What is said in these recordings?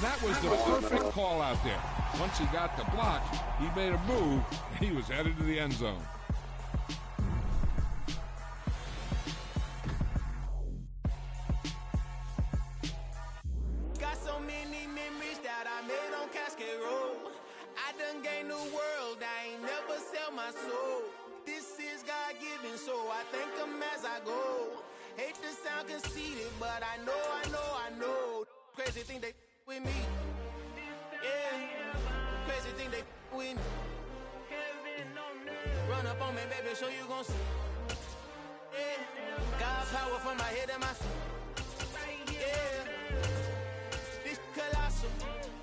That was the perfect call out there. Once he got the block, he made a move, and he was headed to the end zone. Got so many memories that I made on Cascade Road. I done gained the world, I ain't never sell my soul. This is God-given, so I thank him as I go. Hate to sound conceited, but I know. Crazy thing they with me. Yeah, crazy thing they with me. Run up on me, baby, so you gon' see. Yeah, God power from my head and my feet. Yeah, this colossal.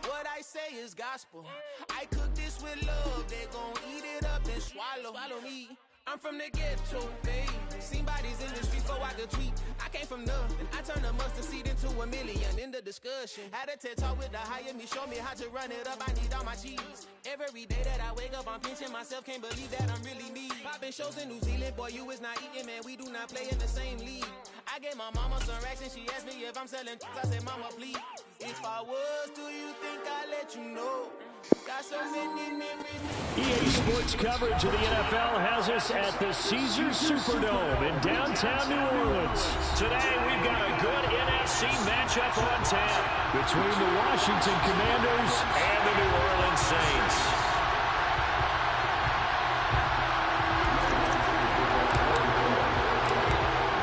What I say is gospel. I cook this with love, they gon' eat it up and swallow me. I'm from the ghetto, baby. Seen bodies in the streets before I could tweet. I came from nothing. I turned a mustard seed into a million in the discussion. Had a TED talk with the higher me, show me how to run it up. I need all my cheese. Every day that I wake up, I'm pinching myself. Can't believe that I'm really me. Popping shows in New Zealand, boy, you is not eating, man. We do not play in the same league. I gave my mama some racks and she asked me if I'm selling. I said, mama, please. If I was, do you think I'd let you know? Got so many memories. EA Sports coverage of the NFL has us at the Caesars Superdome in downtown New Orleans. Today, we've got a good NFC matchup on tap between the Washington Commanders and the New Orleans Saints.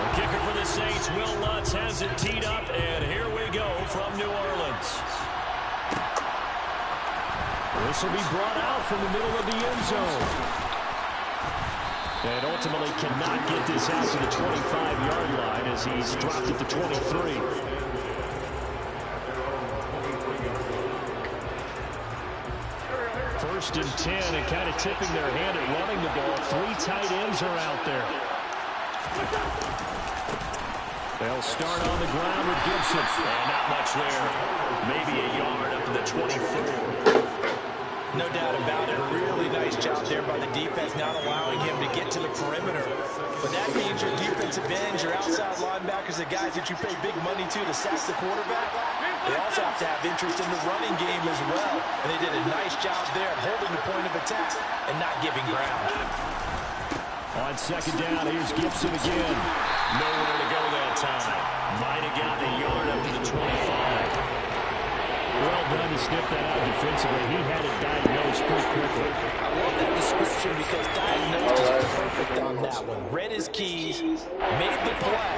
The kicker for the Saints, Will Lutz, has it teed up, and here we go from New Orleans. This will be brought out from the middle of the end zone. And ultimately cannot get this out to the 25-yard line as he's dropped at the 23. First and 10, and kind of tipping their hand at running the ball. Three tight ends are out there. They'll start on the ground with Gibson. And not much there. Maybe a yard up to the 24. No doubt about it. A really nice job there by the defense, not allowing him to get to the perimeter. But that means your defensive ends, your outside linebackers, the guys that you pay big money to sack the quarterback, they also have to have interest in the running game as well. And they did a nice job there holding the point of attack and not giving ground. On second down, here's Gibson again. Nowhere to go that time. Might have got the yard up to the 25. Well done to sniff that out defensively. He had it diagnosed pretty quickly. I love that description because diagnosed is perfect on that one. Read his keys, made the play,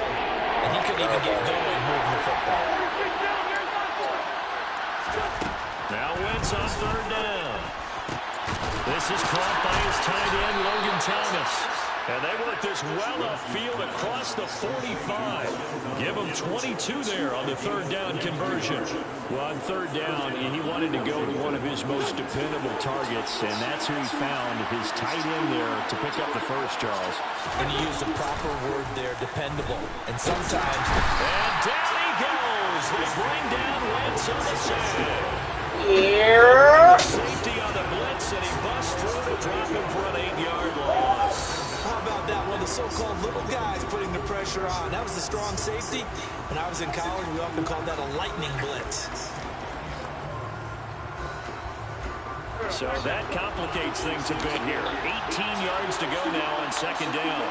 and he couldn't even get going moving the football. Now Wentz on third down. This is caught by his tight end, Logan Thomas. And they work this well upfield across the 45. Give him 22 there on the third down conversion. Well, on third down, he wanted to go to one of his most dependable targets, and that's who he found, his tight end there to pick up the first, Charles. And you use the proper word there, dependable. And sometimes... And down he goes. They bring down Wentz on the sack. Yeah. Safety on the blitz, and he busts through to drop him for an 8-yard loss. How about that one? The so-called little guys putting the pressure on. That was the strong safety. When I was in college, we often called that a lightning blitz. So that complicates things a bit here. 18 yards to go now on second down.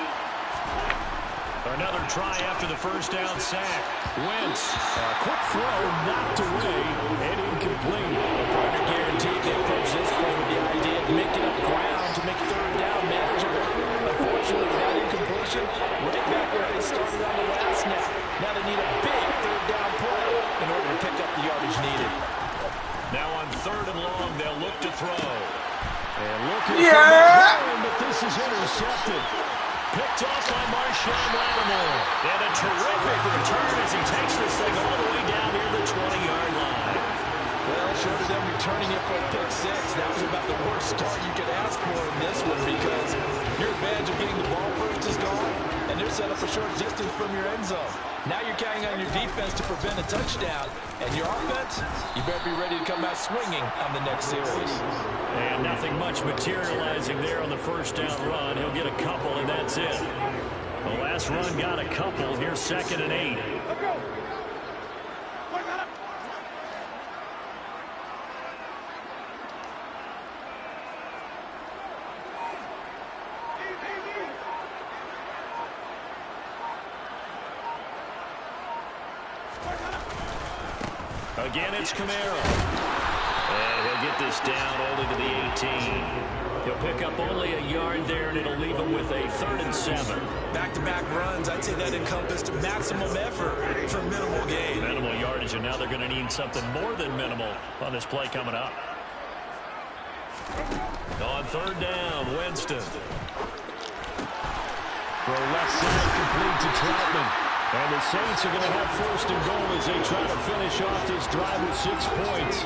Another try after the first down sack. Wentz, a quick throw knocked away and incomplete. The partner guaranteed they approach this point with the idea of making up ground to make third down manageable. Unfortunately, with that incompletion, right back where they started on the last snap. Now they need a big third down play in order to pick up the yardage needed. Now on third and long, they'll look to throw. And looking for McLaurin, but this is intercepted. Picked off by Marshawn Lattimore. And a terrific return as he takes this thing all the way down near the 20-yard line. Well, short of them returning it for a pick six, that was about the worst start you could ask for in this one because your advantage of getting the ball first is gone, and they're set up a short distance from your end zone. Now you're counting on your defense to prevent a touchdown, and your offense, you better be ready to come out swinging on the next series. And nothing much materializing there on the first down run. He'll get a couple, and that's it. The last run got a couple. Here's 2nd and 8. Again, it's Kamara. And he'll get this down only to the 18. He'll pick up only a yard there, and it'll leave him with a 3rd and 7. Back-to-back runs, I'd say that encompassed maximum effort for minimal gain. Minimal yardage, and now they're going to need something more than minimal on this play coming up. On 3rd down, Winston. Throw left side, complete to Troutman. And the Saints are going to have 1st and goal as they try to finish off this drive with 6 points.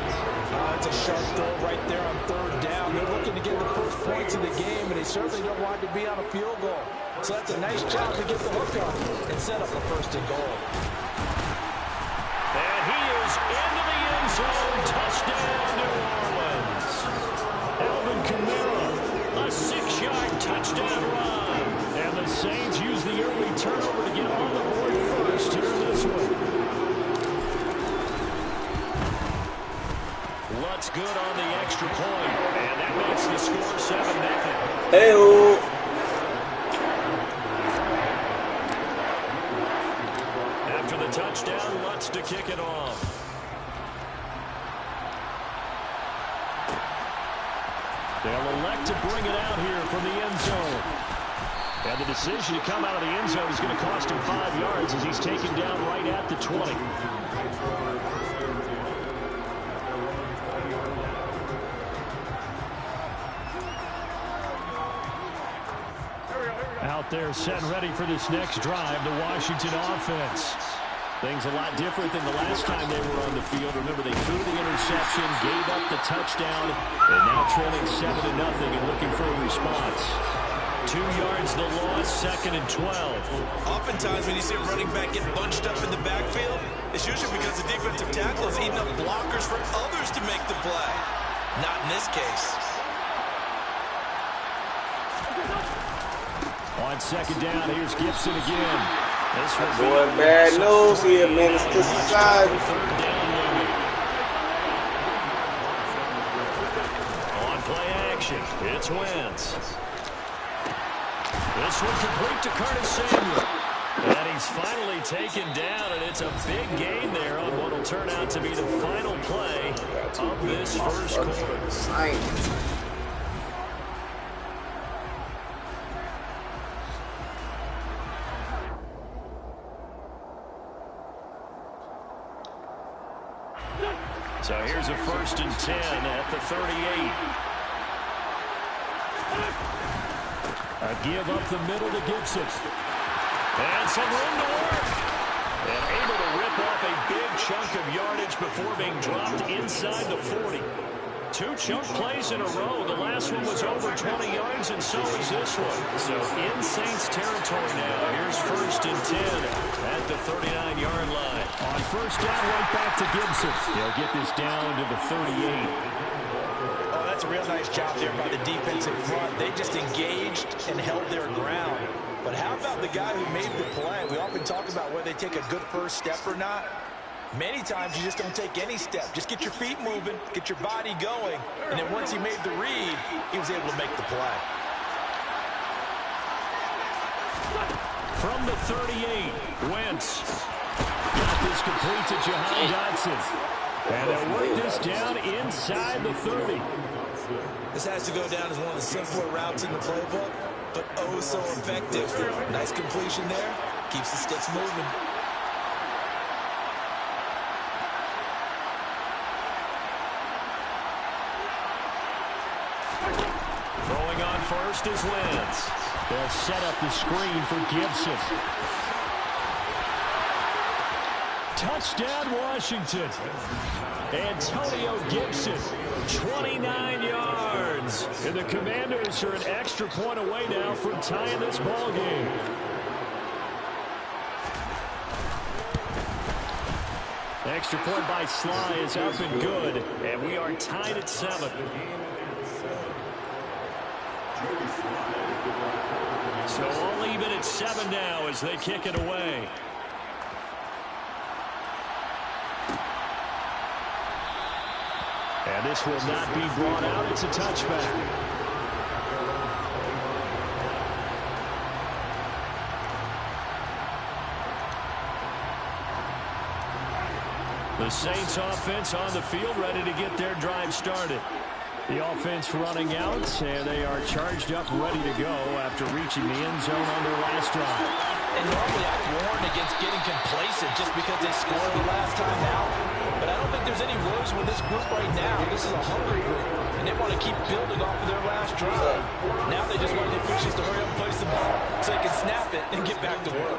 It's a sharp throw right there on 3rd down. They're looking to get the first points of the game, and they certainly don't want to be on a field goal. So that's a nice job to get the hook up and set up a 1st and goal. And he is into the end zone. Touchdown, New Orleans. Alvin Kamara, a 6-yard touchdown run. And the Saints use the early turnover to get on the board first here in this one. Lutz good on the extra point, and that makes the score 7-0. Hey-oh. After the touchdown, Lutz to kick it off. They'll elect to bring it out here from the end zone. And the decision to come out of the end zone is going to cost him 5 yards as he's taken down right at the 20. Out there set and ready for this next drive, the Washington offense. Things a lot different than the last time they were on the field. Remember, they threw the interception, gave up the touchdown, and now trailing 7-0 and looking for a response. 2 yards the loss, 2nd and 12. Oftentimes when you see a running back get bunched up in the backfield, it's usually because the defensive tackle is eating up blockers for others to make the play. Not in this case. On 2nd down, here's Gibson again. This one Boy, bad news here, man. It's to society. On play action, it's Wentz. This one complete to Curtis Samuel. And he's finally taken down, and it's a big gain there on what will turn out to be the final play of this first quarter. So here's a 1st and 10 at the 38. A give up the middle to Gibson. And some room to work. And able to rip off a big chunk of yardage before being dropped inside the 40. 2 chunk plays in a row. The last one was over 20 yards, and so is this one. So in Saints territory now. Here's 1st and 10 at the 39-yard line. On 1st down, right back to Gibson. He'll get this down to the 38. Oh, that's a real nice job there by the defensive front. They just engaged and held their ground. But how about the guy who made the play? We often talk about whether they take a good first step or not. Many times you just don't take any step. Just get your feet moving, get your body going, and then once he made the read, he was able to make the play. From the 38, Wentz. Got this complete to Jahan Dotson. And they'll work this down inside the 30. This has to go down as one of the simpler routes in the playbook, but oh so effective. Nice completion there. Keeps the sticks moving. Throwing on 1st is Wentz. They'll set up the screen for Gibson. Touchdown, Washington. Antonio Gibson, 29 yards. And the Commanders are an extra point away now from tying this ball game. Extra point by Sly is up and good. And we are tied at 7. So all even at 7 now as they kick it away. And this will not be brought out. It's a touchback. The Saints offense on the field, ready to get their drive started. The offense running out, and they are charged up, ready to go after reaching the end zone on their last drive. And normally I'd warn against getting complacent just because they scored the last time out. But I don't think there's any worries with this group right now. This is a hungry group, and they want to keep building off of their last drive. Now they just want the officials to hurry up and place the ball so they can snap it and get back to work.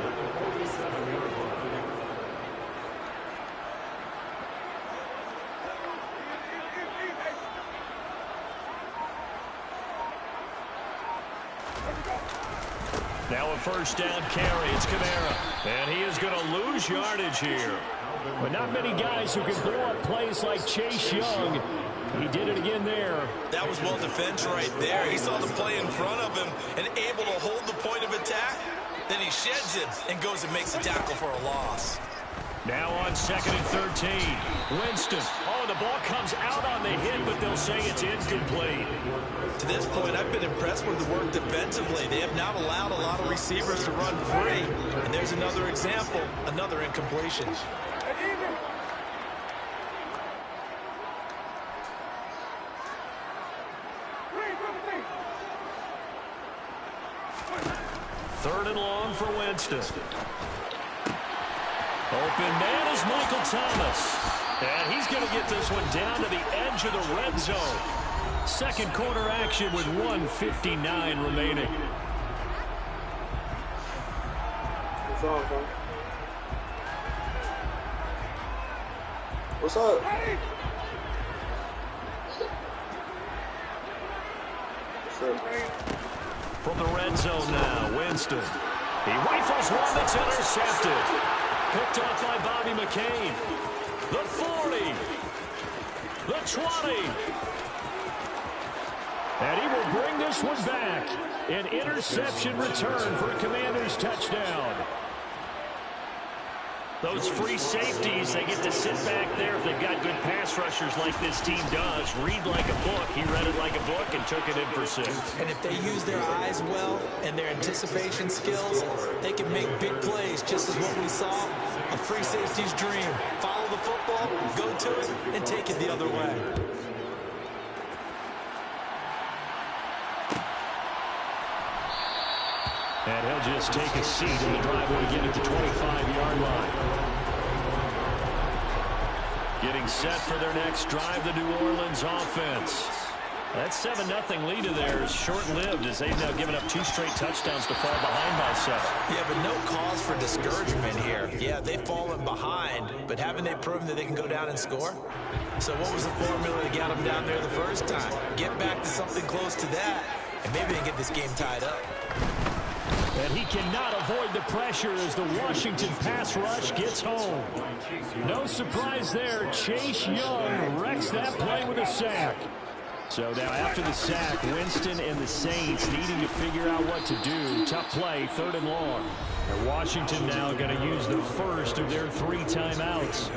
Now a first down carry. It's Kamara. And he is going to lose yardage here. But not many guys who can blow up plays like Chase Young. He did it again there. That was well defense right there. He saw the play in front of him and able to hold the point of attack. Then he sheds it and goes and makes a tackle for a loss. Now on 2nd and 13. Winston. Oh, the ball comes out on the hit, but they'll say it's incomplete. To this point, I've been impressed with the work defensively. They have not allowed a lot of receivers to run free. And there's another example, another incompletion. Third and long for Winston. Open man is Michael Thomas. And he's going to get this one down to the edge of the red zone. Second quarter action with 1:59 remaining. What's up, bro? What's up? What's up? From the red zone now, Winston. He rifles one that's intercepted. Picked off by Bobby McCain. The 40. The 20. And he will bring this one back. An interception return for a Commanders touchdown. Those free safeties, they get to sit back there if they've got good pass rushers like this team does. Read like a book. He read it like a book and took it in for 6. And if they use their eyes well and their anticipation skills, they can make big plays, just as what we saw. A free safety's dream. Follow the football, go to it, and take it the other way. And he'll just take a seat in the driveway, get it to 25-yard line. Getting set for their next drive, the New Orleans offense. That 7-0 lead of theirs short-lived as they've now given up 2 straight touchdowns to fall behind by 7. Yeah, but no cause for discouragement here. Yeah, they've fallen behind, but haven't they proven that they can go down and score? So what was the formula to get them down there the first time? Get back to something close to that, and maybe they can get this game tied up. And he cannot avoid the pressure as the Washington pass rush gets home. No surprise there. Chase Young wrecks that play with a sack. So now after the sack, Winston and the Saints needing to figure out what to do. Tough play, 3rd and long. And Washington now going to use the first of their 3 timeouts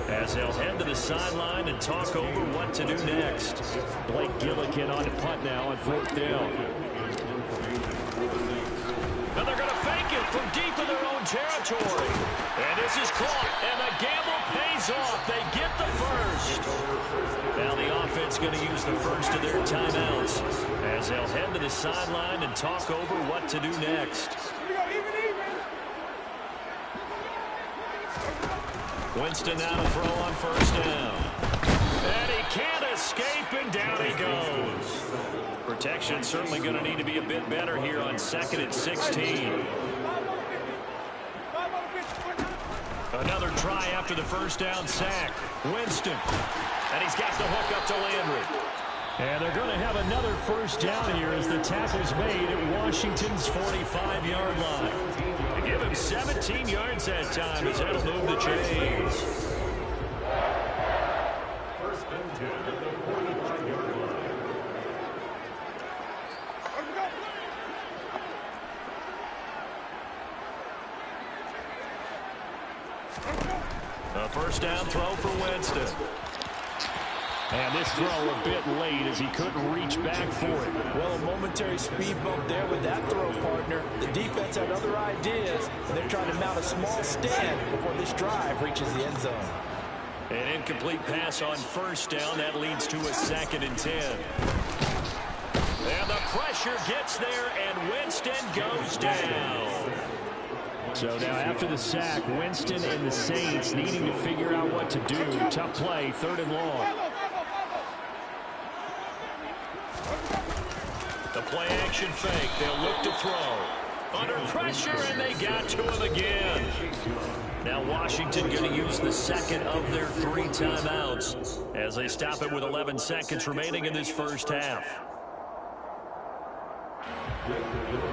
as they'll head to the sideline and talk over what to do next. Blake Gillikin on a punt now on 4th down. And they're going to fake it from deep in their own territory. And this is caught, and the gamble pays off. They get the first. Now the offense going to use the first of their timeouts as they'll head to the sideline and talk over what to do next. Winston now to throw on 1st down. And he can't escape, and down he goes. Protection certainly going to need to be a bit better here on 2nd and 16. Another try after the 1st down sack. Winston. And he's got the hook up to Landry. And they're going to have another 1st down here as the tackle's made at Washington's 45-yard line. They give him 17 yards that time as that'll move the chains. A 1st down throw for Winston. And this throw a bit late as he couldn't reach back for it. Well, a momentary speed bump there with that throw, partner. The defense had other ideas, and they're trying to mount a small stand before this drive reaches the end zone. An incomplete pass on first down. That leads to a 2nd and 10. And the pressure gets there, and Winston goes down. So now after the sack, Winston and the Saints needing to figure out what to do. Tough play, 3rd and long. The play action fake. They'll look to throw. Under pressure, and they got to him again. Now Washington going to use the 2nd of their 3 timeouts as they stop it with 11 seconds remaining in this first half.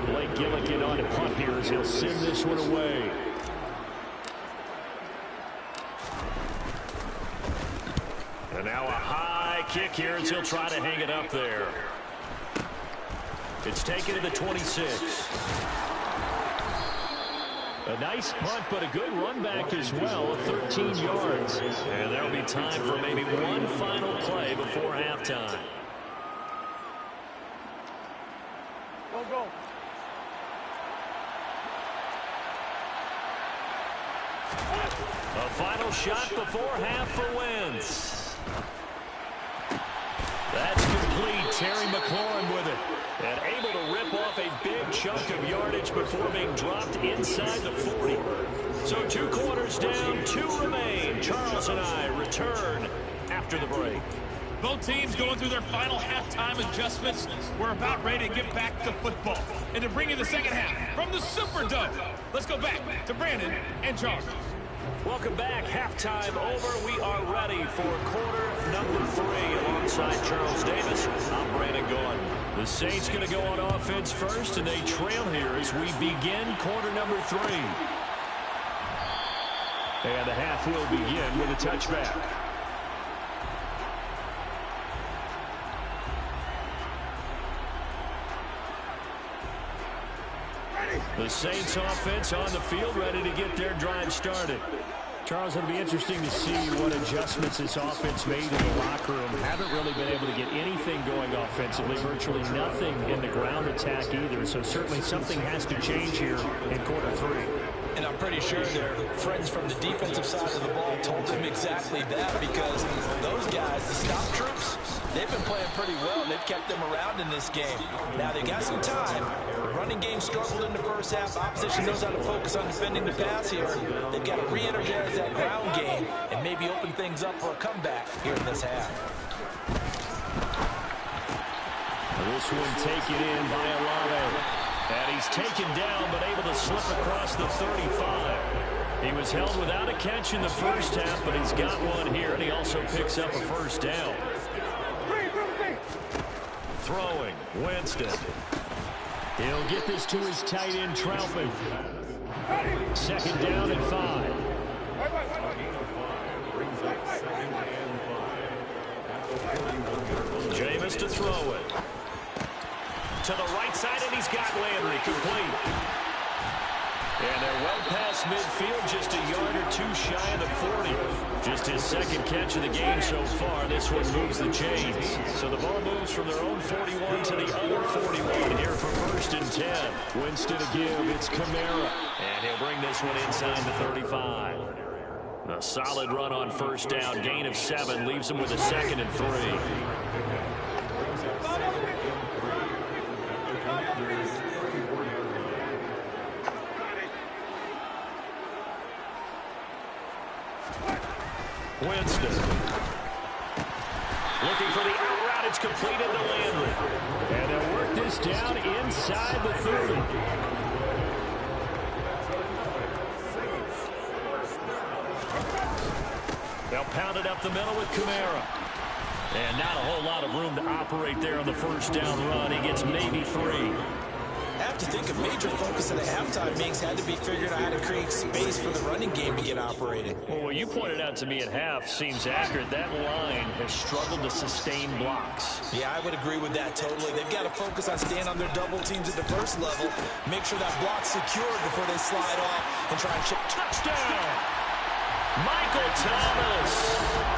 Blake Gillikin on a punt here as he'll send this one away. And now a high kick here as he'll try to hang it up there. It's taken to the 26. A nice punt, but a good run back as well, 13 yards. And there'll be time for maybe one final play before halftime. Go. A final shot before half for Wentz. That's complete. Terry McLaurin with it. And able to rip off a big chunk of yardage before being dropped inside the 40. So 2 quarters down, 2 remain. Charles and I return after the break. Both teams going through their final halftime adjustments. We're about ready to get back to football. And to bring you the second half from the Superdome, let's go back to Brandon and Charles. Welcome back. Halftime over. We are ready for quarter number 3 alongside Charles Davis. I'm Brandon Gordon. The Saints going to go on offense first, and they trail here as we begin quarter number 3. And the half will begin with a touchback. The Saints offense on the field, ready to get their drive started. Charles, it'll be interesting to see what adjustments this offense made in the locker room. Haven't really been able to get anything going offensively, virtually nothing in the ground attack either. So certainly something has to change here in quarter 3. And I'm pretty sure their friends from the defensive side of the ball told them exactly that, because those guys, the stop troops, they've been playing pretty well. They've kept them around in this game. Now they got some time. The running game struggled in the first half. Opposition knows how to focus on defending the pass here. They've got to re-energize that ground game and maybe open things up for a comeback here in this half. This one taken in by Olave. And he's taken down, but able to slip across the 35. He was held without a catch in the first half, but he's got one here, and he also picks up a first down. Throwing, Winston. He'll get this to his tight end, Troutman. 2nd down and 5. Jameis to throw it. To the right side, and he's got Landry complete. And they're well past midfield, just a yard or 2 shy of the 40. Just his 2nd catch of the game so far. This one moves the chains. So the ball moves from their own 41 to the other 41 here for 1st and 10. Winston to give, it's Kamara. And he'll bring this one inside the 35. A solid run on first down, gain of 7, leaves him with a 2nd and 3. Winston. Looking for the out route. It's completed to Landry. And they'll work this down inside the 30. They'll pound it up the middle with Kamara. And not a whole lot of room to operate there on the first down run. He gets maybe 3. I have to think a major focus of the halftime meetings had to be figuring out how to create space for the running game to get operating. Well, what you pointed out to me at half seems accurate. That line has struggled to sustain blocks. Yeah, I would agree with that totally. They've got to focus on staying on their double teams at the first level, make sure that block's secured before they slide off and try and chip. Touchdown! Michael Thomas,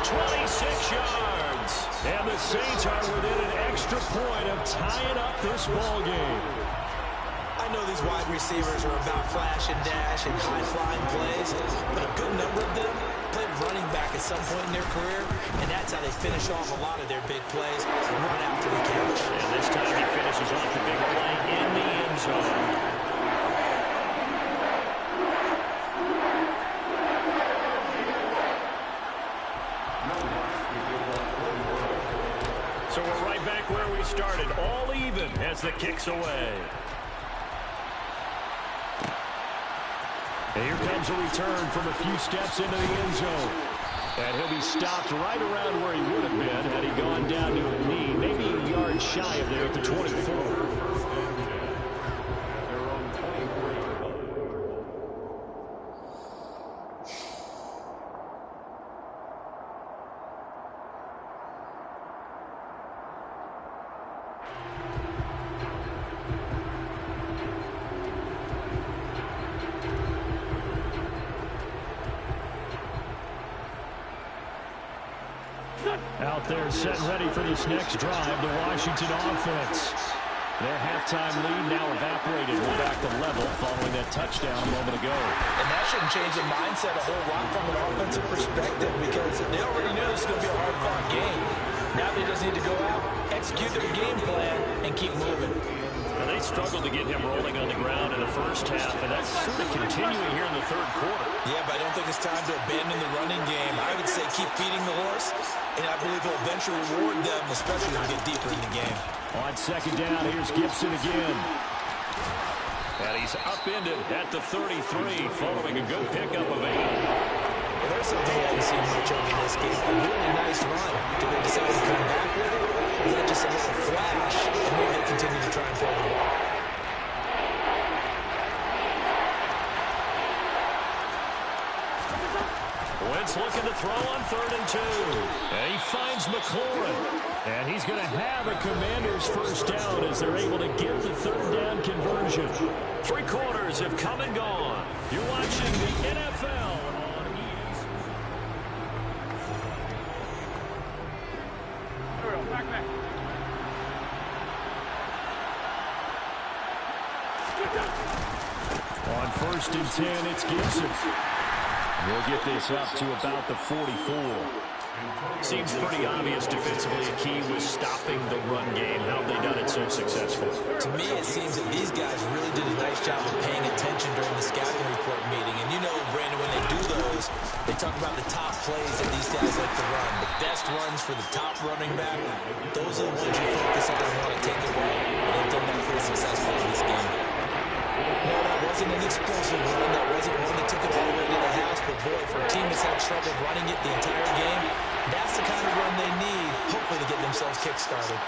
26 yards. And the Saints are within an extra point of tying up this ball game. I know these wide receivers are about flash and dash and high-flying plays, but a good number of them played running back at some point in their career, and that's how they finish off a lot of their big plays, run after the catch. And this time he finishes off the big play in the end zone. So we're right back where we started, all even as the kick's away. And here comes a return from a few steps into the end zone. And he'll be stopped right around where he would have been had he gone down to a knee, maybe a yard shy of there at the 24. Out there set ready for this next drive, the Washington offense. Their halftime lead now evaporated. We're back to level following that touchdown a moment ago. And that shouldn't change the mindset a whole lot from an offensive perspective because they already knew this was going to be a hard-fought game. Now they just need to go out, execute their game plan, and keep moving. Now they struggled to get him rolling on the ground in the first half, and that's sort of continuing here in the third quarter. Yeah, but I don't think it's time to abandon the running game. I would say keep feeding the horse, and I believe he'll eventually reward them, especially when we get deeper in the game. On second down, here's Gibson again. And he's upended at the 33 following a good pickup of 8. Well, there's something I haven't seen much of in this game. A really nice run. Did they decide to come back with it? Or was that just a little flash? And maybe they continue to try and throw the ball. Wentz looking to throw on 3rd and 2. And he finds McLaurin. And he's going to have a Commander's first down as they're able to get the 3rd down conversion. 3 quarters have come and gone. You're watching the NFL on ES. Back. On 1st and 10, it's Gibson. We'll get this up to about the 44. Seems pretty obvious defensively a key was stopping the run game. How have they done it so successful? To me, it seems that these guys really did a nice job of paying attention during the scouting report meeting. And you know, Brandon, when they do those, they talk about the top plays that these guys like to run. The best runs for the top running back, those are the ones you focus on and want to take away. And they've done that pretty successfully in this game. No, that wasn't an explosive run. That wasn't one that took it all the way to the house. But, boy, for a team that's had trouble running it the entire game, that's the kind of run they need, hopefully, to get themselves kick-started.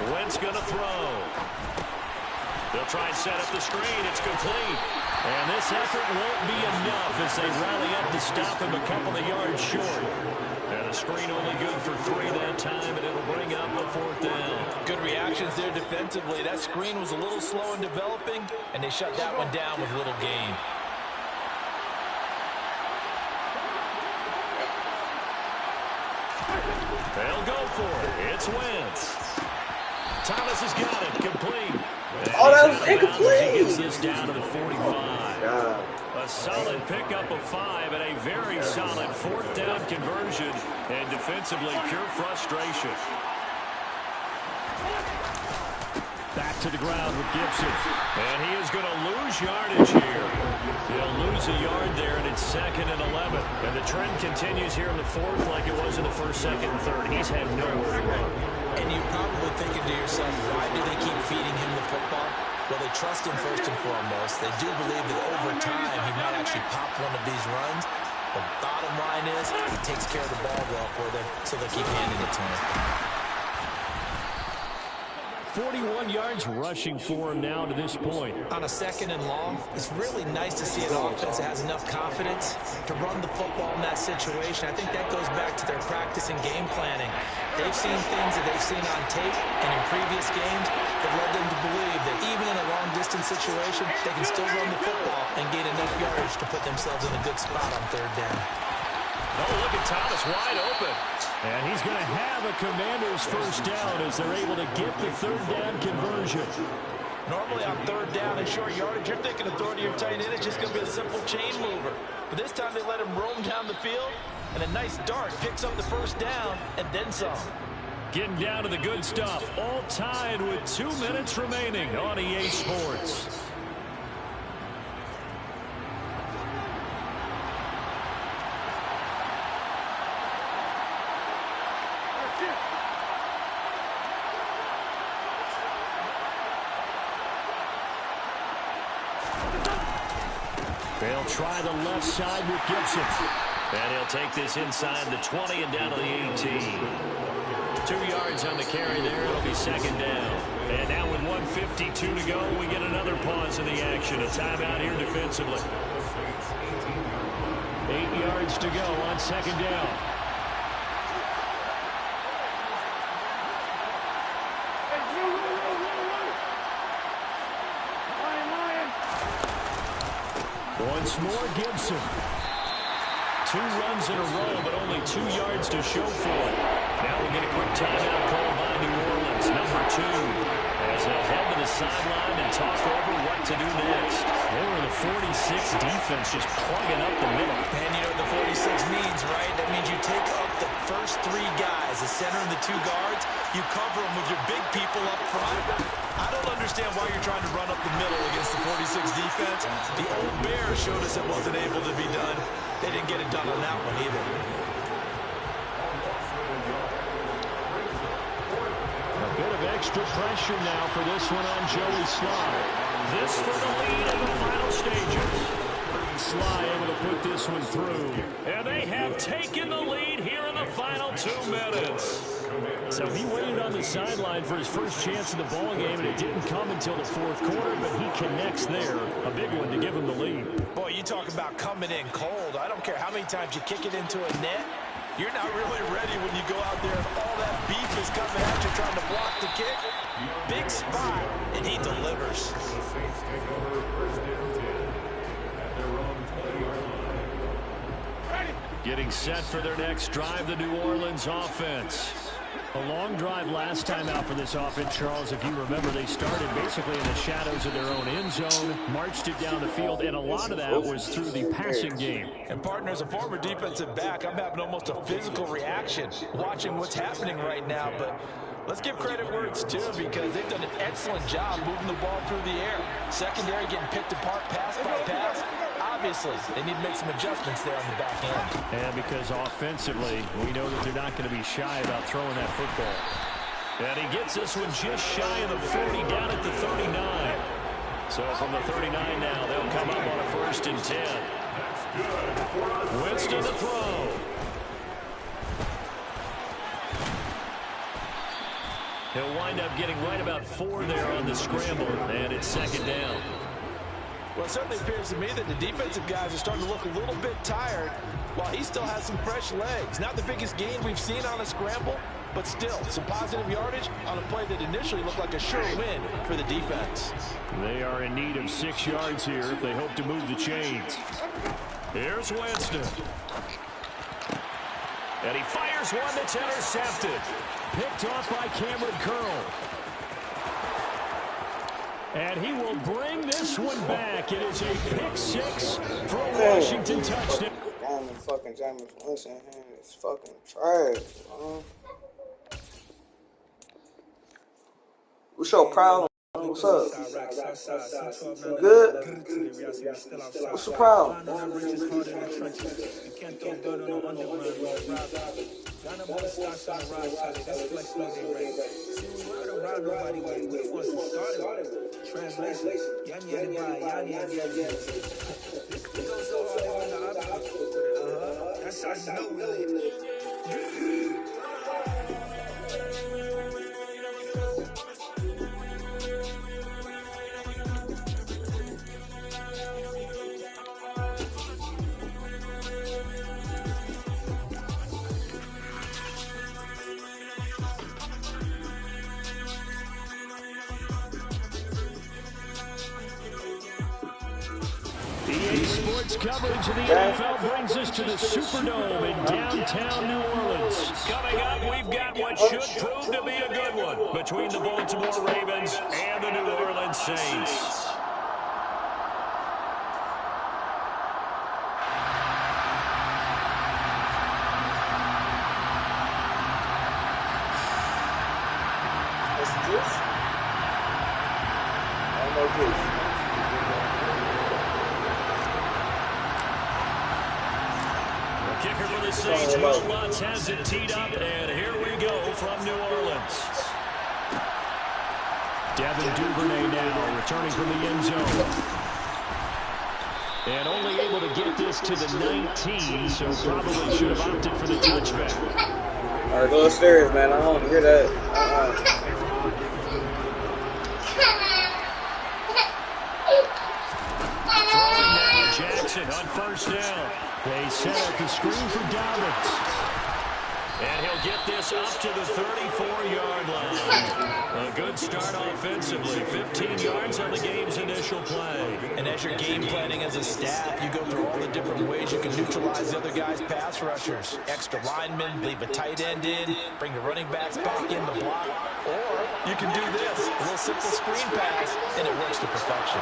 Wentz going to throw. They'll try and set up the screen. It's complete. And this effort won't be enough as they rally up to stop him a couple of yards short. And the screen only good for 3 that time, and it'll bring up the 4th down. Good reactions there defensively. That screen was a little slow in developing, and they shut that one down with little gain. They'll go for it. It's Wentz. Thomas has got it. Complete. Oh, that was incomplete. He gets this down to the 45. A solid pickup of 5 and a very solid 4th down conversion. And defensively, pure frustration. Back to the ground with Gibson. And he is going to lose yardage here. He'll lose a yard there, and it's 2nd and 11. And the trend continues here in the 4th like it was in the 1st, 2nd, and 3rd. He's had nowhere to run. And you're probably thinking to yourself, why do they keep feeding him the football? Well, they trust him first and foremost. They do believe that over time he might actually pop one of these runs. The bottom line is he takes care of the ball well for them, so they keep handing it to him. 41 yards rushing for him now to this point. On a 2nd and long, it's really nice to see an offense that has enough confidence to run the football in that situation. I think that goes back to their practice and game planning. They've seen things that they've seen on tape and in previous games that led them to believe that even in a long-distance situation, they can still run the football and gain enough yardage to put themselves in a good spot on 3rd down. Oh, look at Thomas wide open. And he's going to have a Commander's first down as they're able to get the 3rd down conversion. Normally on 3rd down and short yardage, you're thinking of throwing to your tight end. It's just going to be a simple chain mover. But this time they let him roam down the field, and a nice dart picks up the first down and then some. Getting down to the good stuff. All tied with 2 minutes remaining on EA Sports. They'll try the left side with Gibson. And he'll take this inside the 20 and down to the 18. 2 yards on the carry there. It'll be 2nd down. And now with 1:52 to go, we get another pause in the action. A timeout here defensively. 8 yards to go on 2nd down. Once more, Gibson. 2 runs in a row, but only 2 yards to show for it. Now we get a quick timeout called by New Orleans, number 2. As they'll head to the sideline and talk over what to do next. They were the 46 defense just plugging up the middle. And you know what the 46 means, right? That means you take up the first 3 guys, the center and the 2 guards. You cover them with your big people up front. I don't understand why you're trying to run up the middle against the 46 defense. The old Bears showed us it wasn't able to be done. They didn't get it done on that one either. A bit of extra pressure now for this one on Joey Sly. This for the lead in the final stages. Sly able to put this one through. And they have taken the lead here in the final 2 minutes. So he waited on the sideline for his first chance in the ball game, and it didn't come until the 4th quarter, but he connects there. A big one to give him the lead. Boy, you talk about coming in cold. I don't care how many times you kick it into a net. You're not really ready when you go out there and all that beef is coming at you trying to block the kick. Big spot, and he delivers. Getting set for their next drive, the New Orleans offense. A long drive last time out for this offense, Charles. If you remember, they started basically in the shadows of their own end zone, marched it down the field, and a lot of that was through the passing game. And, partner, as a former defensive back, I'm having almost a physical reaction watching what's happening right now. But let's give credit where it's due, because they've done an excellent job moving the ball through the air. Secondary getting picked apart pass by pass. Obviously, they need to make some adjustments there on the back end. And because offensively, we know that they're not going to be shy about throwing that football. And he gets this one just shy of the 40, down at the 39. So from the 39 now, they'll come up on a 1st and 10. Winston to throw. He'll wind up getting right about 4 there on the scramble, and it's 2nd down. Well, it certainly appears to me that the defensive guys are starting to look a little bit tired while he still has some fresh legs. Not the biggest gain we've seen on a scramble, but still some positive yardage on a play that initially looked like a sure win for the defense. They are in need of 6 yards here if they hope to move the chains. Here's Winston. And he fires one that's intercepted. Picked off by Cameron Curl. And he will bring this one back. It is a pick 6 for a Washington touchdown. Damn, the fucking James Winston hand is fucking trash, man. What's your problem? What's up? You good? What's the problem? Translation. That's how you know really. coverage of the NFL brings us to the Superdome in downtown New Orleans. Coming up, we've got what should prove to be a good one between the Baltimore Ravens and the New Orleans Saints. Kicker for the Saints, Will Lutz has it teed up, and here we go from New Orleans. Devin Duvernay now returning from the end zone. And only able to get this to the 19, so probably should have opted for the touchback. All right, go upstairs, man. I don't want to hear that. Throwing now, Jackson on first down. They set up the screen for Dobbins. And he'll get this up to the 34-yard line. A good start offensively. 15 yards on the game's initial play. And as you're game planning as a staff, you go through all the different ways you can neutralize the other guy's pass rushers. Extra linemen, leave a tight end in, bring the running backs back in the block. Or you can do this, a little simple screen pass, and it works to perfection.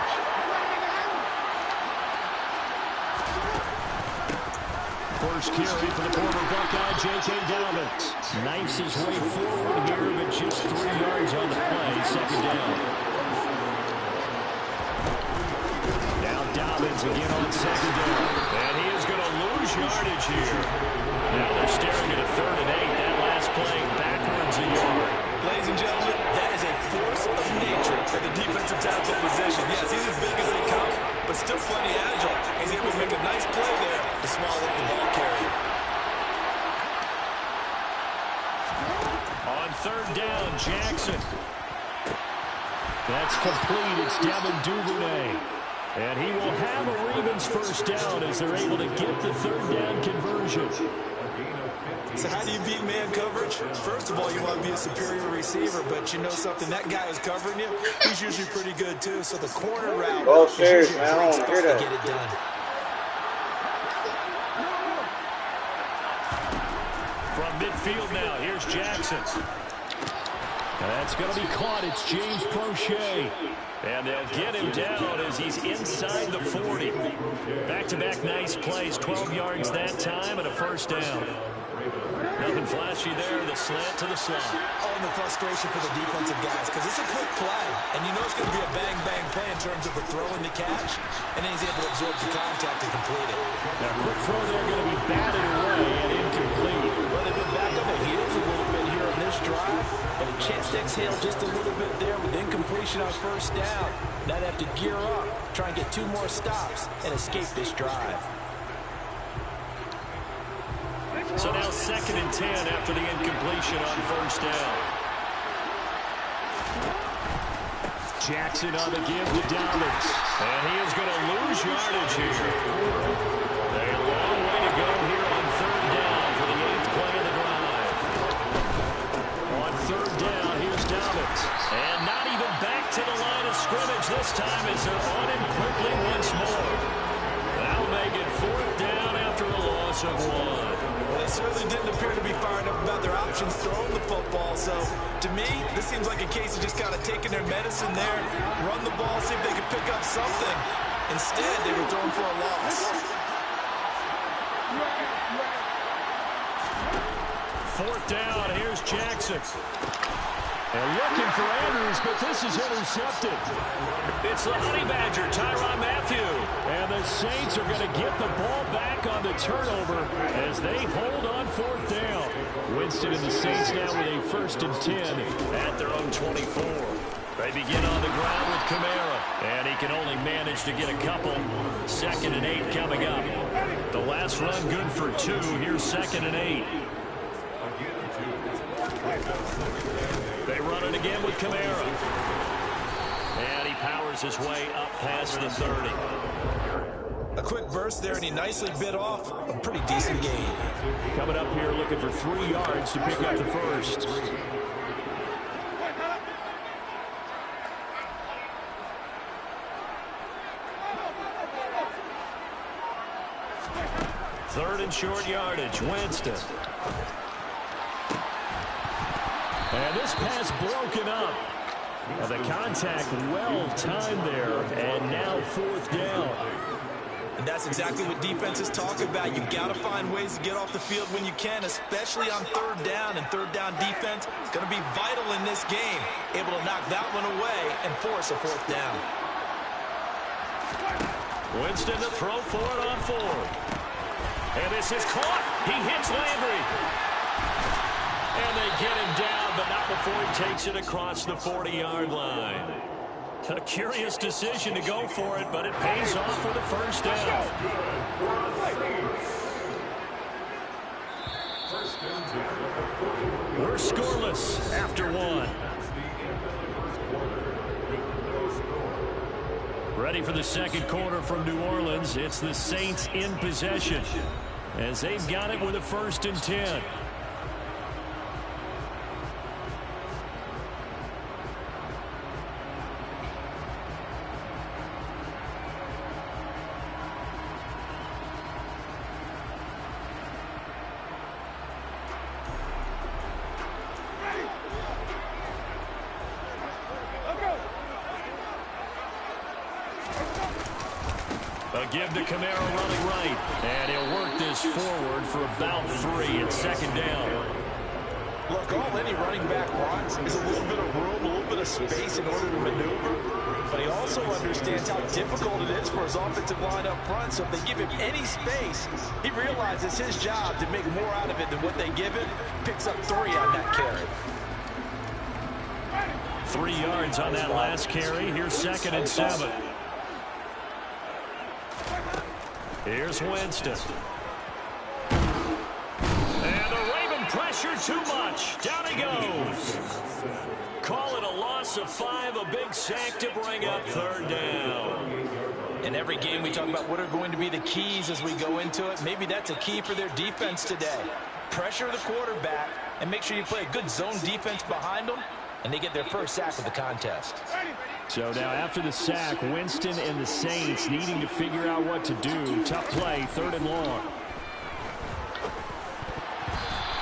First carry for the former Buckeye, J.K. Dobbins. Knifes his way forward here, but just 3 yards on the play. Second down. Now Dobbins again on second down. And he is going to lose yardage here. Now they're staring at a 3rd and 8. That last play backwards a yard. Ladies and gentlemen, that is a force of nature at the defensive tackle position. Yes, he's as big as they come, but still plenty agile. He's able to make a nice play there to swallow up the ball carrier. On 3rd down, Jackson. That's complete. It's Devin Duvernay. And he will have a Ravens first down as they're able to get the 3rd down conversion. So how do you beat man coverage? First of all, you want to be a superior receiver, but you know something, that guy who's covering you, he's usually pretty good too. So the corner route is usually a great spot to get it done. From midfield now, here's Jackson. That's going to be caught. It's James Prochet. And they'll get him down as he's inside the 40. Back-to-back nice plays, 12 yards that time and a first down. Nothing flashy there, the slant to the slot. Oh, and the frustration for the defensive guys, because it's a quick play, and you know it's going to be a bang-bang play in terms of the throw and the catch, and then he's able to absorb the contact and complete it. Now, quick throw there going to be batted away and incomplete. Well, they've been back on the heels a little bit here on this drive, but a chance to exhale just a little bit there with incompletion on first down. Now they have to gear up, try and get 2 more stops, and escape this drive. So now 2nd and 10 after the incompletion on first down. Jackson on the give to Dobbins. And he is going to lose yardage here. A long way to go here on 3rd down for the 8th play of the drive. On 3rd down, here's Dobbins. And not even back to the line of scrimmage this time as they're on him quickly once more. That'll make it 4th down after a loss of 1. They certainly didn't appear to be fired up about their options throwing the football. So, to me, this seems like a case of just kind of taking their medicine there, run the ball, see if they can pick up something. Instead, they were throwing for a loss. 4th down, here's Jackson. And looking for Andrews, but this is intercepted. It's the Honey Badger, Tyrann Mathieu. And the Saints are going to get the ball back on the turnover as they hold on 4th down. Winston and the Saints now with a 1st and 10 at their own 24. They begin on the ground with Kamara, and he can only manage to get a couple. 2nd and 8 coming up. The last run good for 2. Here's 2nd and 8. They run it again with Kamara. And he powers his way up past the 30. A quick burst there, and he nicely bit off a pretty decent gain. Coming up here looking for 3 yards to pick up the first. Third and short yardage, Winston. And this pass broken up. Well, the contact well timed there, and now fourth down. And that's exactly what defenses talk about. You've got to find ways to get off the field when you can, especially on third down. And third down defense is going to be vital in this game. Able to knock that one away and force a fourth down. Winston to throw for it on fourth. And this is caught. He hits Landry. And they get him down, but not before he takes it across the 40-yard line. A curious decision to go for it, but it pays off for the first down. We're scoreless after one. Ready for the second quarter from New Orleans. It's the Saints in possession as they've got it with a 1st and 10. A give to Camaro running right. And he'll work this forward for about 3 and 2nd down. Look, all any running back wants is a little bit of room, a little bit of space in order to maneuver. But he also understands how difficult it is for his offensive line up front. So if they give him any space, he realizes his job to make more out of it than what they give him. Picks up 3 on that carry. 3 yards on that last carry. Here's 2nd and 7. Here's Winston. And the Raven pressure too much. Down he goes. Call it a loss of 5, a big sack to bring up 3rd down. In every game we talk about what are going to be the keys as we go into it. Maybe that's a key for their defense today. Pressure the quarterback and make sure you play a good zone defense behind them, and they get their first sack of the contest. So now after the sack, Winston and the Saints needing to figure out what to do. Tough play, 3rd and long.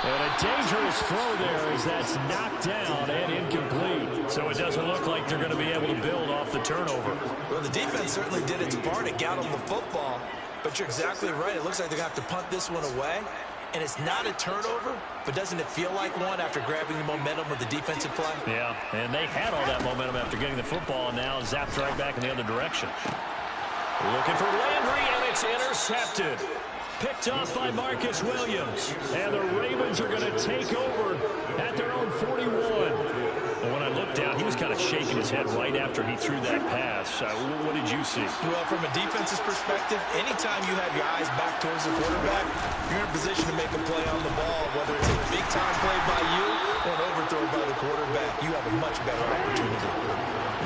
And a dangerous throw there as that's knocked down and incomplete. So it doesn't look like they're going to be able to build off the turnover. Well, the defense certainly did its part to get on the football, but you're exactly right. It looks like they're going to have to punt this one away. And it's not a turnover, but doesn't it feel like one after grabbing the momentum with the defensive play? Yeah, and they had all that momentum after getting the football, and now zapped right back in the other direction. Looking for Landry, and it's intercepted. Picked off by Marcus Williams. And the Ravens are going to take over at their own 41. And when I looked down, he was kind of shaking his head right after he threw that pass. What did you see? Well, from a defense's perspective, anytime you have your eyes back towards the quarterback, you're in a position to make a play on the ball. Whether it's a big-time play by you or an overthrow by the quarterback, you have a much better opportunity.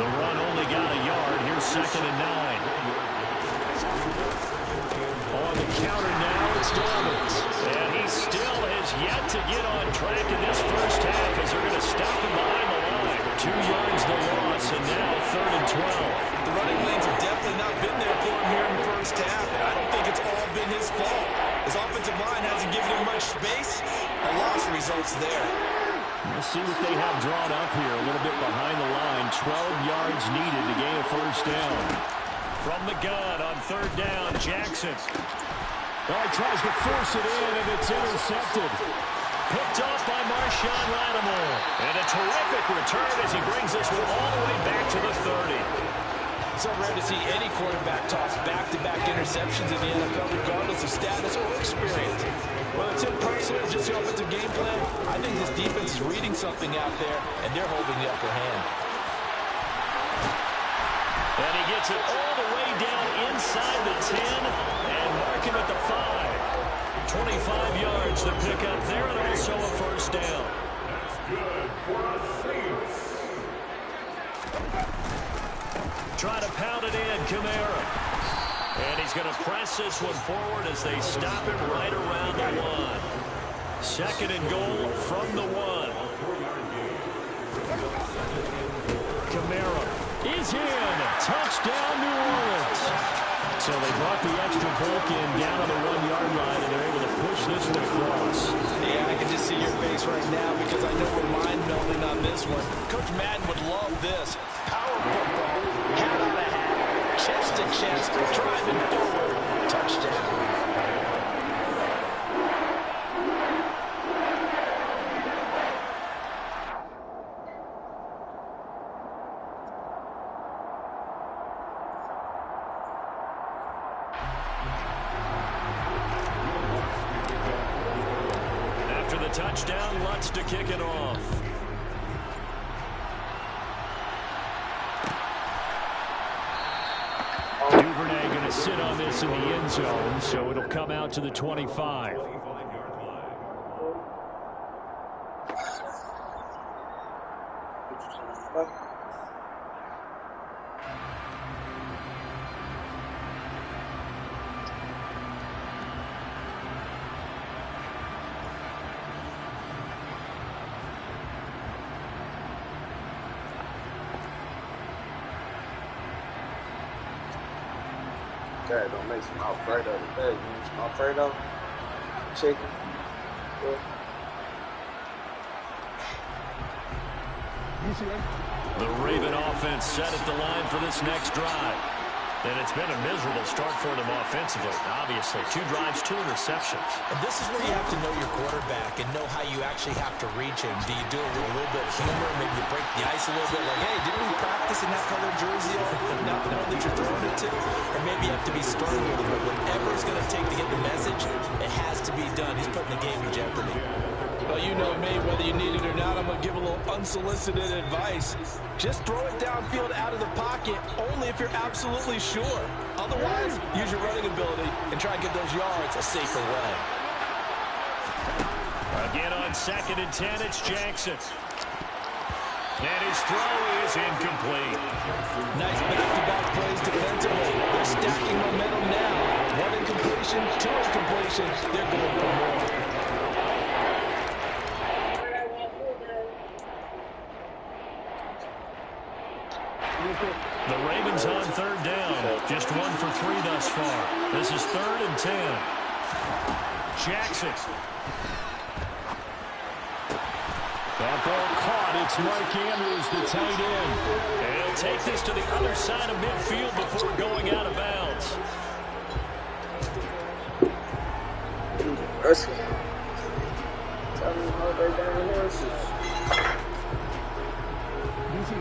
The run only got a yard. Here's 2nd and 9. On the counter now, it's Dobbins. And he still has yet to get on track in this first half as they're going to stop him behind the line. 2 yards the loss, and now 3rd and 12. The running lanes have definitely not been there for him here in the first half, and I don't think it's all been his fault. His offensive line hasn't given him much space. A loss results there. We'll see what they have drawn up here. A little bit behind the line. 12 yards needed to gain a first down. From the gun on 3rd down, Jackson. Oh, he tries to force it in, and it's intercepted. Picked off by Marshawn Lattimore. And a terrific return as he brings this one all the way back to the 30. So rare to see any quarterback toss back-to-back interceptions in the NFL, regardless of status or experience. Whether it's in person or just the offensive game plan, I think this defense is reading something out there, and they're holding the upper hand. And he gets it all the way down inside the 10 and mark him at the 5. 25 yards to pick up there and also a first down. That's good for a Saints. Try to pound it in, Camaro. And he's going to press this one forward as they stop him right around the 1. 2nd and goal from the 1. Camaro is in. Touchdown, New Orleans. So they brought the extra bulk in down on the 1-yard line, and they're face right now because I know we're mind-melding on this one. Coach Madden would love this. Power football, hat on a hat, chest to chest, driving forward, touchdown. Touchdown, Lutz to kick it off. Duvernay going to sit on this in the end zone, so it'll come out to the 25. Don't make some Alfredo today. Some Alfredo chicken. Yeah. The Raven offense set at the line for this next drive. And it's been a miserable start for them offensively. Obviously, 2 drives, 2 interceptions. And this is where you have to know your quarterback and know how you actually have to reach him. Do you do it with a little bit of humor? Maybe you break the ice a little bit like, hey, didn't we practice in that colored jersey? Not the one that you're throwing it to. Or maybe you have to be stern with him. But whatever it's going to take to get the message, it has to be done. He's putting the game in jeopardy. Well, you know me, whether you need it or not, I'm going to give a little unsolicited advice. Just throw it downfield out of the pocket, only if you're absolutely sure. Otherwise, use your running ability and try and get those yards a safer way. Again on 2nd and 10, it's Jackson. And his throw is incomplete. Nice back-to-back plays defensively. They're stacking momentum now. 1 incompletion, 2 incompletions. They're going for more. The Ravens on 3rd down. Just 1 for 3 thus far. This is 3rd and 10. Jackson. That ball caught. It's Mike Andrews, the tight end. And he'll take this to the other side of midfield before going out of bounds.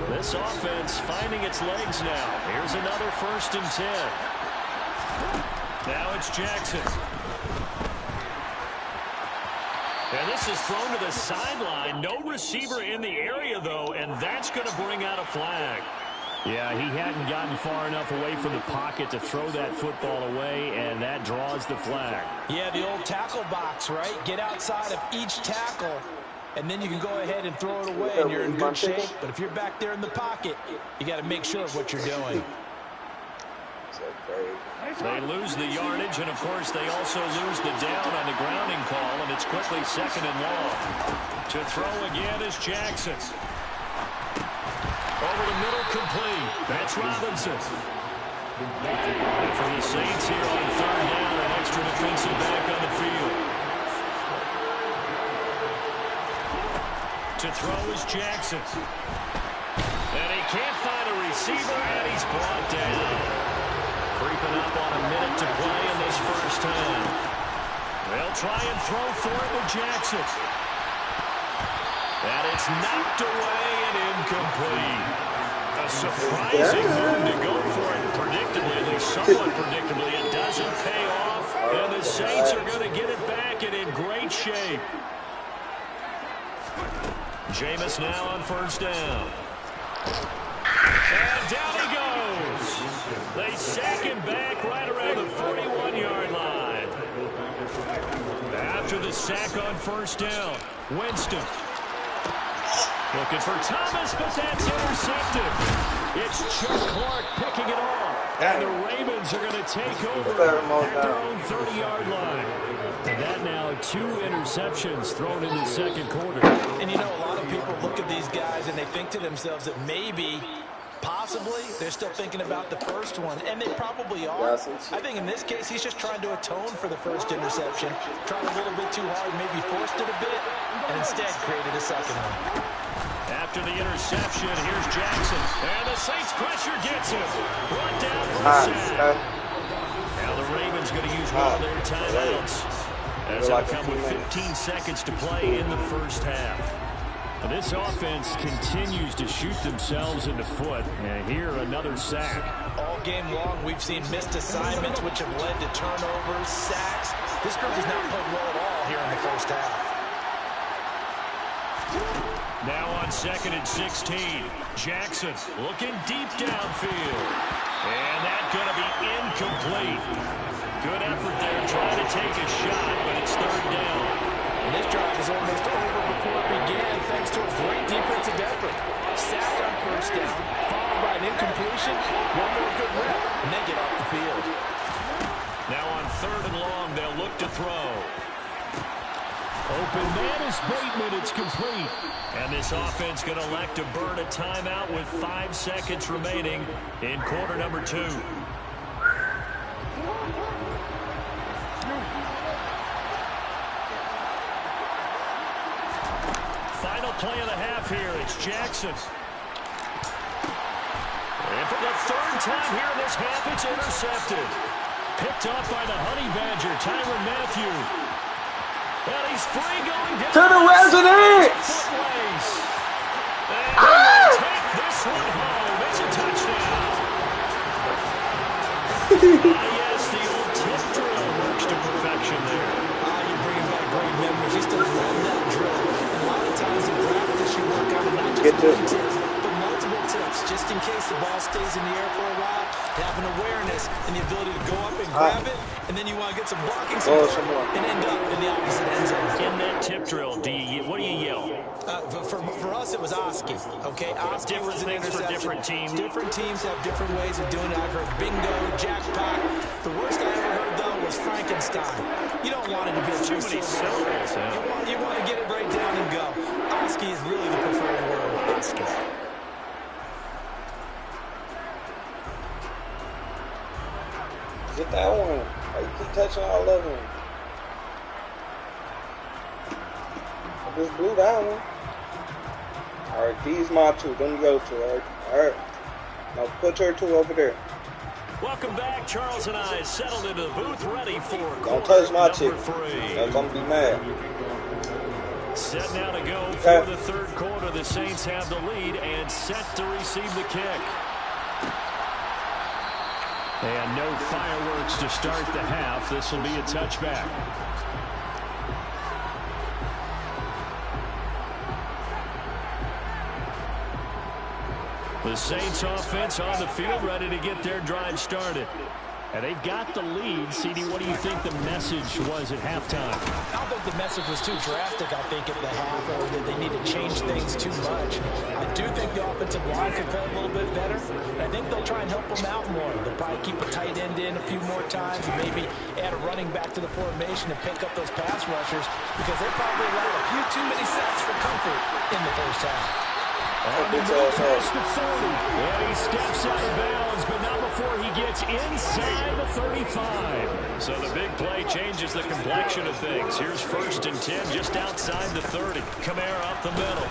This offense finding its legs now. Here's another 1st and 10. Now it's Jackson. And this is thrown to the sideline. No receiver in the area, though, and that's going to bring out a flag. Yeah, he hadn't gotten far enough away from the pocket to throw that football away, and that draws the flag. Yeah, the old tackle box, right? Get outside of each tackle, and then you can go ahead and throw it away, and you're in good shape. But if you're back there in the pocket, you got to make sure of what you're doing. They lose the yardage, and, of course, they also lose the down on the grounding call, and it's quickly 2nd and long. To throw again is Jackson. Over the middle, complete. That's Robinson. And for the Saints here on 3rd down, an extra defensive back on the field. To throw is Jackson. And he can't find a receiver, and he's brought down. Creeping up on a minute to play in this 1st half. They'll try and throw for it with Jackson. And it's knocked away and incomplete. A surprising move to go for it predictably, at least somewhat predictably. It doesn't pay off, and the Saints are going to get it back and in great shape. Jameis now on 1st down. And down he goes. They sack him back right around the 41-yard line. After the sack on 1st down, Winston. Looking for Thomas, but that's intercepted. It's Chuck Clark picking it off. And the Ravens are going to take over at their own 30-yard line. And that now 2 interceptions thrown in the 2nd quarter. And, you know, a lot of people look at these guys and they think to themselves that maybe Possibly. They're still thinking about the first one, and they probably are. I think in this case, he's just trying to atone for the first interception. Tried a little bit too hard, maybe forced it a bit, and instead created a second one. After the interception, here's Jackson. And the Saints pressure gets him. Brought down for a sack. Now the Ravens going to use one of their timeouts. As they'll come with 15 seconds to play in the first half. This offense continues to shoot themselves in the foot. And here, another sack. All game long, we've seen missed assignments, which have led to turnovers, sacks. This group has not played well at all here in the first half. Now on 2nd and 16. Jackson looking deep downfield. And that's going to be incomplete. Good effort there trying to take a shot, but it's 3rd down. And this drive is almost over before it began, thanks to a great defensive effort. Sack on 1st down, followed by an incompletion, one more good rep, and they get off the field. Now on 3rd and long, they'll look to throw. Open man is Bateman, it's complete. And this offense going to elect to burn a timeout with 5 seconds remaining in quarter number 2. Final play of the half here. It's Jackson. And for the 3rd time here in this half, it's intercepted. Picked up by the Honey Badger, Tyrann Mathieu. And he's free going down. To the residents! And he will take this one home. It's a touchdown. Yes, the old tip drill works to perfection there. You're bringing back great memories. You still love that drill. A lot of times in practice, you work on not just one tip, but multiple tips, just in case the ball stays in the air for a while. Have an awareness and the ability to go up and grab it, and then you want to get some blocking support and end up in the opposite end zone. In that tip drill, what do you yell? For us, it was Oski. Okay, Oski was an interception. For different teams. Different teams have different ways of doing it. I've heard bingo, jackpot. The worst I ever heard, though, was Frankenstein. You don't want it to be too many syllables. You want to get it right down and go. Oski is really the preferred word. Oski. Get that one. Why you keep touching all of them? I just blew that one. Alright, these my 2. Them go to. Alright. Now put your 2 over there. Welcome back. Charles and I settled into the booth ready for Don't touch my chick. I'm gonna be mad. Set now to go for the 3rd quarter. The Saints have the lead and set to receive the kick. And no fireworks to start the half. This will be a touchback. The Saints offense on the field ready to get their drive started. And they've got the lead. CD, what do you think the message was at halftime? I don't think the message was too drastic, I think, at the half, or that they need to change things too much. I do think the offensive line could play a little bit better. I think they'll try and help them out more. They'll probably keep a tight end in a few more times and maybe add a running back to the formation and pick up those pass rushers because they probably allowed a few too many sacks for comfort in the first half. On the move past the 30. And he steps out of bounds, but not before he gets inside the 35. So the big play changes the complexion of things. Here's 1st and 10 just outside the 30. Kamara up the middle.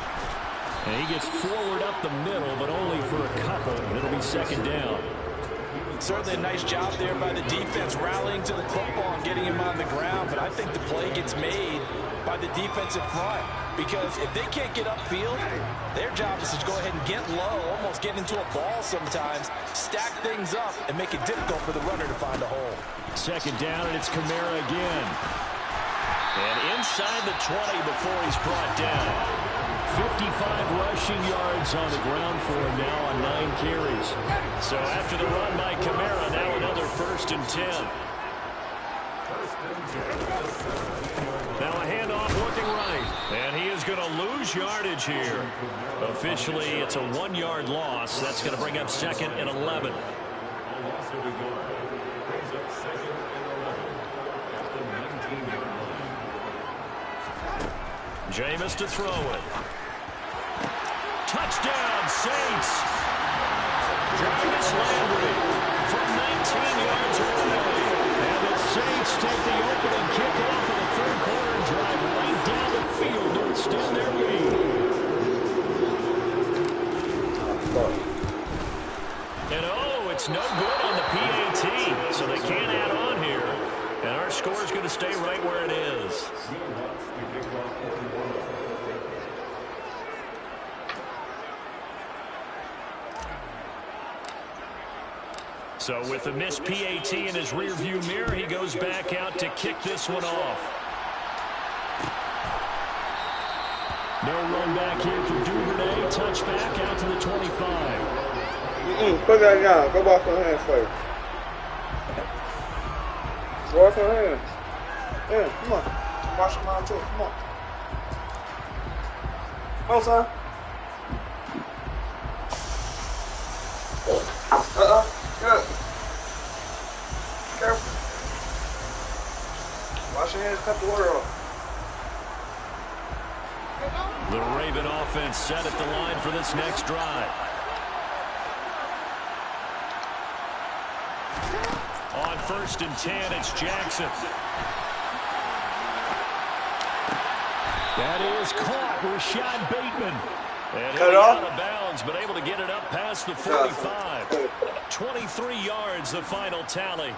And he gets forward up the middle, but only for a couple. It'll be 2nd down. Certainly a nice job there by the defense rallying to the football and getting him on the ground, but I think the play gets made by the defensive front because if they can't get upfield, their job is to go ahead and get low, almost get into a ball sometimes, stack things up, and make it difficult for the runner to find a hole. 2nd down, and it's Kamara again. And inside the 20 before he's brought down. 55 rushing yards on the ground for him now on 9 carries. So after the run by Kamara, now another 1st and 10. Now a handoff looking right. And he is going to lose yardage here. Officially, it's a 1-yard loss. That's going to bring up 2nd and 11. Jameis to throw it. Touchdown, Saints. Jarvis Landry from 19 yards away. And the Saints take the opening kickoff of the third quarter and drive right down the field to extend their lead. And oh, it's no good on the PAT, so they can't add on here. And our score is going to stay right where it is. So with the missed PAT in his rearview mirror, he goes back out to kick this one off. No run back here for Duvernay. Touchback out to the 25. Put that down. Go wash your hands first. Wash your hands. Yeah, come on. Wash your mouth too. Come on. Come on, son. Good. Careful. Wash your hands, cut the water off. The Raven offense set at the line for this next drive. On 1st and 10, it's Jackson. That is caught. Rashad Bateman. And he'll be out of bounds, but able to get it up past the 45. 23 yards, the final tally.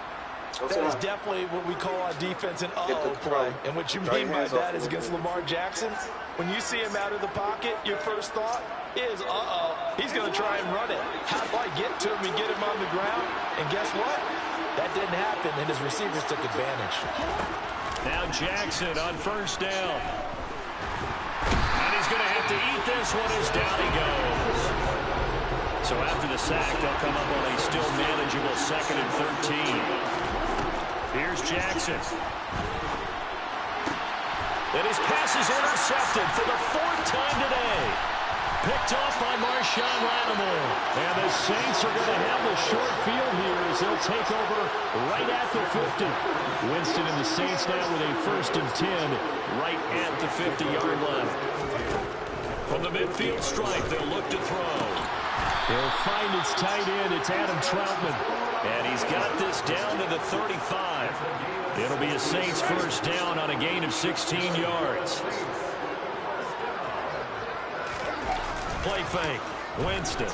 That is definitely what we call on defense an uh-oh play. And what you mean by that is against Lamar Jackson, when you see him out of the pocket, your first thought is, uh-oh, he's going to try and run it. How do I get to him and get him on the ground? And guess what? That didn't happen, and his receivers took advantage. Now Jackson on 1st down. And he's going to have to eat this one as down he goes. So after the sack, they'll come up on a still manageable 2nd and 13. Here's Jackson. And his pass is intercepted for the 4th time today. Picked off by Marshawn Lattimore. And the Saints are going to have the short field here as they'll take over right at the 50. Winston and the Saints now with a 1st and 10 right at the 50-yard line. From the midfield stripe, they'll look to throw. He'll find its tight end. It's Adam Troutman. And he's got this down to the 35. It'll be a Saints 1st down on a gain of 16 yards. Play fake. Winston.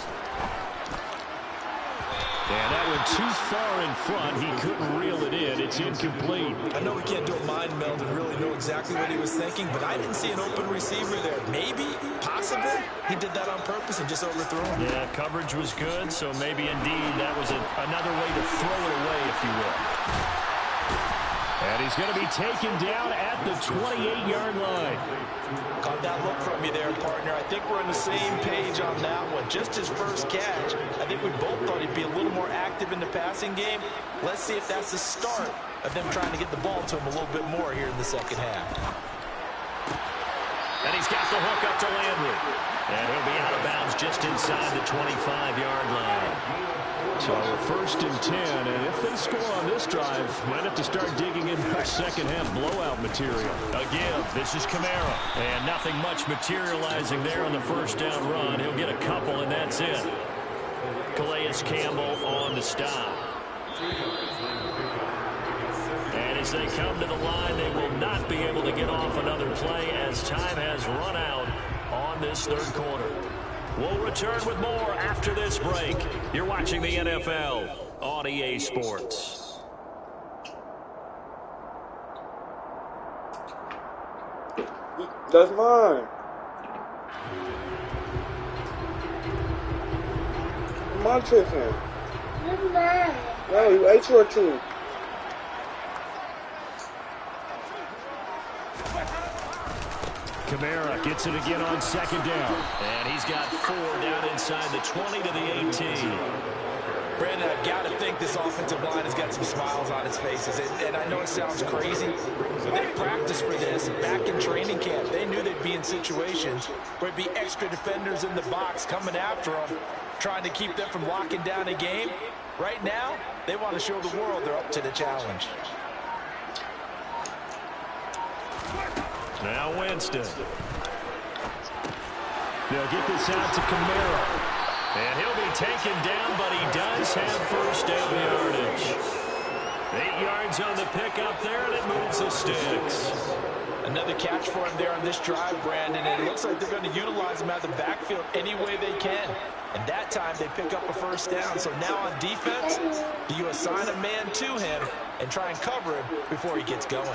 And that went too far in front. He couldn't reel it in. It's incomplete. I know we can't do a mind meld and really know exactly what he was thinking, but I didn't see an open receiver there. Maybe, possibly, he did that on purpose and just overthrew him. Yeah, coverage was good, so maybe indeed that was another way to throw it away, if you will. And he's going to be taken down at the 28-yard line. Caught that look from you there, partner. I think we're on the same page on that one. Just his first catch. I think we both thought he'd be a little more active in the passing game. Let's see if that's the start of them trying to get the ball to him a little bit more here in the second half. And he's got the hook up to Landry. And he'll be out of bounds just inside the 25-yard line. So 1st and 10, and if they score on this drive, might have to start digging in for second-half blowout material. A give. This is Kamara. And nothing much materializing there on the 1st down run. He'll get a couple, and that's it. Calais Campbell on the stop. And as they come to the line, they will not be able to get off another play as time has run out on this 3rd quarter. We'll return with more after this break. You're watching the NFL on EA Sports. That's mine. My chicken. That's mine. No, you ate your two. Kamara gets it again on 2nd down. And he's got 4 down inside the 20 to the 18. Brandon, I've got to think this offensive line has got some smiles on its faces. And I know it sounds crazy, but they practiced for this back in training camp. They knew they'd be in situations where it'd be extra defenders in the box coming after them, trying to keep them from locking down a game. Right now, they want to show the world they're up to the challenge. Now Winston. They'll get this out to Kamara. And he'll be taken down, but he does have first down yardage. 8 yards on the pickup there, and it moves the sticks. Another catch for him there on this drive, Brandon, and it looks like they're going to utilize him out of the backfield any way they can. And that time they pick up a first down. So now on defense, do you assign a man to him and try and cover him before he gets going?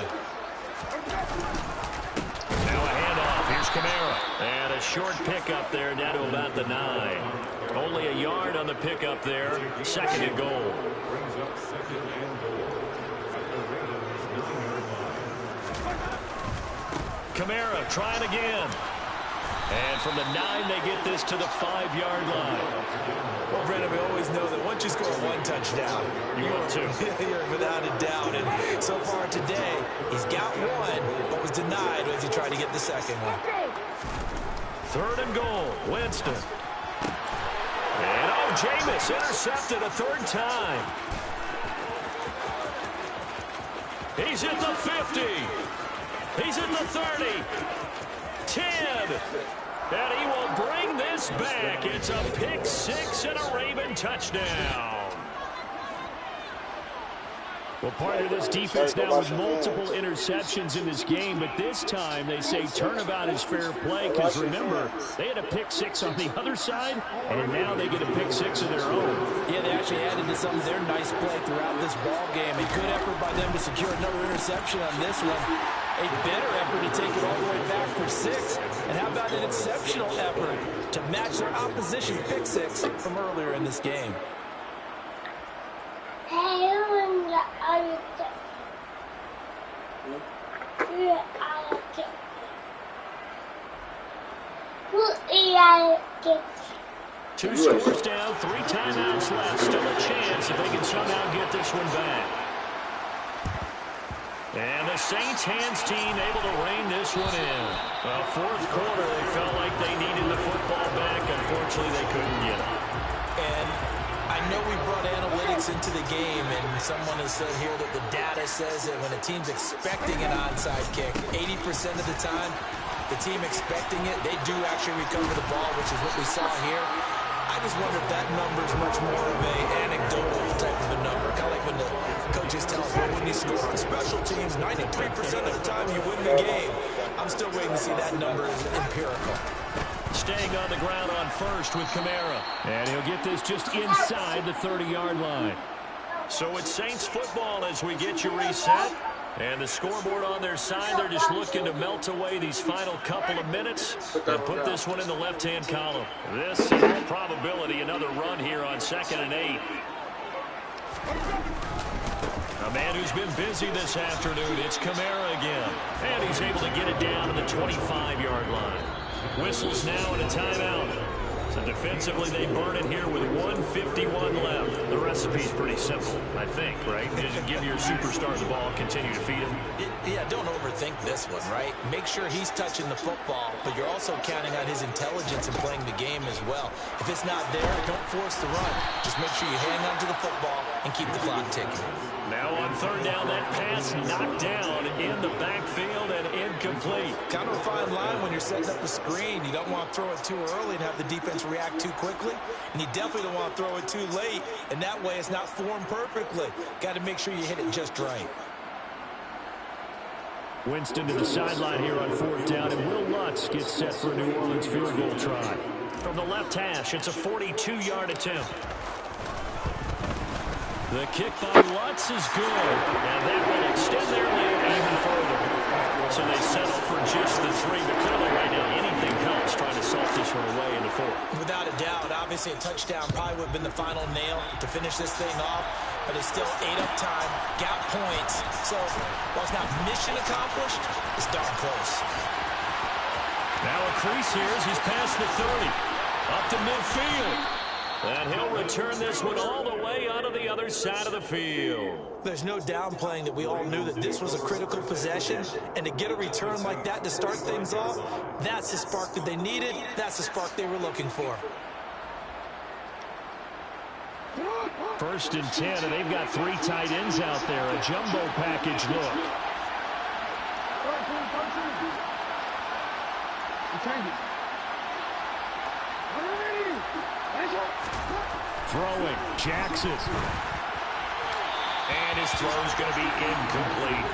Now a handoff. Here's Kamara. And a short pickup there down to about the 9. Only a yard on the pickup there. 2nd and goal. Kamara trying again. And from the 9, they get this to the 5-yard line. Well, Brandon, we always know that once you score one touchdown, you want to. You're without a doubt. And so far today, he's got one, but was denied as he tried to get the second one. 3rd and goal. Winston. And Jameis intercepted a 3rd time. He's at the 50. He's at the 30. 10. And he will bring this back. It's a pick 6 and a Raven touchdown. Well, part of this defense now with multiple interceptions in this game, but this time they say turnabout is fair play because, remember, they had a pick 6 on the other side, and now they get a pick 6 of their own. Yeah, they actually added to some of their nice play throughout this ball game. A good effort by them to secure another interception on this one. A better effort to take it all the way back for 6. And how about an exceptional effort to match their opposition pick 6 from earlier in this game? Two scores down, 3 timeouts left. Still a chance if they can somehow get this one back. And the Saints hands team able to rein this one in. Well, 4th quarter, they felt like they needed the football back. Unfortunately, they couldn't get it. And I know we brought analytics into the game, and someone has said here that the data says that when a team's expecting an onside kick, 80% of the time, the team expecting it, they do actually recover the ball, which is what we saw here. I just wonder if that number is much more of an anecdotal type of a number. Kind of like when the coaches tell us, well, when you score on special teams, 93% of the time you win the game. I'm still waiting to see that number is empirical. Staying on the ground on first with Kamara. And he'll get this just inside the 30-yard line. So it's Saints football as we get you reset. And the scoreboard on their side, they're just looking to melt away these final couple of minutes and put this one in the left-hand column. This, in all probability, another run here on 2nd and 8. A man who's been busy this afternoon, it's Kamara again. And he's able to get it down to the 25-yard line. Whistles now and a timeout. So defensively, they burn it here with 1:51 left. The recipe's pretty simple, I think, right? Just give your superstar the ball, continue to feed him. Yeah, don't overthink this one, right? Make sure he's touching the football, but you're also counting on his intelligence in playing the game as well. If it's not there, don't force the run. Just make sure you hang on to the football and keep the clock ticking. Now on 3rd down, that pass knocked down in the backfield and incomplete. Kind of a fine line when you're setting up a screen. You don't want to throw it too early and have the defense react too quickly, and you definitely don't want to throw it too late, and that way it's not formed perfectly. Got to make sure you hit it just right. Winston to the sideline here on 4th down, and Will Lutz gets set for a New Orleans field goal try. From the left hash, it's a 42-yard attempt. The kick by Lutz is good, and that will extend their lead even further. So they settle for just the 3, but clearly right now anything helps trying to salt this one away in the 4th. Without a doubt, obviously a touchdown probably would have been the final nail to finish this thing off, but it's still ate up time, got points. So while it's not mission accomplished, it's darn close. Now a crease here as he's past the 30, up to midfield. And he'll return this one all the way onto the other side of the field. There's no downplaying that we all knew that this was a critical possession, and to get a return like that to start things off, that's the spark that they needed, that's the spark they were looking for. 1st and 10, and they've got 3 tight ends out there, a jumbo package look. Throwing, Jackson. And his throw's going to be incomplete.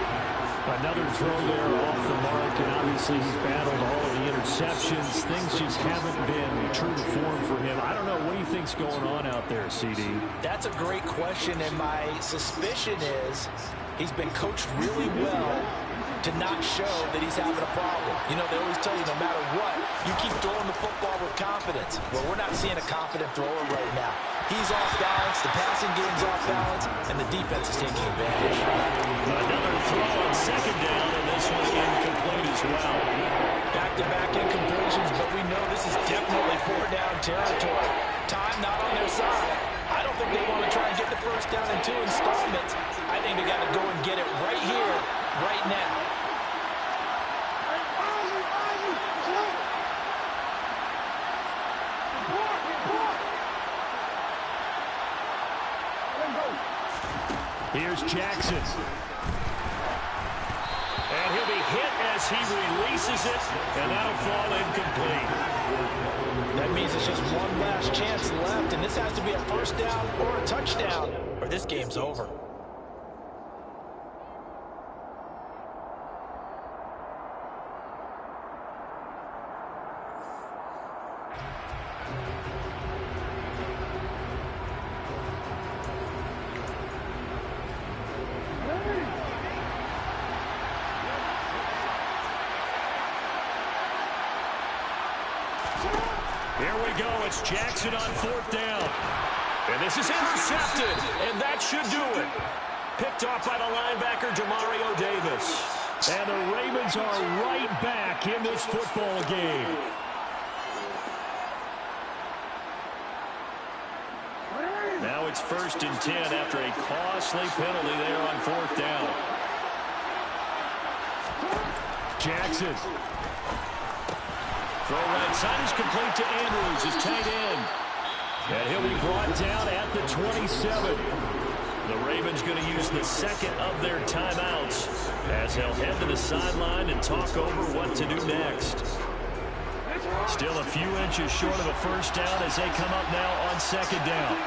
Another throw there off the mark, and obviously he's battled all of the interceptions. Things just haven't been true to form for him. I don't know. What do you think's going on out there, CD? That's a great question, and my suspicion is he's been coached really well to not show that he's having a problem. You know, they always tell you no matter what, you keep throwing the football with confidence. Well, we're not seeing a confident thrower right now. He's off balance, the passing game's off balance, and the defense is taking advantage. Another throw on second down, and this one incomplete as well. Back-to-back incompletions, but we know this is definitely four-down territory. Time not on their side. I don't think they want to try and get the first down in 2 installments. I think they got to go and get it right here, right now. Here's Jackson. And he'll be hit as he releases it, and that'll fall incomplete. That means it's just one last chance left, and this has to be a first down or a touchdown, or this game's over. Here we go. It's Jackson on 4th down. And this is intercepted. And that should do it. Picked off by the linebacker, Demario Davis. And the Ravens are right back in this football game. Now it's 1st and 10 after a costly penalty there on 4th down. Jackson. Throw right side is complete to Andrews, his tight end. And he'll be brought down at the 27. The Ravens going to use the second of their timeouts as they'll head to the sideline and talk over what to do next. Still a few inches short of a first down as they come up now on 2nd down.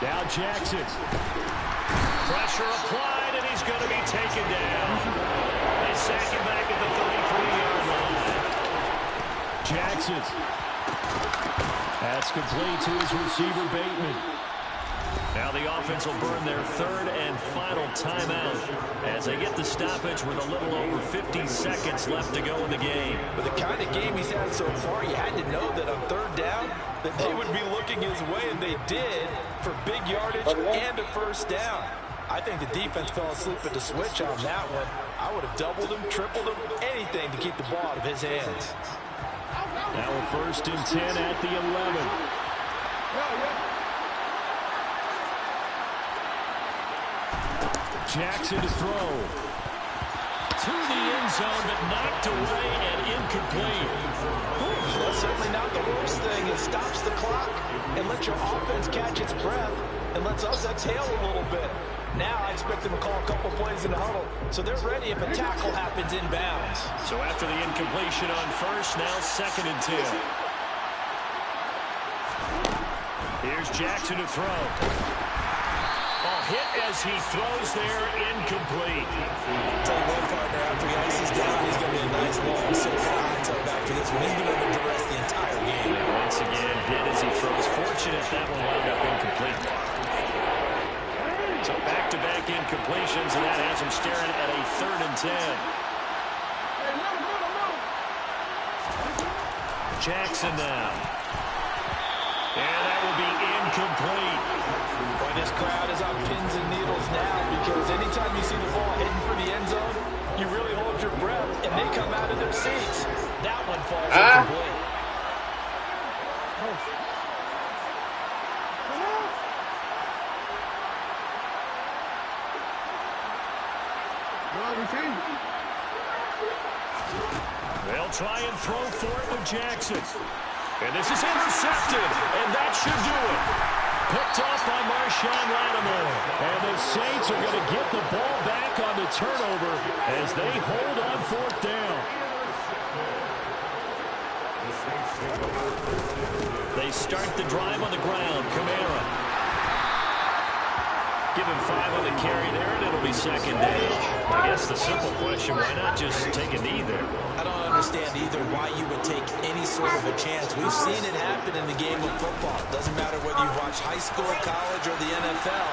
Now Jackson. Pressure applied, and he's going to be taken down. They sack him back at the 33-yard line. Jackson. That's complete to his receiver, Bateman. Now the offense will burn their 3rd and final timeout as they get the stoppage with a little over 50 seconds left to go in the game. With the kind of game he's had so far, you had to know that on 3rd down that they would be looking his way, and they did for big yardage and a first down. I think the defense fell asleep at the switch on that one. I would have doubled him, tripled him, anything to keep the ball out of his hands. Now a 1st and 10 at the 11. Jackson to throw. To the end zone, but knocked away and incomplete. Well, certainly not the worst thing. It stops the clock and lets your offense catch its breath and lets us exhale a little bit. Now I expect them to call a couple plays in the huddle, so they're ready if a tackle happens inbounds. So after the incompletion on 1st, now 2nd and 10. Here's Jackson to throw. Ball hit as he throws there, incomplete. Tell you what, partner, after he ices down, he's going to be a nice long soaking hot tub after this one. He's been under duress the entire game. And once again, hit as he throws. Fortunate that one wound up incomplete. So back-to-back incompletions, and that has him staring at a 3rd and 10. Jackson now. And that will be incomplete. Boy, this crowd is on pins and needles now because anytime you see the ball heading for the end zone, you really hold your breath, and they come out of their seats. That one falls incomplete. They'll try and throw for it with Jackson. And this is intercepted, and that should do it. Picked off by Marshall. Marshawn Lattimore. And the Saints are going to get the ball back on the turnover as they hold on 4th down. They start the drive on the ground. Kamara. Give him 5 on the carry there, and it'll be 2nd down. I guess the simple question, why not just take a knee there? I don't understand either why you would take any sort of a chance. We've seen it happen in the game of football. It doesn't matter whether you've watched high school, college, or the NFL.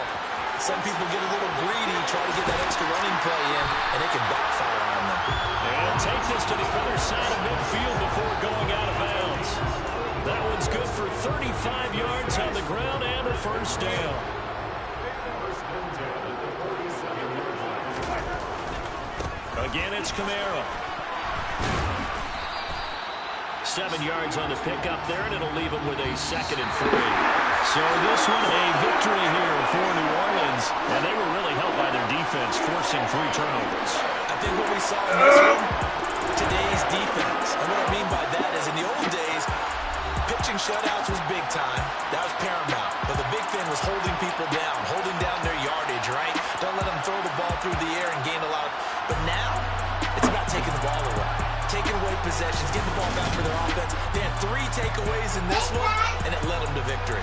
Some people get a little greedy, try to get that extra running play in, and it can backfire on them. And take this to the other side of midfield before going out of bounds. That one's good for 35 yards on the ground and a 1st down. Again, it's Kamara. 7 yards on the pickup there, and it'll leave him with a 2nd and 3. So this one, a victory here for New Orleans, and they were really helped by their defense, forcing 3 turnovers. I think what we saw in this one, today's defense. And what I mean by that is in the old days, pitching shutouts was big time. That was paramount. But the big thing was holding people down, holding down their yardage, right? Don't let them throw the ball through the air and gain a lot. But now, it's about taking the ball away. Taking away possessions, getting the ball back for their offense. They had 3 takeaways in this one, and it led them to victory.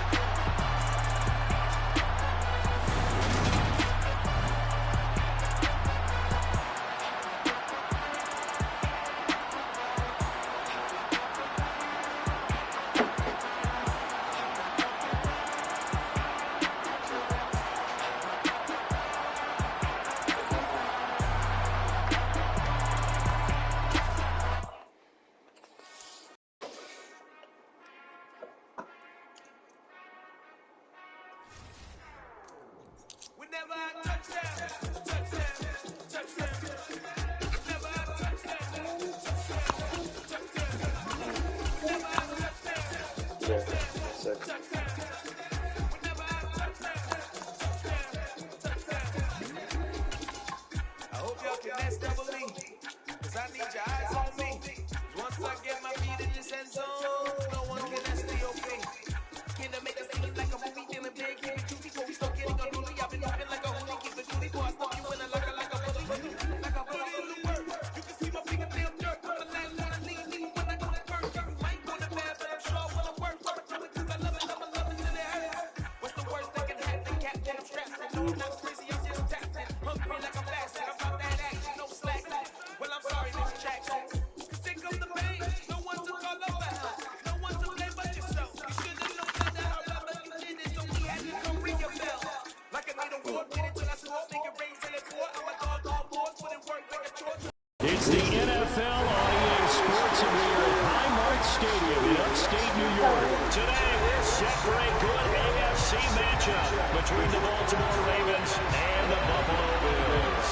It's the NFL on EA Sports, and we are at Highmark Stadium in upstate New York. Today, we're set for a good AFC matchup between the Baltimore Ravens and the Buffalo Bills.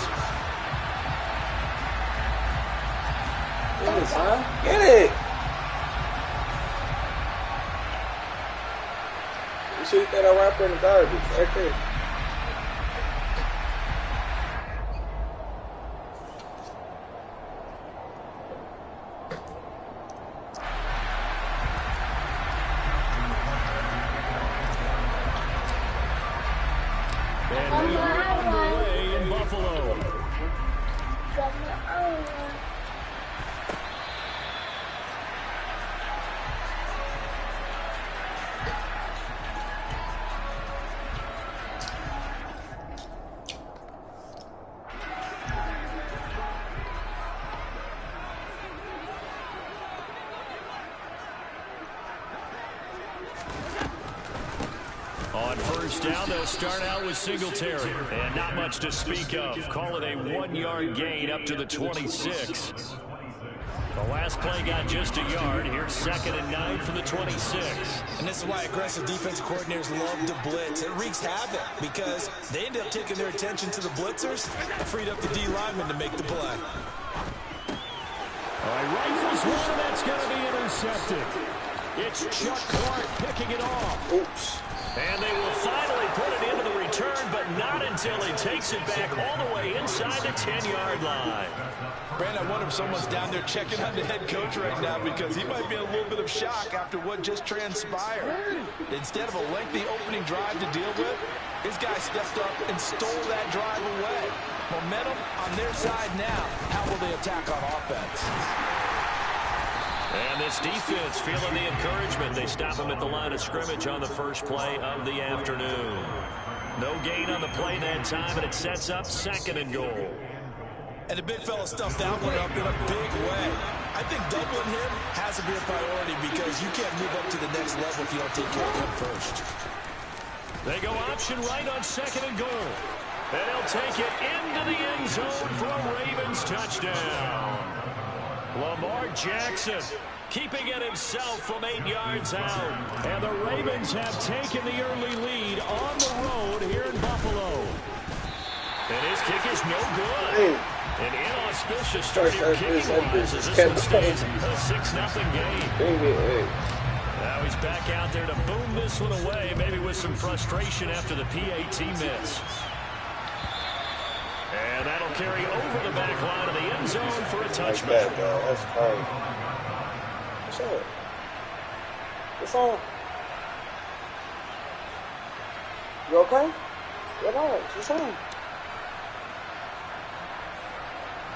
Get it, son. Get it. You shoot that rapper in the garbage right there. And we are underway in Buffalo. On first down, they'll start out with Singletary. And not much to speak of. Call it a 1-yard gain up to the 26. The last play got just a yard. Here's 2nd and 9 from the 26. And this is why aggressive defense coordinators love to blitz. It wreaks havoc because they end up taking their attention to the blitzers and freed up the D lineman to make the play. All right, rifles one, and that's going to be intercepted. It's Chuck Clark picking it off. Oops. And they will finally put it into the return, but not not until he takes it back all the way inside the 10-yard line. Brandon, I wonder if someone's down there checking on the head coach right now because he might be in a little bit of shock after what just transpired. Instead of a lengthy opening drive to deal with, his guy stepped up and stole that drive away. Momentum on their side now. How will they attack on offense? And this defense feeling the encouragement. They stop him at the line of scrimmage on the first play of the afternoon. No gain on the play that time, and it sets up 2nd and goal. And the big fella stuffed that one up in a big way. I think doubling him has to be a priority because you can't move up to the next level if you don't take care of him first. They go option right on 2nd and goal. And he'll take it into the end zone for a Ravens touchdown. Lamar Jackson keeping it himself from 8 yards out. And the Ravens have taken the early lead on the road here in Buffalo. And his kick is no good. An inauspicious start here kicking-wise as this one stays a 6-0 game. Now he's back out there to boom this one away, maybe with some frustration after the PAT miss. And that'll carry over the back line of the end zone for a touchback. That's crazy. What's up? What's on? You okay? Relax. What's on?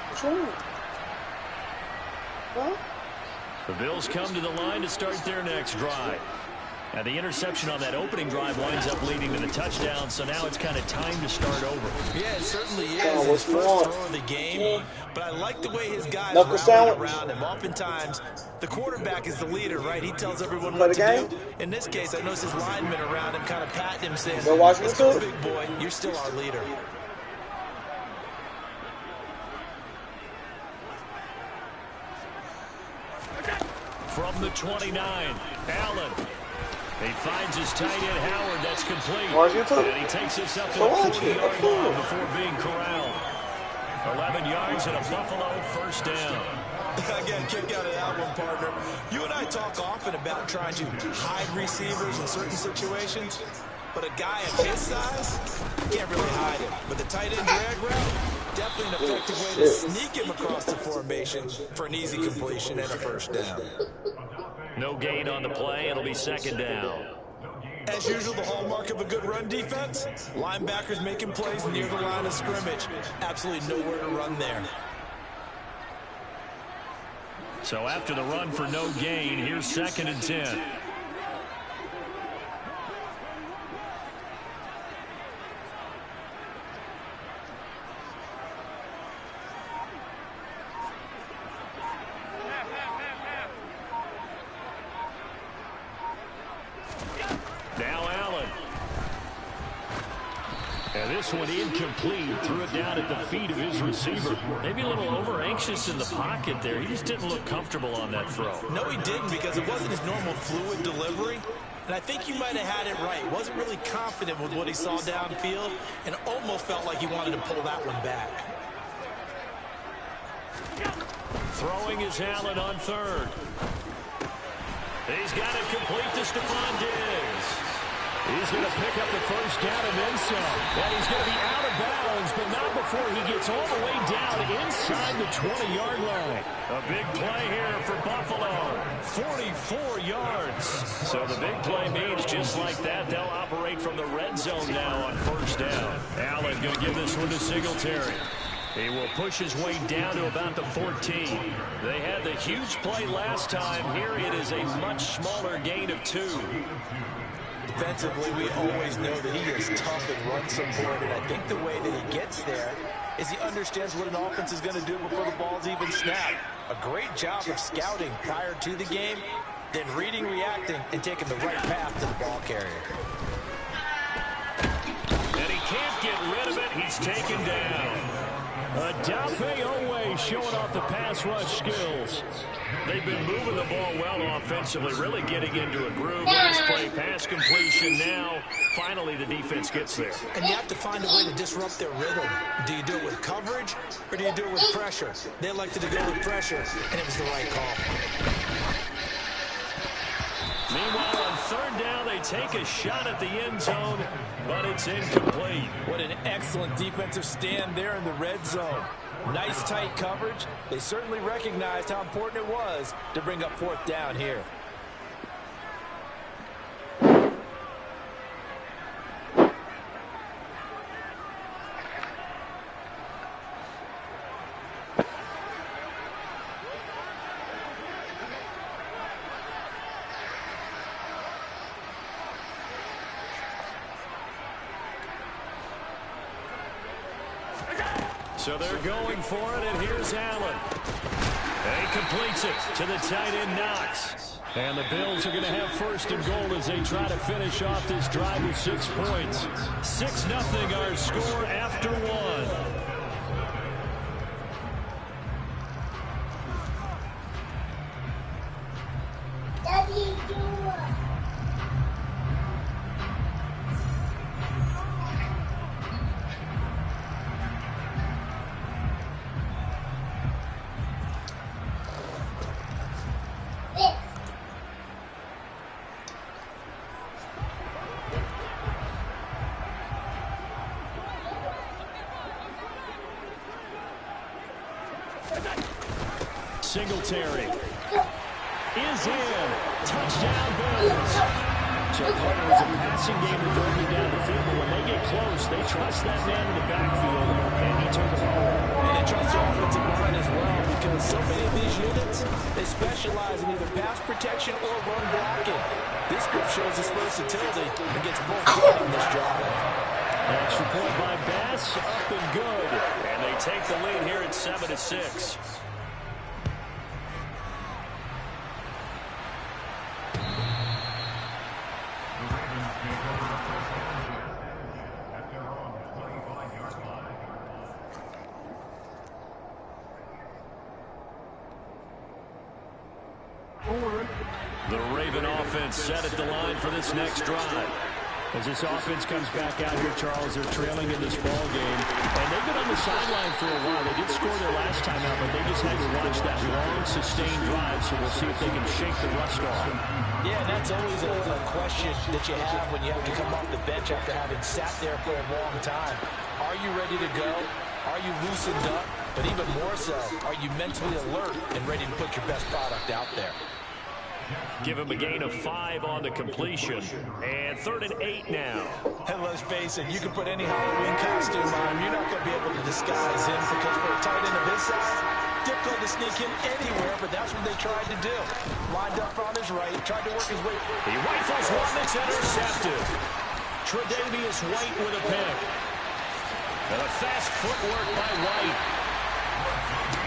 What's wrong? Huh? The Bills come to the line to start their next drive. And the interception on that opening drive winds up leading to the touchdown, so now it's kind of time to start over. Yeah, it certainly is. His first throw of the game, but I like the way his guys rally around him. Oftentimes, the quarterback is the leader, right? He tells everyone what to do. In this case, I noticed his linemen around him kind of patting him, saying, let's go, big boy, you're still our leader. From the 29, Allen. He finds his tight end, Howard. That's complete. And he takes this up to the 40-yard line before being corralled. 11 yards and a Buffalo first down. Again, kick out of that one, partner. You and I talk often about trying to hide receivers in certain situations, but a guy of his size can't really hide him. But the tight end drag route, definitely an effective way to sneak him across the formation for an easy completion and a first down. No gain on the play. It'll be 2nd down. As usual, the hallmark of a good run defense, linebackers making plays near the line of scrimmage. Absolutely nowhere to run there. So after the run for no gain, here's 2nd and 10. Now Allen. And this one incomplete. Threw it down at the feet of his receiver. Maybe a little over-anxious in the pocket there. He just didn't look comfortable on that throw. No, he didn't, because it wasn't his normal fluid delivery. And I think you might have had it right. Wasn't really confident with what he saw downfield and almost felt like he wanted to pull that one back. Throwing is Allen on 3rd. He's got it complete to Stephon Diggs. He's going to pick up the first down and then some. And he's going to be out of bounds, but not before he gets all the way down inside the 20-yard line. A big play here for Buffalo. 44 yards. So the big play means just like that, they'll operate from the red zone now on first down. Allen going to give this one to Singletary. He will push his way down to about the 14. They had the huge play last time. Here it is a much smaller gain of 2. Defensively, we always know that he is tough and run support, and I think the way that he gets there is he understands what an offense is going to do before the ball's even snapped. A great job of scouting prior to the game, then reading, reacting, and taking the right path to the ball carrier. And he can't get rid of it. He's taken down. Adafe Owe showing off the pass rush skills. They've been moving the ball well offensively, really getting into a groove. This play, pass completion now. Finally, the defense gets there. And you have to find a way to disrupt their rhythm. Do you do it with coverage, or do you do it with pressure? They elected to go with pressure, and it was the right call. Meanwhile, on 3rd down, they take a shot at the end zone, but it's It's incomplete. What an excellent defensive stand there in the red zone. Nice tight coverage. They certainly recognized how important it was to bring up 4th down here. So they're going for it, and here's Allen. And he completes it to the tight end, Knox. And the Bills are going to have 1st and goal as they try to finish off this drive with 6 points. 6-0 our score after 1. Singletary is in. Touchdown, Bills. So part of it was a passing game to drove you down the field, but when they get close, they trust that man in the backfield, and he turned the ball. And they trust their offensive line as well, because so many of these units, they specialize in either pass protection or run blocking. This group shows its versatility and gets both done on this drive. Extra point by Bass, up and good. And they take the lead here at 7-6. The Raven offense set at the line for this next drive. As this offense comes back out here, Charles, they're trailing in this ball game. And they've been on the sideline for a while. They did score their last time out, but they just had to watch that long, sustained drive, so we'll see if they can shake the rust off. Yeah, and that's always a question that you have when you have to come off the bench after having sat there for a long time. Are you ready to go? Are you loosened up? But even more so, are you mentally alert and ready to put your best product out there? Give him a gain of 5 on the completion. And 3rd and 8 now. And let's face it, you can put any Halloween costume on, you're not going to be able to disguise him, because for a tight end of his size, difficult to sneak him anywhere, but that's what they tried to do. Lined up on his right, tried to work his way. He rifles one that's intercepted. Tre'Davious White with a pick. And a fast footwork by White.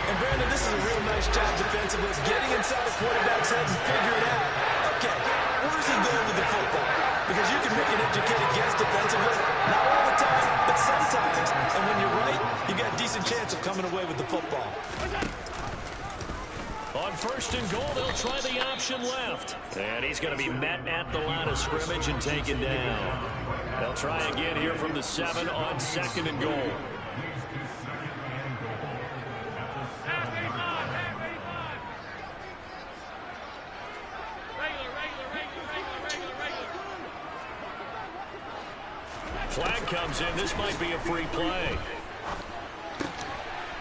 And Brandon, this is a real nice job defensively, getting inside the quarterback's head and figuring out, okay, where's he going with the football? Because you can make an educated guess defensively, not all the time, but sometimes. And when you're right, you got a decent chance of coming away with the football. On 1st and goal, they'll try the option left. And he's going to be met at the line of scrimmage and taken down. They'll try again here from the 7 on 2nd and goal. Flag comes in. This might be a free play.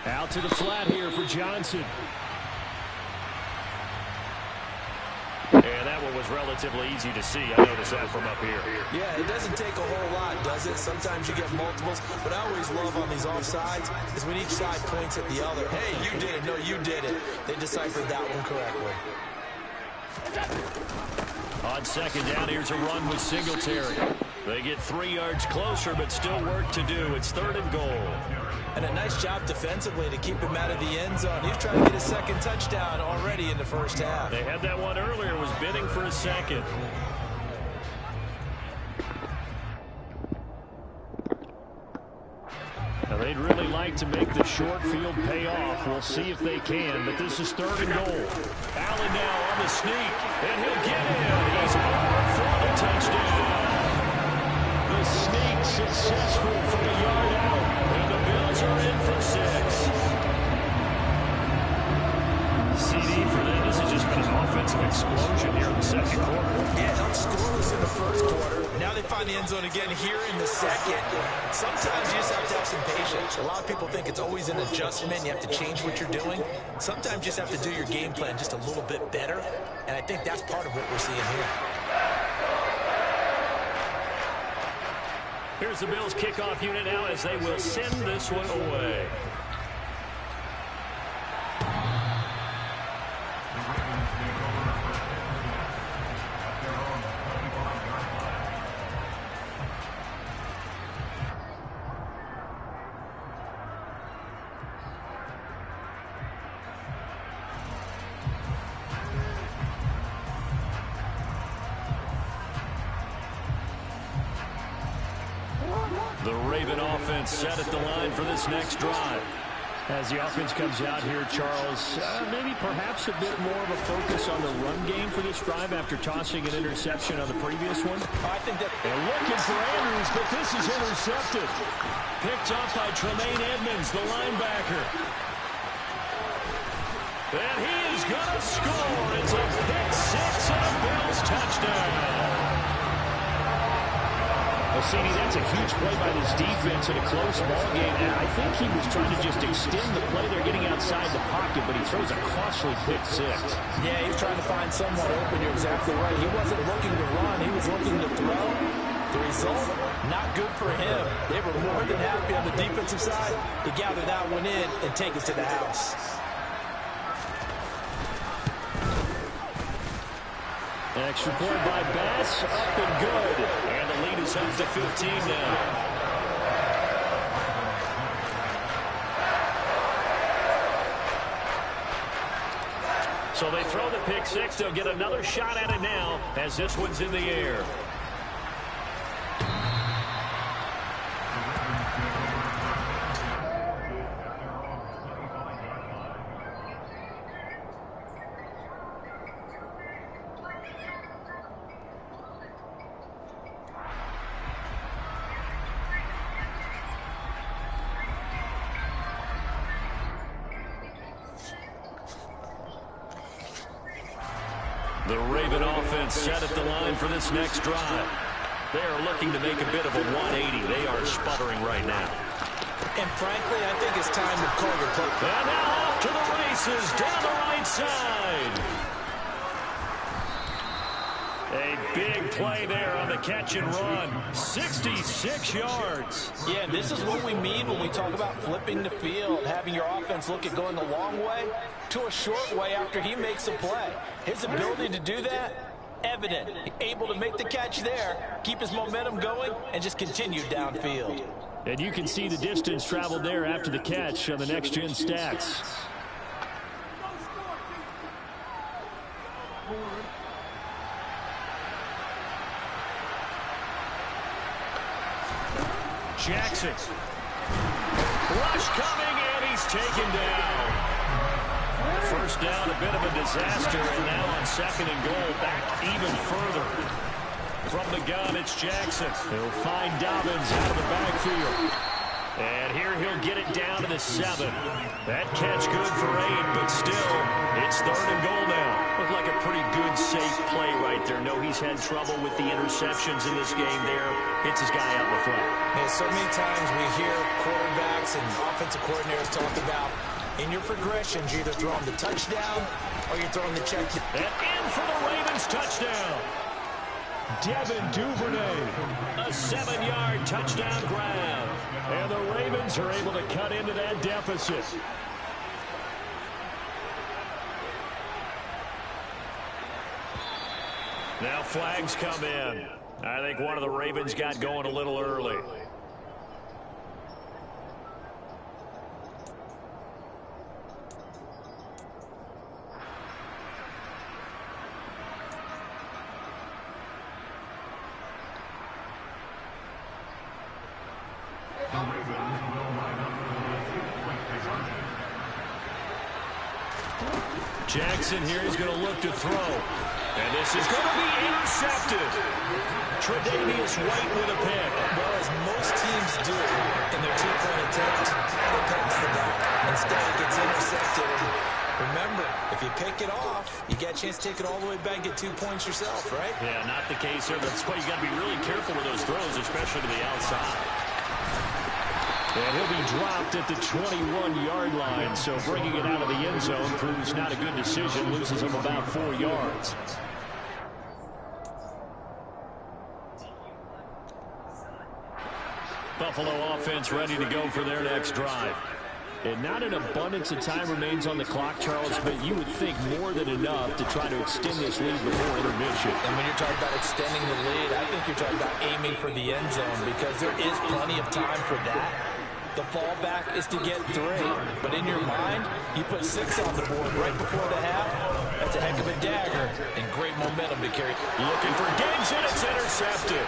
Out to the flat here for Johnson. And that one was relatively easy to see. I noticed that from up here. Yeah, it doesn't take a whole lot, does it? Sometimes you get multiples. What I always love on these offsides is when each side points at the other. Hey, you did it. No, you did it. They deciphered that one correctly. On 2nd down, here's a run with Singletary. They get 3 yards closer, but still work to do. It's 3rd and goal. And a nice job defensively to keep him out of the end zone. He's trying to get a 2nd touchdown already in the 1st half. They had that one earlier, was bidding for a 2nd. Now, they'd really like to make the short field pay off. We'll see if they can, but this is 3rd and goal. Allen now on the sneak, and he'll get in. He's over for the touchdown. The sneak successful from a yard out, and the Bills are in for 6. CD for them, this has just been an offensive explosion here in the 2nd quarter. Yeah, held scoreless in the 1st quarter. Now they find the end zone again here in the second. Sometimes you just have to have some patience. A lot of people think it's always an adjustment. You have to change what you're doing. Sometimes you just have to do your game plan just a little bit better. And I think that's part of what we're seeing here. Here's the Bills kickoff unit now as they will send this one away. The Raven offense set at the line for this next drive. As the offense comes out here, Charles, maybe perhaps a bit more of a focus on the run game for this drive after tossing an interception on the previous one. I think that they're looking for Andrews, but this is intercepted. Picked up by Tremaine Edmonds, the linebacker. And he is going to score. It's a pick six and a Bills touchdown. Well, Cini, that's a huge play by this defense in a close ball game. And I think he was trying to just extend the play. They're getting outside the pocket, but he throws a costly pick six. Yeah, he's trying to find someone open. You're exactly right. He wasn't looking to run. He was looking to throw. The result, not good for him. They were more than happy on the defensive side to gather that one in and take it to the house. Extra point by Bass, up and good. And the lead is up to 15 now. So they throw the pick six. They'll get another shot at it now as this one's in the air. The Raven offense set at the line for this next drive. They are looking to make a bit of a 180. They are sputtering right now. And frankly, I think it's time to call the play. And now off to the races down the right side. A big play there on the catch and run. 66 yards. Yeah, this is what we mean when we talk about flipping the field, having your offense look at going a long way to a short way after he makes a play. His ability to do that, evident. Able to make the catch there, keep his momentum going, and just continue downfield. And you can see the distance traveled there after the catch on the next-gen stats. Jackson. Rush coming, and he's taken down. First down, a bit of a disaster, and now on second and goal, back even further. From the gun, it's Jackson. He'll find Dobbins out of the backfield. And here he'll get it down to the 7. That catch good for 8, but still, it's third and goal now. Looked like a pretty good, safe play right there. No, he's had trouble with the interceptions in this game there. Hits his guy out in the front. Yeah, so many times we hear quarterbacks and offensive coordinators talk about in your progressions, you're either throwing the touchdown or you're throwing the check. And in for the Ravens touchdown. Devin Duvernay, a 7-yard touchdown grab. And the Ravens are able to cut into that deficit. Now flags come in. I think one of the Ravens got going a little early. Jackson here is going to look to throw. And this is going to be intercepted. Tre'Davious White with a pick. Well, as most teams do in their two-point attempt, they pass the ball. Instead, it gets intercepted. And remember, if If you pick it off, you get a chance to take it all the way back and get 2 points yourself, right? Yeah, not the case here. That's why you got to be really careful with those throws, especially to the outside. And he'll be dropped at the 21-yard line, so bringing it out of the end zone proves not a good decision, loses him about 4 yards. Buffalo offense ready to go for their next drive. And not an abundance of time remains on the clock, Charles, but you would think more than enough to try to extend this lead before intermission. And when you're talking about extending the lead, I think you're talking about aiming for the end zone because there is plenty of time for that. The fallback is to get 3. But in your mind, you put 6 on the board right before the half. That's a heck of a dagger and great momentum to carry. Looking for Diggs, and it's intercepted.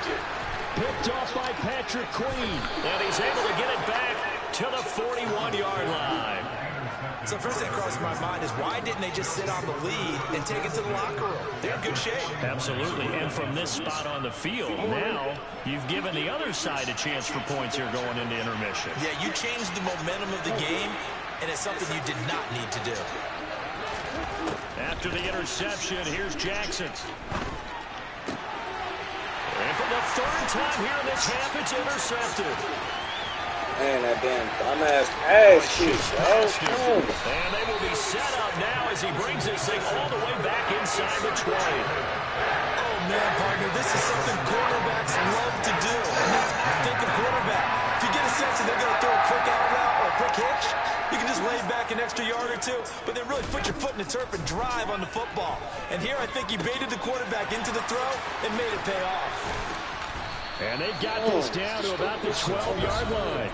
Picked off by Patrick Queen. And he's able to get it back to the 41-yard line. So first thing that crosses my mind is why didn't they just sit on the lead and take it to the locker room? They're in good shape. Absolutely. And from this spot on the field, now you've given the other side a chance for points here going into intermission. Yeah, you changed the momentum of the game, and it's something you did not need to do. After the interception, here's Jackson. And for the 3rd time here in this half, it's intercepted. Man, that damn dumbass ass shit, bro. And they will be set up now as he brings this thing all the way back inside the 20. Oh, man, partner, this is something quarterbacks love to do. And that's thinking quarterback. If you get a sense that they're going to throw a quick out route or a quick hitch, you can just lay back an extra yard or 2, but then really put your foot in the turf and drive on the football. And here I think he baited the quarterback into the throw and made it pay off. And they've got this down to about the 12-yard line.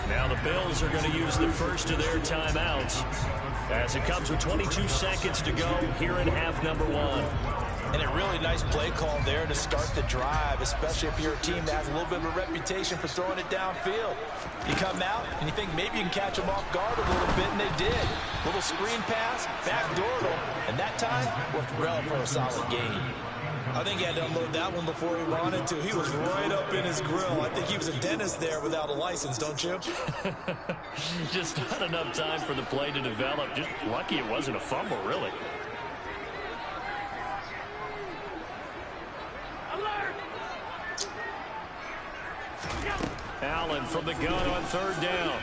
Now the Bills are going to use the first of their timeouts as it comes with 22 seconds to go here in half number 1. And a really nice play call there to start the drive, especially if you're a team that has a little bit of a reputation for throwing it downfield. You come out and you think maybe you can catch them off guard a little bit, and they did. Little screen pass, backdoor them, and that time worked well for a solid gain. I think he had to unload that one before he wanted to. He was right up in his grill. I think he was a dentist there without a license, don't you? Just not enough time for the play to develop. Just lucky it wasn't a fumble, really. Allen from the gun on 3rd down.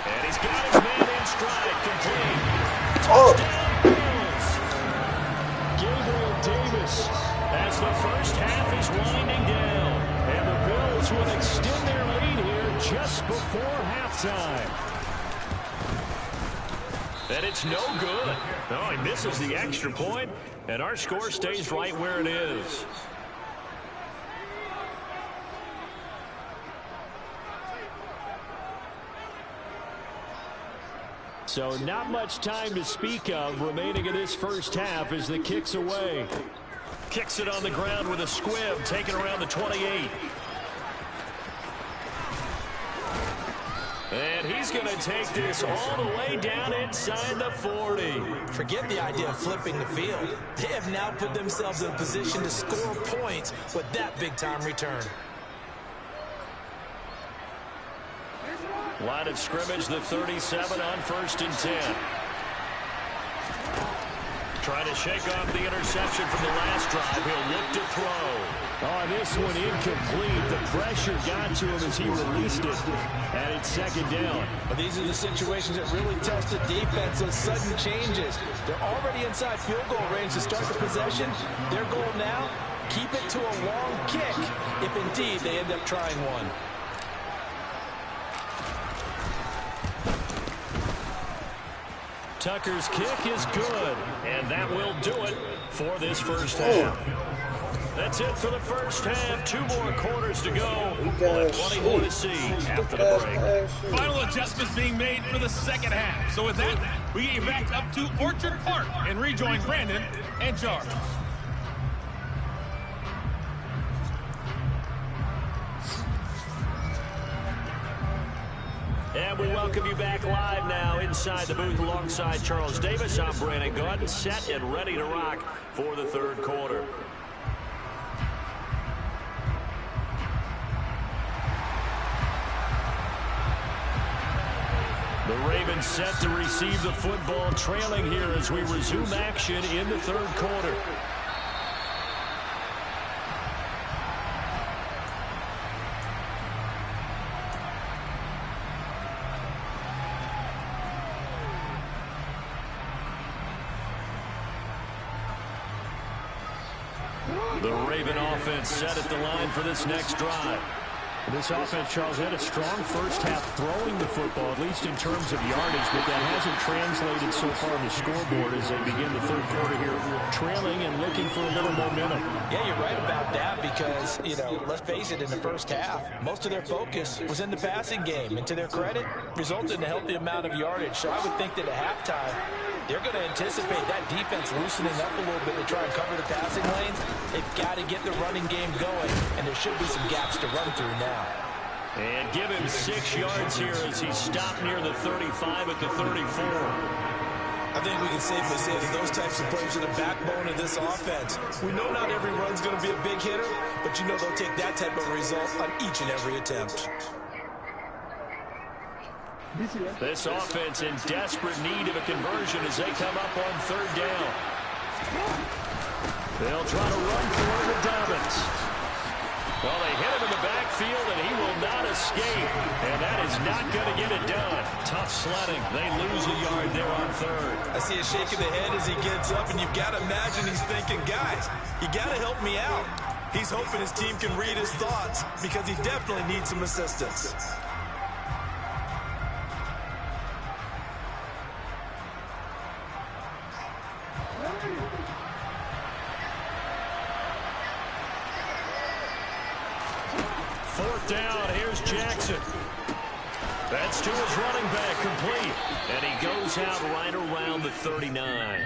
And he's got his man in stride, complete. Touchdown, Bills. Gabriel Davis as the first half is winding down. And the Bills will extend their lead here just before halftime. And it's no good. No, he misses the extra point, and our score stays right where it is. So not much time to speak of remaining in this first half as the kick's away. Kicks it on the ground with a squib, taken around the 28. And he's going to take this all the way down inside the 40. Forget the idea of flipping the field. They have now put themselves in a position to score points with that big-time return. Line of scrimmage, the 37 on 1st and 10. Trying to shake off the interception from the last drive. He'll look to throw. Oh, this one incomplete. The pressure got to him as he released it. And it's 2nd down. But these are the situations that really test the defense. Those sudden changes. They're already inside field goal range to start the possession. Their goal now, keep it to a long kick if indeed they end up trying one. Tucker's kick is good, and that will do it for this first half. That's it for the first half. 2 more quarters to go. We'll have plenty more to see after the break. Final adjustments being made for the second half. So with that, we get you back up to Orchard Park and rejoin Brandon and Charles. And we welcome you back live now inside the booth alongside Charles Davis. I'm Brandon Gordon, set and ready to rock for the 3rd quarter. The Ravens set to receive the football, trailing here as we resume action in the third quarter. The Raven offense set at the line for this next drive. This offense, Charles, had a strong first half throwing the football, at least in terms of yardage, but that hasn't translated so far on the scoreboard as they begin the third quarter here, trailing and looking for a little momentum. Yeah, you're right about that because, let's face it, in the first half, most of their focus was in the passing game. And to their credit, resulted in a healthy amount of yardage. So I would think that at halftime, they're going to anticipate that defense loosening up a little bit to try and cover the passing lanes. They've got to get the running game going, and there should be some gaps to run through now. And give him 6 yards here as he stopped near the 35 at the 34. I think we can safely say that those types of plays are the backbone of this offense. We know not every run's going to be a big hitter, but they'll take that type of result on each and every attempt. This offense in desperate need of a conversion as they come up on third down. They'll try to run for it with Dobbins. Well, they hit him in the backfield, and he will not escape. And that is not going to get it done. Tough sledding. They lose a yard there on third. I see a shake of the head as he gets up, and you've got to imagine he's thinking, guys, you got to help me out. He's hoping his team can read his thoughts because he definitely needs some assistance. Fourth down, here's Jackson. That's to his running back, complete. And he goes out right around the 39.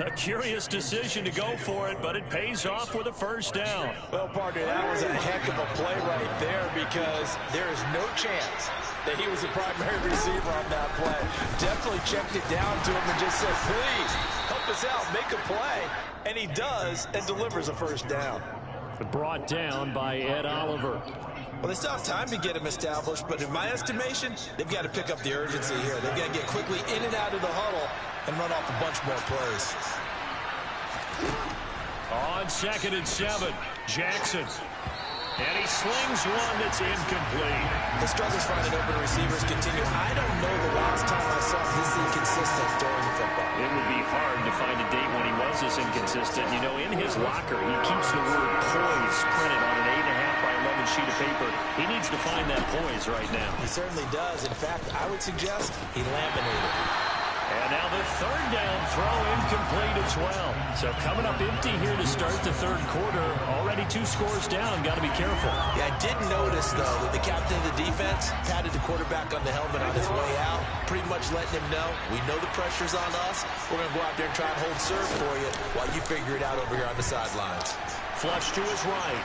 A curious decision to go for it, but it pays off with a first down. Well, partner, that was a heck of a play right there because there is no chance that he was the primary receiver on that play. Definitely checked it down to him and just said, please, help us out, make a play. And he does and delivers a first down. Brought down by Ed Oliver. Well, they still have time to get him established, but in my estimation, they've got to pick up the urgency here. They've got to get quickly in and out of the huddle and run off a bunch more plays. On 2nd and 7, Jackson. And he slings one that's incomplete. The struggles finding open receivers continue. I don't know the last time I saw this inconsistent throwing the football. It would be hard to find a date when he was this inconsistent. In his locker, he keeps the word poise printed on an 8.5 by 11 sheet of paper. He needs to find that poise right now. He certainly does. In fact, I would suggest he laminated. And now the third down throw incomplete as well. So coming up empty here to start the third quarter. Already 2 scores down. Got to be careful. Yeah, I did notice, though, that the captain of the defense patted the quarterback on the helmet on his way out, pretty much letting him know, we know the pressure's on us. We're going to go out there and try and hold serve for you while you figure it out over here on the sidelines. Flush to his right.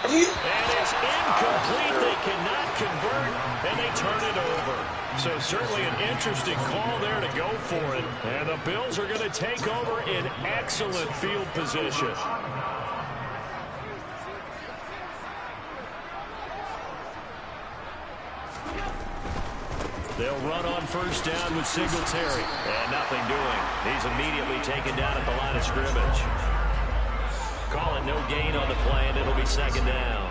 And it's incomplete. They cannot convert, and they turn it over. So certainly an interesting call there to go for it. And the Bills are going to take over in excellent field position. They'll run on first down with Singletary. And nothing doing. He's immediately taken down at the line of scrimmage. Call it no gain on the play, and it'll be 2nd down.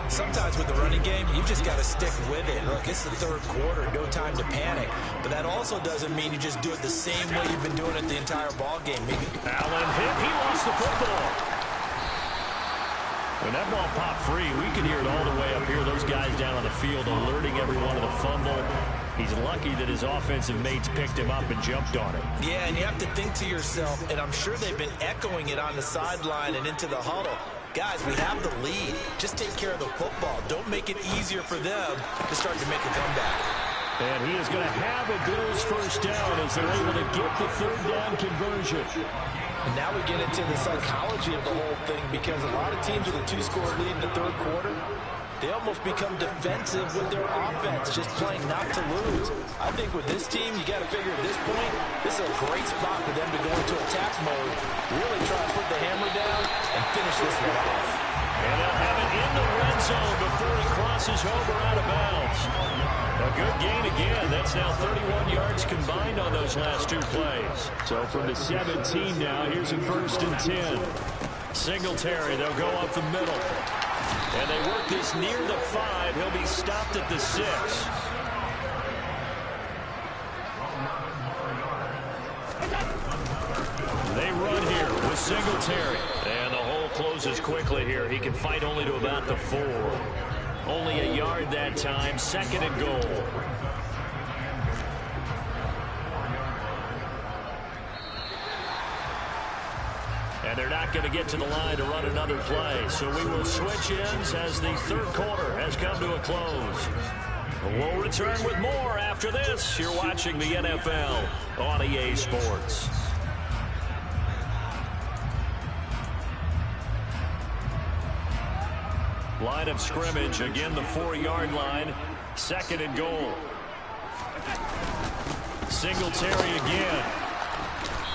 Sometimes with the running game, you just got to stick with it. Look, it's the third quarter, no time to panic. But that also doesn't mean you just do it the same way you've been doing it the entire ball game. Maybe Allen hit. He lost the football. When that ball popped free, we could hear it all the way up here. Those guys down on the field alerting everyone of the fumble. He's lucky that his offensive mates picked him up and jumped on it. Yeah, and you have to think to yourself, and I'm sure they've been echoing it on the sideline and into the huddle. Guys, we have the lead. Just take care of the football. Don't make it easier for them to start to make a comeback. And he is going to have a Bills first down as they're able to get the third down conversion. And now we get into the psychology of the whole thing because a lot of teams with a 2-score lead in the third quarter, they almost become defensive with their offense, just playing not to lose. I think with this team, you got to figure at this point, this is a great spot for them to go into attack mode, really try to put the hammer down and finish this one off. And they'll have it in the red zone before he crosses over out of bounds. A good gain again. That's now 31 yards combined on those last two plays. So from the 17 now, here's a 1st and 10. Singletary, they'll go up the middle. And they work this near the 5. He'll be stopped at the 6. They run here with Singletary. And the hole closes quickly here. He can fight only to about the 4. Only a yard that time. 2nd and goal. And they're not going to get to the line to run another play. So we will switch ends as the third quarter has come to a close. We'll return with more after this. You're watching the NFL on EA Sports. Line of scrimmage, again the 4-yard line. 2nd and goal. Singletary again.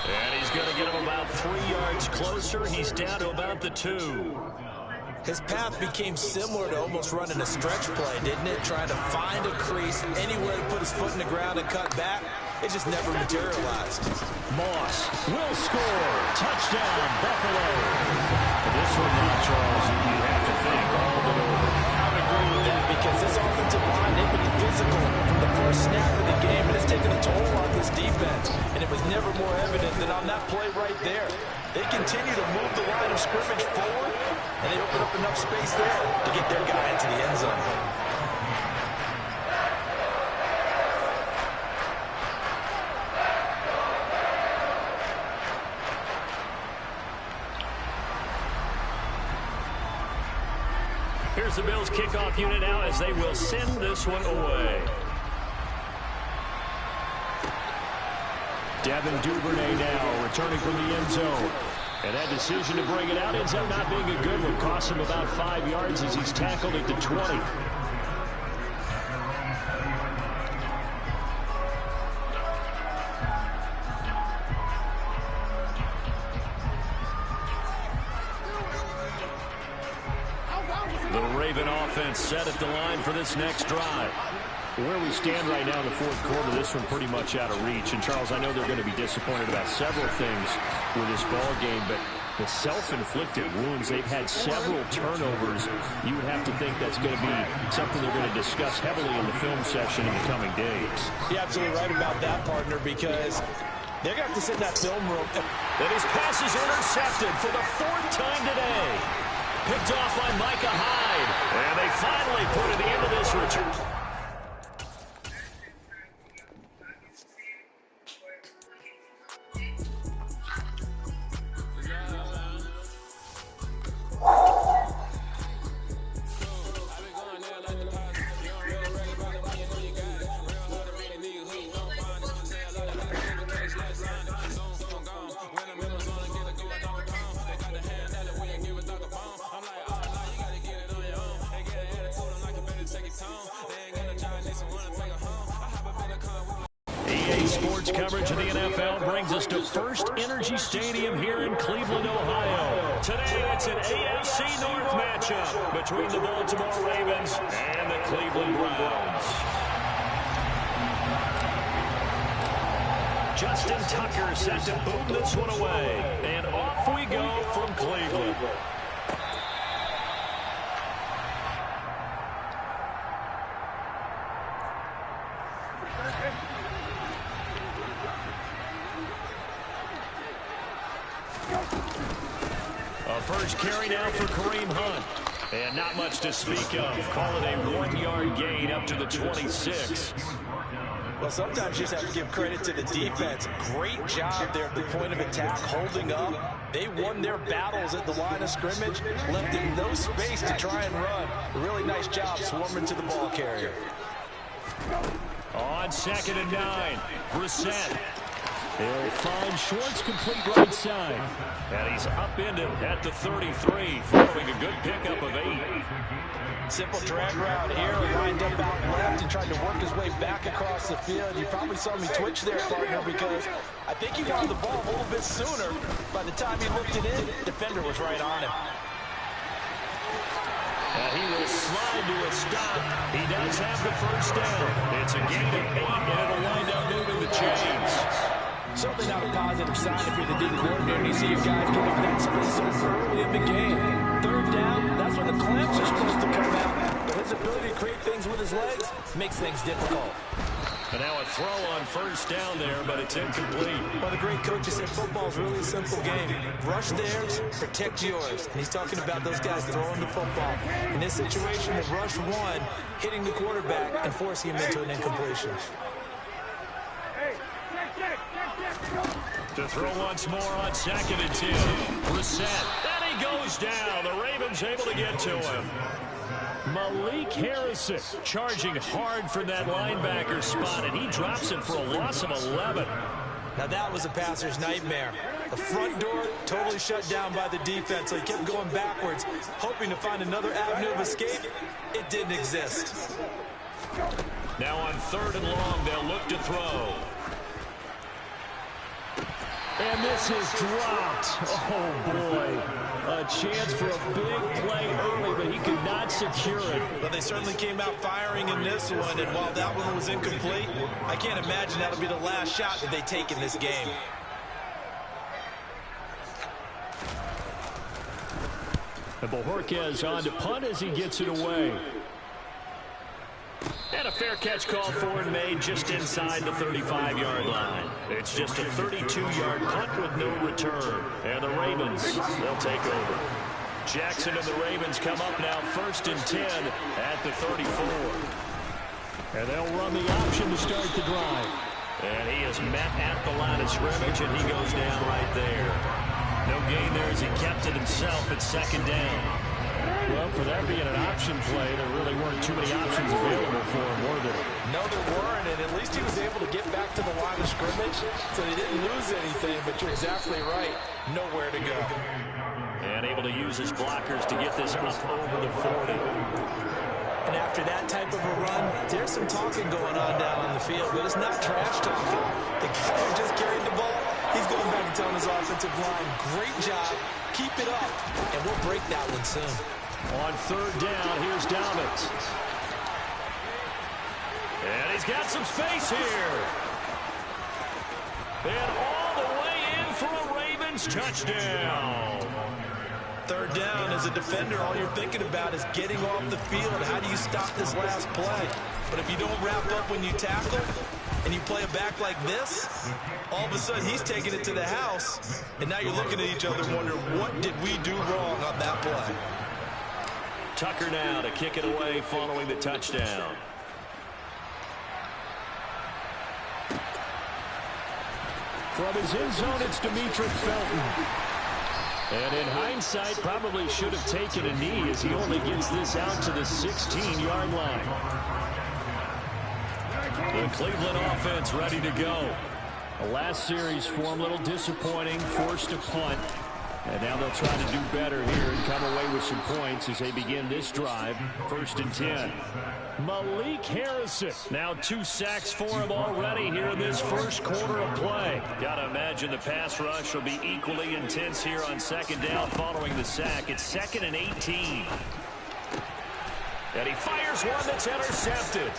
And he's going to get him about 3 yards closer. He's down to about the 2. His path became similar to almost running a stretch play, didn't it? Trying to find a crease, anywhere to put his foot in the ground and cut back. It just never materialized. Moss will score. Touchdown, Buffalo. This one now, Charles, you have to think all but over. I would agree with that because this offensive line, they've been physical from the first snap of the game, and it's taken a toll on this defense. And it was never more evident than on that play right there. They continue to move the line of scrimmage forward, and they open up enough space there to get their guy into the end zone. Here's the Bills kickoff unit now as they will send this one away. Devin Duvernay now returning from the end zone. And that decision to bring it out ends up not being a good one. Cost him about 5 yards as he's tackled at the 20. The Raven offense set at the line for this next drive. Where we stand right now in the fourth quarter, this one pretty much out of reach. And, Charles, I know they're going to be disappointed about several things with this ball game, but the self-inflicted wounds, they've had several turnovers. You would have to think that's going to be something they're going to discuss heavily in the film session in the coming days. You're absolutely right about that, partner, because they're going to have to sit in that film room. And his pass is intercepted for the 4th time today. Picked off by Micah Hyde. And they finally put an end to this return. EA Sports coverage of the NFL brings us to First Energy Stadium here in Cleveland, Ohio. Today, it's an AFC North matchup between the Baltimore Ravens and the Cleveland Browns. Justin Tucker set to boot this one away. And off we go from Cleveland. A first carry now for Kareem Hunt. And not much to speak of. Call it a 1-yard gain up to the 26. Well, sometimes you just have to give credit to the defense. Great job there at the point of attack, holding up. They won their battles at the line of scrimmage, left in no space to try and run. A really nice job swarming to the ball carrier. On 2nd and 9, Brissett. They'll find Schwartz complete right side. And he's upended at the 33, following a good pickup of 8. Simple drag route here, lined up out left and tried to work his way back across the field. You probably saw me twitch there, partner, because I think he got the ball a little bit sooner. By the time he looked it in, the defender was right on him. And he will slide to a stop. He does have the first down. It's a gain of 8, and it'll wind up moving the chains. Certainly not a positive sign if you're the D coordinator and you see your guys give up that split so early in the game. Third down, that's when the clamps are supposed to come out. But his ability to create things with his legs makes things difficult. And now a throw on first down there, but it's incomplete. Well, the great coach said football's really a simple game. Rush theirs, protect yours. And he's talking about those guys throwing the football. In this situation, the rush one, hitting the quarterback and forcing him into an incompletion. To throw once more on 2nd and 10. Brissett. And he goes down. The Ravens able to get to him. Malik Harrison charging hard for that linebacker spot, and he drops him for a loss of 11. Now that was a passer's nightmare. The front door totally shut down by the defense, so he kept going backwards, hoping to find another avenue of escape. It didn't exist. Now on 3rd and long, they'll look to throw. And this is dropped. Oh, boy. A chance for a big play early, but he could not secure it. But they certainly came out firing in this one, and while that one was incomplete, I can't imagine that'll be the last shot that they take in this game. And Bojorquez on to punt as he gets it away. And a fair catch called for and made just inside the 35-yard line. It's just a 32-yard punt with no return. And the Ravens, they'll take over. Jackson and the Ravens come up now 1st and 10 at the 34. And they'll run the option to start the drive. And he is met at the line of scrimmage, and he goes down right there. No gain there as he kept it himself at 2nd down. Well, for that being an option play, there really weren't too many options available for him, were there? No, there weren't, and at least he was able to get back to the line of scrimmage, so he didn't lose anything, but you're exactly right. Nowhere to go. And able to use his blockers to get this up over the 40. And after that type of a run, there's some talking going on down on the field, but it's not trash talking. The guy who just carried the ball, he's going back and telling his offensive line, great job, keep it up, and we'll break that one soon. On 3rd down, here's Dobbins. And he's got some space here. And all the way in for a Ravens touchdown. 3rd down, as a defender, all you're thinking about is getting off the field. How do you stop this last play? But if you don't wrap up when you tackle and you play a back like this, all of a sudden he's taking it to the house, and now you're looking at each other and wondering, what did we do wrong on that play? Tucker now to kick it away following the touchdown. From his end zone, it's Demetric Felton. And in hindsight, probably should have taken a knee as he only gets this out to the 16-yard line. The Cleveland offense ready to go. The last series for him, a little disappointing, forced a punt. And now they'll try to do better here and come away with some points as they begin this drive. 1st and 10. Malik Harrison. Now 2 sacks for him already here in this first quarter of play. Got to imagine the pass rush will be equally intense here on 2nd down following the sack. It's 2nd and 18. And he fires one that's intercepted.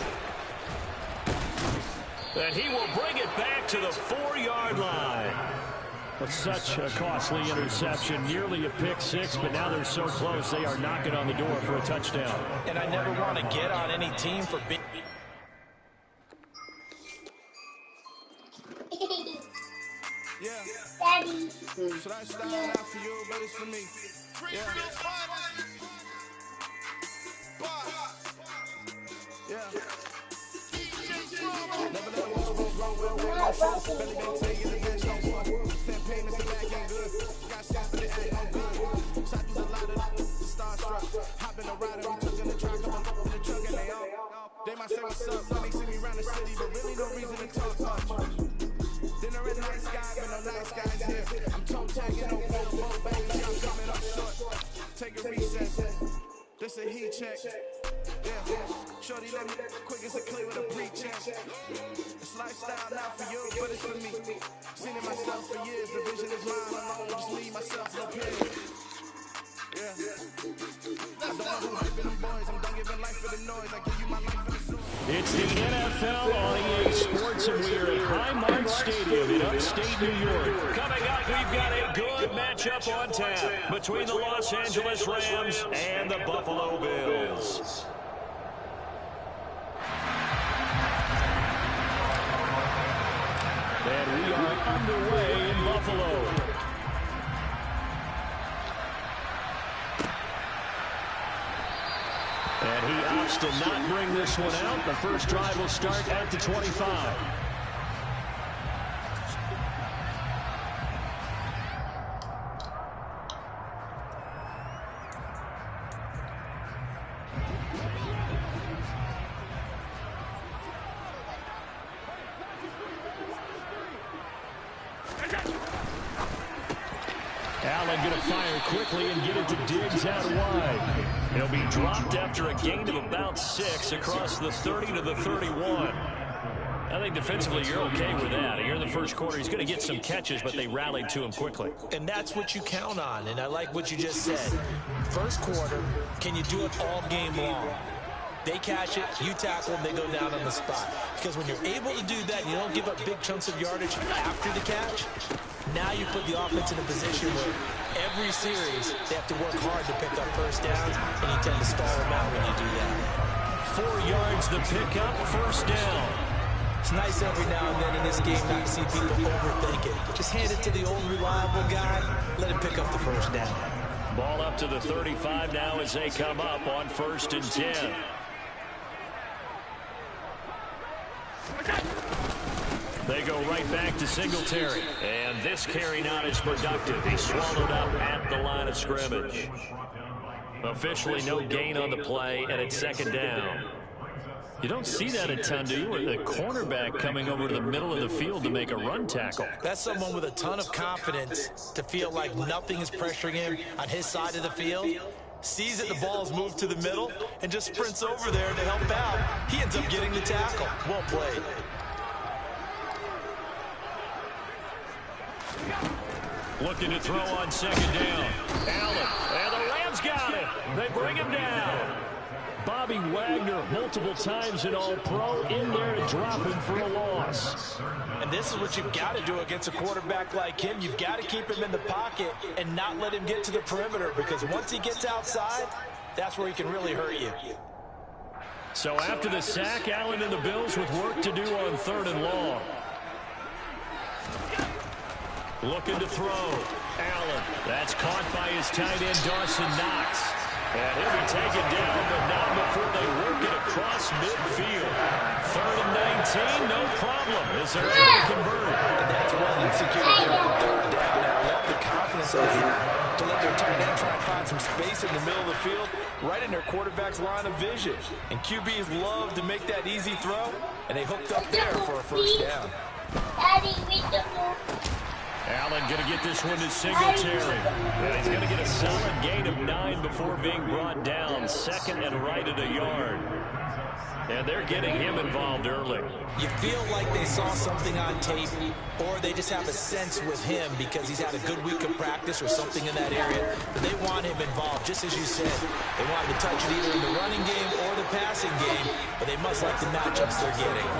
And he will bring it back to the 4-yard line. But such a costly interception, nearly a pick six, but now they're so close they are knocking on the door for a touchdown. And I never want to get on any team for being... Yeah. Daddy. Should I style out for you, but it's for me? Yeah. Yeah. Never let a woman roll with a no show. Belly maintain your revenge, no one. Fan payments, the bag ain't good. Got shots, but it ain't no good. Shot through a lot of starstruck. Hop in a rider, we took in the truck. I'm up in the trunk and they all. They might say what's up when they see me around the city, but really no reason to talk much. Dinner at night sky, but no nice guys here. I'm toe tagging on both baby, I'm coming up short. Take a recess. This a heat check. Yeah, shorty let me quick as a clay with a pre-check. It's lifestyle not for you, but it's for me. Seen it myself for years, the vision is mine alone, just me, myself, no peers. Yeah, I don't know who hyping them boys, I'm done giving life for the noise, I give you my life for the It's the NFL on EA Sports, and we are at Highmark Stadium in upstate New York. Coming up, we've got a good matchup on tap between the Los Angeles Rams and the Buffalo Bills. And we are underway in Buffalo. And he opts to not bring this one out. The first drive will start at the 25. Allen going to fire quickly and get it to Diggs out wide. He'll be dropped after a gain of about 6 across the 30 to the 31. I think defensively you're okay with that. Here in the first quarter, he's going to get some catches, but they rallied to him quickly. And that's what you count on, and I like what you just said. First quarter, can you do it all game long? They catch it, you tackle them, they go down on the spot. Because when you're able to do that, you don't give up big chunks of yardage after the catch. Now you put the offense in a position where every series they have to work hard to pick up first downs, and you tend to stall them out when you do that. 4 yards the pickup, first down. It's nice every now and then in this game not to see people overthink it. Just hand it to the old reliable guy, let him pick up the first down. Ball up to the 35 now as they come up on 1st and 10. They go right back to Singletary. And this carry not as productive. He's swallowed up at the line of scrimmage. Officially no gain on the play, and it's 2nd down. You don't see that a ton, do you? Or the cornerback coming over to the middle of the field to make a run tackle. That's someone with a ton of confidence to feel like nothing is pressuring him on his side of the field. Sees that the ball's moved to the middle and just sprints over there to help out. He ends up getting the tackle. Well played. Looking to throw on 2nd down. Allen, and the Rams got it. They bring him down. Bobby Wagner, multiple times an All-Pro, in there to drop him for a loss. And this is what you've got to do against a quarterback like him. You've got to keep him in the pocket and not let him get to the perimeter, because once he gets outside, that's where he can really hurt you. So after the sack, Allen and the Bills with work to do on 3rd and long. Looking to throw. Allen. That's caught by his tight end, Dawson Knox. And he'll be taken down, but not before they work it across midfield. 3rd and 19, no problem, as they're able to convert. And that's well executed on 3rd down. And I love the confidence they have to let their tight end try and find some space in the middle of the field, right in their quarterback's line of vision. And QBs love to make that easy throw, and they hooked up there for a first down. Allen going to get this one to Singletary. And he's going to get a solid gain of 9 before being brought down. 2nd and right at a yard. And they're getting him involved early. You feel like they saw something on tape, or they just have a sense with him because he's had a good week of practice or something in that area. But they want him involved, just as you said. They want him to touch it either in the running game or the passing game, but they must like the matchups they're getting.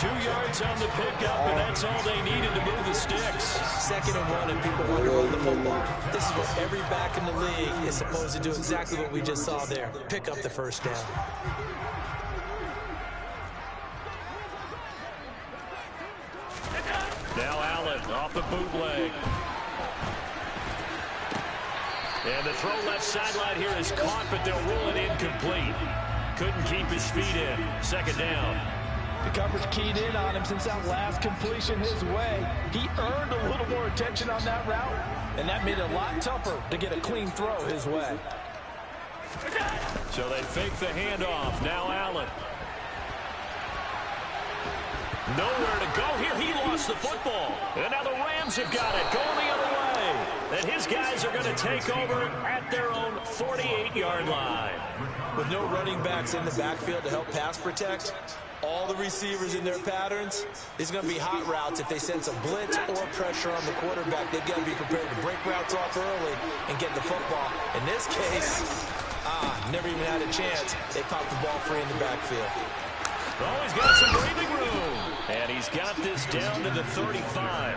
2 yards on the pickup, and that's all they needed to move the sticks. 2nd and 1, and people want to run the football. This is what every back in the league is supposed to do, exactly what we just saw there. Pick up the first down. Now Allen off the bootleg. And the throw left sideline here is caught, but they'll rule it incomplete. Couldn't keep his feet in. 2nd down. The coverage keyed in on him since that last completion his way. He earned a little more attention on that route, and that made it a lot tougher to get a clean throw his way. So they fake the handoff. Now Allen. Nowhere to go here. He lost the football. And now the Rams have got it. Going the other way. And his guys are going to take over at their own 48-yard line. With no running backs in the backfield to help pass protect, all the receivers in their patterns, it's going to be hot routes. If they sense a blitz or pressure on the quarterback, they've got to be prepared to break routes off early and get the football. In this case, never even had a chance. They popped the ball free in the backfield. Oh, he's got some breathing room. And he's got this down to the 35.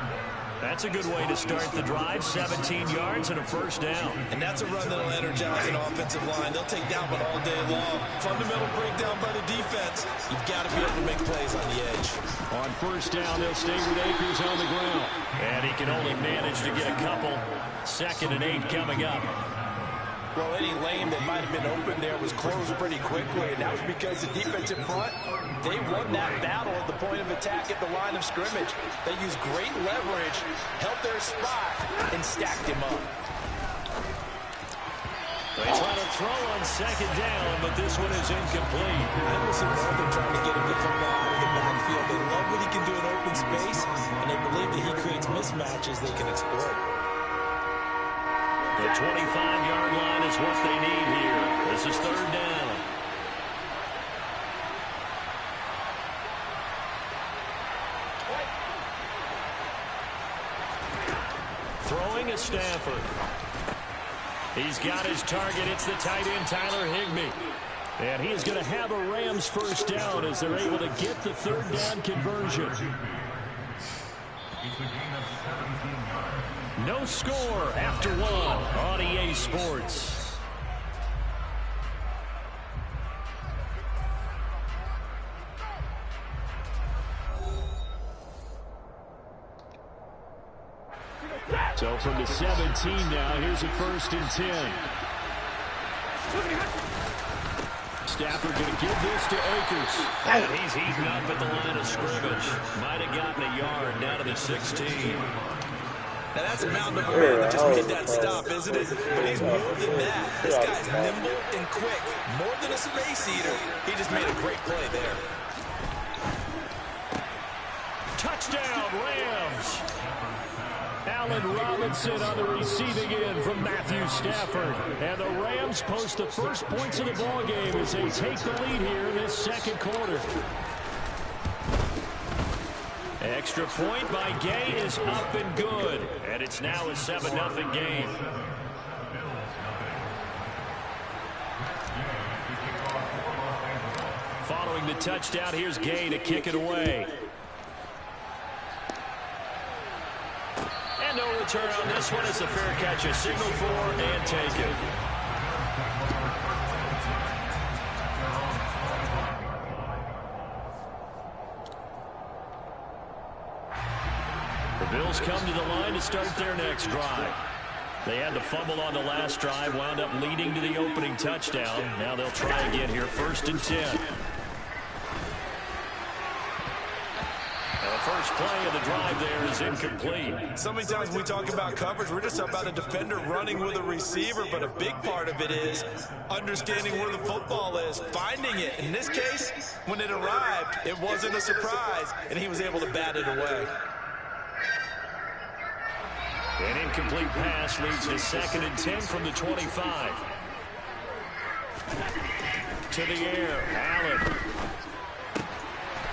That's a good way to start the drive. 17 yards and a first down. And that's a run that'll energize an offensive line. They'll take that one all day long. Fundamental breakdown by the defense. You've got to be able to make plays on the edge. On first down, they'll stay with Akers on the ground. And he can only manage to get a couple. 2nd and 8 coming up. Well, any lane that might have been open there was closed pretty quickly, and that was because the defensive front, they won that battle at the point of attack at the line of scrimmage. They used great leverage, held their spot, and stacked him up. They try to throw on 2nd down, but this one is incomplete. I almost see more of them trying to get him the football out of the backfield. They love what he can do in open space, and they believe that he creates mismatches they can exploit. The 25-yard line is what they need here. This is 3rd down. Throwing is Stafford. He's got his target. It's the tight end, Tyler Higbee. And he is going to have a Rams first down as they're able to get the 3rd down conversion. No score after 1 on EA Sports. So from the 17 now, here's a 1st and 10. Stafford going to give this to Akers. And he's heating up at the line of scrimmage. Might have gotten a yard down to the 16. Now that's a mountain of a man that just made that stop, isn't it? But he's more than that. This guy's nimble and quick. More than a space eater. He just made a great play there. Touchdown, Rams. Allen Robinson on the receiving end from Matthew Stafford. And the Rams post the first points of the ballgame as they take the lead here in this 2nd quarter. Extra point by Gay is up and good. And it's now a 7-0 game. Following the touchdown, here's Gay to kick it away. And no return on this one. It's a fair catch. A signal for and take it. The Bills come to the line to start their next drive. They had to fumble on the last drive, wound up leading to the opening touchdown. Now they'll try again here, 1st and 10. The first play of the drive there is incomplete. So many times when we talk about coverage, we're just about a defender running with a receiver, but a big part of it is understanding where the football is, finding it. In this case, when it arrived, it wasn't a surprise, and he was able to bat it away. An incomplete pass leads to 2nd and 10 from the 25. To the air, Allen.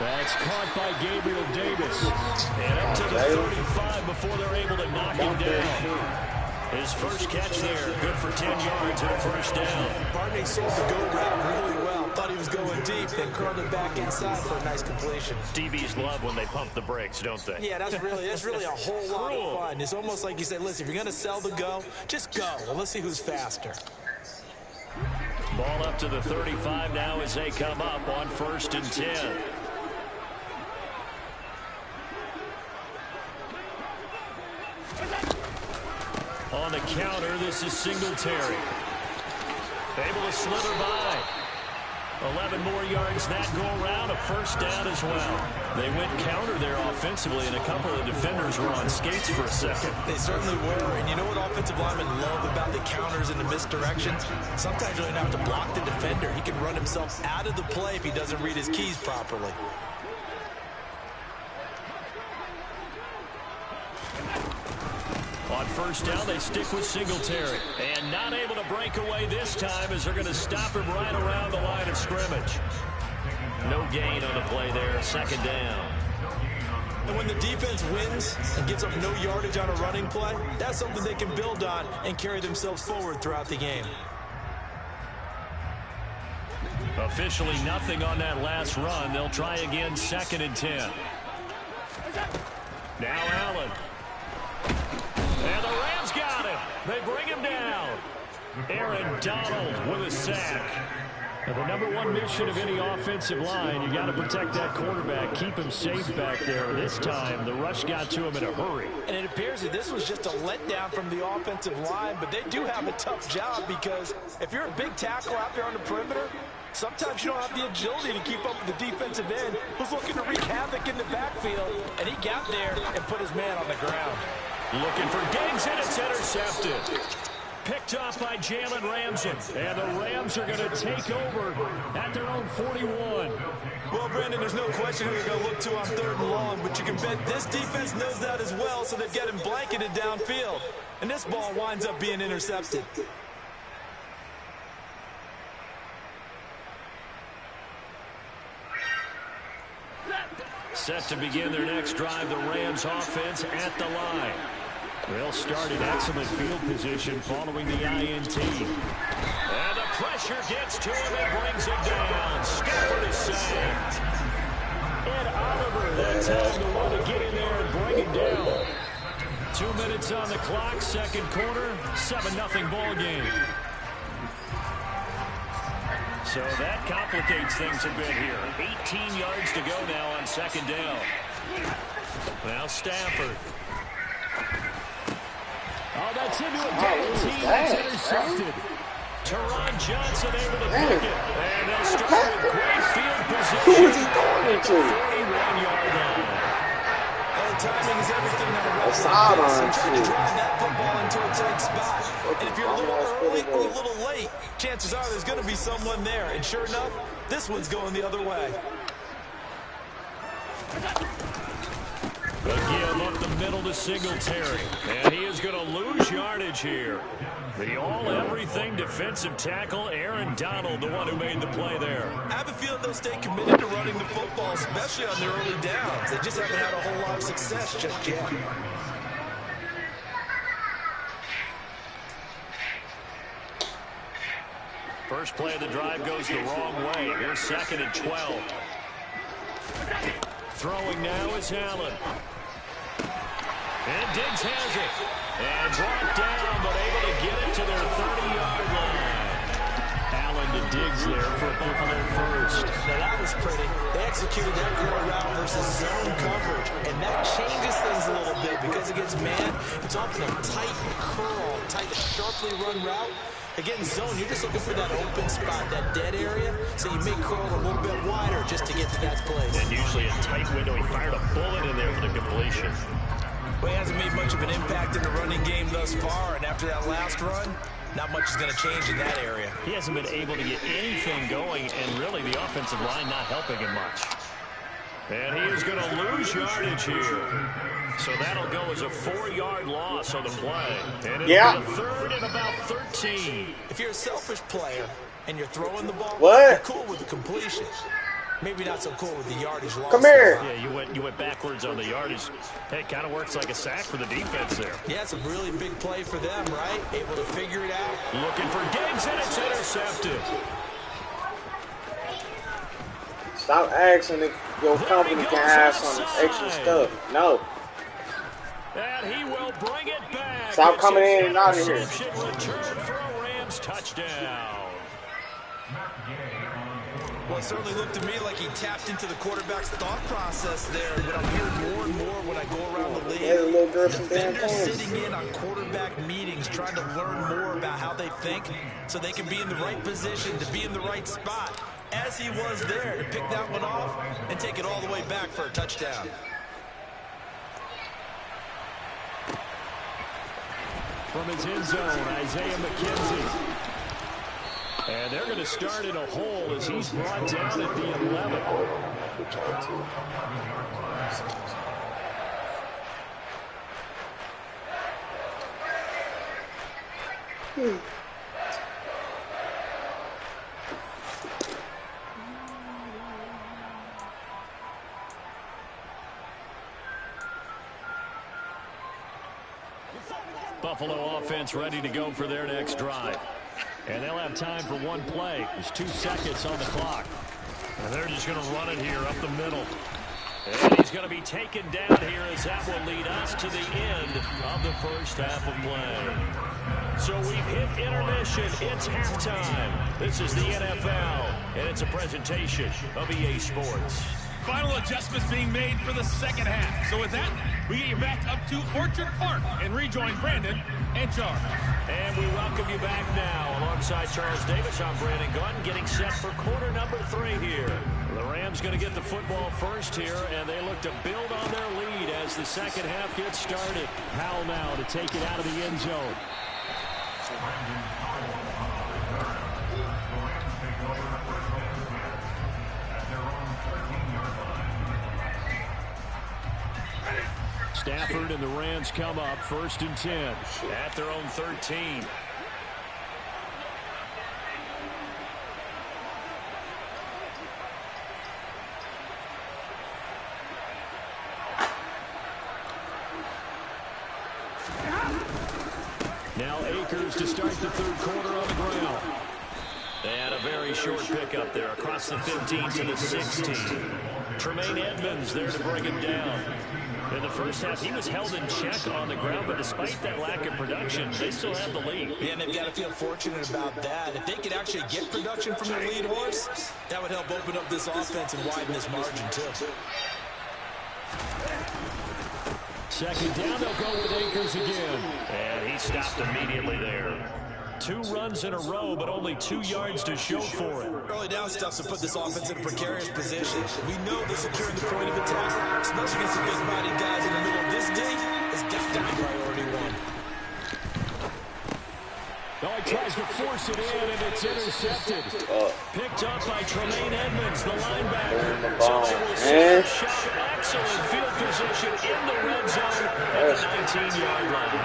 That's caught by Gabriel Davis. And up to the 35 before they're able to knock him down. His first catch there, good for 10 yards and a first down. Barney sold the go route really well. Thought he was going deep, then curled it back inside for a nice completion. DBs love when they pump the brakes, don't they? Yeah, that's really a whole lot of fun. It's almost like you said, listen, if you're going to sell the go, just go. Well, let's see who's faster. Ball up to the 35 now as they come up on 1st and 10. On the counter, this is Singletary. Able to slither by. 11 more yards that go around, a first down as well. They went counter there offensively, and a couple of defenders were on skates for a second. They certainly were, and you know what offensive linemen love about the counters and the misdirections? Sometimes you don't have to block the defender. He can run himself out of the play if he doesn't read his keys properly. On first down, they stick with Singletary. And not able to break away this time as they're going to stop him right around the line of scrimmage. No gain on the play there, 2nd down. And when the defense wins and gets up no yardage on a running play, that's something they can build on and carry themselves forward throughout the game. A Officially nothing on that last run. They'll try again, 2nd and 10. Now Allen. And the Rams got him. They bring him down. Aaron Donald with a sack. And the #1 mission of any offensive line, you got to protect that quarterback, keep him safe back there. This time, the rush got to him in a hurry. And it appears that this was just a letdown from the offensive line, but they do have a tough job because if you're a big tackle out there on the perimeter, sometimes you don't have the agility to keep up with the defensive end who's looking to wreak havoc in the backfield, and he got there and put his man on the ground. Looking for Diggs, and it's intercepted. Picked off by Jalen Ramsey. And the Rams are going to take over at their own 41. Well, Brandon, there's no question who they're going to look to on 3rd and long, but you can bet this defense knows that as well, so they've got him blanketed downfield. And this ball winds up being intercepted. Set to begin their next drive, the Rams offense at the line. They'll start in excellent field position following the INT. And the pressure gets to him and brings him down. Stafford is sacked. And Oliver, that time the one to get in there and bring him down. 2 minutes on the clock, 2nd quarter, 7-0 ball game. So that complicates things a bit here. 18 yards to go now on 2nd down. Now Stafford. Oh, that's into a double team. That's intercepted. Teron Johnson able to pick it. And they'll start with great field position. Who is he throwing it to? 41-yard line. Well, timing is everything on a That's sideline trying to shit. drive that football into a tight spot. And if you're a little early or a little late, chances are there's going to be someone there. And sure enough, this one's going the other way. Again, up the middle to Singletary. And he is going to lose yardage here. The all-everything defensive tackle, Aaron Donald, the one who made the play there. I have a feeling they'll stay committed to running the football, especially on their early downs. They just haven't had a whole lot of success just yet. First play of the drive goes the wrong way. Here's 2nd and 12. Throwing now is Allen. And Diggs has it. And brought down, but able to get it to their 30-yard line. Allen to Diggs there for Buffalo first. Now that was pretty. They executed that curl route versus zone coverage, and that changes things a little bit because against man, it's often a tight curl, tight, sharply run route. Against zone, you're just looking for that open spot, that dead area, so you may curl a little bit wider just to get to that place. And usually a tight window. He fired a bullet in there for the completion. Well, he hasn't made much of an impact in the running game thus far, and after that last run, not much is going to change in that area. He hasn't been able to get anything going, and really the offensive line not helping him much. And he is going to lose yardage here. So that'll go as a 4-yard loss on the play. And it'll be a 3rd and about 13. If you're a selfish player and you're throwing the ball, What? you're cool with the completion. Maybe not so cool with the yardage loss. Come here. Yeah, you went backwards on the yardage. Hey, it kind of works like a sack for the defense there. Yeah, it's a really big play for them, right? Able to figure it out. Looking for Diggs, and it's intercepted. Stop asking if your company can have some extra stuff. No. And he will bring it back. Stop coming in and out of here. Interception return for a Rams touchdown. Well, it certainly looked to me like he tapped into the quarterback's thought process there. What I'm hearing more and more when I go around the league, Yeah, the little girl some damn defenders things. sitting in on quarterback meetings, trying to learn more about how they think so they can be in the right position, to be in the right spot, as he was there, to pick that one off and take it all the way back for a touchdown. From his end zone, Isaiah McKenzie. And they're going to start in a hole as he's brought down at the 11. Buffalo offense ready to go for their next drive. And they'll have time for one play. There's 2 seconds on the clock. And they're just going to run it here up the middle. And he's going to be taken down here as that will lead us to the end of the first half of play. So we've hit intermission. It's halftime. This is the NFL, and it's a presentation of EA Sports. Final adjustments being made for the second half. So with that, we get you back up to Orchard Park and rejoin Brandon and Charles. And we welcome you back now. Alongside Charles Davis, I'm Brandon Gunn, getting set for quarter number 3 here. The Rams going to get the football first here, and they look to build on their lead as the second half gets started. Powell now to take it out of the end zone. Stafford and the Rams come up 1st and 10 at their own 13. Now Akers to start the 3rd quarter on the ground. They had a very short pickup there across the 15 to the 16. Tremaine Edmonds there to bring him down. In the first half, he was held in check on the ground, but despite that lack of production, they still have the lead. Yeah, and they've got to feel fortunate about that. If they could actually get production from their lead horse, that would help open up this offense and widen this margin, too. 2nd down, they'll go with Akers again. And he stopped immediately there. 2 runs in a row, but only 2 yards to show for it. Early down stuff to put this offense in a precarious position. We know that securing the point of attack, especially against the big-bodied guys in the middle of this day, has got to be priority 1. Oh, he tries to force it in, and it's intercepted. Picked up by Tremaine Edmonds, the linebacker. So they will set a shot. Excellent field position in the red zone at the 19-yard line.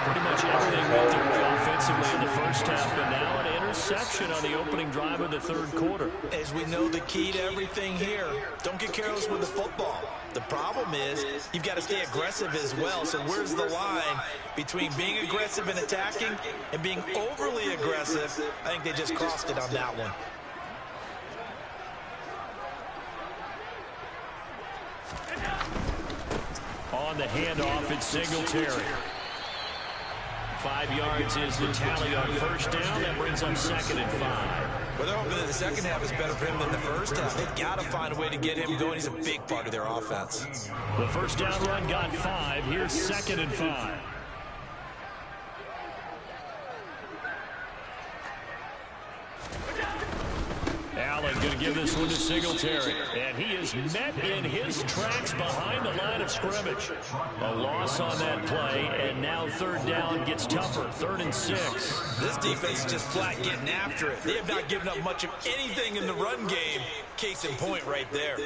Pretty much everything went their way offensively in the first half, but now an interception on the opening drive of the 3rd quarter. As we know, the key to everything here, don't get careless with the football. The problem is you've got to stay aggressive as well. So where's the line between being aggressive and attacking and being overly aggressive? I think they just crossed it on that one. On the handoff, it's Singletary. 5 yards is the tally on 1st down. That brings up 2nd and 5. Well, they're hoping that the second half is better for him than the first half. They've got to find a way to get him going. He's a big part of their offense. The 1st down run got 5. Here's 2nd and 5. Allen going to give this one to Singletary. And he is met in his tracks behind the line of scrimmage. A loss on that play, and now 3rd down gets tougher. 3rd and 6. This defense is just flat getting after it. They have not given up much of anything in the run game. Case in point right there.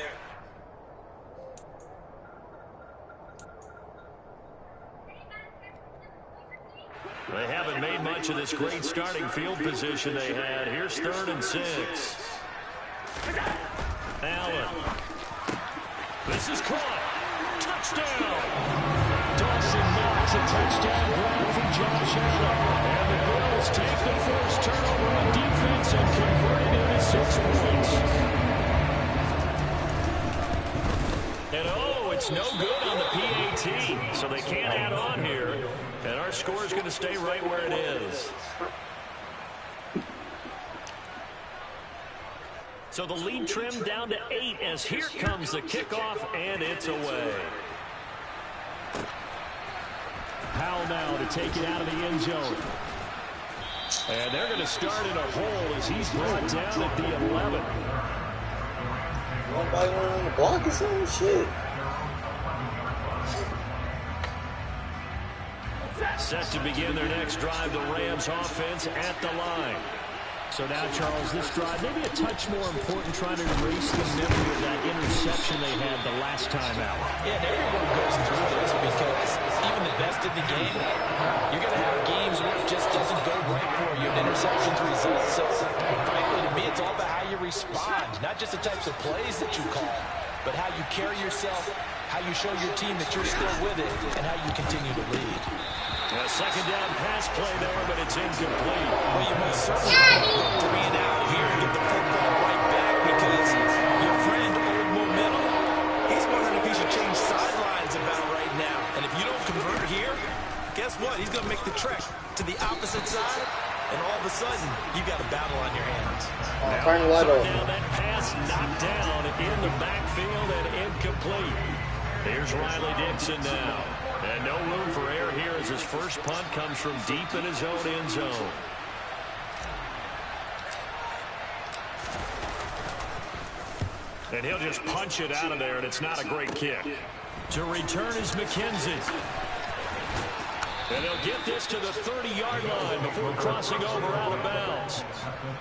They haven't made much of this great starting field position they had. Here's 3rd and 6. Allen. This is caught. Touchdown. Dawson Knox, a touchdown grab from Josh Allen. And the Bills take the first turnover on defense and convert it into 6 points. And oh, it's no good on the PAT. So they can't add on here. And our score is going to stay right where it is. So the lead trimmed down to 8 as here comes the kickoff, and it's away. Powell now to take it out of the end zone. And they're going to start in a hole as he's brought down at the 11. Nobody went on the block or some shit. Set to begin their next drive, the Rams offense at the line. So now, Charles, this drive maybe a touch more important, trying to erase the memory of that interception they had the last time out. Yeah, and everyone goes through this because even the best in the game, you're going to have games where it just doesn't go right for you, and interceptions result. So, frankly, to me, it's all about how you respond, not just the types of plays that you call, but how you carry yourself, how you show your team that you're still with it, and how you continue to lead. A second down pass play there, but it's incomplete. Well, you most certainly want to go 3 and out here and get the football right back because your friend, Old Momentum, he's wondering if he should change sidelines about right now. And if you don't convert here, guess what? He's going to make the trek to the opposite side, and all of a sudden, you got a battle on your hands. Now that pass knocked down in the backfield and incomplete. Here's Riley Dixon now. And no room for error here as his first punt comes from deep in his own end zone. And he'll just punch it out of there, and it's not a great kick. To return is McKenzie. And they'll get this to the 30-yard line before crossing over out of bounds.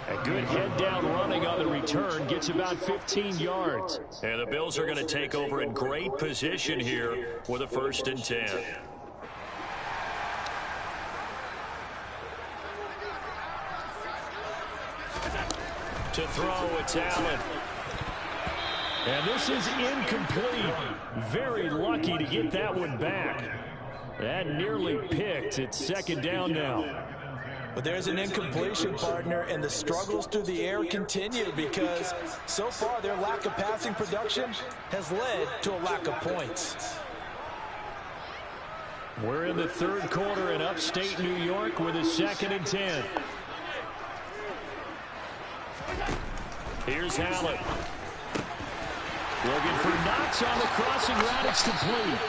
A good head-down running on the return gets about 15 yards. And the Bills are going to take over in great position here with a 1st and 10. To throw, it's Allen. And this is incomplete. Very lucky to get that one back. That nearly picked. It's 2nd down now. But there's an incompletion, partner, and the struggles through the air continue because so far their lack of passing production has led to a lack of points. We're in the 3rd quarter in upstate New York with a 2nd and 10. Here's Allen. Looking for Knox on the crossing route. It's complete.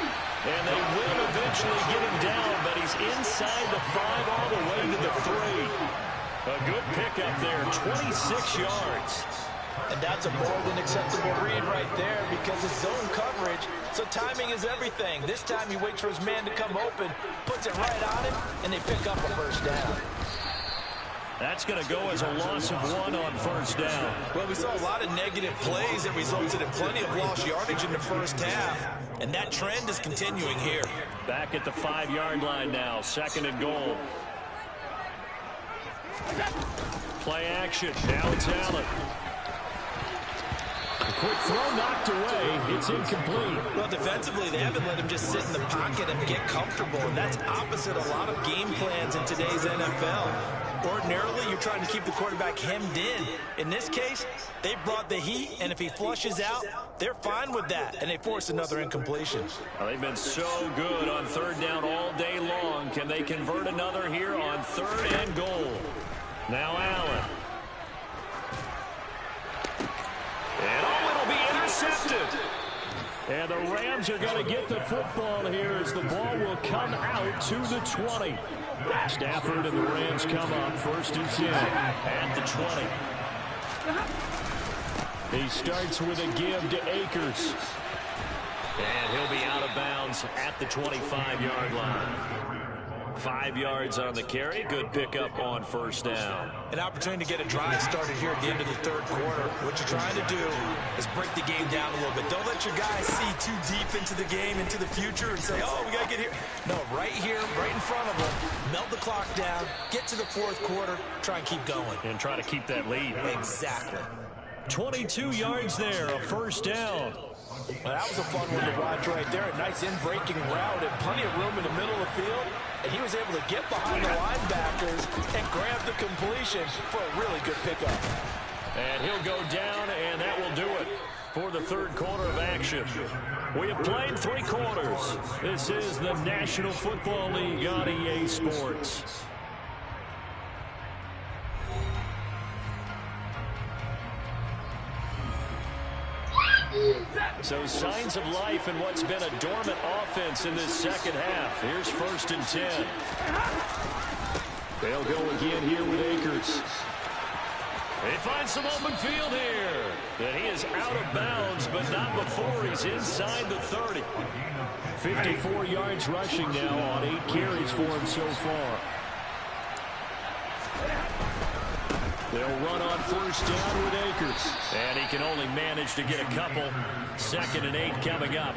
And they will eventually get him down, but he's inside the 5 all the way to the 3. A good pickup there, 26 yards. And that's a more than acceptable read right there because it's zone coverage, so timing is everything. This time he waits for his man to come open, puts it right on him, and they pick up a 1st down. That's going to go as a loss of 1 on 1st down. Well, we saw a lot of negative plays that resulted in plenty of lost yardage in the 1st half. And that trend is continuing here. Back at the 5-yard line now. 2nd and goal. Play action. Now it's Allen. A quick throw knocked away. It's incomplete. Well, defensively, they haven't let him just sit in the pocket and get comfortable. And that's opposite a lot of game plans in today's NFL. Ordinarily, you're trying to keep the quarterback hemmed in. In this case, they brought the heat, and if he flushes out, they're fine with that, and they force another incompletion. Well, they've been so good on 3rd down all day long. Can they convert another here on 3rd and goal? Now Allen. And it'll be intercepted. And the Rams are going to get the football here as the ball will come out to the 20. Stafford and the Rams come up 1st and 10 at the 20. He starts with a give to Akers. And he'll be out of bounds at the 25-yard line. 5 yards on the carry. Good pickup on 1st down. An opportunity to get a drive started here at the end of the 3rd quarter. What you're trying to do is break the game down a little bit. Don't let your guys see too deep into the game, into the future, and say, oh, we got to get here. No, right here, right in front of them, melt the clock down, get to the 4th quarter, try and keep going. And try to keep that lead. Exactly. 22 yards there, a 1st down. Well, that was a fun one to watch right there. A nice in-breaking route and plenty of room in the middle of the field. And he was able to get behind the linebackers and grab the completion for a really good pickup. And he'll go down, and that will do it for the 3rd quarter of action. We have played 3 quarters. This is the National Football League on EA Sports. So signs of life in what's been a dormant offense in this 2nd half. Here's 1st and 10. They'll go again here with Akers. They find some open field here. And he is out of bounds, but not before he's inside the 30. 54 yards rushing now on 8 carries for him so far. They'll run on 1st down with Akers. And he can only manage to get a couple. 2nd and 8 coming up.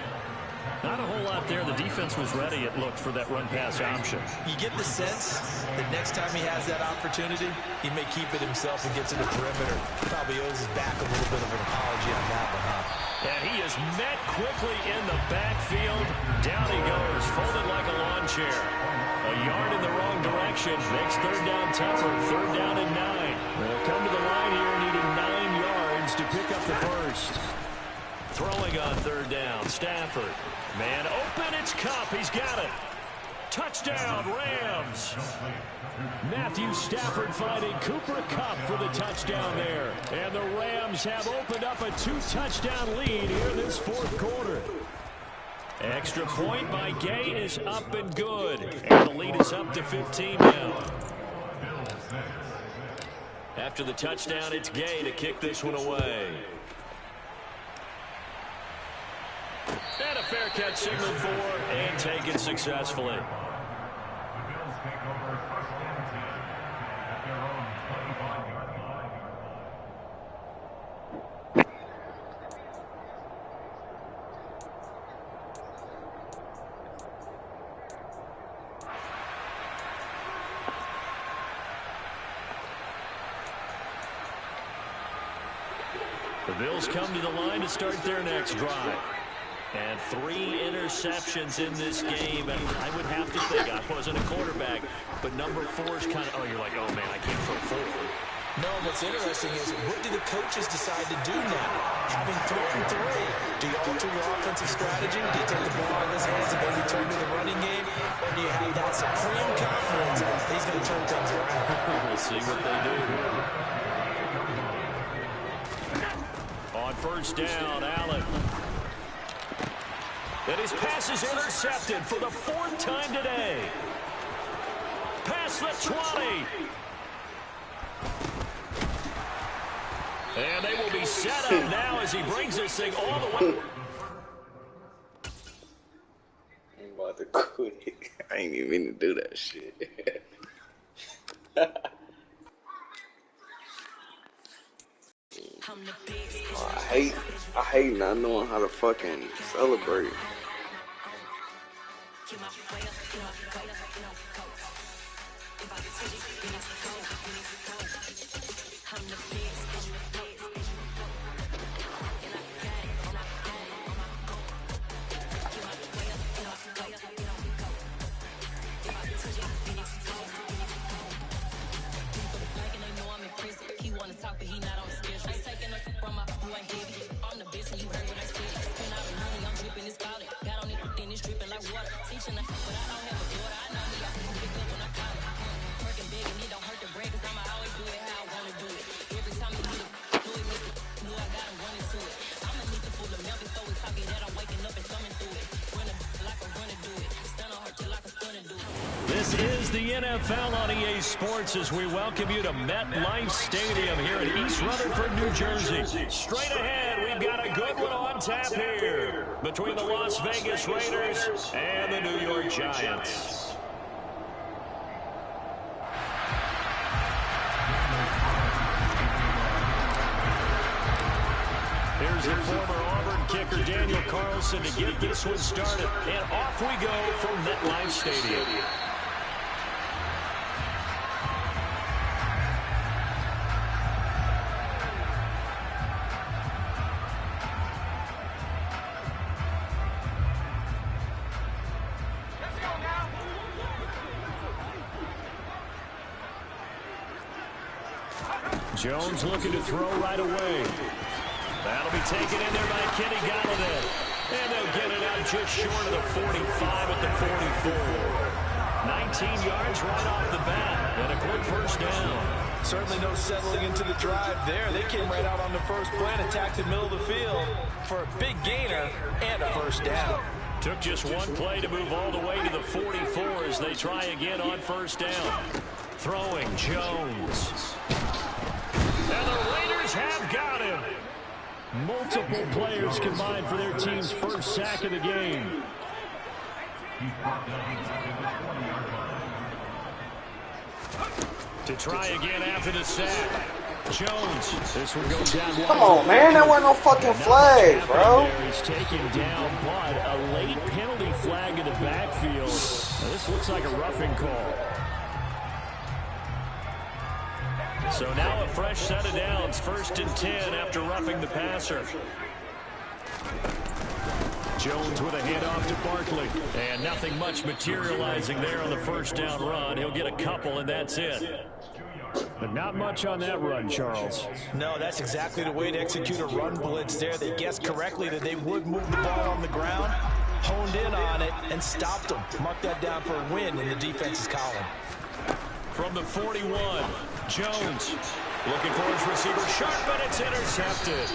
Not a whole lot there. The defense was ready, it looked, for that run-pass option. You get the sense that next time he has that opportunity, he may keep it himself and get to the perimeter. Probably owes his back a little bit of an apology on that one, huh? And he is is met quickly in the backfield. Down he goes, folded like a lawn chair. A yard in the wrong direction makes third down tougher. Third down and 9. They'll come to the line here needing 9 yards to pick up the first. Throwing on third down, Stafford. Man open, it's Kupp. He's got it. Touchdown, Rams. Matthew Stafford finding Cooper Kupp for the touchdown there. And the Rams have opened up a 2-touchdown lead here in this fourth quarter. Extra point by Gay is up and good. And the lead is up to 15 now. After the touchdown, it's Gay to kick this one away. And a fair catch signaled for and taken successfully. The Bills come to the line to start their next drive. And 3 interceptions in this game. And I would have to think, I wasn't a quarterback, but number 4 is kind of, oh, you're like, oh, man, I can't throw 4. No, what's interesting is what do the coaches decide to do now? Having thrown 3, do you alter your offensive strategy? Do you take the ball out of his hands and maybe turn to the running game? Or do you have that supreme confidence that he's going to turn things around? We'll see what they do. On first down, Allen. And his pass is intercepted for the 4th time today. Past the 20. And they will be set up now as he brings this thing all the way. I'm about to quit. I ain't even mean to do that shit. I hate not knowing how to fucking celebrate. This is the NFL on EA Sports as we welcome you to MetLife Stadium here in East Rutherford, New Jersey. Straight ahead, we've got a good one on tap here between the Las Vegas Raiders and the New York Giants. Here's the former Auburn kicker Daniel Carlson to get this one started. And off we go from MetLife Stadium. Jones looking to throw right away. That'll be taken in there by Kenny Galladay. And they'll get it out just short of the 45 at the 44. 19 yards right off the bat. And a quick first down. Certainly no settling into the drive there. They came right out on the first play and attacked the middle of the field for a big gainer and a first down. Took just one play to move all the way to the 44 as they try again on first down. Throwing Jones. And the Raiders have got him. Multiple players combined for their team's first sack of the game. To try again after the sack. Jones. This one goes down. Come on, man. That wasn't no fucking flag, bro. He's taken down, but a late penalty flag in the backfield. Now, this looks like a roughing call. So now a fresh set of downs. 1st and 10 after roughing the passer. Jones with a handoff to Barkley. And nothing much materializing there on the first down run. He'll get a couple, and that's it. But not much on that run, Charles. No, that's exactly the way to execute a run blitz there. They guessed correctly that they would move the ball on the ground, honed in on it, and stopped them. Mark that down for a win in the defense's column. From the 41, Jones looking for his receiver. Sharp, but it's intercepted.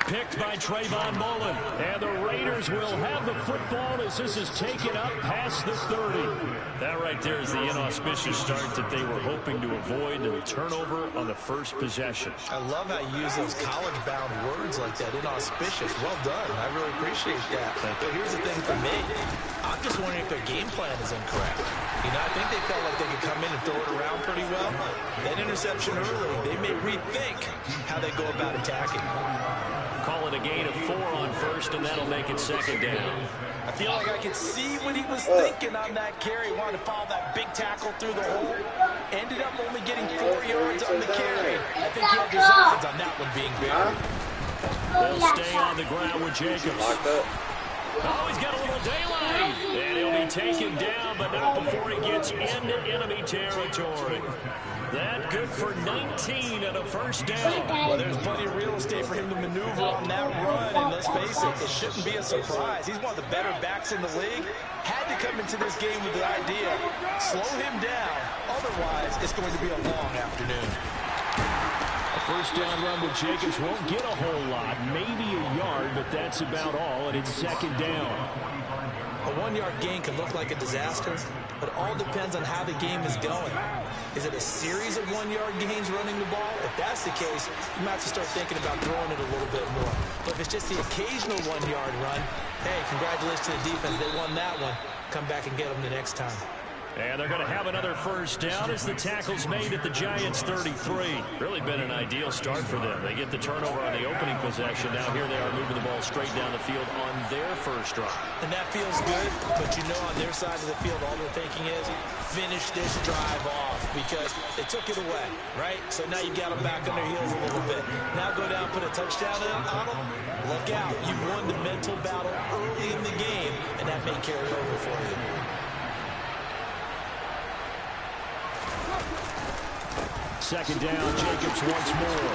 Picked by Trayvon Mullen. And the Raiders will have the football as this is taken up past the 30. That right there is the inauspicious start that they were hoping to avoid, and the turnover on the first possession. I love how you use those college-bound words like that, inauspicious. Well done. I really appreciate that. But here's the thing for me. I'm just wondering if their game plan is incorrect. You know, I think they felt like they could come in and throw it around pretty well. That interception early, they may rethink how they go about attacking. Call it a gain of 4 on first, and that'll make it second down. I feel like I could see what he was thinking on that carry. He wanted to follow that big tackle through the hole. Ended up only getting 4 yards on the carry. I think he had designs on that one being big. They'll stay on the ground with Jacobs. Oh, he's got a little daylight. And he'll be taken down, but not before he gets into enemy territory. That good for 19 and a first down. Well, there's plenty of real estate for him to maneuver on that run, and let's face it, it shouldn't be a surprise. He's one of the better backs in the league. Had to come into this game with the idea, slow him down, otherwise it's going to be a long afternoon. A first down run with Jacobs won't get a whole lot, maybe a yard, but that's about all, and it's second down. A 1-yard gain can look like a disaster, but it all depends on how the game is going. Is it a series of 1-yard gains running the ball? If that's the case, you might have to start thinking about throwing it a little bit more. But if it's just the occasional 1-yard run, hey, congratulations to the defense. They won that one. Come back and get them the next time. And they're going to have another first down as the tackle's made at the Giants' 33. Really been an ideal start for them. They get the turnover on the opening possession. Now here they are moving the ball straight down the field on their first drive. And that feels good, but you know on their side of the field all they're thinking is finish this drive off because they took it away, right? So now you got them back on their heels a little bit. Now go down, put a touchdown on them. Look out. You won the mental battle early in the game, and that may carry over for you. Second down, Jacobs once more.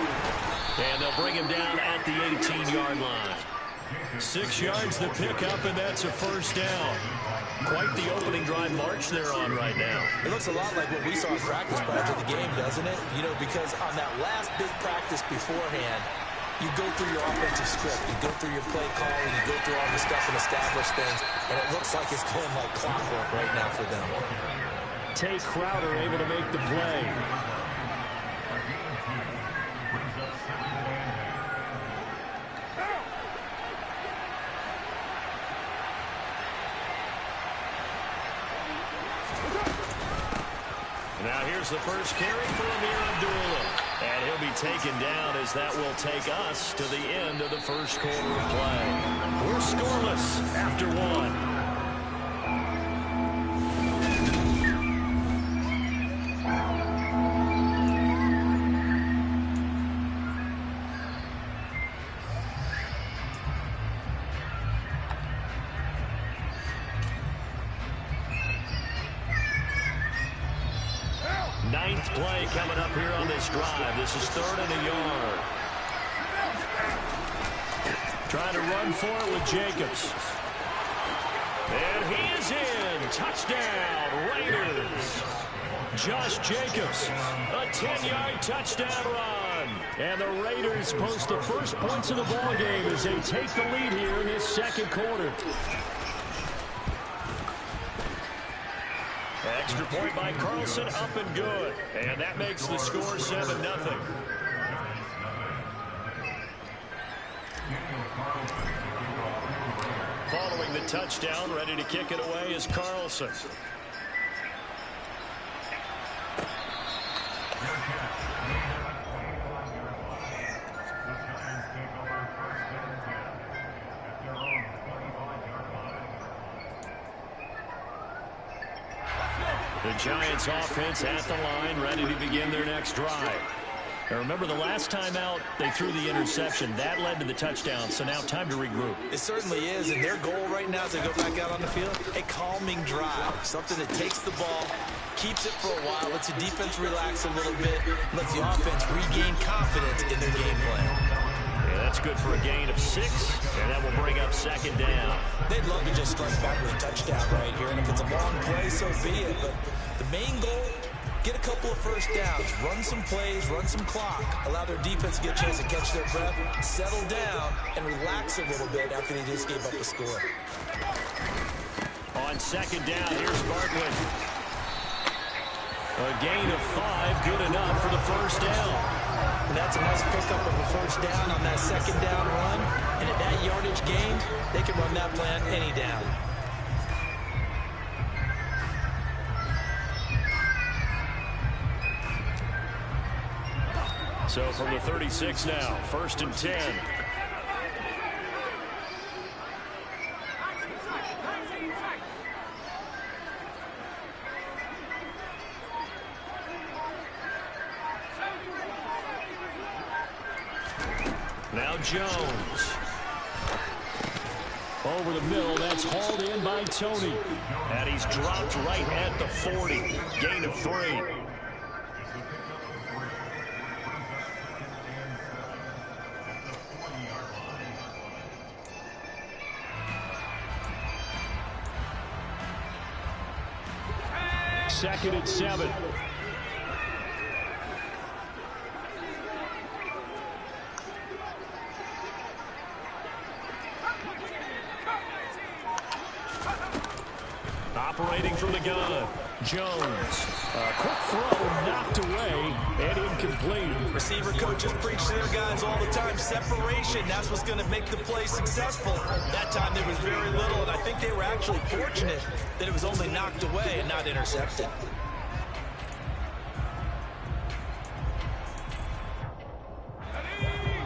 And they'll bring him down at the 18-yard line. 6 yards to pick up, and that's a first down. Quite the opening drive march they're on right now. It looks a lot like what we saw in practice prior to the game, doesn't it? You know, because on that last big practice beforehand, you go through your offensive script, you go through your play calling, you go through all the stuff and establish things, and it looks like it's going like clockwork right now for them. Tay Crowder able to make the play. Now here's the first carry for Amir Abdullah. And he'll be taken down as that will take us to the end of the first quarter of play. We're scoreless after one. Ninth play coming up here on this drive. This is 3rd and a yard. Trying to run for it with Jacobs. And he is in. Touchdown, Raiders. Josh Jacobs, a 10-yard touchdown run. And the Raiders post the first points of the ball game as they take the lead here in this second quarter. Extra point by Carlson, up and good. And that makes the score 7-0. Following the touchdown, ready to kick it away is Carlson. The Giants offense at the line, ready to begin their next drive. Now remember, the last time out, they threw the interception. That led to the touchdown, so now time to regroup. It certainly is, and their goal right now as they go back out on the field, a calming drive, something that takes the ball, keeps it for a while, lets the defense relax a little bit, lets the offense regain confidence in their game plan. Yeah, that's good for a gain of 6, and that will bring up second down. They'd love to just strike back with a touchdown right here, and if it's a long play, so be it. But the main goal, get a couple of first downs, run some plays, run some clock, allow their defense to get a chance to catch their breath, settle down, and relax a little bit after they just gave up a score. On second down, here's Barkley. A gain of 5, good enough for the first down. And that's a nice pickup of a first down on that second down run. And at that yardage gained, they can run that plan any down. So from the 36 now, 1st and 10. Now Jones. Over the middle, that's hauled in by Tony. And he's dropped right at the 40. Gain of 3. Second and 7. Operating from the gun, Jones. Quick throw knocked away and incomplete. Receiver coaches preach to their guys all the time. Separation, that's what's going to make the play successful. That time there was very little, and I think they were actually fortunate that it was only knocked away and not intercepted.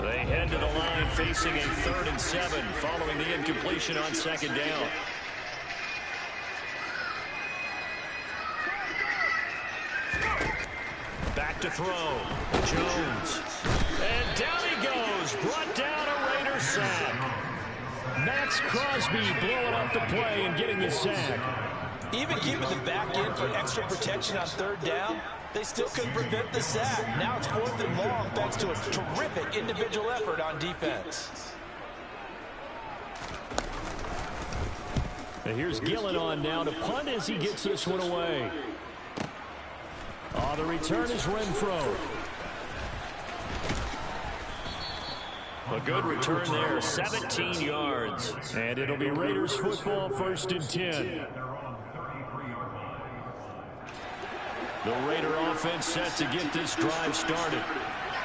They head to the line facing a 3rd and 7 following the incompletion on second down. Back to throw. Jones. And down he goes. Brought down a Raider sack. Max Crosby blowing up the play and getting the sack. Even keeping the back end for extra protection on 3rd down, they still couldn't prevent the sack. Now it's 4th and long thanks to a terrific individual effort on defense. And here's Gillen on now to punt as he gets this one away. The return is Renfro. A good return there, 17 yards. And it'll be Raiders football, 1st and 10. The Raider offense set to get this drive started.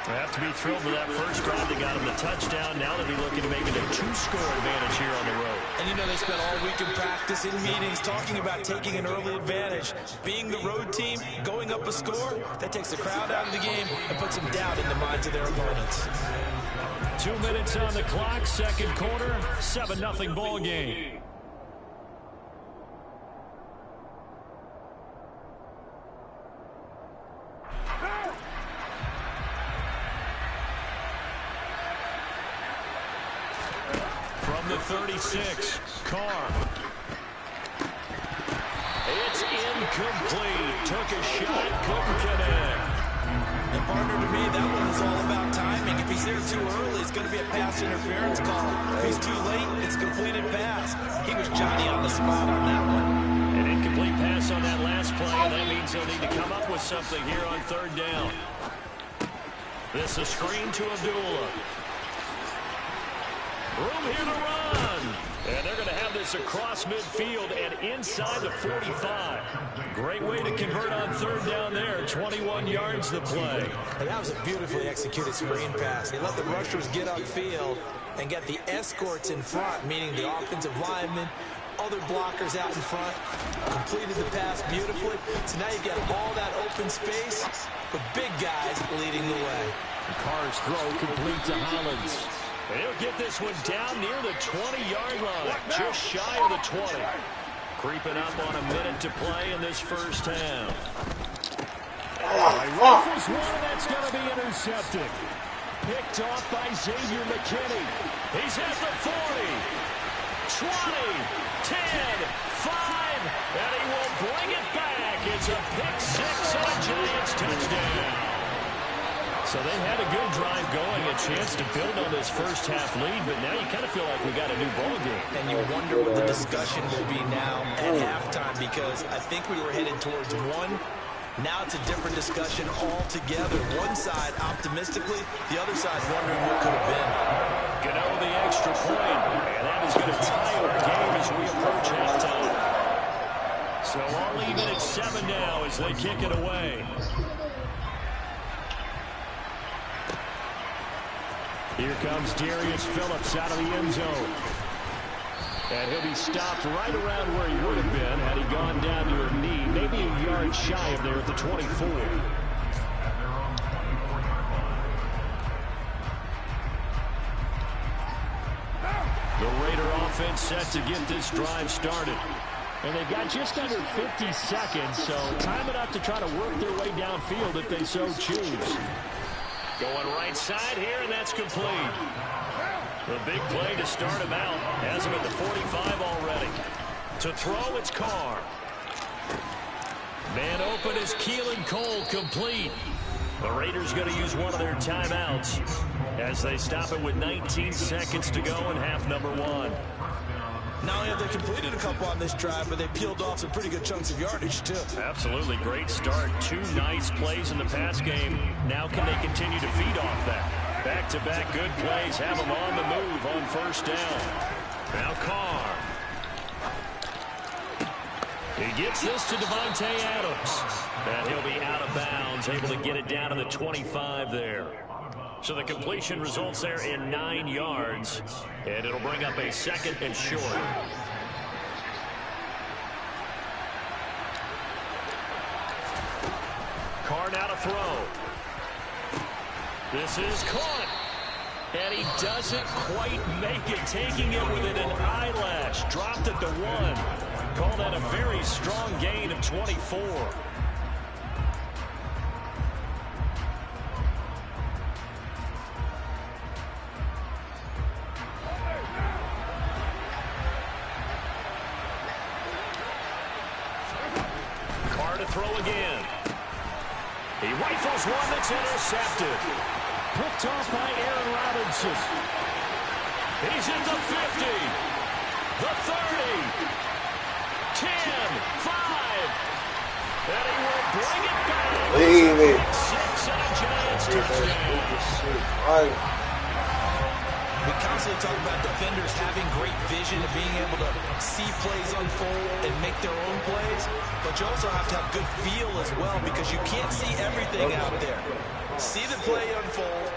They have to be thrilled with that first drive. They got them the touchdown. Now they'll be looking to make it a 2-score advantage here on the road. And you know they spent all week in practice, in meetings, talking about taking an early advantage. Being the road team, going up a score, that takes the crowd out of the game and puts some doubt in the minds of their opponents. 2 minutes on the clock, second quarter, 7-0 ball game. From the 36, Carr. It's incomplete. Took a shot, couldn't connect. And partner, to me, that one is all about timing. If he's there too early, it's going to be a pass interference call. If he's too late, it's a completed pass. He was Johnny on the spot on that one. An incomplete pass on that last play, and that means they'll need to come up with something here on 3rd down. This is a screen to Abdullah. Room here to run. And they're going to have this across midfield and inside the 45. Great way to convert on 3rd down there. 21 yards the play. And that was a beautifully executed screen pass. He let the rushers get upfield and get the escorts in front, meaning the offensive linemen, other blockers out in front. Completed the pass beautifully. So now you've got all that open space with big guys leading the way. Carr's throw complete to Hollins. He'll get this one down near the 20-yard line, just shy of the 20. Creeping up on a minute to play in this first half. Rifles one, and that's going to be intercepted. Picked off by Xavier McKinney. He's at the 40, 20, 10, 5, and he will bring it back. It's a pick six and a Giants touchdown. So they had a good drive going, a chance to build on this first half lead, but now you kind of feel like we got a new ball game. And you wonder what the discussion will be now at halftime, because I think we were headed towards one. Now it's a different discussion altogether. One side optimistically, the other side wondering what could have been. Get over the extra point, and that is going to tie our game as we approach halftime. So all even at 7 now as they kick it away. Here comes Darius Phillips out of the end zone. And he'll be stopped right around where he would have been had he gone down to a knee, maybe a yard shy of there at the 24. The Raider offense set to get this drive started. And they've got just under 50 seconds, so time enough to try to work their way downfield if they so choose. Going right side here, and that's complete. The big play to start him out. Has him at the 45 already. To throw, it's Carr. Man open is Keelan Cole, complete. The Raiders going to use one of their timeouts as they stop it with 19 seconds to go in half number 1. Not only have they completed a couple on this drive, but they peeled off some pretty good chunks of yardage, too. Absolutely. Great start. 2 nice plays in the pass game. Now can they continue to feed off that? Back-to-back good plays have them on the move on first down. Now Carr. He gets this to Devontae Adams. And he'll be out of bounds, able to get it down to the 25 there. So the completion results there in 9 yards. And it'll bring up a second and short. Carr now to throw. This is caught. And he doesn't quite make it, taking it within an eyelash. Dropped at the 1. Call that a very strong gain of 24. Carr to throw again. He rifles one that's intercepted. Picked off by Aaron Robinson. He's at the 50, the 30, 10, 5, and he will bring it back. Leave it. 6 and a Giants touchdown. We constantly talk about defenders having great vision and being able to see plays unfold and make their own plays, but you also have to have good feel as well, because you can't see everything out there. See the play unfold,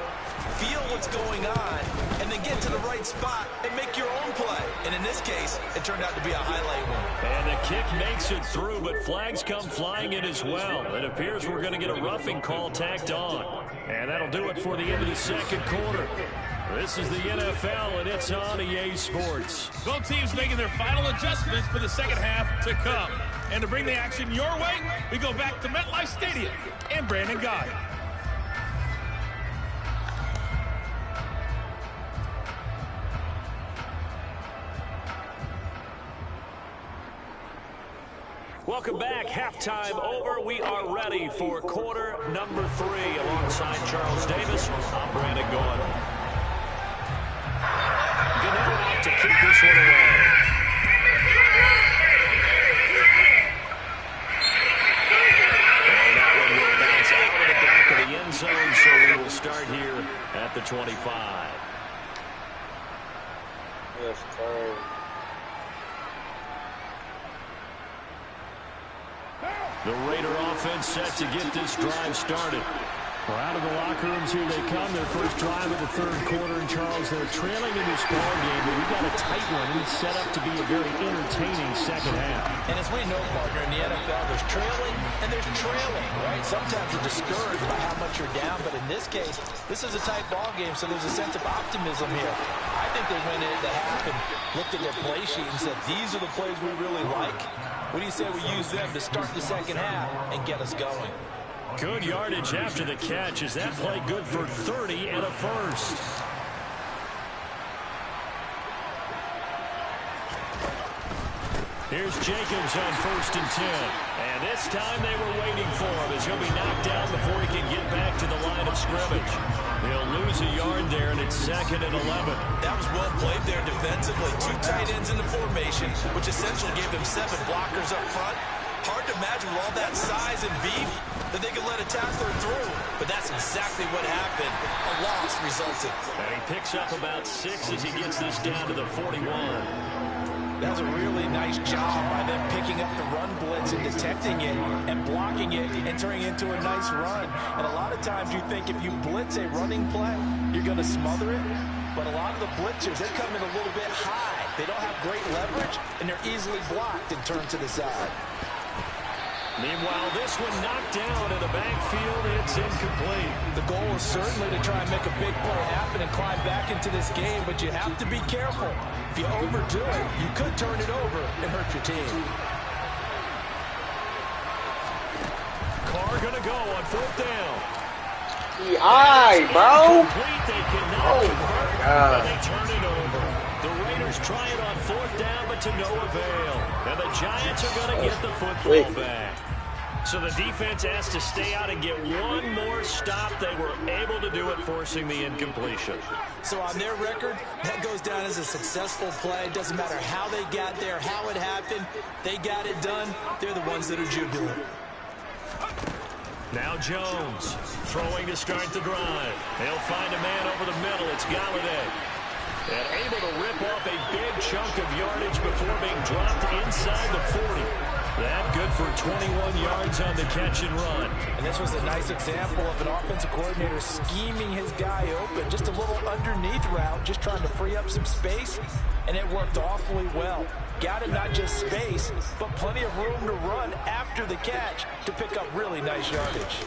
feel what's going on, and then get to the right spot and make your own play. And in this case, it turned out to be a highlight one. And the kick makes it through, but flags come flying in as well. It appears we're going to get a roughing call tacked on. And that'll do it for the end of the second quarter. This is the NFL, and it's on EA Sports. Both teams making their final adjustments for the second half to come. And to bring the action your way, we go back to MetLife Stadium and Brandon Guy. Welcome back. Halftime over. We are ready for quarter number 3. Alongside Charles Davis, I'm Brandon Gaudin. Gannett out to keep this one away. And that one will bounce out of the back of the end zone, so we will start here at the 25. Yes, sir. The Raider offense set to get this drive started. Well, out of the locker rooms here they come. Their first drive of the third quarter. And Charles, they're trailing in this ball game, but we've got a tight one. It's set up to be a very entertaining second half. And as we know, partner, in the NFL, there's trailing and there's trailing, right? Sometimes you're discouraged by how much you're down, but in this case, this is a tight ball game, so there's a sense of optimism here. I think they went into half and looked at their play sheet and said, these are the plays we really like. What do you say we use them to start the second half and get us going? Good yardage after the catch. Is that play good for 30 and a first? Here's Jacobs on 1st and 10. And this time they were waiting for him as he'll be knocked down before he can get back to the line of scrimmage. They'll lose a yard there, and it's 2nd and 11. That was well played there defensively. 2 tight ends in the formation, which essentially gave them 7 blockers up front. Hard to imagine with all that size and beef that they could let a tackler through. But that's exactly what happened. A loss resulted. And he picks up about 6 as he gets this down to the 41. That was a really nice job by them picking up the run blitz and detecting it and blocking it and turning it into a nice run. And a lot of times you think if you blitz a running play, you're going to smother it. But a lot of the blitzers, they come in a little bit high. They don't have great leverage, and they're easily blocked and turned to the side. Meanwhile, this one knocked down in the backfield. It's incomplete. The goal is certainly to try and make a big play happen and climb back into this game, but you have to be careful. If you overdo it, you could turn it over and hurt your team. Carr going to go on 4th down. Bro. They cannot convert, and they turn it over. The Raiders try it on 4th down, but to no avail. And the Giants are going to get the football back. So the defense has to stay out and get one more stop. They were able to do it, forcing the incompletion. So on their record, that goes down as a successful play. It doesn't matter how they got there, how it happened. They got it done. They're the ones that are jubilant. Now Jones throwing to start the drive. He'll find a man over the middle. It's Galladay. And able to rip off a big chunk of yardage before being dropped inside the 40. That good for 21 yards on the catch and run. And this was a nice example of an offensive coordinator scheming his guy open. Just a little underneath route, just trying to free up some space. And it worked awfully well. Got it not just space, but plenty of room to run after the catch to pick up really nice yardage.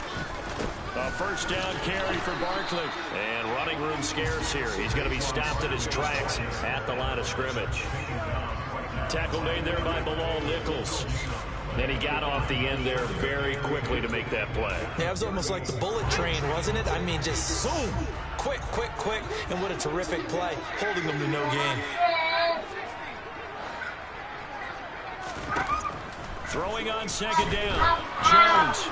A 1st down carry for Barkley. And running room scarce here. He's going to be stopped at his tracks at the line of scrimmage. Tackle made there by Bilal Nichols. Then he got off the end there very quickly to make that play. Yeah, it was almost like the bullet train, wasn't it? I mean, just zoom. Quick, quick, quick. And what a terrific play, holding them to no gain. Throwing on 2nd down. Jones.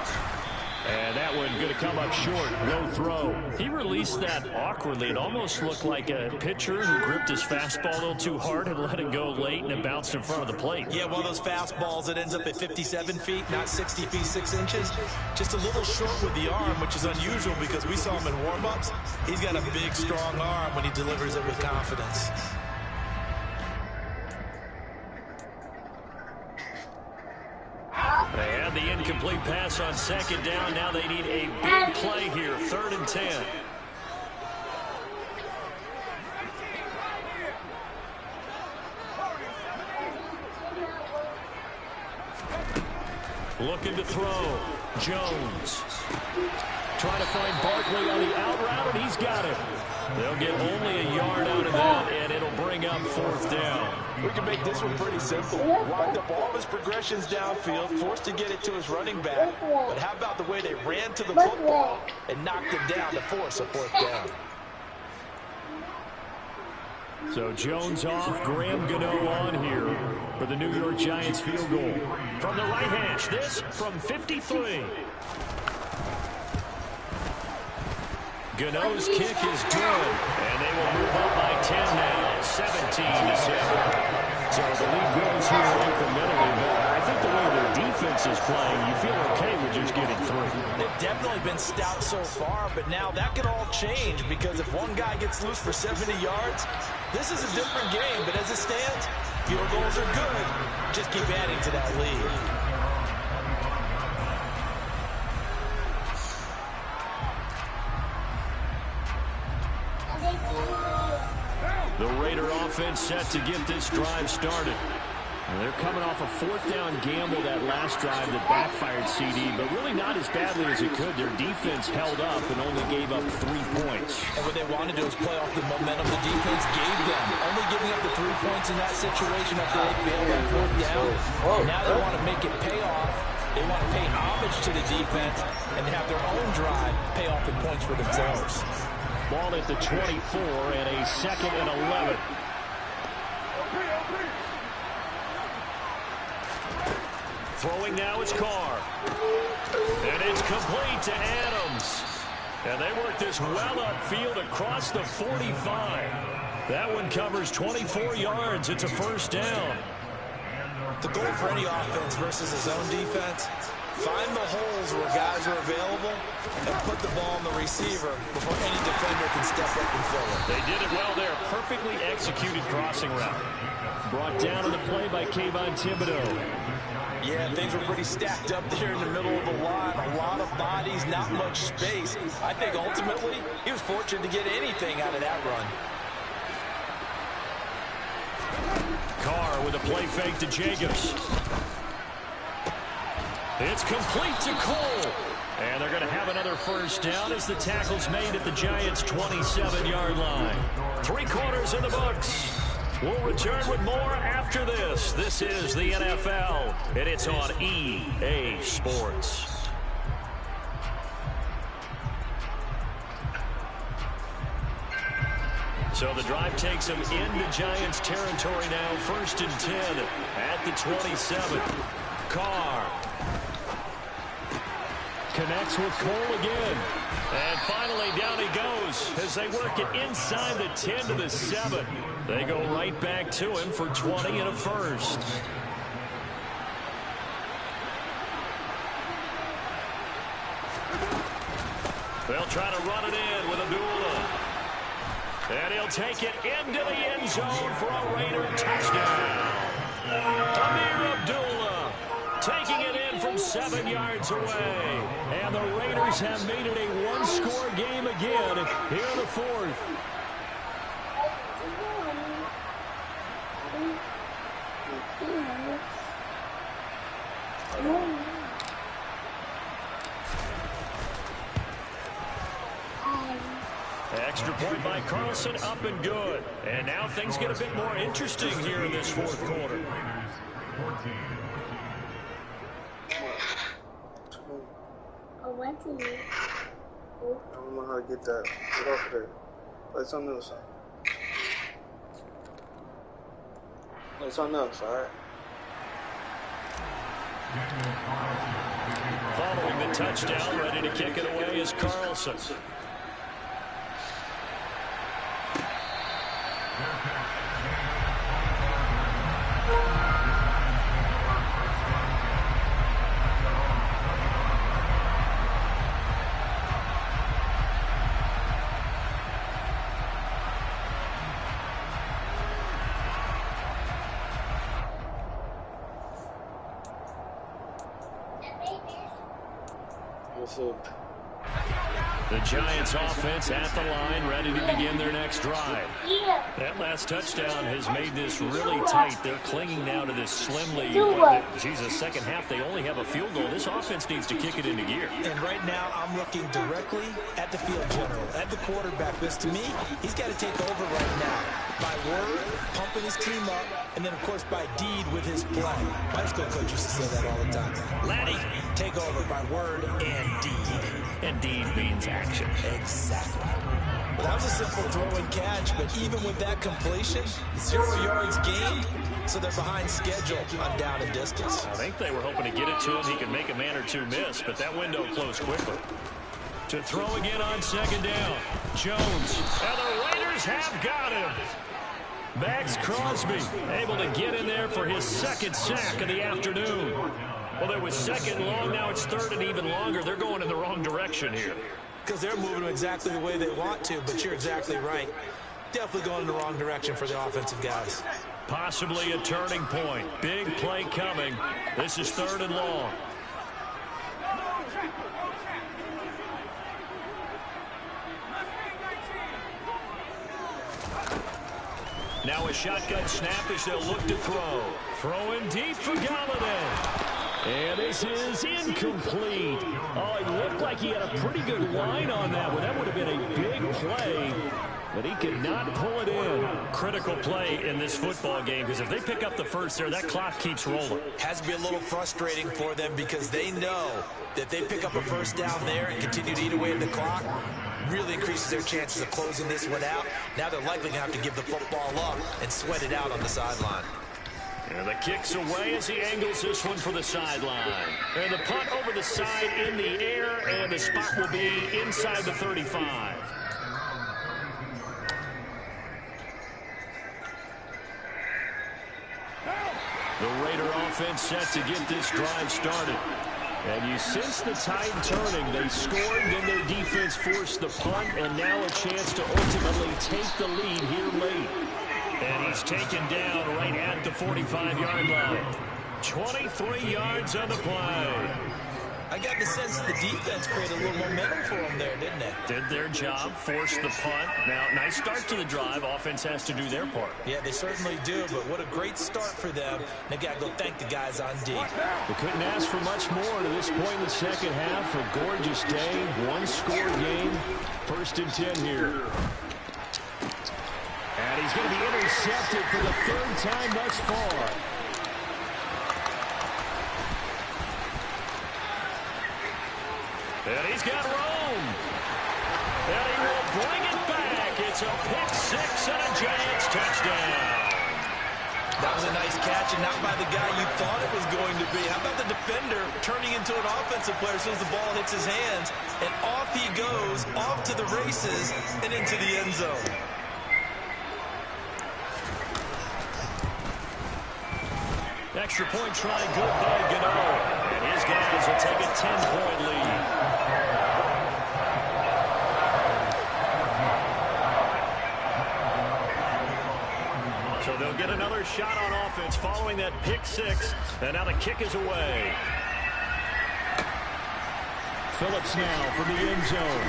And that one going to come up short. No throw. He released that awkwardly. It almost looked like a pitcher who gripped his fastball a little too hard and let it go late, and it bounced in front of the plate. Yeah, one of those fastballs that ends up at 57 feet, not 60 feet, 6 inches. Just a little short with the arm, which is unusual because we saw him in warm-ups. He's got a big, strong arm when he delivers it with confidence. They had the incomplete pass on 2nd down. Now they need a big play here. 3rd and 10. Looking to throw. Jones. Trying to find Barkley on the out route, and he's got it. They'll get only a yard out of that, and it'll bring up 4th down. We can make this one pretty simple. Locked up all of his progressions downfield, forced to get it to his running back. But how about the way they ran to the football and knocked him down to force a 4th down? So Jones off, Graham Gano on here for the New York Giants field goal. From the right hash, this from 53. Gano's kick is good, and they will move up by 10 now, 17-7. So the lead goes here incrementally, but I think the way their defense is playing, you feel okay with just getting through. They've definitely been stout so far, but now that could all change because if one guy gets loose for 70 yards, this is a different game. But as it stands, field goals are good. Just keep adding to that lead. The Raider offense set to get this drive started. And they're coming off a 4th down gamble that last drive that backfired CD, but really not as badly as it could. Their defense held up and only gave up 3 points. And what they want to do is play off the momentum the defense gave them. Only giving up the 3 points in that situation after they failed that 4th down. Now they want to make it pay off They want to pay homage to the defense and have their own drive pay off in points for themselves. Ball at the 24 and a 2nd and 11. Throwing now is Carr. And it's complete to Adams. And they work this well upfield across the 45. That one covers 24 yards. It's a first down. The goal for any offense versus a zone defense, find the holes where guys are available and put the ball on the receiver before any defender can step up and fill it. They did it well there. Perfectly executed crossing route. Brought down on the play by Kayvon Thibodeau. Yeah, things were pretty stacked up there in the middle of the line. A lot of bodies, not much space. I think ultimately he was fortunate to get anything out of that run. Carr with a play fake to Jacobs. It's complete to Cole. And they're going to have another first down as the tackle's made at the Giants' 27-yard line. 3 quarters in the books. We'll return with more after this. This is the NFL, and it's on EA Sports. So the drive takes them into Giants territory now. 1st and 10 at the 27. Carr connects with Cole again. And finally down he goes as they work it inside the 10 to the 7. They go right back to him for 20 and a first. They'll try to run it in with Abdullah. And he'll take it into the end zone for a Raider touchdown. Amir Abdullah taking it in from 7 yards away. And the Raiders have made it a one-score game again here in the 4th. Extra point by Carlson, up and good. And now things get a bit more interesting here in this 4th quarter. I don't know how to get that. Get off there. Play something else. Play something else, alright? Following the touchdown, ready to kick it away is Carlson. The Giants offense at the line, ready to begin their next drive. That last touchdown has made this really tight. They're clinging now to this slim lead. Jesus, second half, they only have a field goal. This offense needs to kick it into gear. And right now, I'm looking directly at the field general, at the quarterback. Because to me, he's got to take over right now. By word, pumping his team up, and then, of course, by deed with his play. My high school coach used to say that all the time. Laddie, take over by word and deed. And deed means action. Exactly. Well, that was a simple throw and catch, but even with that completion, 0 yards gained, so they're behind schedule on down and distance. I think they were hoping to get it to him. He could make a man or two miss, but that window closed quickly. To throw again on 2nd down. Jones. And the Raiders have got him. Max Crosby able to get in there for his 2nd sack of the afternoon. Well, there was 2nd long. Now it's 3rd and even longer. They're going in the wrong direction here. Because they're moving them exactly the way they want to, but you're exactly right. Definitely going in the wrong direction for the offensive guys. Possibly a turning point. Big play coming. This is 3rd and long. Now a shotgun snap as they'll look to throw. Throwing deep for Galladay. And this is incomplete. Oh, it looked like he had a pretty good line on that one. That would have been a big play. but he could not pull it in. Critical play in this football game, because if they pick up the first there, that clock keeps rolling. Has to be a little frustrating for them because they know that they pick up a first down there and continue to eat away at the clock, really increases their chances of closing this one out. Now they're likely going to have to give the football up and sweat it out on the sideline. And the kick's away as he angles this one for the sideline. And the punt over the side in the air, and the spot will be inside the 35. The Raider offense set to get this drive started. And you sense the tide turning. They scored, then their defense forced the punt, and now a chance to ultimately take the lead here late. And he's taken down right at the 45-yard line. 23 yards on the play. I got the sense that the defense created a little momentum for them there, didn't they? Did their job, forced the punt. Now, nice start to the drive. Offense has to do their part. Yeah, they certainly do, but what a great start for them. They got to go thank the guys on D. We couldn't ask for much more to this point in the second half. A gorgeous day, one-score game. 1st and 10 here. And he's going to be intercepted for the 3rd time thus far. And he's got room. And he will bring it back. It's a pick six and a Giants touchdown. That was a nice catch, and not by the guy you thought it was going to be. How about the defender turning into an offensive player as soon as the ball hits his hands, and off he goes, off to the races, and into the end zone. Extra point try, good by Gano. And his guys will take a 10-point lead. So they'll get another shot on offense following that pick six. And now the kick is away. Phillips now from the end zone.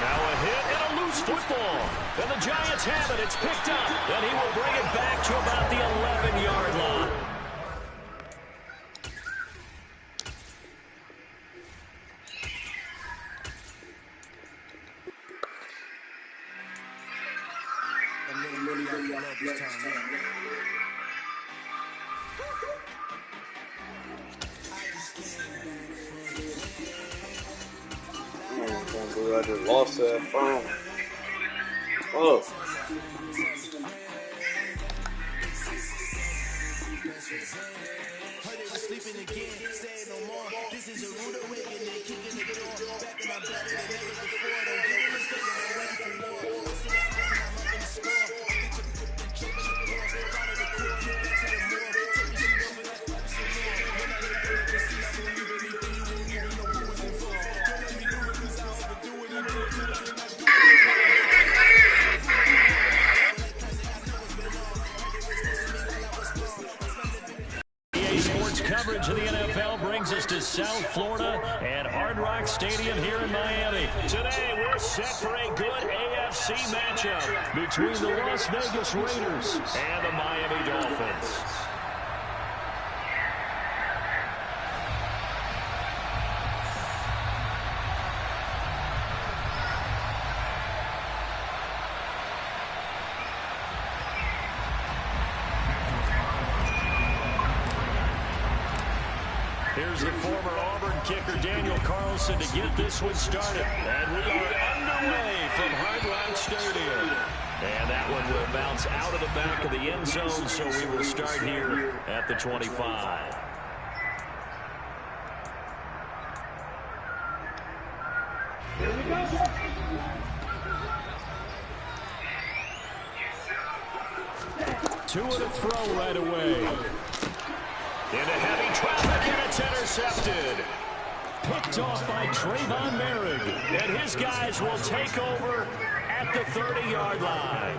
Now a hit and a loose football. And the Giants have it. It's picked up. And he will bring it back to about the 11-yard line. I just lost that phone. Oh. Sleeping again, say no more. This is a rude awakening, they kicking the door. Back in my bed, and never before. Don't get a mistake, I'm ready for more. Listen up, I'm up in the score. I get your foot and choke the door. Out of the court, to the more. Take me shit over like oops and more. When I look back and see, I believe anything. You won't even know who was involved. Don't let me do it, cause I overdo it. I do it till I cannot do it. Coverage of the NFL brings us to South Florida and Hard Rock Stadium here in Miami. Today, we're set for a good AFC matchup between the Las Vegas Raiders and the Miami Dolphins. Here's the former Auburn kicker, Daniel Carlson, to get this one started. And we are underway from Hard Rock Stadium. And that one will bounce out of the back of the end zone, so we will start here at the 25. Here we go. Two and a throw right away. Into heavy traffic, and it's intercepted. Picked off by Trayvon Merrick. And his guys will take over at the 30-yard line.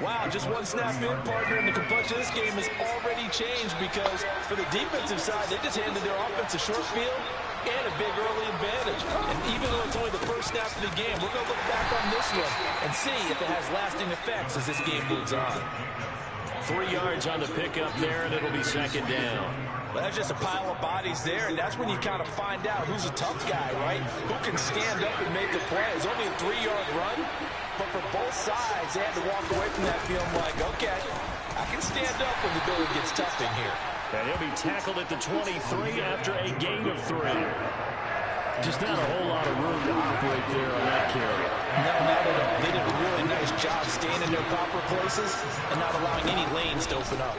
Wow, just one snap in, partner, and the complexion of this game has already changed because for the defensive side, they just handed their offense a short field and a big early advantage. And even though it's only the first snap of the game, we're going to look back on this one and see if it has lasting effects as this game moves on. 3 yards on the pickup there, and it'll be second down. Well, that's just a pile of bodies there, and that's when you kind of find out who's a tough guy, right? Who can stand up and make the play. It's only a 3-yard run, but for both sides, they had to walk away from that feeling like, okay, I can stand up when the going gets tough in here. And he'll be tackled at the 23 after a gain of 3. Just not a whole lot of room to operate there on that carry. No, not at all. They did a really nice job staying in their proper places and not allowing any lanes to open up.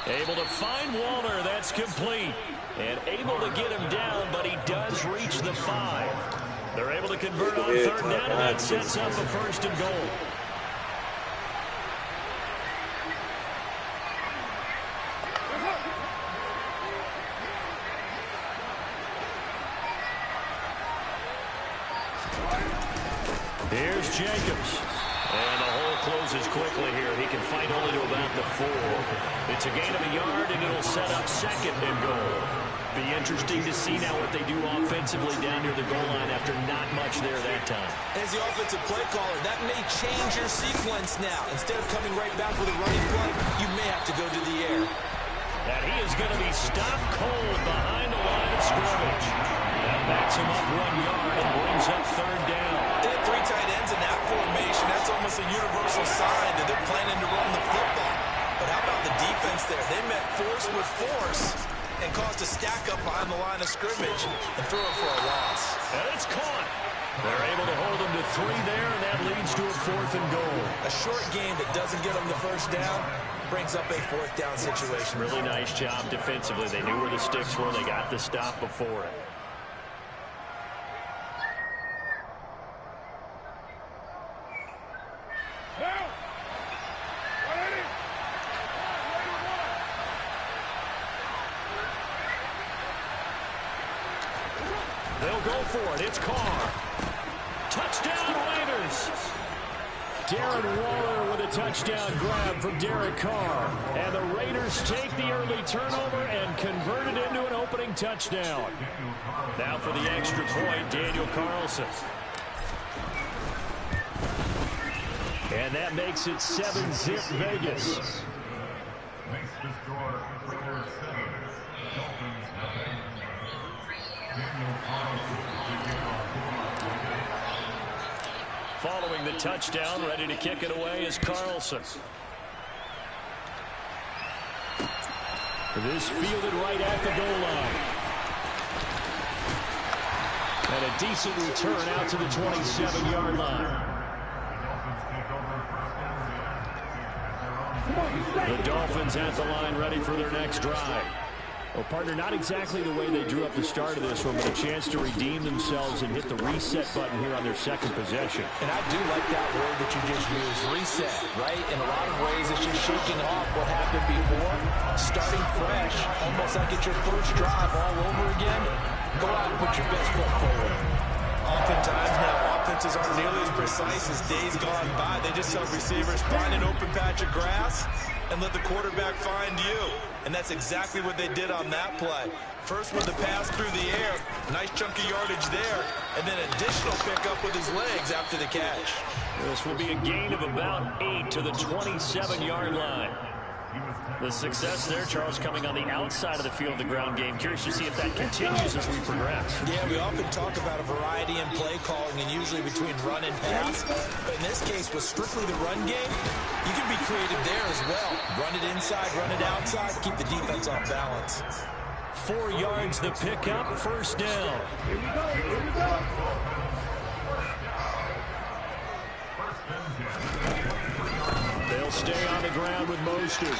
Able to find Waller. That's complete. And able to get him down, but he does reach the 5. They're able to convert on third down, and that sets up a first and goal. Here's Jacobs. And the hole closes quickly here. He can fight only to about the 4. It's a gain of a yard, and it'll set up second and goal. Be interesting to see now what they do offensively down near the goal line after not much there that time. As the offensive play caller, that may change your sequence now. Instead of coming right back with a running play, you may have to go to the air. And he is going to be stopped cold behind the line of scrimmage. That backs him up 1 yard and brings up third down. They have 3 tight ends in that formation. That's almost a universal sign that they're planning to run the football. But how about the defense there? They met force with force and caused a stack up behind the line of scrimmage and threw it for a loss. And it's caught. They're able to hold him to 3 there, and that leads to a 4th and goal. A short game that doesn't get them the first down brings up a 4th down situation. Really nice job defensively. They knew where the sticks were. They got the stop before it. They'll go for it. It's Carr. Touchdown, Raiders. Darren Waller with a touchdown grab from Derek Carr. And the Raiders take the early turnover and convert it into an opening touchdown. Now for the extra point, Daniel Carlson. And that makes it 7-zip Vegas. Makes the score Raiders 7, Dolphins 9. Following the touchdown, ready to kick it away is Carlson. This fielded right at the goal line. And a decent return out to the 27-yard line. The Dolphins at the line ready for their next drive. Well, partner, not exactly the way they drew up the start of this one, but a chance to redeem themselves and hit the reset button here on their second possession. And I do like that word that you just used, reset, right? In a lot of ways, it's just shaking off what happened before, starting fresh, almost like it's your first drive all over again. Go out and put your best foot forward. Oftentimes now, offenses aren't nearly as precise as days gone by. They just tell receivers, find an open patch of grass and let the quarterback find you. And that's exactly what they did on that play. First with the pass through the air, nice chunk of yardage there, and then additional pickup with his legs after the catch. This will be a gain of about 8 to the 27-yard line. The success there, Charles, coming on the outside of the field, the ground game. Curious to see if that continues as we progress. Yeah, we often talk about a variety in play calling and usually between run and pass. But in this case, with strictly the run game, you can be creative there as well. Run it inside, run it outside, keep the defense off balance. 4 yards the pickup, first down. Here we go, here we go. They'll stay on the ground with Mostert.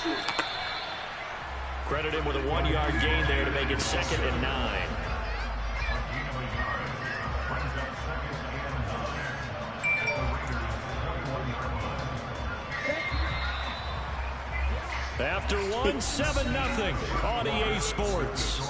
Credit him with a 1-yard gain there to make it 2nd and 9. After 1, 7-0 on EA Sports.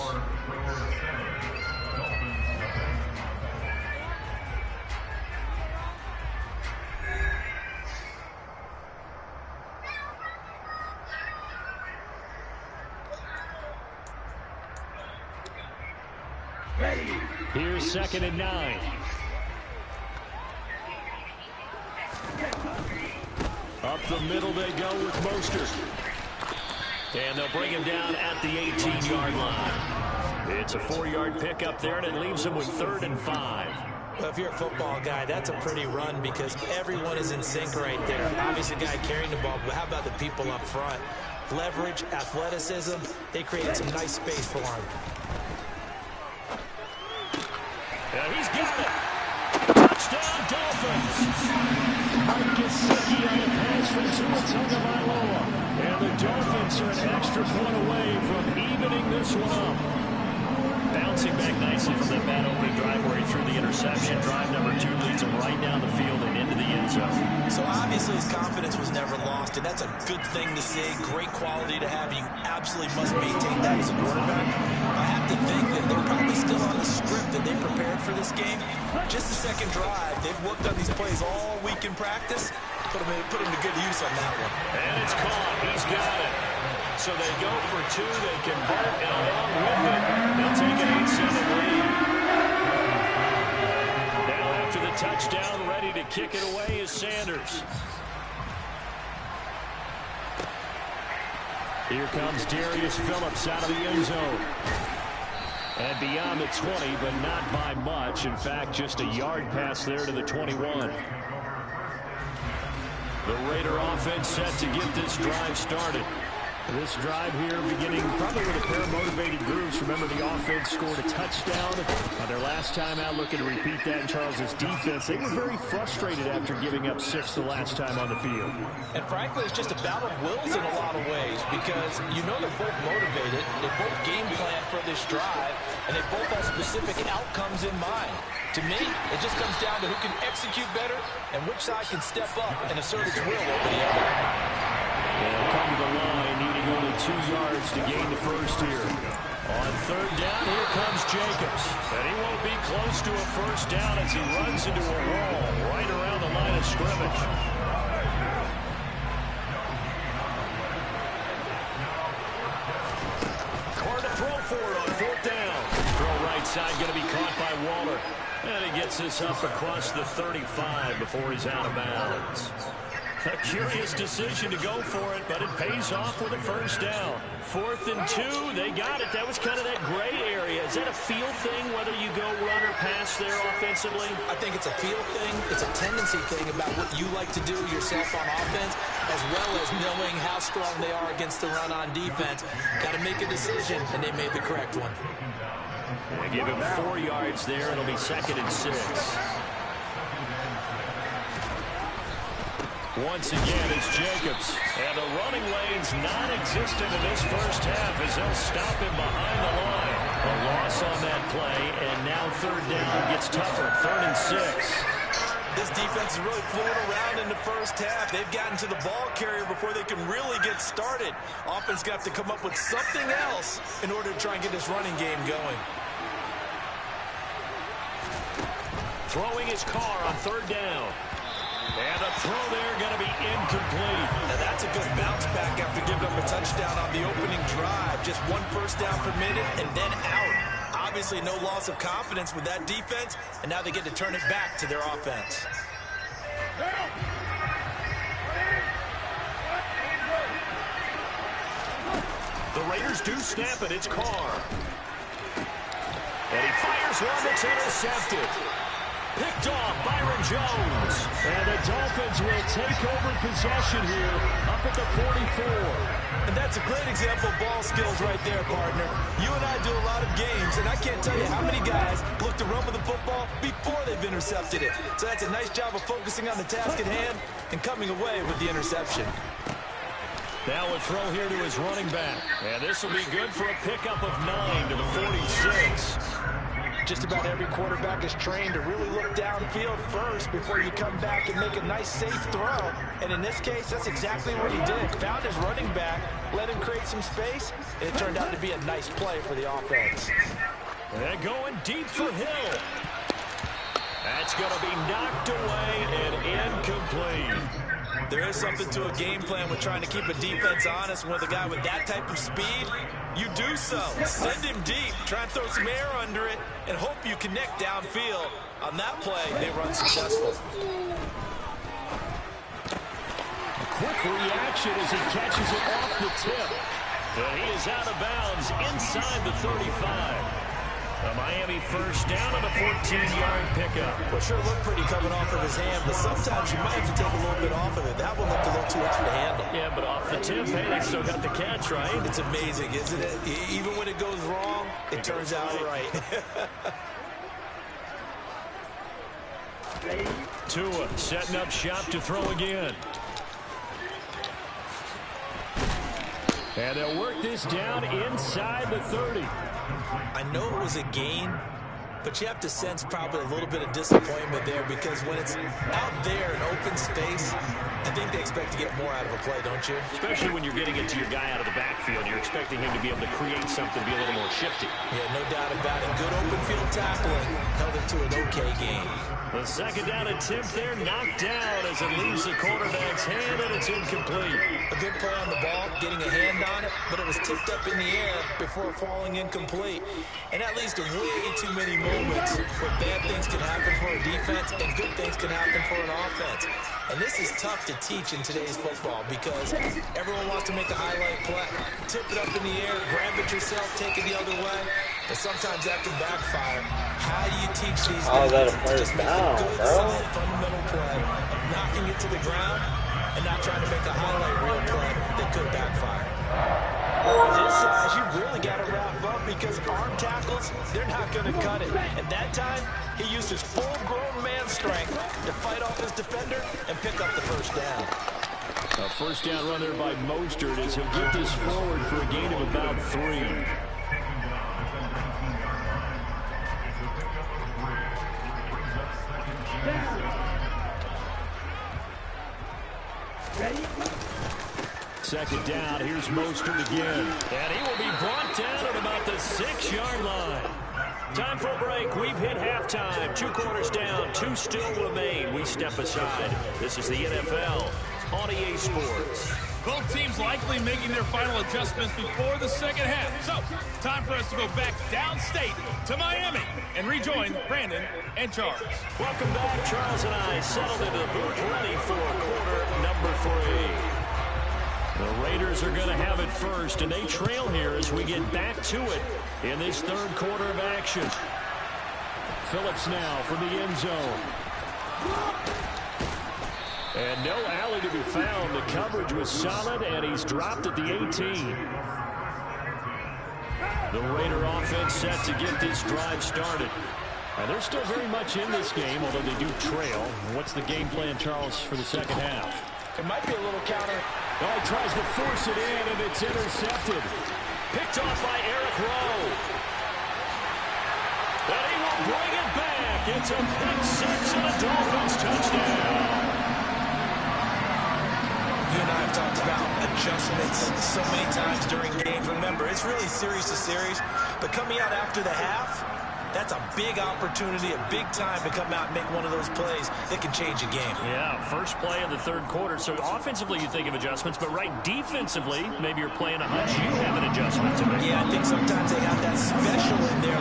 Here's 2nd and 9. Up the middle they go with Mostert. And they'll bring him down at the 18-yard line. It's a 4-yard pickup there, and it leaves him with 3rd and 5. Well, if you're a football guy, that's a pretty run because everyone is in sync right there. Obviously, the guy carrying the ball, but how about the people up front? Leverage, athleticism, they created some nice space for him. Yeah, he's got it. Touchdown, Dolphins. Gesicki on a pass from Tua Tagovailoa. And the Dolphins are an extra point away from evening this one up. Bouncing back nicely from that bad opening drive where he threw the interception. Drive number 2 leads him right down the field and into the end zone. So obviously his confidence was never lost, and that's a good thing to see. Great quality to have. You absolutely must maintain that as a quarterback. I have to think that they're probably still on the script that they prepared for this game. Just the second drive. They've worked on these plays all week in practice. Put them to good use on that one. And it's caught. He's got it. So they go for 2. They convert, and along with it, they'll take an 8-7 lead. Now after the touchdown, ready to kick it away is Sanders. Here comes Darius Phillips out of the end zone. And beyond the 20, but not by much. In fact, just a yard pass there to the 21. The Raider offense set to get this drive started. This drive here beginning probably with a pair of motivated groups. Remember, the offense scored a touchdown on their last time out, looking to repeat that in Charles's defense. They were very frustrated after giving up 6 the last time on the field. And frankly, it's just a battle of wills in a lot of ways because you know they're both motivated. They both game plan for this drive, and they both have specific outcomes in mind. To me, it just comes down to who can execute better and which side can step up and assert its will over the other. They'll come to the line, needing only 2 yards to gain the first here. On 3rd down, here comes Jacobs. And he won't be close to a first down as he runs into a wall right around the line of scrimmage. Carr to throw for it on 4th down. Throw right side, going to be caught by Waller. And he gets this up across the 35 before he's out of bounds. A curious decision to go for it, but it pays off with a first down. 4th and 2, they got it. That was kind of that gray area. Is that a feel thing, whether you go run or pass there offensively? I think it's a feel thing. It's a tendency thing about what you like to do yourself on offense, as well as knowing how strong they are against the run on defense. Got to make a decision, and they made the correct one. They give him 4 yards there. It'll be 2nd and 6. Once again, it's Jacobs. And the running lane's non-existent in this first half as they'll stop him behind the line. A loss on that play, and now 3rd down gets tougher. 3rd and 6. This defense is really fluid around in the first half. They've gotten to the ball carrier before they can really get started. Offense got to come up with something else in order to try and get this running game going. Throwing his Carr on 3rd down. And a throw there going to be incomplete. Now that's a good bounce back after giving up a touchdown on the opening drive. Just 1 first down per minute and then out. Obviously no loss of confidence with that defense, and now they get to turn it back to their offense. The Raiders do snap it. It's Carr. And he fires one that's intercepted. Picked off Byron Jones. And the Dolphins will take over possession here up at the 44. And that's a great example of ball skills right there, partner. You and I do a lot of games, and I can't tell you how many guys look to run with the football before they've intercepted it. So that's a nice job of focusing on the task at hand and coming away with the interception. Now a throw here to his running back. And this will be good for a pickup of 9 to the 46. Just about every quarterback is trained to really look downfield first before you come back and make a nice, safe throw. And in this case, that's exactly what he did. Found his running back, let him create some space, and it turned out to be a nice play for the offense. And going deep for Hill. That's going to be knocked away and incomplete. There is something to a game plan with trying to keep a defense honest. With a guy with that type of speed, you do so. Send him deep, try and throw some air under it, and hope you connect downfield. On that play, they run successful. quick reaction as he catches it off the tip. And he is out of bounds inside the 35. A Miami first down and a 14-yard pickup. Well, sure looked pretty coming off of his hand, but sometimes you might have to take a little bit off of it. That one looked a little too hard to handle. Yeah, but off the tip, hey, they still got the catch, right? It's amazing, isn't it? Even when it goes wrong, it turns out right. Tua setting up shop to throw again. And they'll work this down inside the 30. I know it was a gain, but you have to sense probably a little bit of disappointment there because when it's out there in open space, I think they expect to get more out of a play, don't you? Especially when you're getting it to your guy out of the backfield. You're expecting him to be able to create something, be a little more shifty. Yeah, no doubt about it. Good open field tackling held it to an okay game. The second down attempt there knocked down as it leaves the quarterback's hand, and it's incomplete. A good play on the ball, getting a hand on it, but it was tipped up in the air before falling incomplete. And that leads to way too many moments where bad things can happen for a defense and good things can happen for an offense. And this is tough to teach in today's football because everyone wants to make a highlight play. Tip it up in the air, grab it yourself, take it the other way. But sometimes that can backfire. How do you teach these guys to just make a good, solid, fundamental play of knocking it to the ground and not trying to make a highlight reel play that could backfire? This size, you really got to wrap up because arm tackles, they're not going to cut it. And that time, he used his full-grown man strength to fight off his defender and pick up the first down. A first down run there by Mostert as he'll get this forward for a gain of about 3. Second down, here's Mostert again. And he will be brought down at about the 6-yard line. Time for a break. We've hit halftime. 2 quarters down, 2 still remain. We step aside. This is the NFL on EA Sports. Both teams likely making their final adjustments before the second half. So, time for us to go back downstate to Miami and rejoin Brandon and Charles. Welcome back. Charles and I settled into the booth ready for quarter number 3. The Raiders are going to have it first, and they trail here as we get back to it in this third quarter of action. Phillips now from the end zone. And no alley to be found. The coverage was solid, and he's dropped at the 18. The Raider offense set to get this drive started. And they're still very much in this game, although they do trail. What's the game plan, Charles, for the second half? It might be a little counter. Oh, he tries to force it in, and it's intercepted. Picked off by Eric Rowe. And he will bring it back. It's a pick 6 and a Dolphins touchdown. You and I have talked about adjustments so many times during games. Remember, it's really series to series, but coming out after the half, that's a big opportunity, a big time to come out and make one of those plays that can change a game. Yeah, first play of the third quarter. So offensively, you think of adjustments, but right defensively, maybe you're playing a hunch. You have an adjustment to make. Yeah, I think sometimes they have that special in there.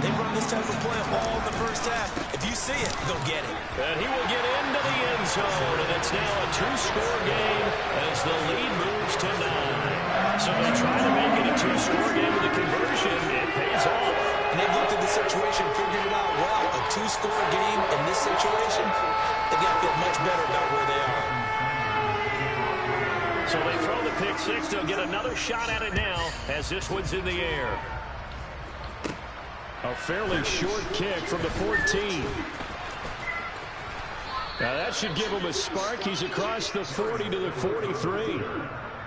They run this type of play all in the first half. If you see it, go get it. And he will get into the end zone, and it's now a 2-score game as the lead moves to 9. So they try to make it a 2-score game with a conversion. It pays off. And they've looked at the situation, figured it out well. A 2-score game in this situation, they've got to feel much better about where they are. So they throw the pick 6. They'll get another shot at it now as this one's in the air. A fairly short kick from the 14. Now that should give him a spark. He's across the 40 to the 43.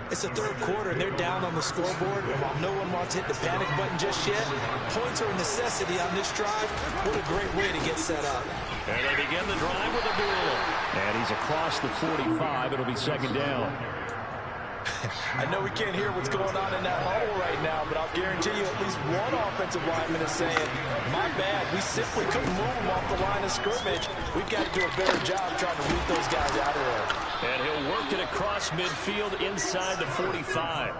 It's the third quarter, and they're down on the scoreboard. And while no one wants to hit the panic button just yet, points are a necessity on this drive. What a great way to get set up. And they begin the drive with a duel. And he's across the 45. It'll be second down. I know we can't hear what's going on in that huddle right now, but I'll guarantee you at least one offensive lineman is saying, my bad, we simply couldn't move them off the line of scrimmage. We've got to do a better job trying to root those guys out of there. And he'll work it across midfield inside the 45.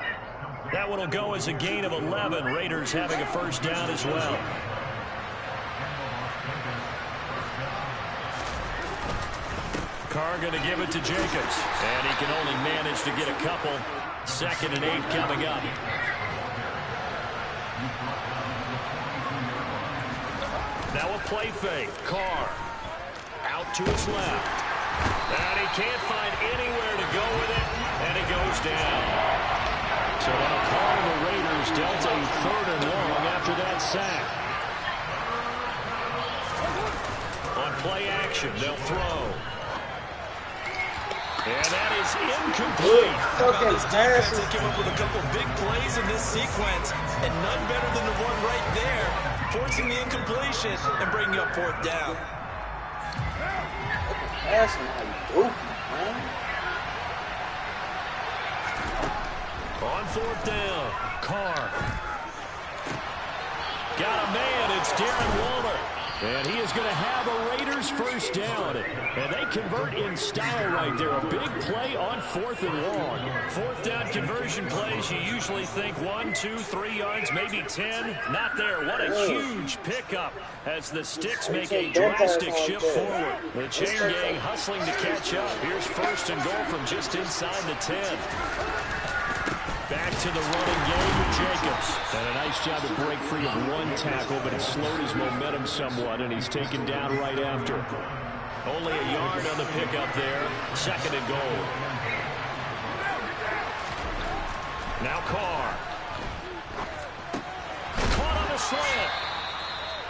That one will go as a gain of 11. Raiders having a first down as well. Carr going to give it to Jacobs. And he can only manage to get a couple. 2nd and 8 coming up. Now a play fake. Carr out to his left. And he can't find anywhere to go with it. And he goes down. So now Carr and the Raiders dealt a 3rd and long after that sack. On play action, they'll throw. And that is incomplete. This defense, they came up with a couple big plays in this sequence, and none better than the one right there, forcing the incompletion and bringing up 4th down. That's not goofy, man. On 4th down, Carr. Got a man, it's Darren Waller. And he is going to have a Raiders first down. And they convert in style right there. A big play on 4th and long. 4th down conversion plays, you usually think 1, 2, 3 yards, maybe 10. Not there. What a huge pickup as the Sticks make a drastic shift forward. The chain gang hustling to catch up. Here's 1st and goal from just inside the 10. Back to the running game with Jacobs. And a nice job to break free of 1 tackle, but it slowed his momentum somewhat, and he's taken down right after. Only a yard on the pickup there. 2nd and goal. Now Carr. Caught on the slant.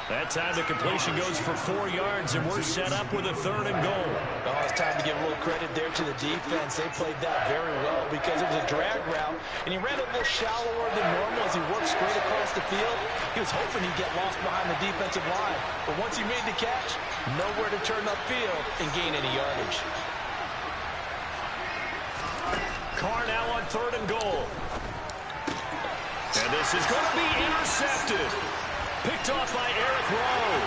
That time the completion goes for 4 yards, and we're set up with a 3rd and goal. Oh, it's time to give a little credit there to the defense. They played that very well because it was a drag route, and he ran a little shallower than normal as he worked straight across the field. He was hoping he'd get lost behind the defensive line, but once he made the catch, nowhere to turn upfield and gain any yardage. Carr now on 3rd and goal. And this is going to be intercepted. Picked off by Eric Rowe.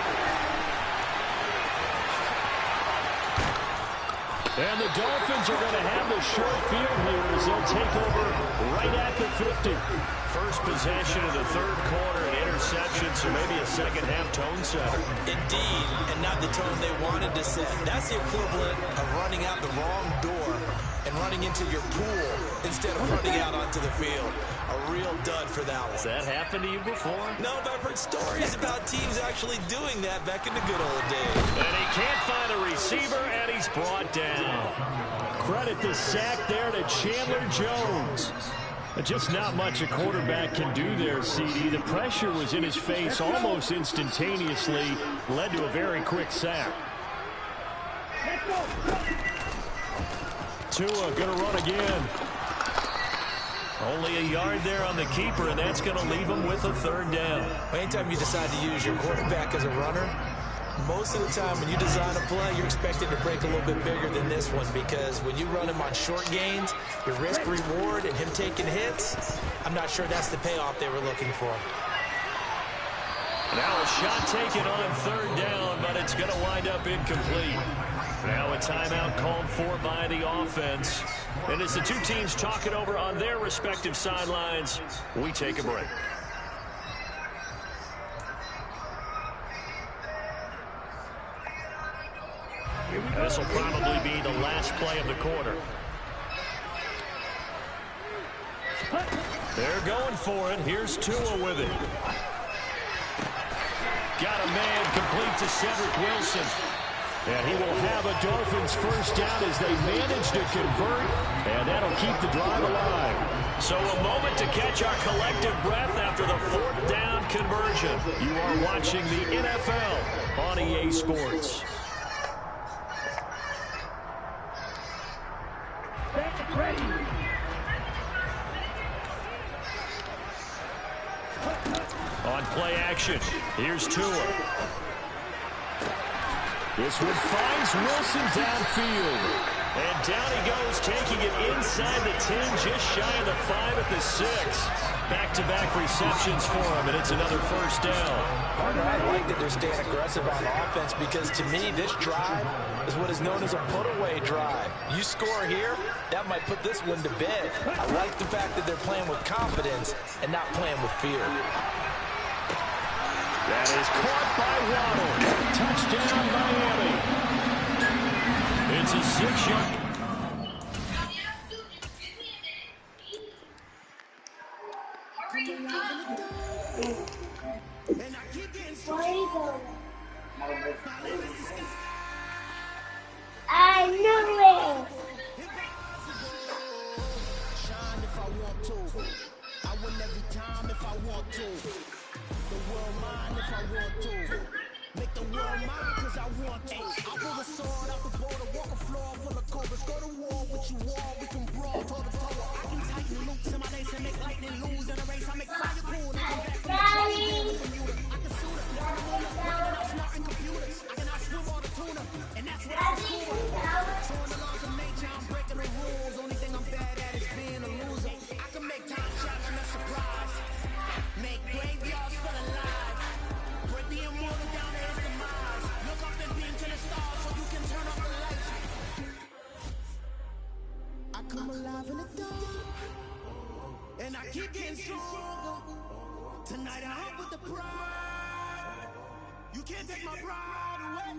And the Dolphins are going to have the short field here as they'll take over right at the 50. First possession of the 3rd quarter, an interception, so maybe a second-half tone setter. Indeed, and not the tone they wanted to set. That's the equivalent of running out the wrong door and running into your pool instead of running out onto the field. A real dud for that one. Has that happened to you before? No, but I've heard stories about teams actually doing that back in the good old days. And he can't find a receiver, and he's brought down. Credit the sack there to Chandler Jones. Just not much a quarterback can do there, CD. The pressure was in his face almost instantaneously, led to a very quick sack. Tua going to run again. Only a yard there on the keeper, and that's going to leave him with a 3rd down. Anytime you decide to use your quarterback as a runner, most of the time when you design a play, you're expected to break a little bit bigger than this one, because when you run him on short gains, your risk-reward and him taking hits, I'm not sure that's the payoff they were looking for. Now a shot taken on 3rd down, but it's going to wind up incomplete. Now a timeout called for by the offense. And as the two teams talk it over on their respective sidelines, we take a break. This will probably be the last play of the quarter. They're going for it. Here's Tua with it. Got a man complete to Cedric Wilson. And he will have a Dolphins first down as they manage to convert, and that'll keep the drive alive. So a moment to catch our collective breath after the 4th down conversion. You are watching the NFL on EA Sports. On play action, here's Tua. This one finds Wilson downfield. And down he goes, taking it inside the 10, just shy of the 5 at the 6. Back-to-back receptions for him, and it's another first down. Partner, I like that they're staying aggressive on offense, because to me, this drive is what is known as a put-away drive. You score here, that might put this one to bed. I like the fact that they're playing with confidence and not playing with fear. That is caught by Waddle. Touchdown, Miami. It's a 6-yard. I knew it. Shine if I want to. I win every time if I want to. The world mine if I want to. Make the world mine cause I want to. I pull the sword out the border, walk a floor full of cobras. Go to war with you all, we can brawl toe to toe. I can tighten loops in my lace and make lightning lose in a race. I make fire cool and come back from the Bermuda. I can suit it, never rule it, working out smart and computers. I can outswim all the tuna, and that's what I'm school. Showing the laws of nature, I'm breaking the rules. Only thing I'm bad at is being a loser. I can make time travel and a surprise. Make graveyards feel alive. Break the immortal down to his demise. Look up and beam to the stars so you can turn off the lights. I come alive in the dark, and I keep getting stronger. Tonight I hunt with the pride. You can't take my pride away.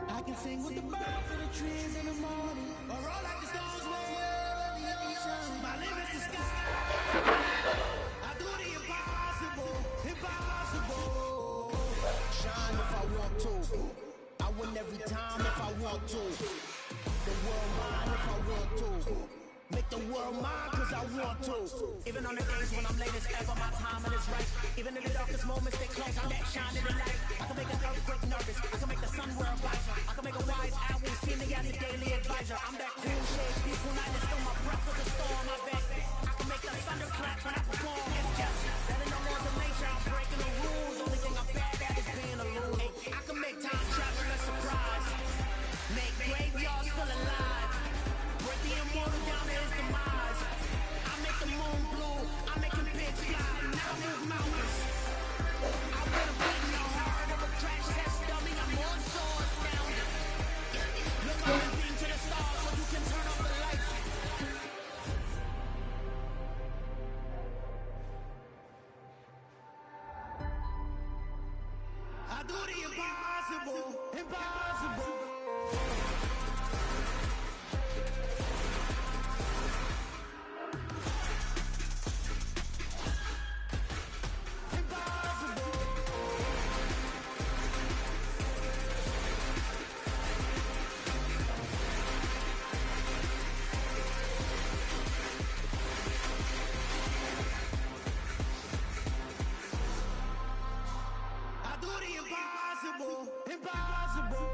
I can sing with the birds in the trees in the morning, or roll like the stones way over the ocean. My limit's the sky. I do the impossible, impossible. Shine if I want to. I win every time if I want to. The world mine if I want to. Make the world mine cause I want to. Even on the days when I'm late as ever, my timing is right. Even in the darkest moments, they close, I'm that shine in the light. I can make an earthquake nervous, I can make the sun wear a visor. I can make a wise owl see me as a daily advisor. I'm that cool shade, peaceful night, and still my breath is a storm. I bet I can make the thunder clap when I perform. It's just that in the laws of nature, I'm breaking the rules. Only thing I'm bad at is being a loser. I can make time travel a surprise. Make graveyards feel alive. Break the immortal down to his demise. I make the moon blue, I make him pigs fly, and I move mountains. I would have beaten the heart of a crash test dummy. I'm more so astounded. Look up and beam to the stars so you can turn off the lights. I do the impossible, impossible. I do the impossible, impossible.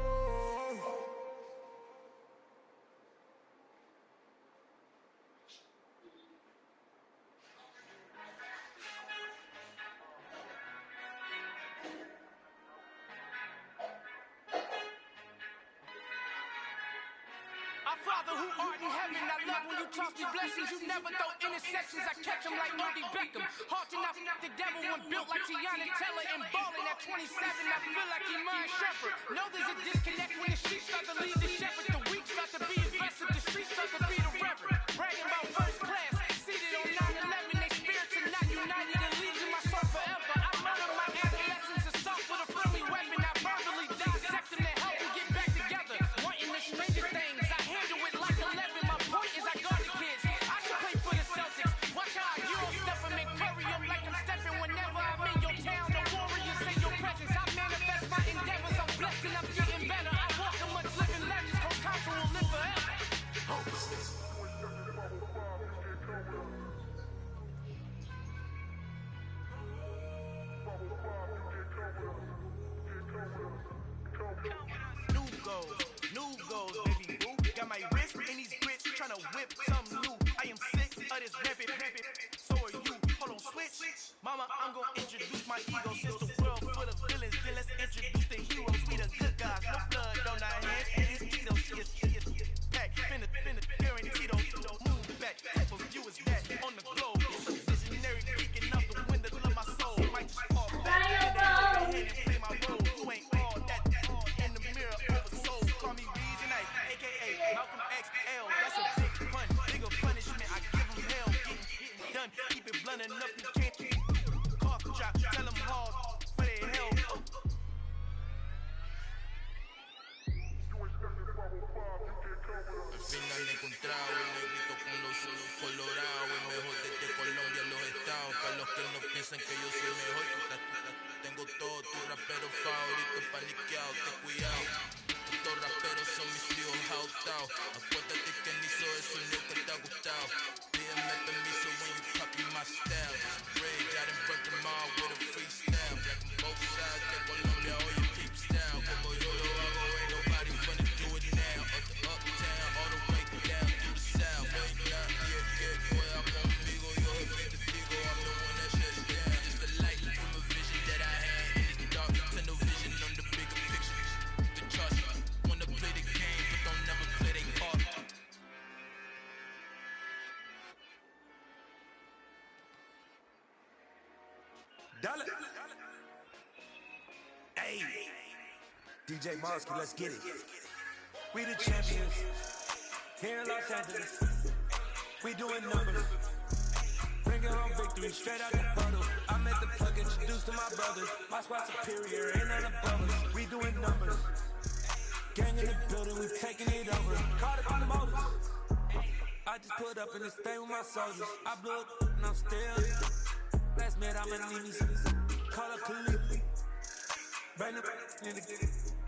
Our Father who art in heaven, I love when you toss me blessings. You never throw interceptions, I catch them like Odie Beckham. Hard to knock the devil when built like Tiana Taylor and balling at 27. I feel like he my shepherd. Know there's a disconnect when the sheep start to lead the shepherd. The weak start to be aggressive, the streets start to be the reverend. Bragging about first class, seated on 9/11. They spirits are not united and leaving my soul forever. I murder my adolescence, assault with a friendly weapon. I verbally dissect them to help them get back together. Wanting the stranger things. Handle it like 11. My point is I guard the kids. I should play for the Celtics. Watch how I Euro step and make curry up like I'm stepping whenever I'm in your town. The warriors in your presence. I manifest my endeavors. I'm blessed and I'm getting better. I walk amongst living legends. Coach Contra will live forever. New goals, baby boo. Got my wrist in these grits, tryna whip something new. I am sick of this rampant. So are you. Hold on, switch. Mama, I'm gonna introduce my ego. Since the world full of villains, then let's introduce the heroes. We the good guys, no blood on our hands. And it's Tito, shit. Pack, finna, guaranteed. Move back, type of view is that on the globe. It's a visionary peeking out the window of my soul. Might just fall back in the hand and play my role. You ain't all that in the mirror over soul. Call me Reason Knight, aka Malcolm XL. That's a big pun, bigger punishment. I give him hell, getting done. Keep it blunt enough, you can't cough drop. Tell him hard, que no piensen que yo soy mejor que usted. Tengo todos tus raperos favoritos paniqueados, ten cuidado. Estos raperos son mis hijos jautados. Acuérdate que ni hizo eso nunca te ha gustado. Pídeme permiso when you copy my style. Just rage, I done burnt them all with a freestyle. Black on both sides, de Colombia, all your peeps down. Como yo lo hago, ain't nobody finna do it now. Up to uptown, all the way down through the south. No hay nadie que pueda conmigo, yo soy testigo. I'm the one that shuts down. Just a light from a vision that I had in the dark. Tunnel vision on the bigger picture. The trust, wanna play the game, but don't never play their part. Dollar. Hey, DJ Mosky, let's get it. We the champions here in Los Angeles. We doing numbers, bringing home victory straight out the puddle. I'm at the plug, introduced to my brothers. My squad superior, ain't none above us. We doing numbers, gang in the building, we taking it over. Caught it on the motors. I just put up in this thing with my soldiers. I blew up and I'm still. Last minute I'ma need me some. Call up Khalifa. Bring the in the.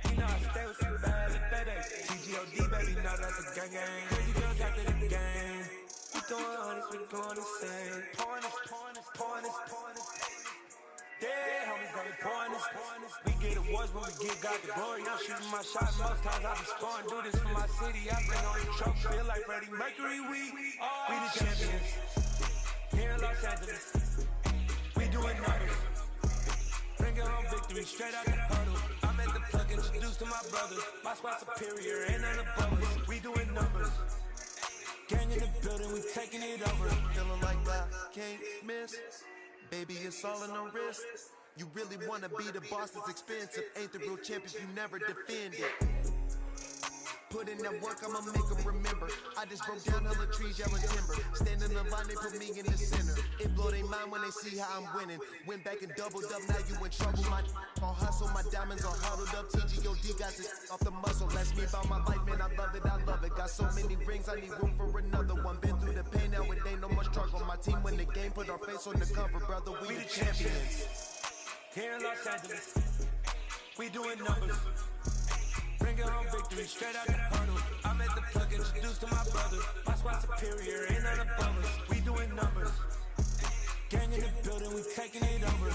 You know I stay with some bad baby. TGOD baby, know that's a gang gang. Crazy girls after the game. We going honest, we going insane. Pouring this. Yeah, homies got me pouring this. We get awards when we give God the glory. I'm shooting my shot most times I be scoring. Do this for my city. I bring on the trophy. Feel like Freddie Mercury. We the champions here in Los Angeles. We doing numbers, bringing home victory straight out the puddle. I'm at the plug, introduced to my brothers. My squad superior, ain't none above us. We doing numbers, gang in the building, we taking it over. Feeling like I can't miss, baby, it's all in the wrist. You really wanna be the boss, it's expensive. Ain't the real champ if you never defend it. Put in that work, I'ma make them remember. I just broke down hella trees, yellow timber. Standing in line, they put me in the center. It blow their mind when they see how I'm winning. Went back and doubled up, now you in trouble. My all hustle, my diamonds all huddled up. TGOD got this off the muscle. That's me about my life, man, I love it. Got so many rings, I need room for another one. Been through the pain, now it ain't no more struggle. My team win the game, put our face on the cover, brother. We the champions here in Los Angeles. We doing numbers, bringing home victory straight out the puddle. I'm at the plug, introduced to my brothers. My squad superior, ain't none above us. We doing numbers, gang in the building, we taking it over.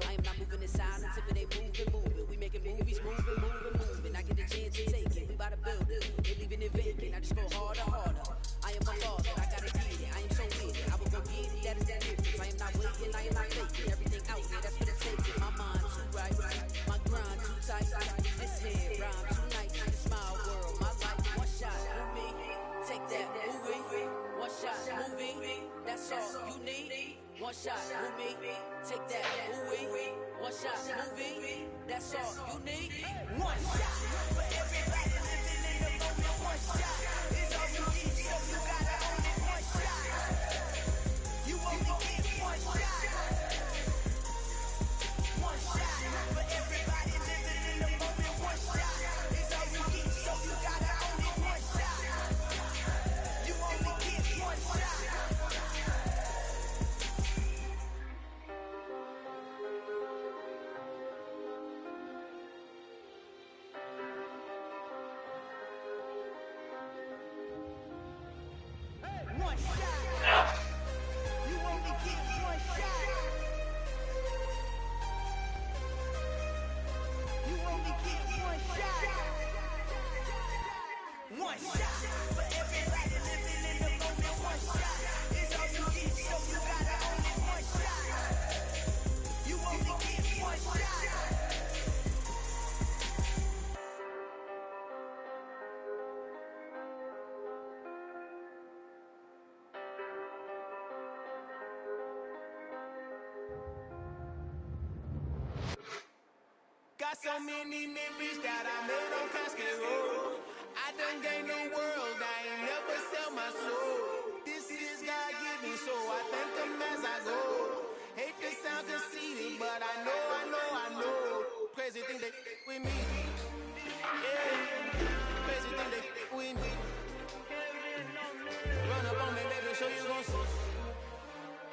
I am not moving in silence if it ain't moving. We making movies, moving. I get the chance shot, who me? Take that, who we? One shot, movie. That's all you need. One shot for everybody living in the moment. One shot is all you need, so you gotta own it. One shot. You only get one shot. One shot for everybody living in the moment. One shot is all you need, so you gotta own it. One shot. You only get one shot. One shot. You only get one shot. You only get one shot. One shot for everybody living in the moment. One shot is all you get, so you gotta own it. One shot. You only get one shot. Got so many memories that I made on Cascade Road. I done gained the world, I ain't never sell my soul. This is God-given, so I thank him as I go. Hate to sound conceited, but I know. Crazy thing they with me. Yeah, crazy thing they with me. Run up on me, baby, show you gon' see.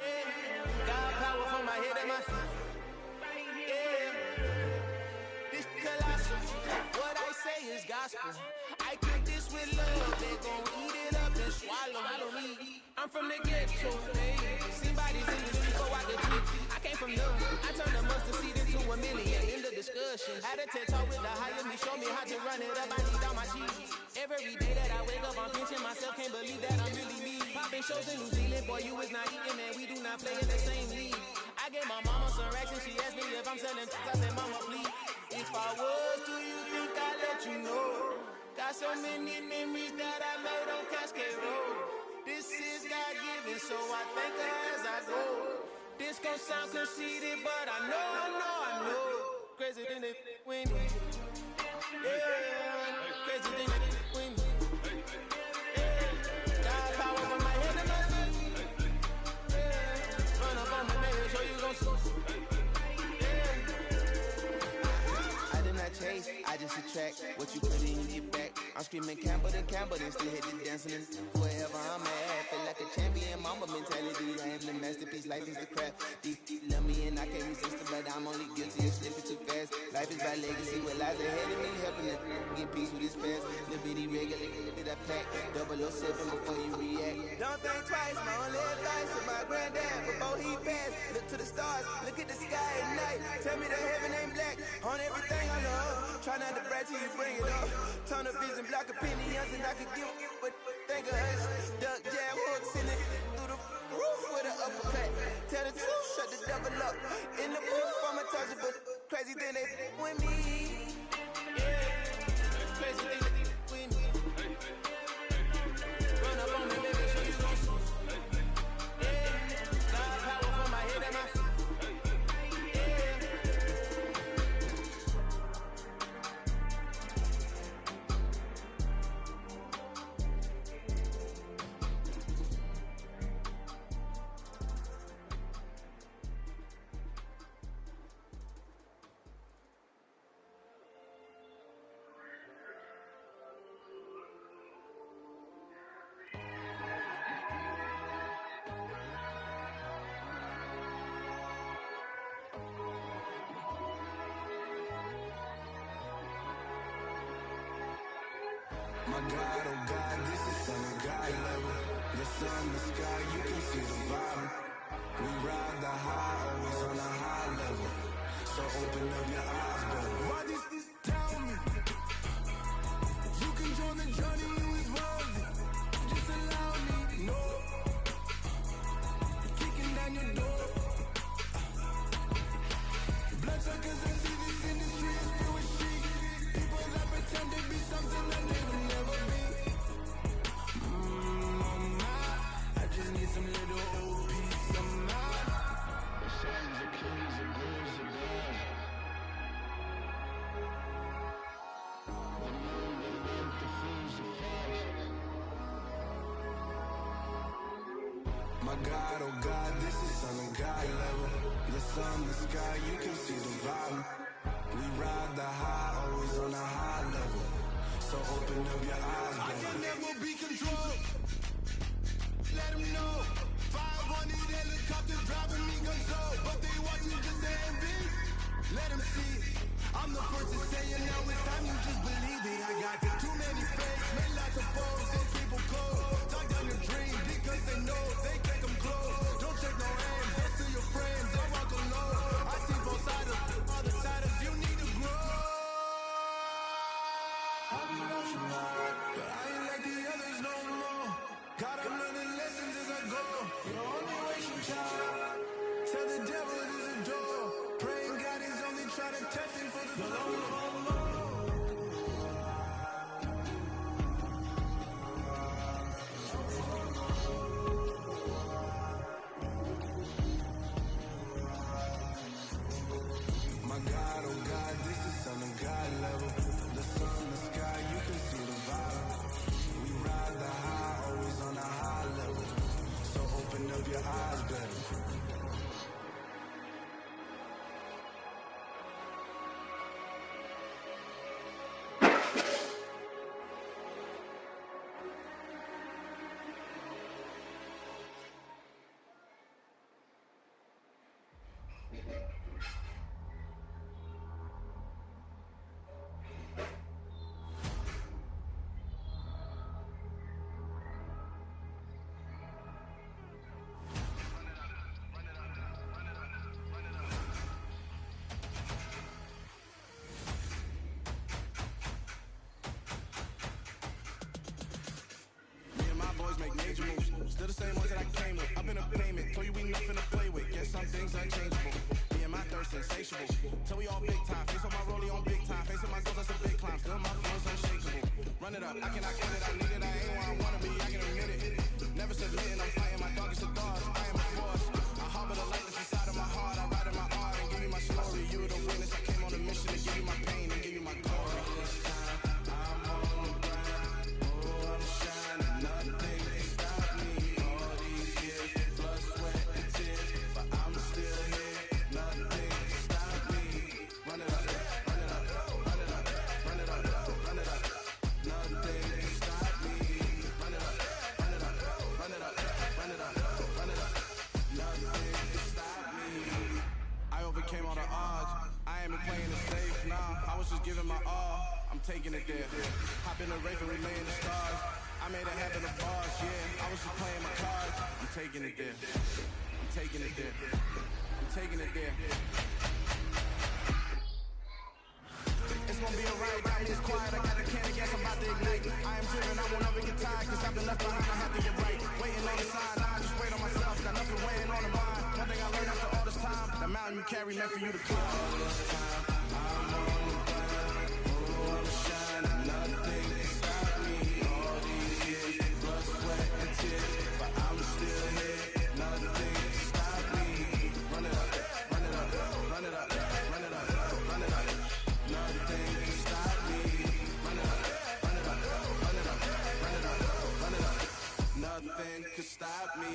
Yeah, God power from my head and my feet. Yeah. This colossal, what I say is gospel. I cook this with love, they gon' eat it up and swallow me. I'm from the ghetto, hey. Seen bodies in the street so I could tweet. I came from them, I turned a mustard seed into a million. End of discussion. Had a TED talk with the higher me, show me how to run it up. I need all my cheese. Every day that I wake up, I'm pinching myself, can't believe that I'm really me. Popping shows in New Zealand, boy, you is not eating, man. We do not play in the same league. I gave my mama some racks and she asked me if I'm selling. I said, mama, please. If I was, do you think I'd let you know? Got so many memories that I made on Cascade Road. This is God-given, so I thank her as I go. This gon' sound conceited, but I know. Crazy than they win. Yeah, crazy than they win. Yeah, God power from my head and my feet. Yeah, run up on me, baby, so you gon' see. Chase, I just attract what you put in, you get back. I'm screaming Campbell, then still hit the dancing and wherever I'm at. Feel like a champion, mama mentality. I am the masterpiece, life is the crap. Deep love me and I can't resist it, but I'm only guilty of slipping too fast. Life is my legacy, what lies ahead of me, helping to get peace with his past. Little bitty regular that I pack, 007 before you react. Don't think twice, my only advice to my granddad before he passed. Look to the stars, look at the sky at night. Tell me that heaven ain't black on everything I love. Try not to brag till you bring it up. Turn of vision, block opinions, and I could give what think of us. Duck, jab, hooks in it through the roof with an uppercut. Tell the truth, shut the devil up. In the booth, I'm untouchable. Crazy thing they with me. Yeah, crazy thing they with me. Run up on me, baby, show you gon' see. Yeah, God power from my head and my feet. My God, oh God, this is son of God level. The sun, the sky, you can see the vibe. We ride the high, always on a high level. So open up your eyes, brother. Why this tell me? You can join the journey, you is worthy. Just allow me to know. Kicking down your door. Bloodsuckers and see this industry is filled with shit. People that pretend to be something that they will never be. I just need some little old peace of mind. God, this is on a God level. The sun, the sky, you can see the vibe. We ride the high, always on a high level. So open up your eyes, baby. I can never be controlled. Let them know. 500 helicopters driving me control. But they watching just to envy. Let them see. I'm the first to say it, now it's time you just believe it. I got too many fakes, made lots of foes, they people cold. Talk down your dream because they know they can't come close. Don't check no hands, just to your friends, I walk alone. I see both sides of other siders, you need to grow. I'll be watching out, but I ain't like the others no more. God, I'm learning lessons as I go. You're only wasting child. Tell the devil there's a door. Praying God is only trying to test me for the long haul. My God, oh God, this is on a God level. The sun, the sky, you can see the vibe. We ride the high, always on a high level. So open up your eyes, baby. Make major moves, still the same ones that I came with. Up in a payment, told you we nothing to play with. Guess some things unchangeable. Me and my thirst insatiable. Till we all big time, face on my rollie on big time. Facing my goals, that's a big climb. Still my flow's unshakable. Run it up, I cannot quit it. I need it, I ain't where I wanna be. I can admit it. Never submitting, I'm fighting my dog is a dog. I am a force. I harbor the light that's inside of my heart. I ride in my art and give you my story. You were the witness. I came on a mission to give you my pain and give you my glory. This time, I'm on the grind. Oh, I'm shining, nothing. Came on the odds. I ain't been playing it safe, nah. I was just giving my all. I'm taking it there. Hop in the race and we laying the stars. I made it happen the bars, yeah. I was just playing my cards. I'm taking it there. I'm taking it there. I'm taking it there. It's gonna be alright, got me as quiet. I got the can of gas, I'm about to ignite. I am driven, I won't ever get tired. Cause I've been left behind, I have to get right. Waiting on the side, I just wait on myself. Got nothing weighing on the mind. One thing I learned after all this time, the mountain you carry meant for you to climb. All this time, I'm on the grind. Oh, I'm shining, nothing can stop me. All these years, blood, sweat, and tears. But I'm still here, nothing can stop me. Run it up, run it up, run it up, run it up, run it up. Nothing can stop me. Run it up, run it up, run it up, run it up, run it up. Nothing can stop me.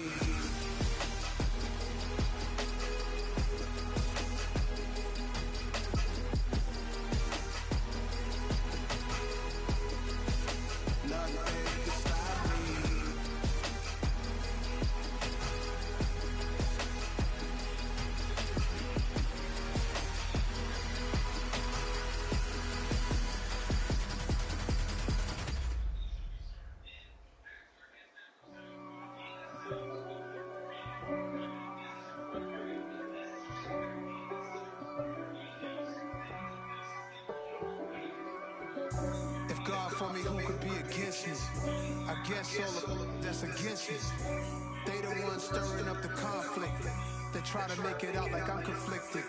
God for me, who could be against me? I guess all of that's against me. They the ones stirring up the conflict. They try to make it out like I'm conflicted.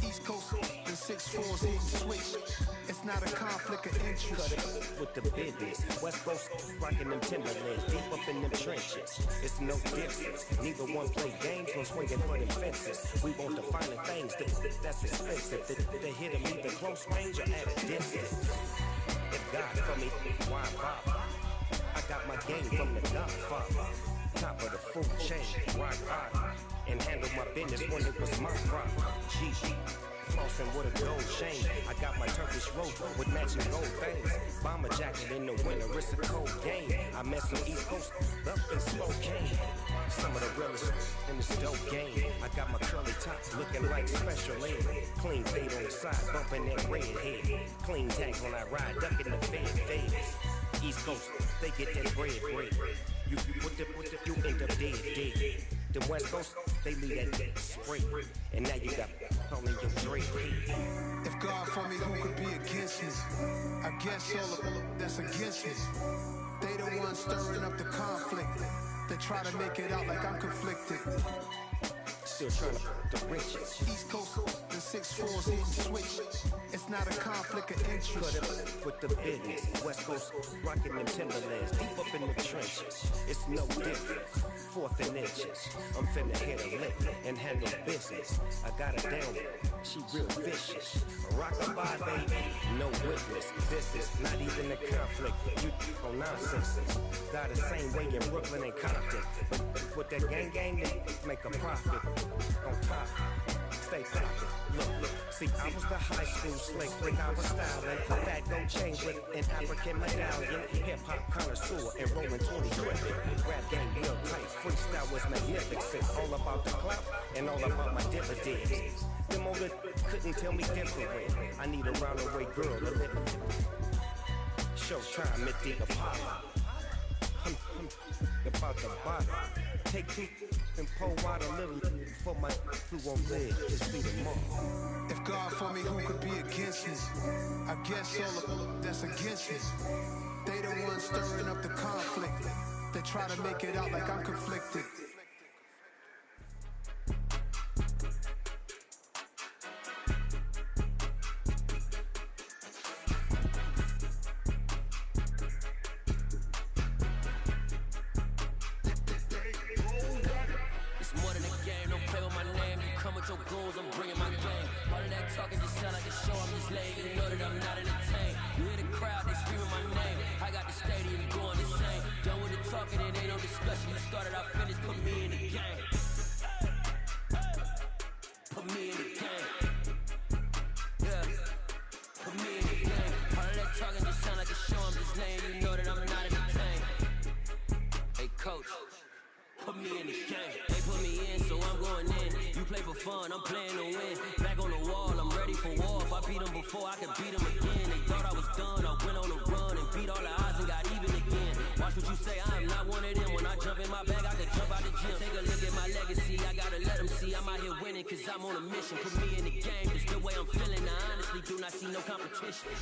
East Coast and 6'4's hitting switch. It's not a conflict of interest. Cut it with the business. West Coast rocking them Timberlands, deep up in them trenches. It's no difference. Neither one play games, no swinging for them fences. We want the finer things that's expensive. They hit them either close range or at a distance. If God for me, why bother? I got my game from the Godfather. Top of the food chain, rock hard. And handle my business when it was my problem. G. Flossing with a gold chain. I got my Turkish rope with matching gold things. Bomber jacket in the winter, it's a cold game. I met some East Coast up in Spokane. Some of the realest in this dope game. I got my curly tops looking like special ed. Clean fade on the side, bumping that red head. Clean tags when I ride, ducking the fades. East Coast, they get that bread. You you end up dead. The West Coast, they leave that spray. And now you got only your dread. If God for me, who could be against me? I guess all of that's against me. They the ones stirring up the conflict. They try to make it out like I'm conflicted. Still trying to the riches. East Coast, the 6'4's hitting switch. It's not a conflict of interest. Cut it with the business. West Coast rocking them Timberlands, deep up in the trenches. It's no different. Fourth and inches. I'm finna hit a lick and handle business. I got her down. She real vicious. Rock-a-bye, baby. No witness. This is not even a conflict. You on nonsense. Got the same way in Brooklyn and Compton. But with that gang, they make a profit. On top, stay poppin'. Look, see, I was the high school slick, I was styling. Fat gold chain with an African medallion. Hip-hop connoisseur and rolling 20 dripping. Rap game real tight, freestyle was magnificent. All about the clout and all about my dividends. Them older couldn't tell me different. I need a round-away girl to live in. Showtime at the Apollo. I'm about the bottom. Take two and pour out a little for my who won't live to see tomorrow. If God for me, who could be against me? I guess all of that's against me. They the ones stirring up the conflict. They try to make it out like I'm conflicted.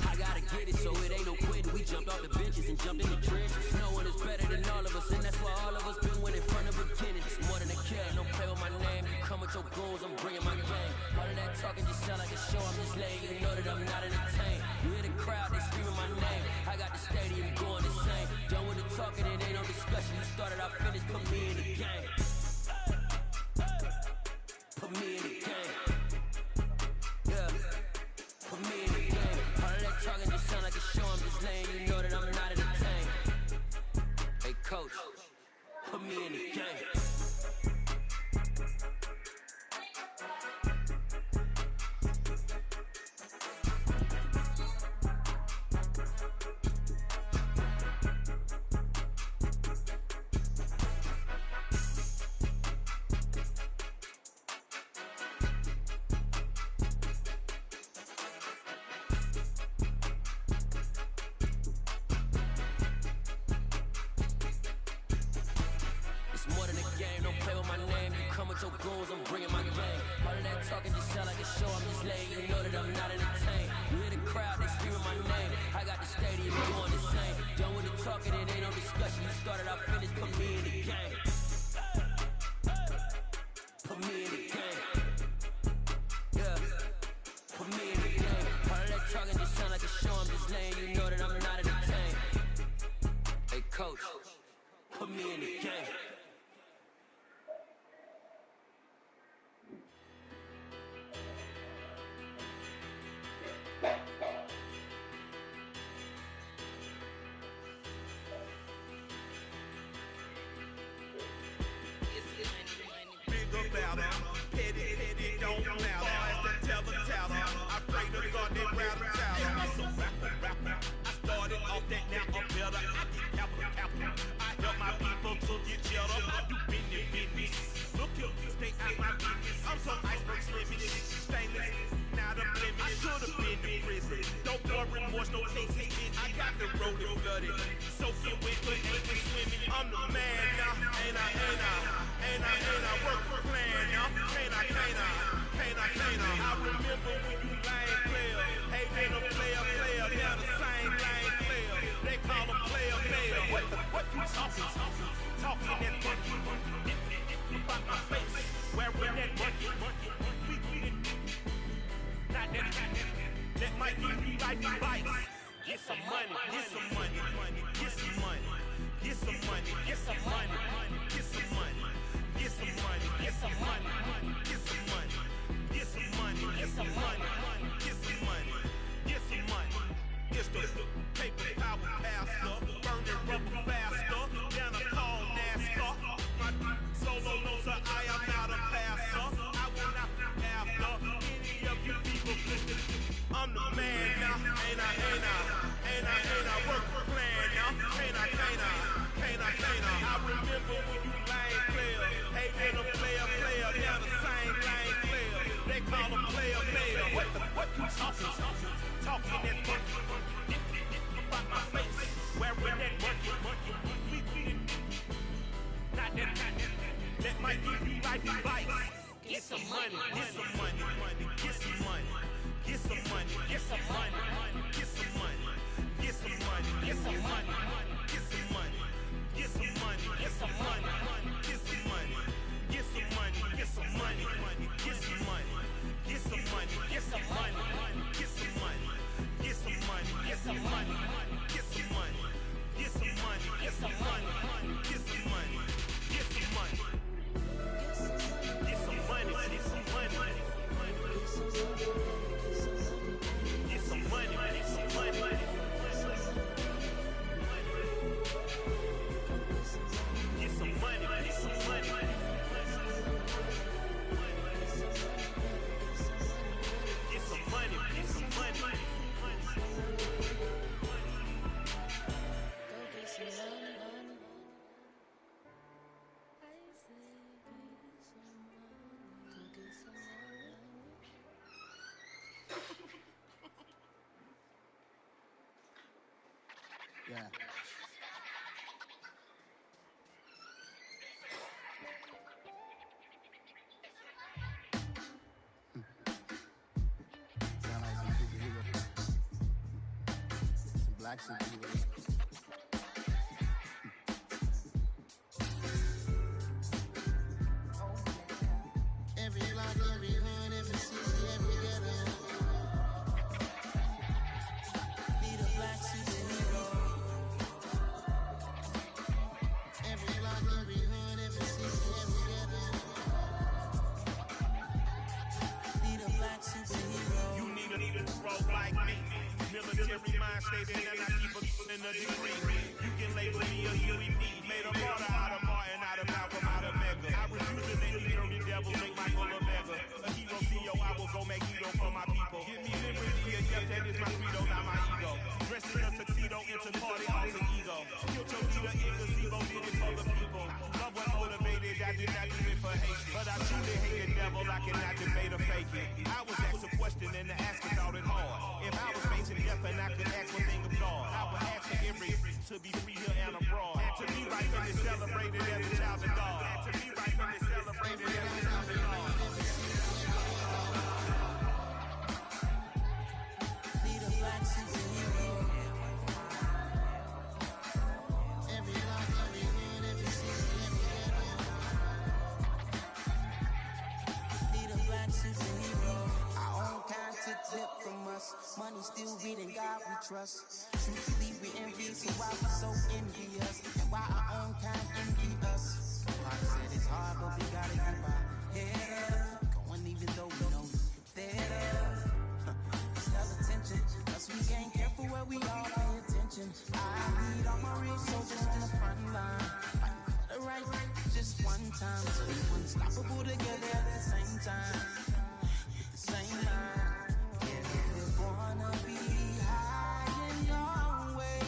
I gotta get it, so it ain't no quitting. We jumped off the benches and jumped in the trenches. No one is better than all of us, and that's why all of us been winning from the beginning. It's more than a game, don't play with my name. You come with your goons, I'm bringing my game. All of that talking just sound like a show, I'm just letting you know that I'm not entertained. You hear the crowd, they screaming my name. I got the stadium going insane. Done with the talking, it ain't no discussion. You started, I finished, put me in the game. Put me in the game. Yeah, put me in the game. All of that talking just sound like a show, I'm just letting you know that I'm not entertained. Hey coach, put me in the game. off that now I'm better. I get capital. I help my people to get cheddar. I do business. Look here, stay out my business. I'm so iceberg slimming, stainless, not a blemish. I should have been in prison. Don't worry, remorse, no cases. I got the road and flooded. Soaking wet, but ain't been swimming. I'm the man now, ain't I work for plan now. Can't I? I remember when you lame player, hating a player, now the same lame player. They call him player. What you talking that monkey about my face? Wearing that monkey. Not that might give you life advice. Get some money. It's the paper power pastor, burning rubber faster, down a call NASCAR. My solo knows that I am not a passer. I will not be after any of you people. I'm the man now, ain't I work for plan now, can't I? I remember when you lame player, hating a player, now the same lame player. They call him player. What you talking that monkey about my face? Wearing that monkey. Not that might give you life advice. Get some money. Yeah. Sound like some superhero. Some black superheroes. Every block, every hood, every city, every ghetto. Need a black superhero. Every block, every hood, every city, every ghetto. Need a black superhero. You need a pro like me. Military mind state and I keep a in a degree. You can label me a UEP. Made a martyr out of Martin, out of Malcolm, out of Mega. I refuse to make the dirty devil make Michael a mega. A hero CEO, I will go make hero for my people. Give me liberty, and yes, that is my credo, not my ego. Dressed in a tuxedo, into party, alter ego. Killed your leader in gazebo, did it for the people. Love what motivated, I did not do it for hate. But I truly hate the devil, I cannot debate or fake it. I was asked a question and the asker thought it hard. If I was facing death and I could ask one thing of God, I would ask for every to be free here and abroad. And to be right from is celebrated as a child of God. And to be right from is celebrated as a child of God. Need a black superhero. Every block, every hood, every city, every ghetto. Need a black superhero. Our own kind took tip from us. Money still reading God we trust. Truthfully we envy, so why we so envious? And why our own kind envy us? Like I said, it's hard, but we gotta keep our head up. Going even though we know fed up. Tell attention, cause we ain't careful where we all pay attention. I need all my real soldiers on the front line. Fighting for the right, just one time. So we unstoppable together at the same time. With the same mind. Yeah, if you wanna be high in your way,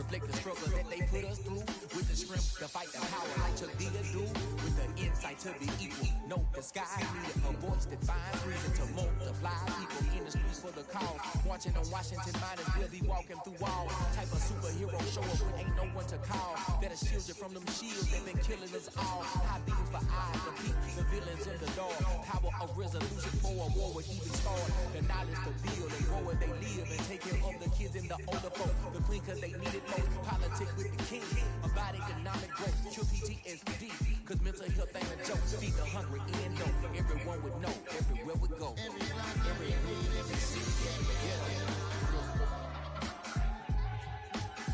reflect the struggle that they put us through. With the strength to fight the power like Chuck D do. With the insight to be equal. Note the sky needed a voice that finds reason to multiply people in the streets for the cause. Marching on Washington miners, we'll be walking through walls. Type of superhero show up when ain't no one to call. That'll shield you from them shields that been killing us all. High beams for eyes, the peak, the villains in the dark. Power of resolution for a war would even start. The knowledge to build and grow where they live and take care of the kids and the older folk. The clean cause they need it most. Politics with the king. About economic growth. True PTSD. Cause mental health ain't a joke. Feed the hungry and know. Everyone would know. Everywhere we go. Every city, every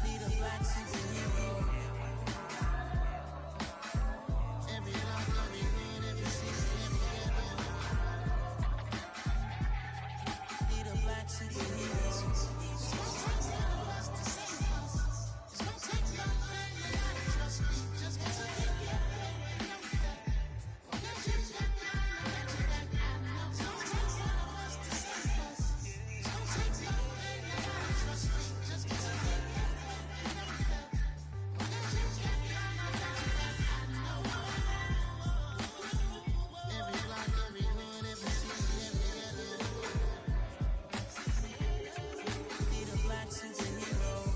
Need a black superhero. Every block, every hood, every city, every ghetto. Need a black superhero. It's gonna take one of us to save us. It's gonna take something, you gotta trust me. Just gonna take your faith and know that. We'll get you back down and get you back out now. It's gonna take one of us to save us. It's gonna take something, you gotta trust me. Just gonna take your faith and know that. We'll get you back down and get you back out now. Every block, every hood, every city, every ghetto. Need a black superhero.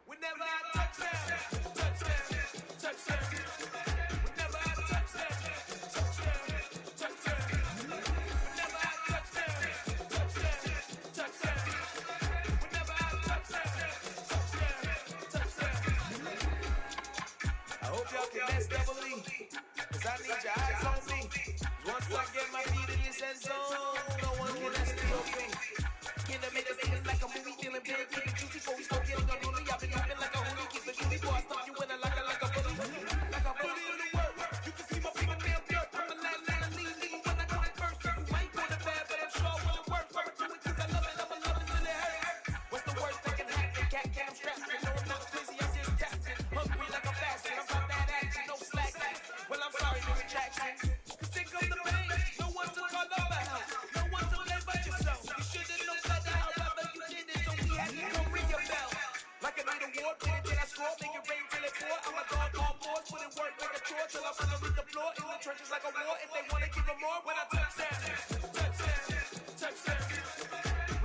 Whenever I touchdown, touchdown. Whenever I touchdown, touchdown. Whenever I touchdown, touchdown. Whenever I touchdown. I hope y'all can best double E, cause I need your eyes on me. Once I get my feet in this end zone, no one can STOP. Can I make it seem like a movie, feeling big, keep it juicy before we start getting unruly. I've been moving like a hoodie, keep it juicy before I stop you in a like a bully. Like a bully in the work. You can see my fingernail dirt. I'm the last man to leave, even when I come in first. You might want it bad, but I'm sure when it works. I'ma do it cause I love it, I'ma love it till it hurts. What's the worst that can happen? Cat, I'm strapped. You know I'm not busy, I'm just tapping. Hungry like a bastard, I'm about that action, no slacking. Well, I'm sorry, no retraction. Cause here comes the pain. No one to call over help. No one to blame but yourself. You should've known better, however you did it, so we had to come ring your bell. Like I need a war, put it till I score, make it rain till it pour. I'm a dog all fours, put in work like a chore till I'm underneath the floor. In the trenches like a war, if they wanna give them more. When I touchdown.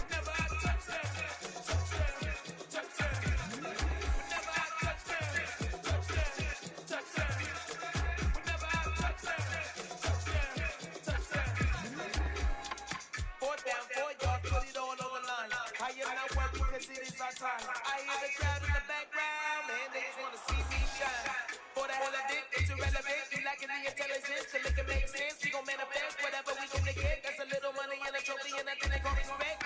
Whenever I touchdown. Whenever I touchdown. Whenever I touchdown. Fourth down, 4 yards, put it all on the line. I am not worried cause it is our time. I hear the crowd in the background, man, they just wanna see me shine. For the hell of it, it's irrelevant. You lacking the intelligence to make it make sense. We gon' manifest whatever we can get. That's a little money and a trophy and nothing they call respect.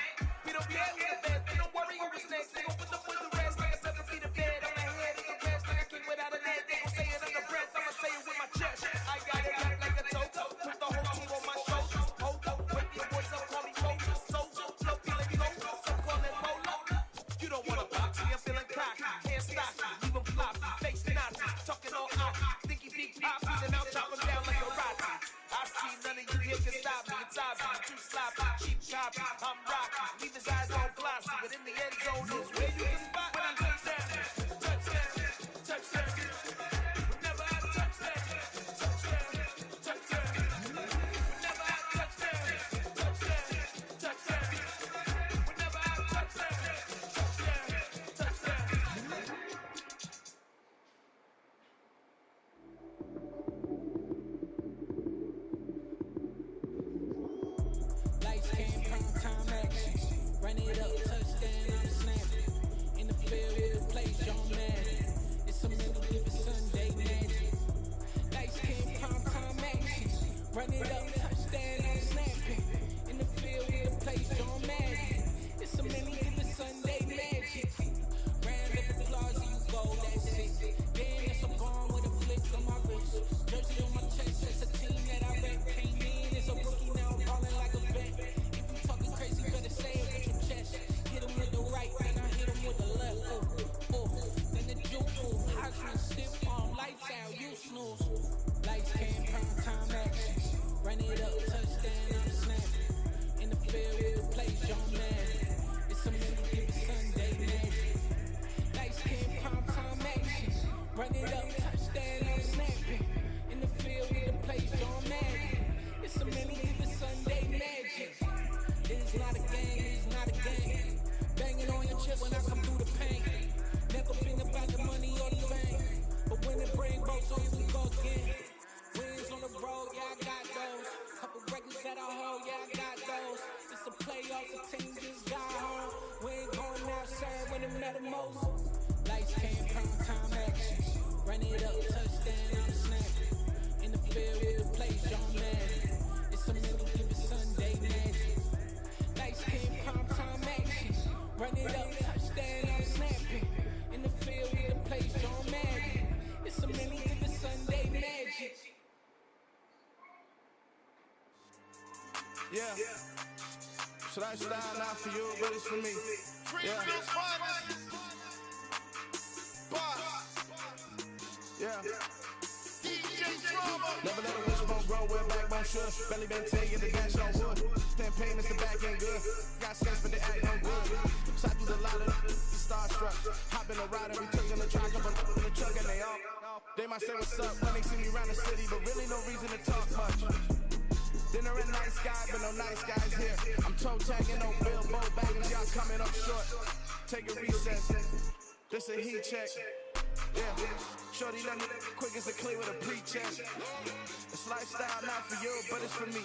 We don't care who's the best, we don't worry who is next. They gon' put the foot to rest like a 7 feet of bed. On the head of the rest like a king without a net. They gon' say it under breath, I'ma say it with my chest. I got it wrapped like a toto, put the whole team on my shoulders. Hold up, wake your voice up, call me soldier. Soldier, flow feeling cold, some call it Polo. You don't wanna box me, I'm feeling cocky. Can't stop me, even floppy, face Nazi, talking all out. Thinky big pop, feeling out, chop him down like a Rati. I see none of you here can stop me. It's obvious, too sloppy, cheap copy. I'm rocky, leave his eyes all glossy, but in the end zone is where you can spot when I touchdown. Whenever I touchdown. Whenever I touchdown. Whenever I Lights, came, prime time action. Run it up, touchdown, I'm snapping. In the field with the place, John Madden. It's a many different Sunday magic. Lights, came, prime time action. Run it up, touchdown, I'm snapping. In the field with the place, John Madden. It's a many different Sunday magic. Round at the plaza, you go, that's it. Then it's a bomb with a flick on my wrist. Jersey on my chest, it's a team that I rep. Came in as a rookie, now I'm ballin' like a vet. If you talking crazy, better say it with your chest. Hit him with the right, then I hit Yeah. So that style not for you, but it's for me. Yeah. Yeah. Never let a wishbone grow where backbone should. Belly been taking the dash on wood. 10 payments, the back ain't good. Got sense, but they act no good. So I do the lot of starstruck. Hop in a ride and we took in the track up in the truck and they all. They might say what's up when they see me around the city, but really no reason to talk much. Dinner at nice guy, but no nice guys here. I'm toe tagging, no Bilbo bagging, y'all coming up short. Take a recess. This a heat check. Yeah, shorty let me quick as a clear with a pre-check. It's lifestyle not for you, but it's for me.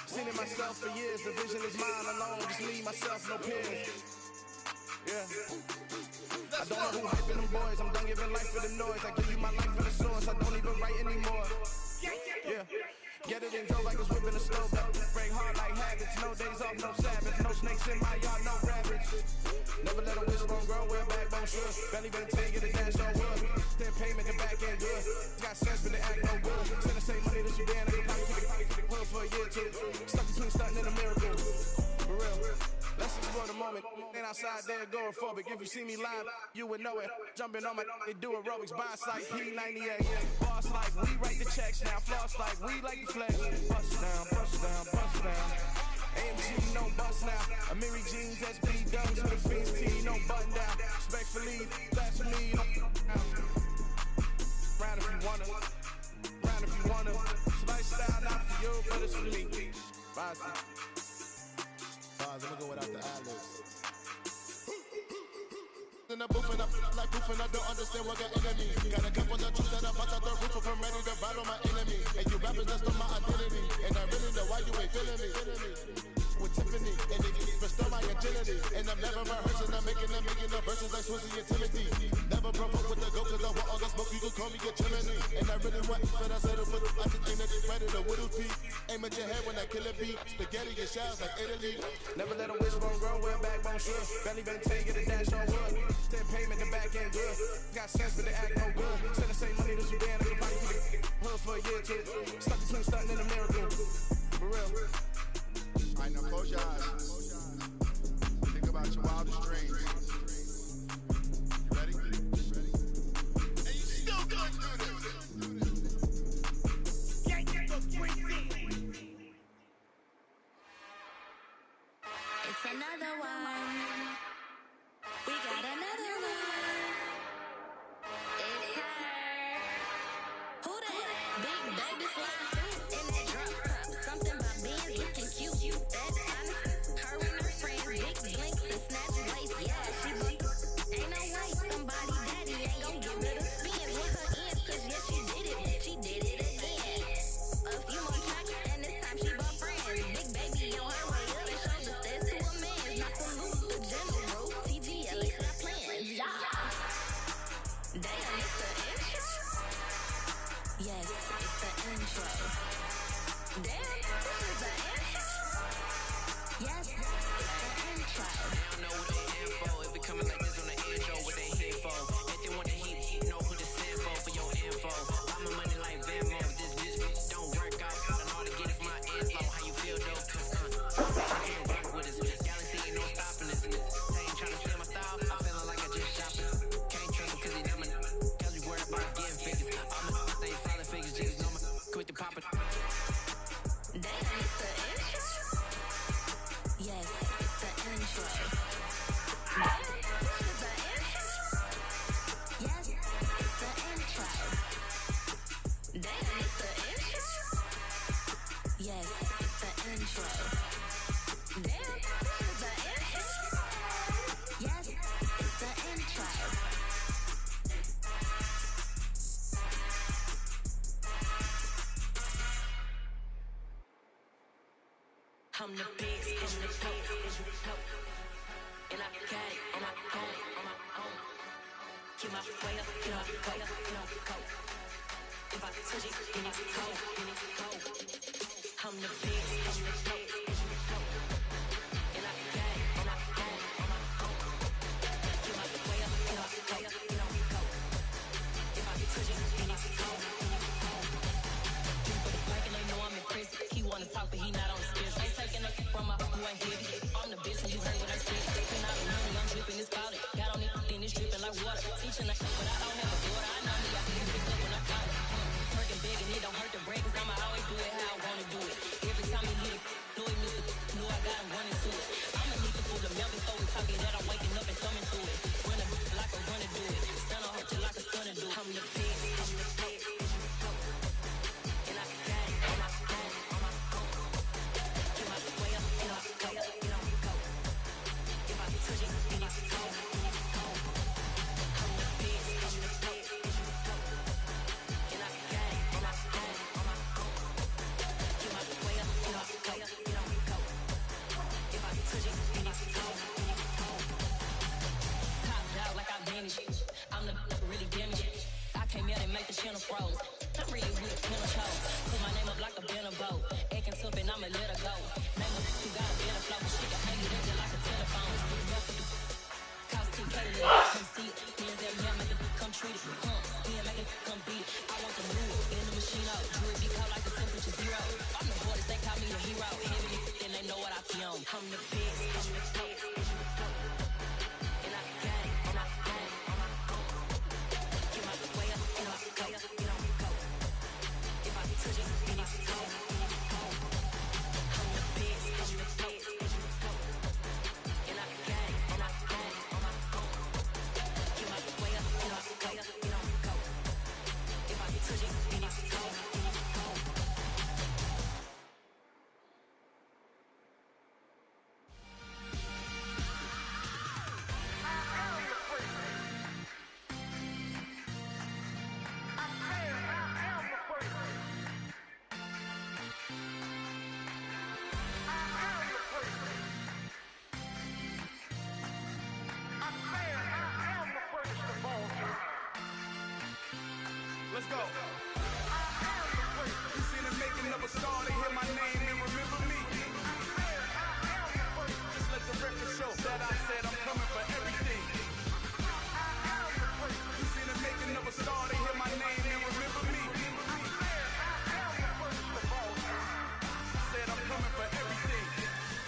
Seen it myself for years, the vision is mine alone. Just me, myself, no peers. Yeah. I don't know who hyping them boys, I'm done giving life for the noise. I give you my life for the source, I don't even write anymore. Yeah. Get it and go like it's whipping a stove. Break hard like habits, no days off, no Sabbath. No snakes in my yard, no rabbits. Never let a wishbone grow where backbone should. Belly been taking the dash on wood. 10 payment, the back ain't good. Got sense, but they act no good. Send the same money to Sudan, I can probably keep the hood for a year or two. Stuck between stunting and a miracle. For real. Let's explore the moment. Ain't outside there agoraphobic. If you see me live, you would know it. Jumping on my they do aerobics. Boss like P98. Boss like we write the checks now. Floss like we like the flex. Bust it down, bust it down, bust it down. AMG, no bust now. Amiri jeans, SB dubs with a Fiends T, no button down. Respectfully, that's for me. Round if you wanna. Round if you wanna. It's lifestyle not for you, but it's for me. Rise. I'm gonna go without the ad-libs. In the booth and I'm like proof and I don't understand what got enemy. Got a couple of truths that I'm about to the roof of, I'm ready to ride on my enemy. And you rappers, that's not my identity. And I really know why you ain't feeling me. With Tiffany, and they restore my agility. And I'm never rehearsing, I'm making the verses like Swizzy and Timothy. Never provoke with the go, cause I want all the smoke, you can call me a chimney. And I really want, but I settle for, I just ain't ready to whittle peak. Aim at your head when I kill a beat. Spaghetti and shells like Italy. Never let a wishbone grow where backbone should. Belly been taking the dash on wood. 10 payment, the back ain't good. Got sense, but they act no good. Send the same money to Sudan, I can probably keep the hood for a year or two. Stuck between stunting and a miracle. For real. Alright, now close your eyes. Think about your wildest dreams. You ready? And you still gonna do this. It's another one. We got another one. It's her. Who that? Big baby slime through in that drop top. Something about being looking cute. That's honest. Her and her friends, big blinks and snatch lace. Yeah, she booked. Ain't no way somebody daddy ain't gon' give it a spin with her ends. Cause yeah, she did it. She did it again. A few more tracks and this time she bought friends. Big baby on her way up and shoulder stairs to a man. Not salute the general. TGL got plans. Yeah. Damn, it's the intro. Yes, it's the intro. Damn, this is the intro. Yes, it's the intro. They don't know what they in for. If it coming like this on the intro, what they here for? If they want the heat, know who to send for your info. Buy my money like Venmo. This bitch don't work out. And all to get is my info. How you feel though? Cause I can't rock with us. Galaxy ain't no stopping this. They ain't trying to steal my style. I'm feeling like I just shopping. Can't trust him cause he never cause we worried about getting figures. All my they solid figures. Jesus know my quit the poppin'. Damn, it's the intro. Yes, it's the intro. Damn, this is the intro. Yes, it's the intro. Damn, it's the intro. Yes, it's the intro. Damn, this is the intro. Yes, it's the intro. I'm the best, I'm the dope. And I got it on my own. Keep my way up, get off, go. If I touch it, then it's cold. I'm the best, I'm the dope. And I got it on my own. Keep my way up, get off, go. If I touch it, then it's cold. For the park and they know I'm in prison. He wanna talk, but he not on the stairs. Ain't taking froze. I'm really with Pinner Chose. Put my name up like a banner boat. Acting tough and I'ma let her go. Name her who got a better flow. She can hang it in just like a telephone. Cost 10K to come see it. Hands that yeah, make it come treat it. Yeah, make it come beat it. I want the move in the machine out. Jewelry be cold like the temperature zero. I'm the boys, they call me the hero. Heavy and they know what I be on. I'm the best, I'm the best. And I got it, and I got it. Get my way up, and I go, get on go. If I touch it, then it's go. I'm the best, I'm the best. And I got it, and I got it. Get my way up, and I go, get on go. If I touch it, then it's go. Let's go. You seen the making of a star, they hear my name and remember me. Just let the record show that I said I'm coming for everything. You seen the making of a star, they hear my name and remember me. Said I'm coming for everything.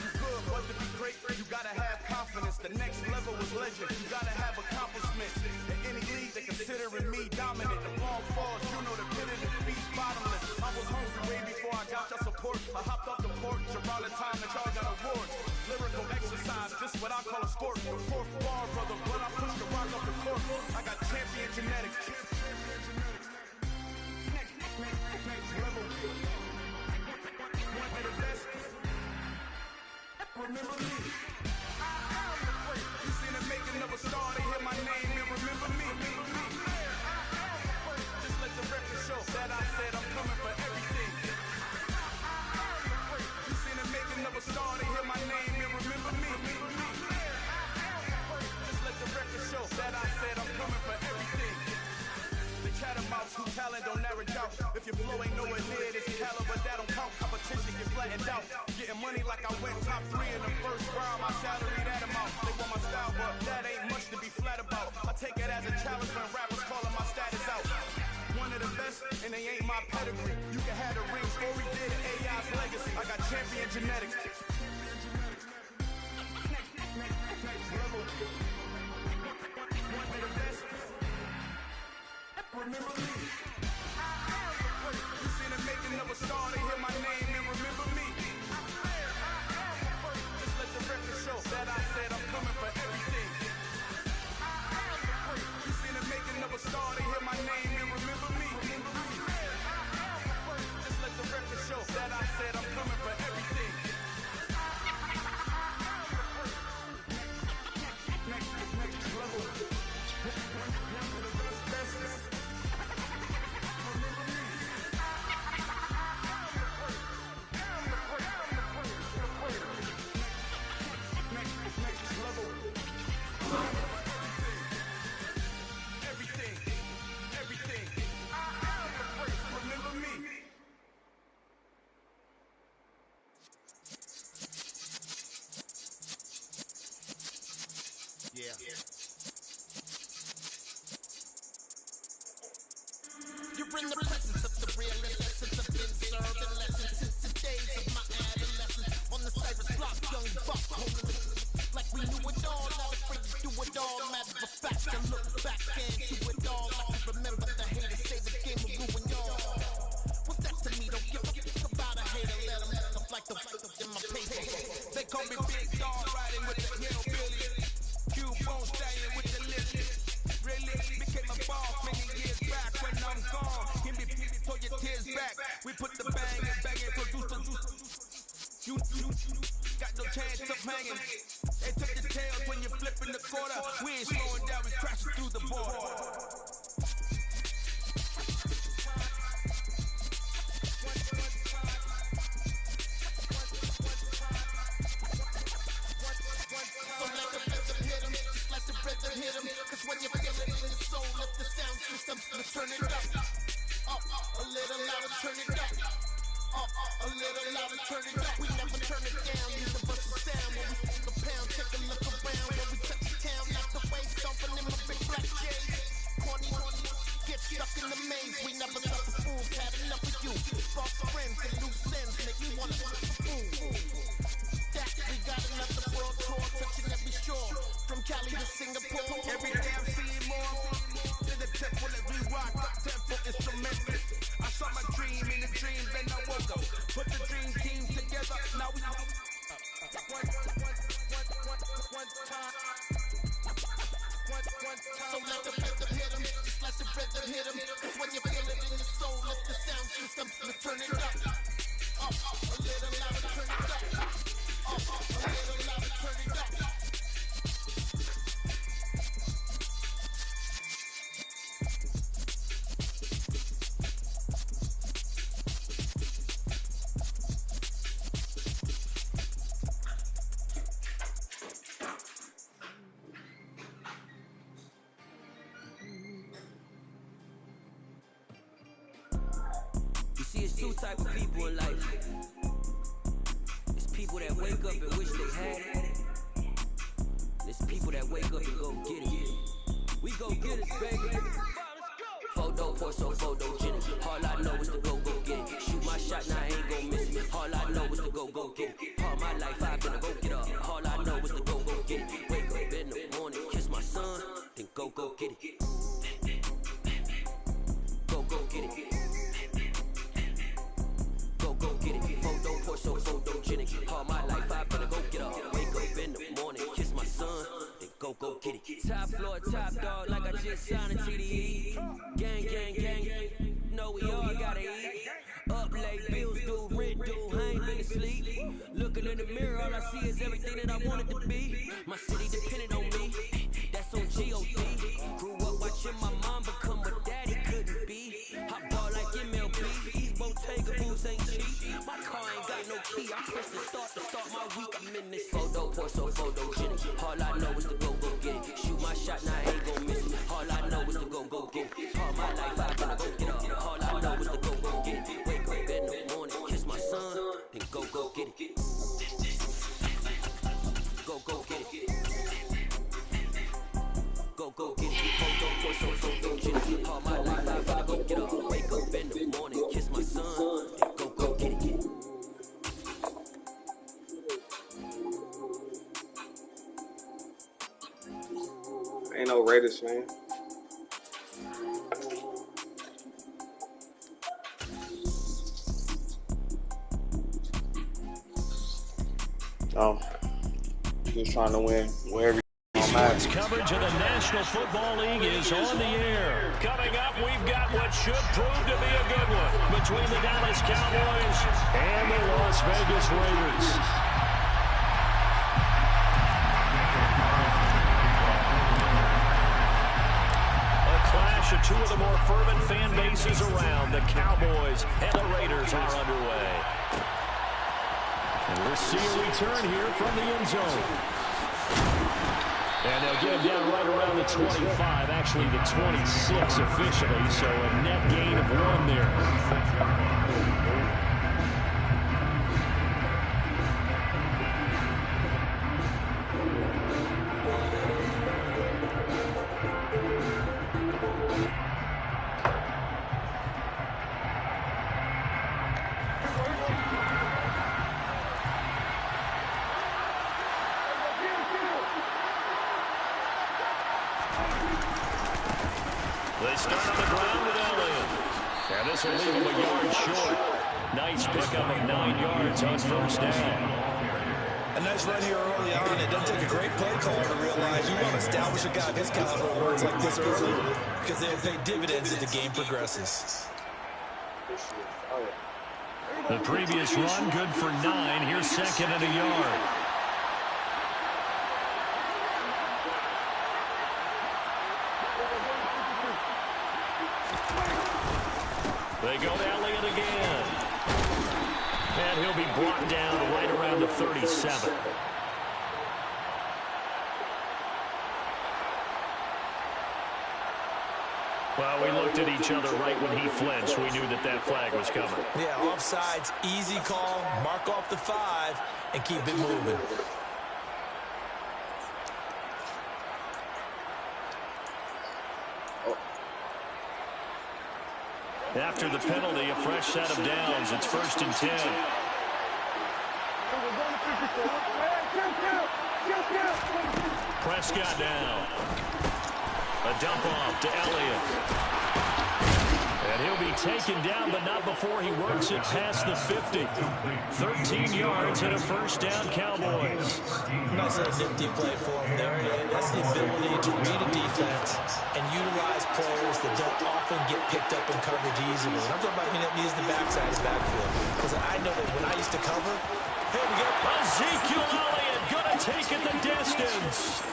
You good, but to be great, you gotta have confidence. The next level is legend. You gotta have accomplishments. In any league, they considering me dominant. The long falls, you know the pit of defeat, bottomless. I was hungry way before I got your support. I hopped off the porch around the time that y'all got awards. Lyrical exercise, this what I call a sport. The fourth bar, brother, but I push the rock off the court. I got champion genetics. Next level. One of the best. Remember me. You seen the making of a star, they hear my name and remember me. Just let the record show that I said I'm coming for everything. You seen the making of a star, they hear my name and remember me. Just let the record show that I said I'm coming for everything. The catamounts who talent don't average out. If your flow ain't nowhere near this caliber, that don't count. Competition get flattened out. Getting money like I went top 3 in the first round. My salary that amount. They want my style, but that ain't much to be flat about. I take it as a challenge when rappers calling my status out. One of the best, and they ain't my pedigree. You can have the rings, or we did AI's legacy. I got champion genetics. Next level. One of the best. Remember me. You seen the making of a star, they hear my name and remember me. Just let the record show that I said I'm coming for everything. You seen the making of a star, they hear my name and remember me. Just let the record show that I said I'm coming for everything. Next level. Yeah. You're in the presence of the real essence of been served and lessons since the days of my adolescence. On the Cypress block, young buck holding it like we knew it all, not afraid to do it all. Matter of fact, I look back into it all. I can remember the haters say the game will ruin y'all. What's that to me? Don't give a fuck about a hater. Let them look up like the in my paper. They call me Big Dog, riding with the hillbilly. Bone stallion with the list. Really became a boss many years back when I'm gone. Give me pull your tears back. We put the bang and produce the you got no chance of hanging. They took the tails when you're flipping the quarter. We ain't slowing down, we crashing through the border. Hit 'em, cause when you feel it in your soul, let the sound system turn it up. turn it up. A little louder, turn it up. We never turn it down. Universal sound when we take a pound. Take a look around when we touch the town. Knock the waves, stomping in my big black J's. Corny, get stuck in the maze. We never suffer fools. Had enough of you. False friends and loose ends make me wanna fool. That we got another world tour, touching every shore, from Cali to Singapore. Every day I'm seeing more. In the temple as we rock, the temple instrumental. I saw my dream in a dream, then I woke up. Put the dream team together, now we one time. So let the rhythm hit 'em, just let the rhythm hit 'em. Cause when you feel it in your soul, lift the sound system, you turn it up. A little louder, turn it up. A little louder, turn it up. You see, it's two type of people in life. It's people that wake up and wish they had it. It's people that wake up and go get it. We go get it, baby. Photo, so photogenic. All I know is to go get it. Shoot my shot, now I ain't gon' miss it. All I know is to go get it. All my life I've been a go get up. All I know is to go get it. Wake up in the morning, kiss my son, then go get it. Go get it. Go get it. Photo, so photogenic. All my life I've been a go get up. Wake up in the morning, kiss my son, then go get it. Top floor, top dog, like I just signed a TDE. Gang. Know we all gotta eat. Up late, bills due, rent due, I ain't been asleep. Looking in the mirror, all I see is everything that I wanted to be. My city depended on me, that's on G.O.D. Grew up watching my mom become what daddy couldn't be. Hot ball like MLB, these Bottega boots ain't cheap. My car ain't got no key, I press the start my week. I'm in this photo, so photogenic. All I know is to go get it. Shoot my shot, now I ain't gon' miss it. All I know is to go get it. All my life I've been a go get up. All I know is to go get it. Wake up in the morning, kiss my son, then go get it. Go get it. Go get it. Photo, so photogenic. All my life I've been a go get up. Wake up in the morning, kiss my son, then go get it. Ain't no Raiders fan. Just trying to win wherever. Sports coverage of the National Football League is on the air. Coming up, we've got what should prove to be a good one between the Dallas Cowboys and the Las Vegas Raiders. A clash of two of the more fervent fan bases around. The Cowboys and the Raiders are underway. And we'll see a return here from the end zone. And they'll get him down right around the 25, actually the 26 officially, so a net gain of 1 there. They start on the ground with Elliott. And this will leave him a yard short. Nice pickup of 9 yards on first down. A nice run here early on. It doesn't take a great play caller to realize you want to establish a guy of his caliber words like this early because they'll pay dividends as the game progresses. The previous run good for 9. Here's second and a yard. They go to Elliott again. And he'll be brought down right around the 37. Well, we looked at each other right when he flinched. We knew that that flag was coming. Yeah, offsides, easy call, mark off the 5, and keep it moving. After the penalty, a fresh set of downs. It's 1st and 10. Prescott down. A dump off to Elliott. And he'll be taken down, but not before he works it past the 50. 13 yards and a first down, Cowboys. Nice little nifty play for him there. That's the ability to read a defense and utilize players that don't often get picked up in coverage easily. And I'm talking about being able to use the backside of the backfield. Because I know that when I used to cover, here we go. Ezekiel Elliott gonna take it the distance.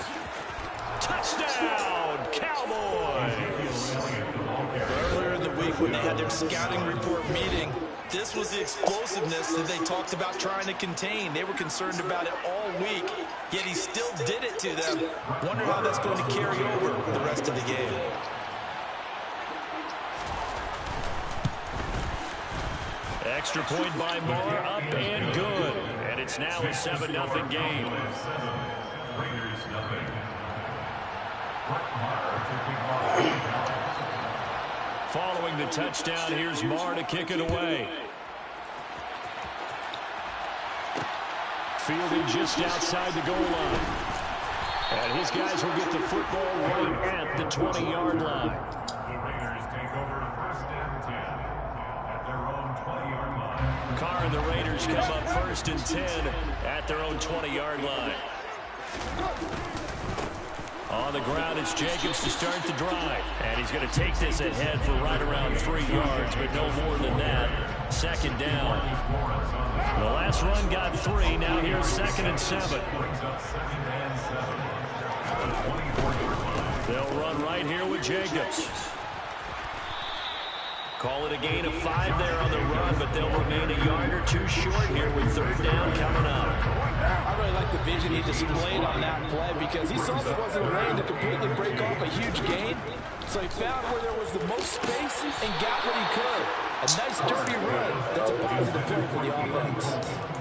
Touchdown, Cowboys. Earlier in the week when they had their scouting report meeting, this was the explosiveness that they talked about trying to contain. They were concerned about it all week, yet he still did it to them. Wonder how that's going to carry over the rest of the game. Extra point by Moore, up and good. And it's now a 7-0 game. Following the touchdown, here's Marr to kick it away. Fielding just outside the goal line. And his guys will get the football right at the 20-yard line. The Raiders take over 1st and 10 at their own 20-yard line. Carr and the Raiders come up 1st and 10 at their own 20-yard line. On the ground, it's Jacobs to start the drive. And he's going to take this ahead for right around 3 yards, but no more than that. 2nd down. The last run got 3. Now here's 2nd and 7. They'll run right here with Jacobs. Call it a gain of 5 there on the run, but they'll remain a yard or 2 short here with 3rd down coming up. I really like the vision he displayed on that play because he saw there wasn't a lane to completely break off a huge gain. So he found where there was the most space and got what he could. A nice dirty run. That's a positive play for the offense.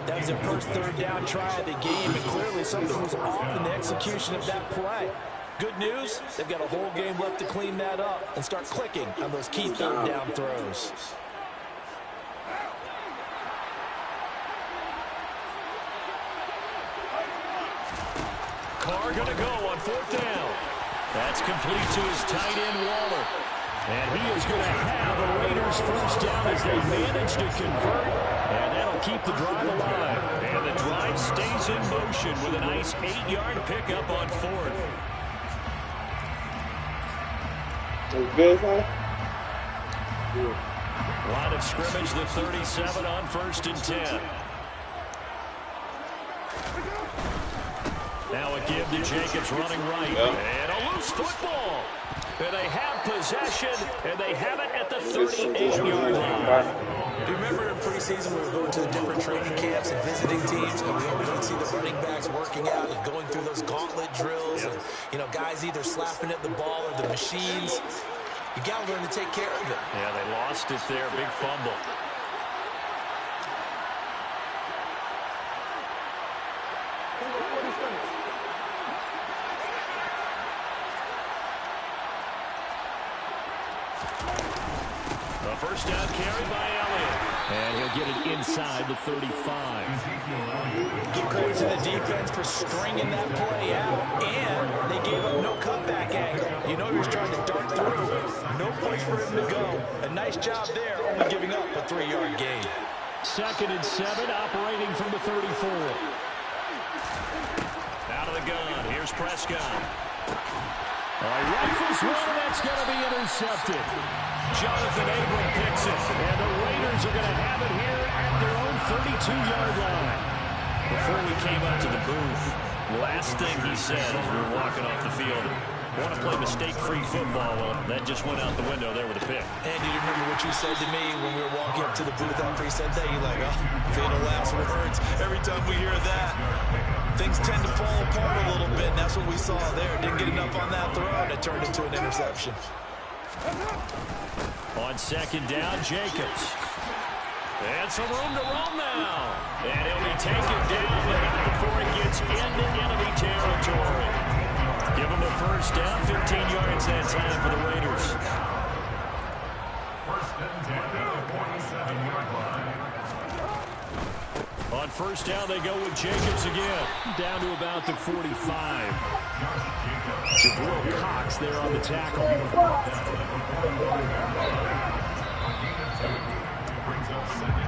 That was their first 3rd down try of the game, and clearly something was off in the execution of that play. Good news, they've got a whole game left to clean that up and start clicking on those key 3rd down throws. Carr going to go on 4th down. That's complete to his tight end, Waller. And he is going to have the Raiders' first down as they manage to convert. And that'll keep the drive alive. And the drive stays in motion with a nice 8-yard pickup on 4th. Good, huh? Line of scrimmage, the 37 on 1st and 10. Now a give to Jacobs running right. And a loose football. And they have possession, and they have it at the 38-yard line. Do you remember in preseason we were going to the different training camps and visiting teams, and we always would see the running backs working out and going through those gauntlet drills, and, you know, guys either slapping at the ball or the machines. You got to learn to take care of it. Yeah, they lost it there. Big fumble. A first down carry by Elliott. And he'll get it inside the 35. Give credit to the defense for stringing that play out. And they gave up no cutback angle. You know he was trying to dart through. No place for him to go. A nice job there, only giving up a 3-yard gain. 2nd and 7, operating from the 34. Out of the gun, here's Prescott. Rifles one, that's going to be intercepted. Jonathan Abram picks it, and the Raiders are going to have it here at their own 32-yard line. Before we came up to the booth, last thing he said as we were walking off the field, want to play mistake-free football. Well, that just went out the window there with a pick. And do you remember what you said to me when we were walking up to the booth after he said that? You're like, oh, fatal last words. Every time we hear that, things tend to fall apart a little bit, and that's what we saw there. Didn't get enough on that throw, and it turned into an interception. On second down, Jacobs. And some room to roam now. And he'll be taken down, but not before he gets into enemy territory. Give him a first down, 15 yards that time for the Raiders. First and 10 at the 47-yard line. On first down, they go with Jacobs again. Down to about the 45. Jabril Cox there on the tackle.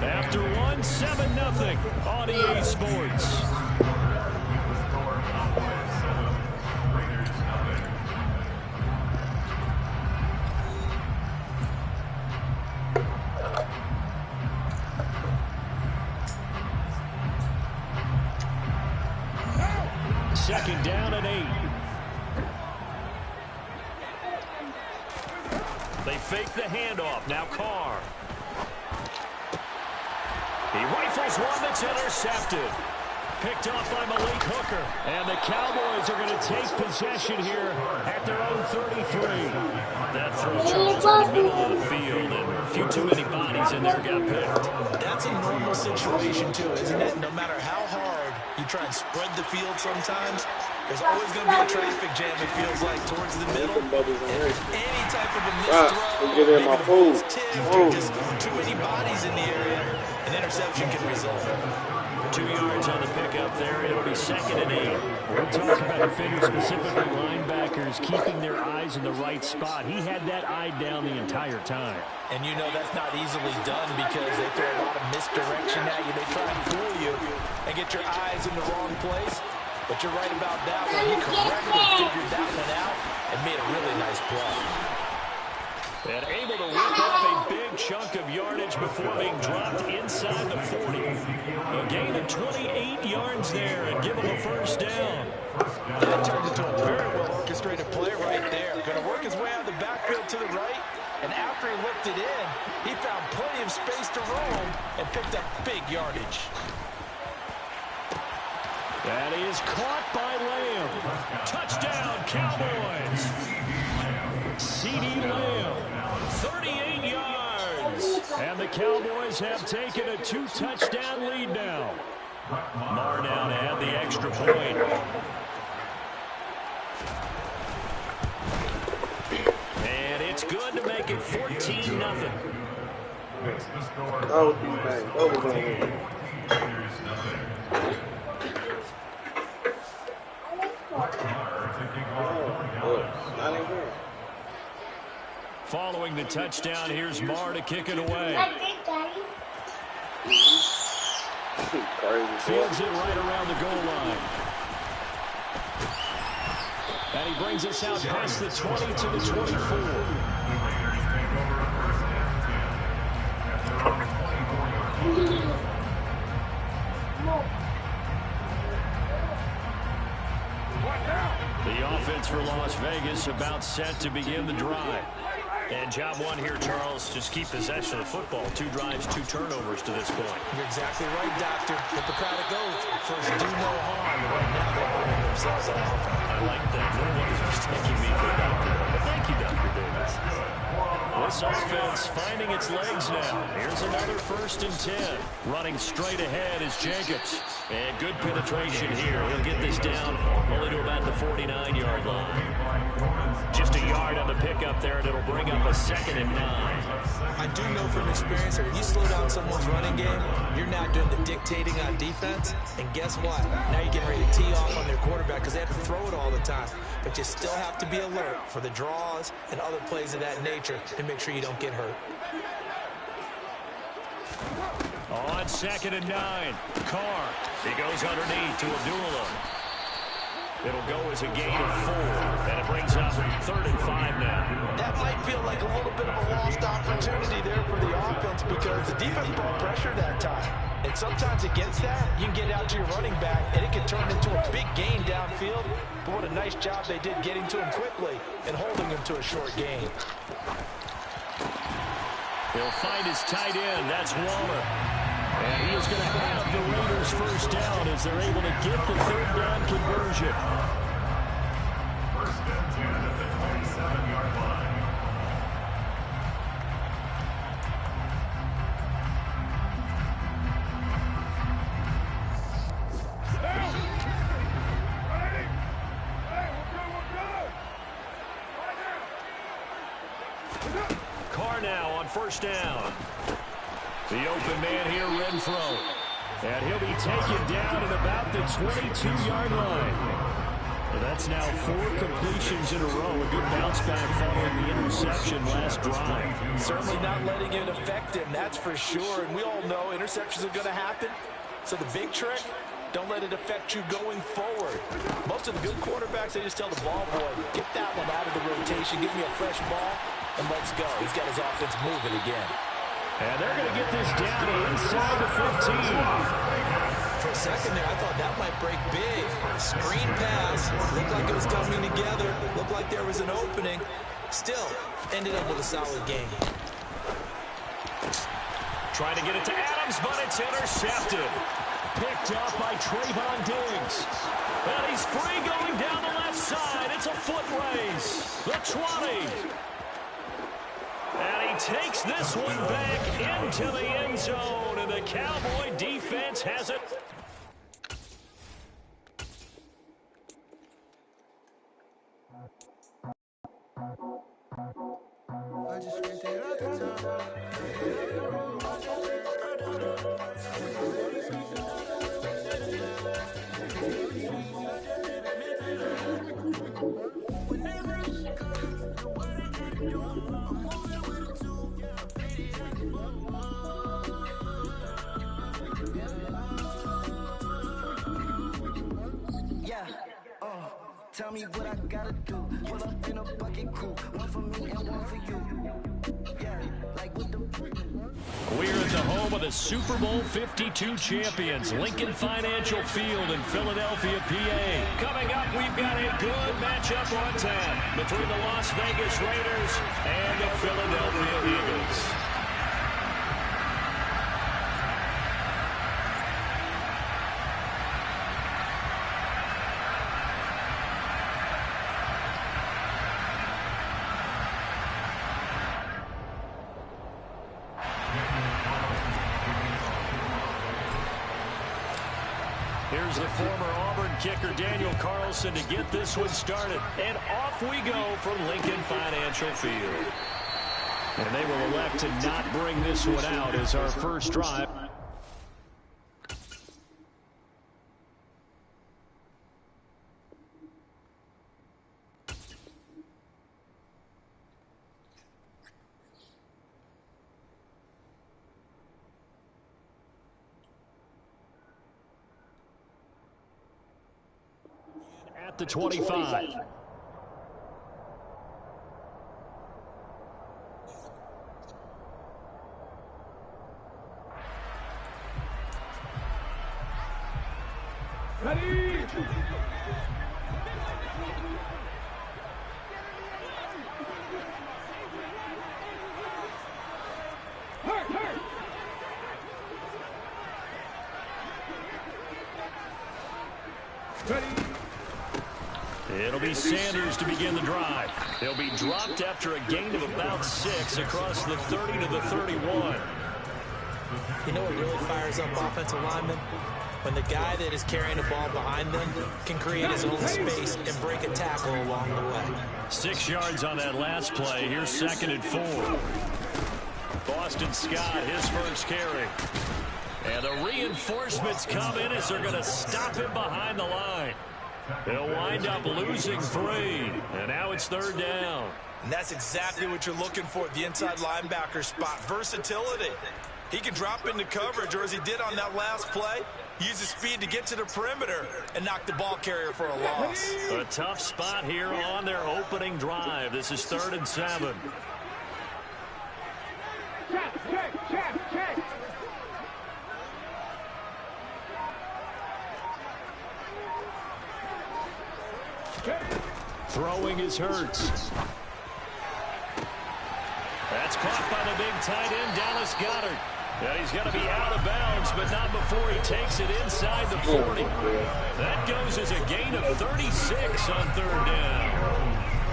After one, 7-0 on EA Sports. Second down and 8. They fake the handoff. Now Carr. He rifles one that's intercepted. Picked off by Malik Hooker. And the Cowboys are going to take possession here at their own 33. That throw, Charles, in the middle of the field. And a few too many bodies in there got picked. That's a normal situation, too, isn't it? No matter how hard you try and spread the field sometimes, there's always going to be a traffic jam, it feels like, towards the middle. And any type of a missed throw, maybe the ball's tipped, or just too many bodies in the area, an interception can result. 2 yards on the pickup there. It'll be second and 8. We're talking about defenders, specifically linebackers, keeping their eyes in the right spot. He had that eye down the entire time. And you know that's not easily done because they throw a lot of misdirection at you. They try and fool you and get your eyes in the wrong place. But you're right about that one. He correctly figured that one out and made a really nice play. And able to rip off a big chunk of yardage before being dropped inside the 40. A gain of 28 yards there and give him a first down. That turned into a very well orchestrated play right there. Going to work his way out of the backfield to the right. And after he looked it in, he found plenty of space to roam and picked up big yardage. That is caught by Lamb. Touchdown, Cowboys. CeeDee Lamb, 38 yards. And the Cowboys have taken a 2-touchdown lead now. Marr now to add the extra point. And it's good to make it 14-0. Oh, Following the touchdown, here's Marr to kick it away. Fields it right around the goal line. And he brings us out past the 20 to the 24. The offense for Las Vegas about set to begin the drive. And job one here, Charles, just keep possession of the football. 2 drives, 2 turnovers to this point. You're exactly right, Doctor. Hippocratic oath. First, do no harm. And right now, they're hurting themselves off. I like that. No one is mistaking me for a doctor. But thank you, Dr. Davis. This offense finding its legs now. Here's another 1st and 10. Running straight ahead is Jacobs. And good penetration here. He'll get this down only to about the 49-yard line. Just a yard on the pickup there, and it'll bring up a 2nd and 9. I do know from experience that when you slow down someone's running game, you're not doing the dictating on defense. And guess what? Now you're getting ready to tee off on their quarterback because they have to throw it all the time. But you still have to be alert for the draws and other plays of that nature to make sure you don't get hurt. On 2nd and 9, Carr. He goes underneath to Abdullah. It'll go as a gain of 4, and it brings up 3rd and 5 now. That might feel like a little bit of a lost opportunity there for the offense because the defense brought pressure that time. And sometimes against that, you can get out to your running back, and it can turn into a big gain downfield. But what a nice job they did getting to him quickly and holding him to a short gain. He'll find his tight end. That's Waller. And he is going to have the Raiders first down as they're able to get the 3rd down conversion. First and 10 at the 27-yard line. first down. The open man here, Renfro. And he'll be taken down at about the 22-yard line. Well, that's now 4 completions in a row. A good bounce back following the interception last drive. Certainly not letting it affect him, that's for sure. And we all know interceptions are going to happen. So the big trick, don't let it affect you going forward. Most of the good quarterbacks, they just tell the ball boy, get that one out of the rotation, give me a fresh ball, and let's go. He's got his offense moving again. And they're going to get this down inside the 15. For a second there, I thought that might break big. Screen pass. Looked like it was coming together. Looked like there was an opening. Still, ended up with a solid game. Trying to get it to Adams, but it's intercepted. Picked up by Trayvon Diggs. And he's free going down the left side. It's a foot race. The 20. And he takes this one back into the end zone, and the Cowboy defense has it. I just spent it all the time. Tell me what I gotta do. Pull up in a bucket crew. One for me and one for you. Yeah, like with the... We're at the home of the Super Bowl 52 champions, Lincoln Financial Field in Philadelphia, PA. Coming up, we've got a good matchup on tap between the Las Vegas Raiders and the Philadelphia Eagles. Here's the former Auburn kicker, Daniel Carlson, to get this one started. And off we go from Lincoln Financial Field. And they will elect to not bring this one out as our first drive. At the 25. Ready? It'll be Sanders to begin the drive. He'll be dropped after a gain of about 6 across the 30 to the 31. You know what really fires up offensive linemen? When the guy that is carrying the ball behind them can create his own space and break a tackle along the way. 6 yards on that last play. Here's 2nd and 4. Boston Scott, his first carry. And the reinforcements come in as they're going to stop him behind the line. They'll wind up losing 3. And now it's 3rd down. And that's exactly what you're looking for at the inside linebacker spot. Versatility. He can drop into coverage, or as he did on that last play, use his speed to get to the perimeter and knock the ball carrier for a loss. A tough spot here on their opening drive. This is 3rd and 7. Throwing is Hurts. That's caught by the big tight end, Dallas Goedert. And he's going to be out of bounds, but not before he takes it inside the 40. That goes as a gain of 36 on 3rd down.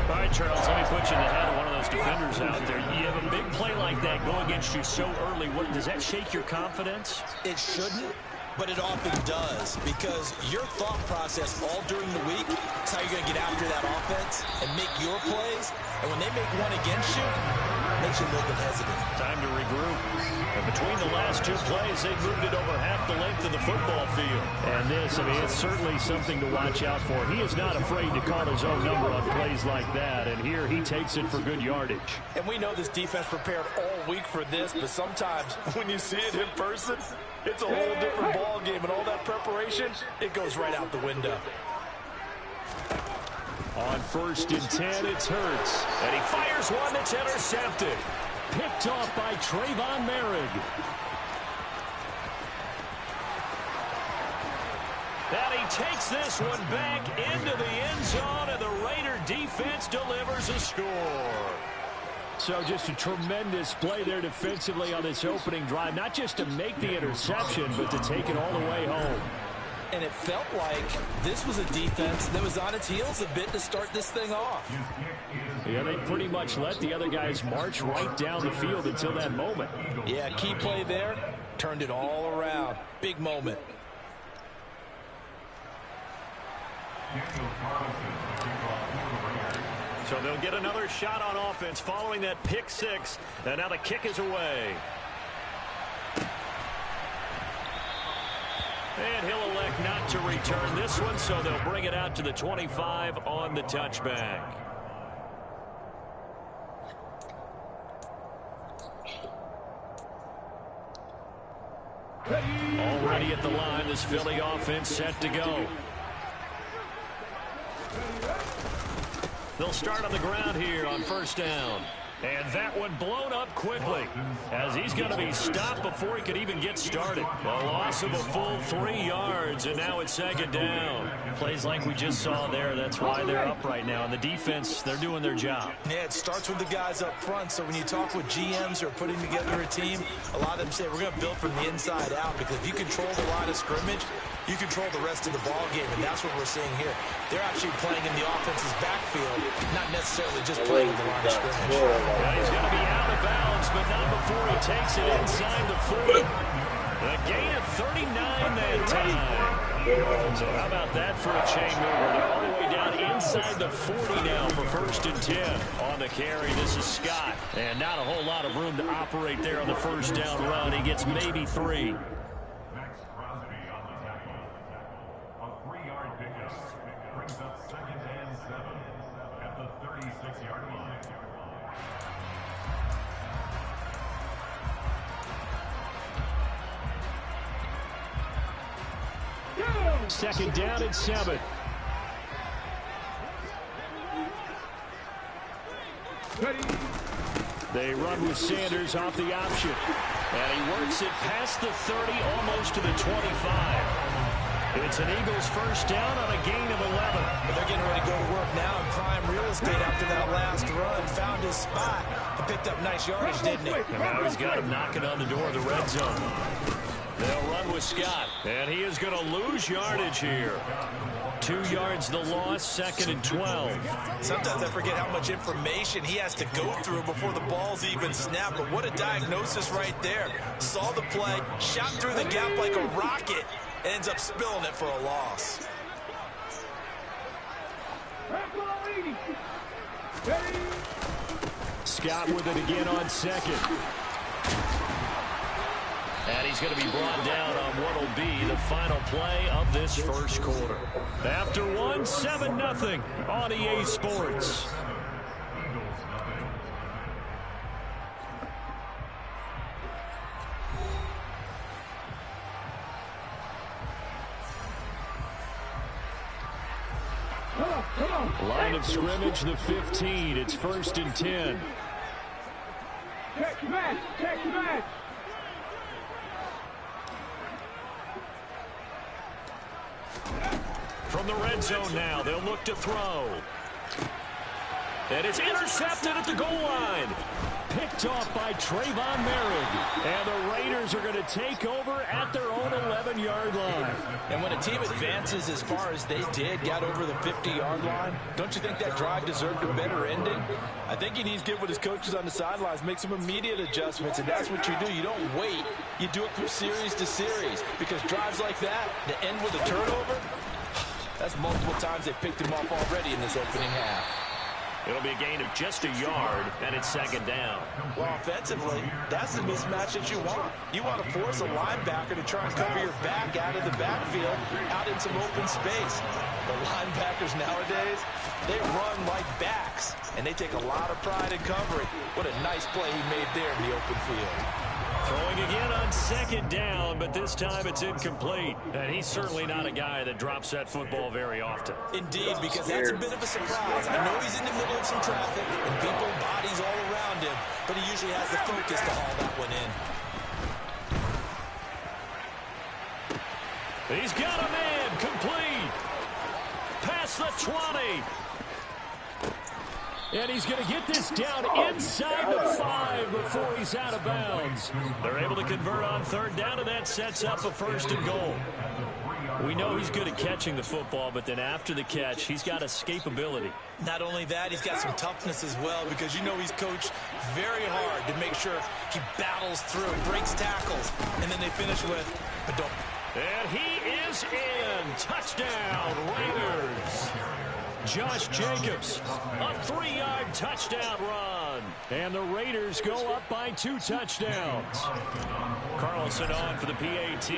All right, Charles, let me put you in the head of one of those defenders out there. You have a big play like that go against you so early. Does that shake your confidence? It shouldn't, but it often does, because your thought process all during the week is how you're going to get after that offense and make your plays. And when they make one against you, makes you a little bit hesitant. Time to regroup. And between the last two plays, they moved it over half the length of the football field. And this, I mean, it's certainly something to watch out for. He is not afraid to call his own number on plays like that, and here he takes it for good yardage. And we know this defense prepared all week for this, but sometimes when you see it in person, it's a whole different ball game, and all that preparation, it goes right out the window. On 1st and 10, it's Hurts. And he fires one that's intercepted. Picked off by Trayvon Merrick. And he takes this one back into the end zone, and the Raider defense delivers a score. So just a tremendous play there defensively on this opening drive, not just to make the interception, but to take it all the way home. And it felt like this was a defense that was on its heels a bit to start this thing off. Yeah, they pretty much let the other guys march right down the field until that moment. Yeah, key play there, turned it all around. Big moment. So they'll get another shot on offense following that pick six. And now the kick is away. And he'll elect not to return this one, so they'll bring it out to the 25 on the touchback. Already at the line, this Philly offense set to go. They'll start on the ground here on 1st down. And that one blown up quickly as he's going to be stopped before he could even get started. A loss of a full 3 yards, and now it's 2nd down. Plays like we just saw there, that's why they're up right now. And the defense, they're doing their job. Yeah, it starts with the guys up front. So when you talk with GMs who are putting together a team, a lot of them say we're going to build from the inside out, because if you control the line of scrimmage, you control the rest of the ball game, and that's what we're seeing here. They're actually playing in the offense's backfield, not necessarily just playing in the line of scrimmage. Yeah, he's going to be out of bounds, but not before he takes it inside the 40. A gain of 39 that time. So how about that for a chain mover? They're all the way down inside the 40 now for 1st and 10. On the carry, this is Scott. And not a whole lot of room to operate there on the 1st down run. He gets maybe 3. Second down and 7. They run with Sanders off the option. And he works it past the 30, almost to the 25. It's an Eagles 1st down on a gain of 11. But they're getting ready to go to work now in prime real estate after that last run. Found his spot and picked up nice yardage, didn't he? And now he's got him knocking on the door of the red zone. They'll run with Scott, and he is going to lose yardage here. 2 yards the loss, 2nd and 12. Sometimes I forget how much information he has to go through before the ball's even snapped, but what a diagnosis right there. Saw the play, shot through the gap like a rocket, and ends up spilling it for a loss. Scott with it again on 2nd. And he's going to be brought down on what will be the final play of this 1st quarter. After one, 7-0 on EA Sports. Line of scrimmage, the 15. It's 1st and 10. Check match, check match. From the red zone now, they'll look to throw. And it's intercepted at the goal line. Picked off by Trayvon Merrick. And the Raiders are going to take over at their own 11-yard line. And when a team advances as far as they did, got over the 50-yard line, don't you think that drive deserved a better ending? I think he needs to get with his coaches on the sidelines, make some immediate adjustments, and that's what you do. You don't wait. You do it from series to series, because drives like that, that end with a turnover, that's multiple times they picked him off already in this opening half. It'll be a gain of just a yard, and it's second down. Well, offensively, that's the mismatch that you want. You want to force a linebacker to try and cover your back out of the backfield, out in some open space. The linebackers nowadays, they run like backs, and they take a lot of pride in covering. What a nice play he made there in the open field. Throwing again on second down, but this time it's incomplete. And he's certainly not a guy that drops that football very often. Indeed, because that's a bit of a surprise. I know he's in the middle of some traffic and people, bodies all around him, but he usually has the focus to haul that one in. He's got a man, complete. Past the 20. And he's going to get this down inside the 5 before he's out of bounds. They're able to convert on third down, and that sets up a first and goal. We know he's good at catching the football, but then after the catch, he's got escapability. Not only that, he's got some toughness as well, because you know he's coached very hard to make sure he battles through, breaks tackles, and then they finish with, but don't. And he is in. Touchdown, Raiders. Josh Jacobs, a 3-yard touchdown run. And the Raiders go up by 2 touchdowns. Carlson on for the PAT.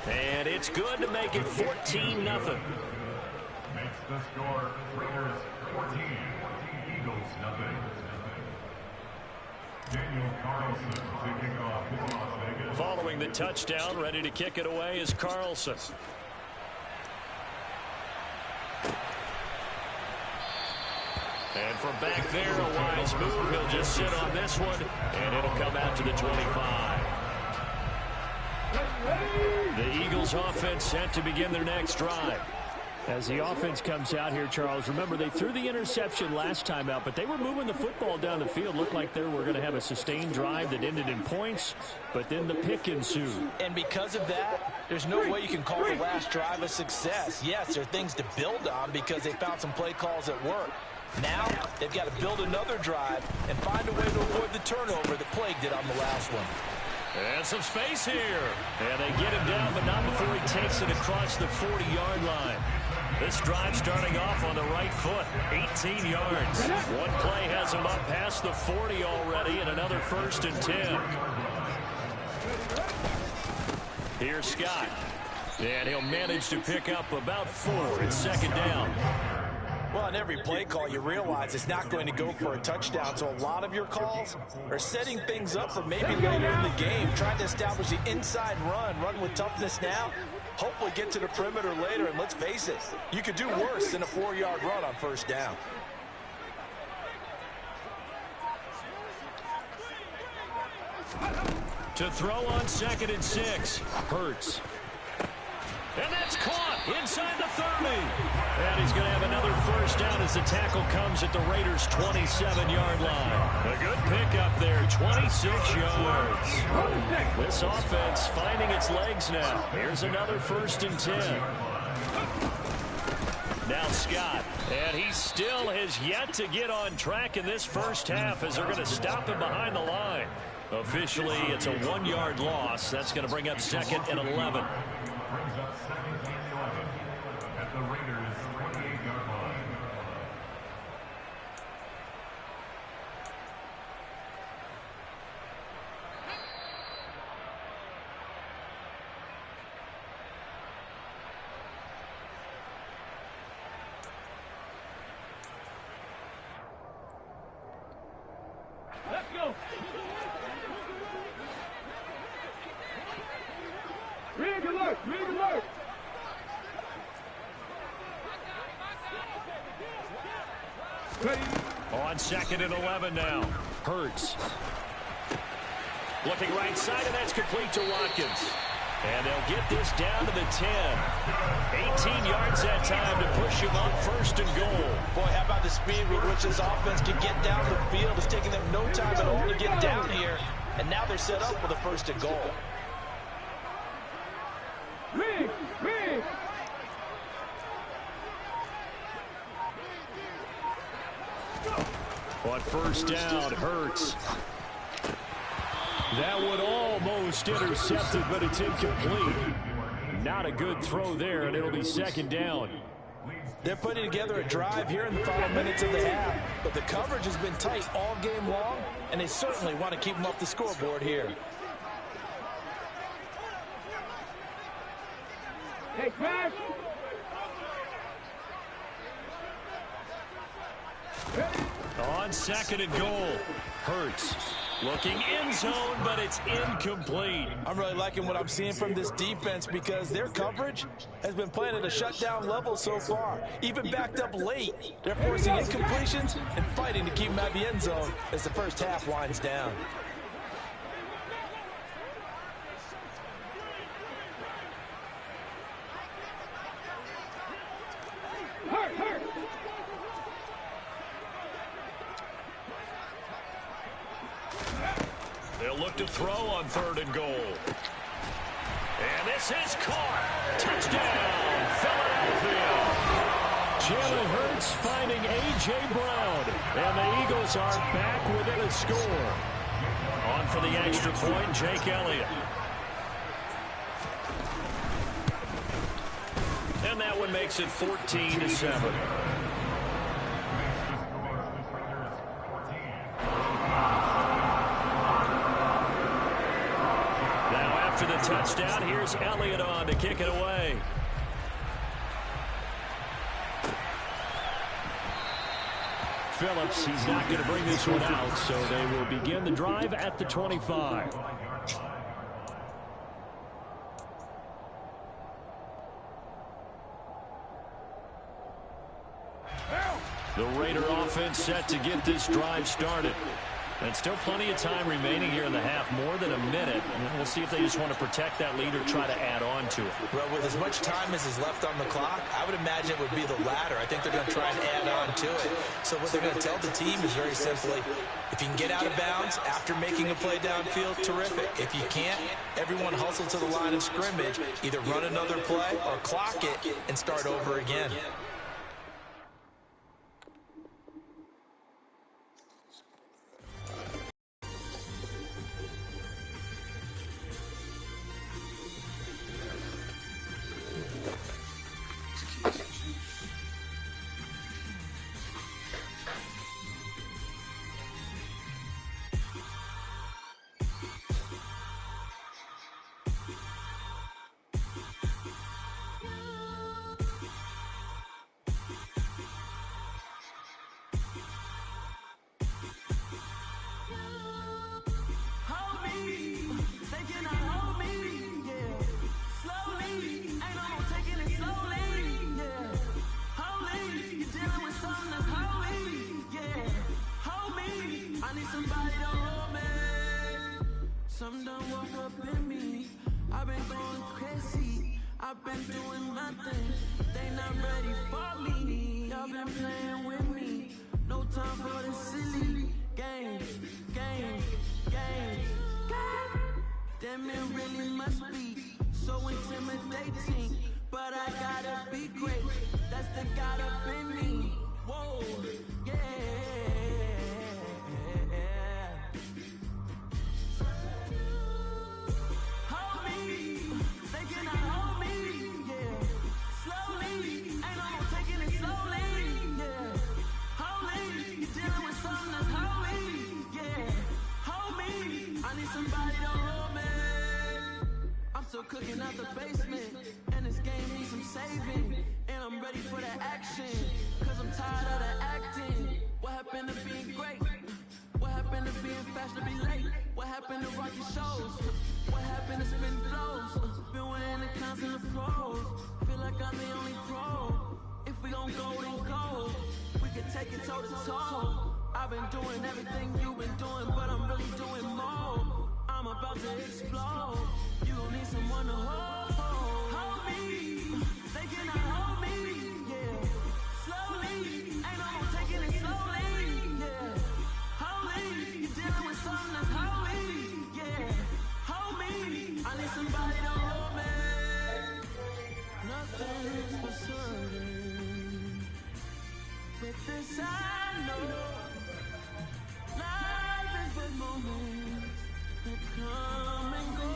And it's good to make it 14-0. Makes the score Raiders 14, Eagles nothing. Daniel Carlson taking off for Las Vegas. Following the touchdown, ready to kick it away is Carlson. And from back there, a wise move. He'll just sit on this one, and it'll come out to the 25. The Eagles offense set to begin their next drive. As the offense comes out here, Charles, remember they threw the interception last time out, but they were moving the football down the field. Looked like they were going to have a sustained drive that ended in points, but then the pick ensued. And because of that, there's no way you can call the last drive a success. Yes, there are things to build on because they found some play calls that work. Now, they've got to build another drive and find a way to avoid the turnover that plagued it on the last one. And some space here. And they get him down, but not before he takes it across the 40-yard line. This drive starting off on the right foot, 18 yards. One play has him up past the 40 already, and another 1st and 10. Here's Scott. And he'll manage to pick up about 4. It's second down. Well, on every play call, you realize it's not going to go for a touchdown, so a lot of your calls are setting things up for maybe later in the game, trying to establish the inside run with toughness now, hopefully get to the perimeter later, and let's face it, you could do worse than a 4-yard run on first down. To throw on 2nd and 6, Hurts. And that's caught inside the 30. And he's going to have another first down as the tackle comes at the Raiders' 27-yard line. A good pickup there, 26 yards. This offense finding its legs now. Here's another 1st and 10. Now Scott, and he still has yet to get on track in this first half as they're going to stop him behind the line. Officially, it's a 1-yard loss. That's going to bring up 2nd and 11. Brings up 2nd and 11 at the Raiders' 28-yard line. Let's go. Rig alert! Rig alert! On 2nd and 11 now. Hurts. Looking right side, and that's complete to Watkins. And they'll get this down to the 10. 18 yards that time to push him up 1st and goal. Boy, how about the speed with which this offense can get down the field? It's taking them no time at all to get down here. And now they're set up with a 1st and goal. Rig! Rig! On 1st down, Hurts. That one almost intercepted, but it's incomplete. Not a good throw there, and it'll be 2nd down. They're putting together a drive here in the final minutes of the half, but the coverage has been tight all game long, and they certainly want to keep them off the scoreboard here. Hey, crash! On 2nd and goal, Hurts looking end zone, but it's incomplete. I'm really liking what I'm seeing from this defense because their coverage has been playing at a shutdown level so far. Even backed up late, they're forcing incompletions and fighting to keep them out of the end zone as the first half winds down. They'll look to throw on 3rd and goal. And this is caught. Touchdown, Philadelphia. Jalen Hurts finding A.J. Brown. And the Eagles are back within a score. On for the extra point, Jake Elliott. And that one makes it 14-7. After the touchdown, here's Elliott on to kick it away. Phillips, he's not going to bring this one out, so they will begin the drive at the 25. The Raider offense set to get this drive started. And still plenty of time remaining here in the half, more than a minute. And we'll see if they just want to protect that lead or try to add on to it. Well, with as much time as is left on the clock, I would imagine it would be the latter. I think they're going to try and add on to it. So what they're going to tell the team is very simply, if you can get out of bounds after making a play downfield, terrific. If you can't, everyone hustle to the line of scrimmage, either run another play or clock it and start over again. Some done walk up in me. I've been going crazy. I've been doing my thing. They not ready for me. Y'all been playing with me. No time for the silly games. Damn, it really must be so intimidating. But I gotta be great. That's the God up in me. Whoa, yeah. Still cooking out the basement, and this game needs some saving. And I'm ready for the action, cause I'm tired of the acting. What happened to being great? What happened to being fast to be late? What happened to rocking shows? What happened to spin flows? Been winning the cons and the pros. Feel like I'm the only pro. If we gon' go, then go. We can take it toe to toe. I've been doing everything you've been doing, but I'm really doing more. I'm about to explode. You gon' need someone to hold me. They cannot hold me, yeah. Slowly, ain't no more taking it slowly, yeah. Holy, you're dealing with something that's holy, yeah. Hold me, I need somebody to hold me. Nothing's for certain, but this I know. Life is but moments that come and go.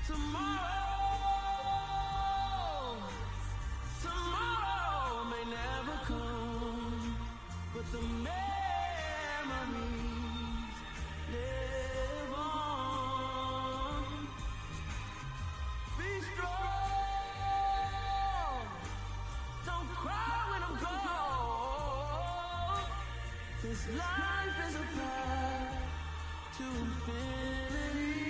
Tomorrow This life is a path to infinity.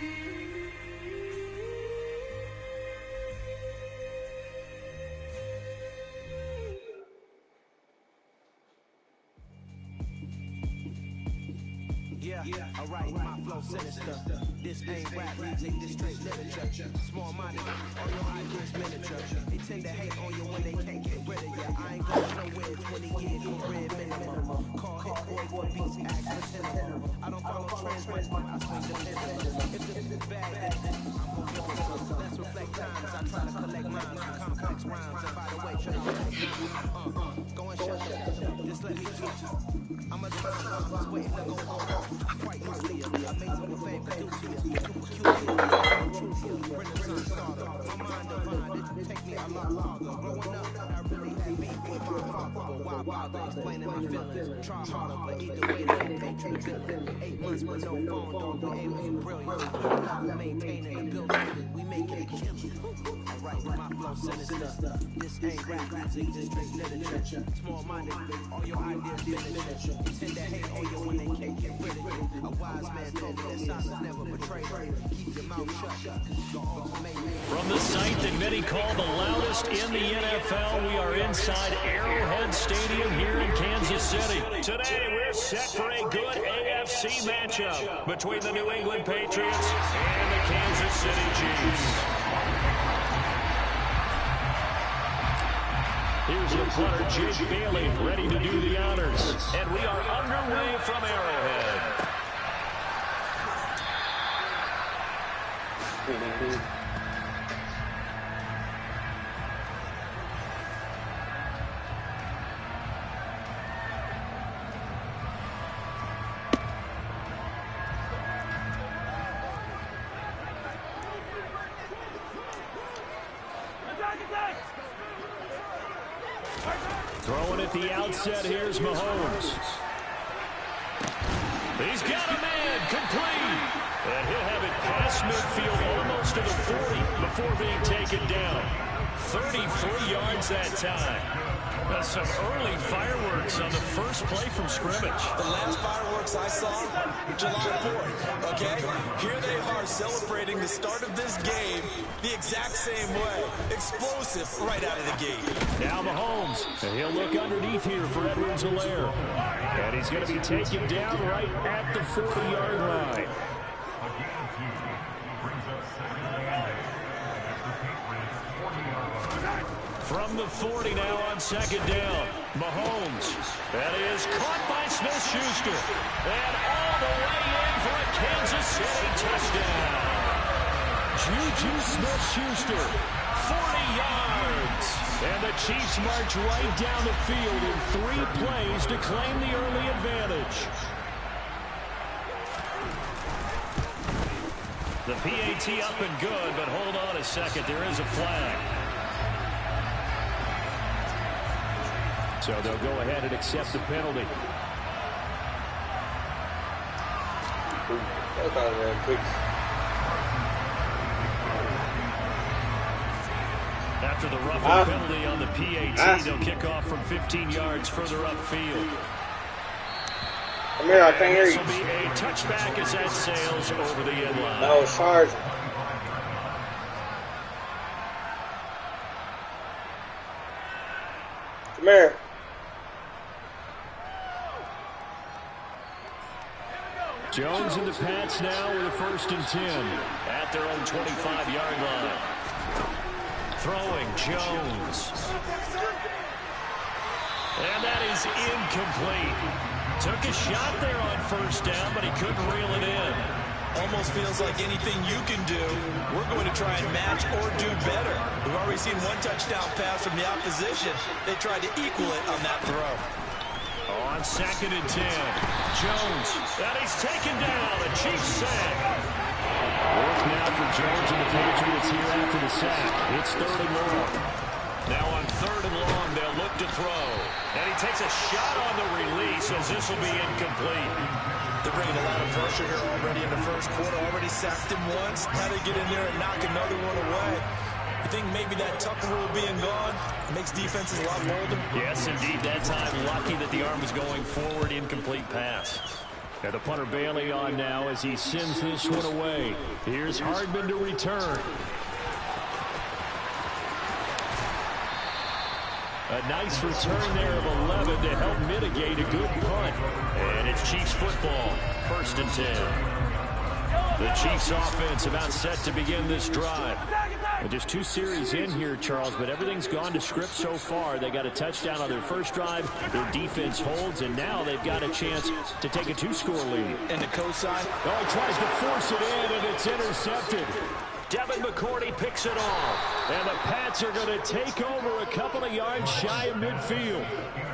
Yeah, alright, my flow sinister. This ain't rap music, this straight literature. Small-minded, all your ideas miniature. They tend to hate on you when they can't get rid of you. I ain't going nowhere, 20 years career minimum. Call hit boy for beats, act for cinema. I don't follow trends, but I swing the pendulum. If this is bad, then I'm gonna give it some. Let's reflect times, I try to collect minds from complex rhymes. And by the way, should I go and shut up, just let me teach you. I'm a time, I'm just waiting to go home. Quite nuclear, amazing what fame can do to you. Too peculiar, Renaissance starter. My mind divine, it take me a lot farther. Growing up, I really had beef with my father. But why bother explaining my feelings? Try harder, but either way, no patron villain. 8 months with no phone, though, we aiming for brilliance. Level maintaining the building, we making it killing. Alright, my flow sinister. This ain't rap music, this straight literature. Small-minded, all your ideas miniature. They tend to hate on you when they can't get rid of you. A wise man told me that silence never betrayed her. Keep your mouth shut. From the site that many call the loudest in the NFL, we are inside Arrowhead Stadium here in Kansas City. Today, we're set for a good AFC matchup between the New England Patriots and the Kansas City Chiefs. Here's your punter, Jake Bailey, ready to do the honors. And we are underway from Arrowhead. Throwing at the outset, here's Mahomes. He's got a man, complete. And he'll have it past midfield almost to the 40 before being taken down. 33 yards that time. That's some early fireworks on the first play from scrimmage. The last fireworks I saw, July 4th, okay? Here they are celebrating the start of this game the exact same way. Explosive right out of the gate. Now Mahomes, and he'll look underneath here for Edwards-Helaire. And he's going to be taken down right at the 40-yard line. From the 40 now on second down, Mahomes. That is caught by Smith-Schuster. And all the way in for a Kansas City touchdown. Juju Smith-Schuster, 40 yards. And the Chiefs march right down the field in 3 plays to claim the early advantage. The PAT up and good, but hold on a second. There is a flag. So they'll go ahead and accept the penalty. After the roughing penalty on the PAT, they'll kick off from 15 yards further upfield. Amir, I can't hear you. This will be a touchback as that sails over the end line. No, Sarge. Come here. Jones and the Pats now with a 1st and 10 at their own 25-yard line. Throwing Jones. And that is incomplete. Took a shot there on 1st down, but he couldn't reel it in. Almost feels like anything you can do, we're going to try and match or do better. We've already seen 1 touchdown pass from the opposition. They tried to equal it on that throw. On 2nd and 10, Jones, and he's taken down, a Chiefs sack. Work now for Jones and the Patriots here after the sack. It's 3rd and long. Now on 3rd and long, they'll look to throw. And he takes a shot on the release as this will be incomplete. They're bringing a lot of pressure here already in the 1st quarter. Already sacked him once. Now they get in there and knock another one away. I think maybe that Tucker rule being gone makes defenses a lot bolder. Yes, indeed. That time, lucky that the arm was going forward. Incomplete pass. And the punter Bailey on now as he sends this one away. Here's Hardman to return. A nice return there of 11 to help mitigate a good punt. And it's Chiefs football, 1st and 10. The Chiefs offense about set to begin this drive. And just 2 series in here, Charles, but everything's gone to script so far. They got a touchdown on their first drive. Their defense holds, and now they've got a chance to take a 2-score lead. And the cosign. Oh, he tries to force it in, and it's intercepted. Devin McCourty picks it off. And the Pats are going to take over a couple of yards shy of midfield.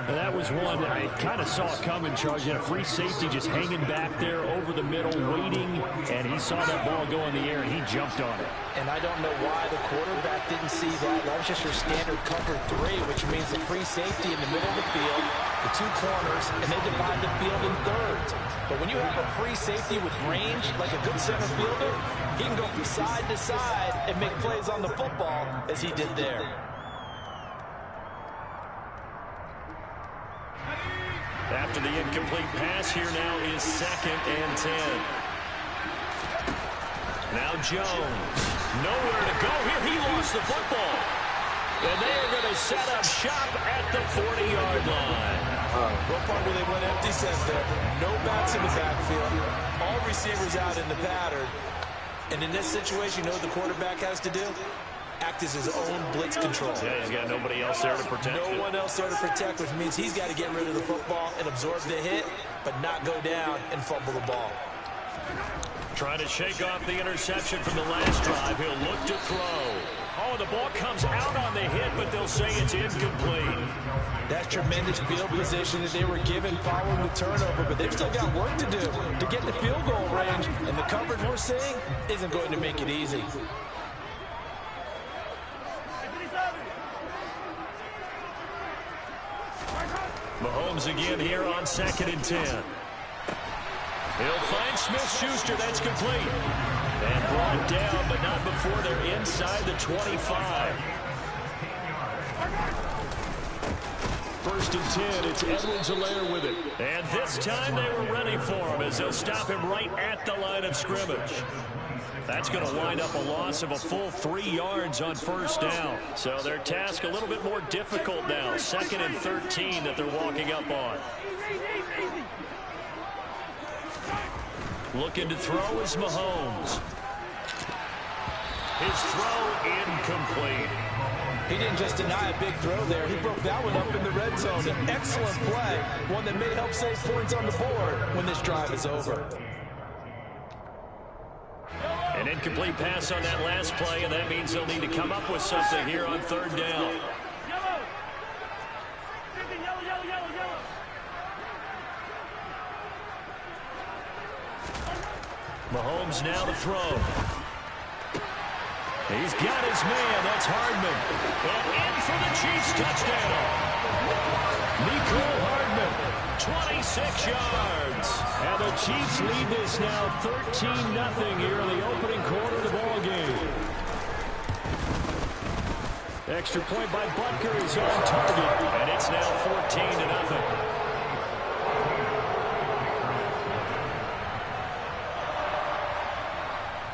And that was one I kind of saw it coming, Charles. You had a free safety just hanging back there over the middle, waiting. And he saw that ball go in the air, and he jumped on it. And I don't know why the quarterback didn't see that. That was just your standard cover 3, which means the free safety in the middle of the field, the 2 corners, and they divide the field in thirds. But when you have a free safety with range, like a good center fielder, he can go from side to side and make plays on the football as he did there. After the incomplete pass, here now is 2nd and 10. Now Jones. Nowhere to go here. He lost the football. And they are going to set up shop at the 40-yard line. What part where they went empty set there? No backs in the backfield. All receivers out in the pattern. And in this situation, you know what the quarterback has to do? Act as his own blitz control. Yeah, he's got nobody else there to protect No one else there to protect, which means he's got to get rid of the football and absorb the hit, but not go down and fumble the ball. Trying to shake off the interception from the last drive. He'll look to throw. Oh, the ball comes out on the hit, but they'll say it's incomplete. That's tremendous field position that they were given following the turnover, but they've still got work to do to get the field goal range, and the coverage we're seeing isn't going to make it easy. Mahomes again here on 2nd and 10. He'll find Smith-Schuster. That's complete. And brought down, but not before they're inside the 25. 1st and 10. It's Edwards-Helaire with it. And this time they were ready for him as they'll stop him right at the line of scrimmage. That's going to wind up a loss of a full 3 yards on 1st down. So their task a little bit more difficult now. 2nd and 13 that they're walking up on. Looking to throw is Mahomes. His throw incomplete. He didn't just deny a big throw there. He broke that one up in the red zone. An excellent play. One that may help save points on the board when this drive is over. An incomplete pass on that last play, and that means they'll need to come up with something here on 3rd down. Mahomes now to throw. He's got his man. That's Hardman. And in for the Chiefs touchdown. Nico Hardman, 26 yards. And the Chiefs lead this now 13-0 here in the opening quarter of the ball game. Extra point by Butker is on target. And it's now 14-0.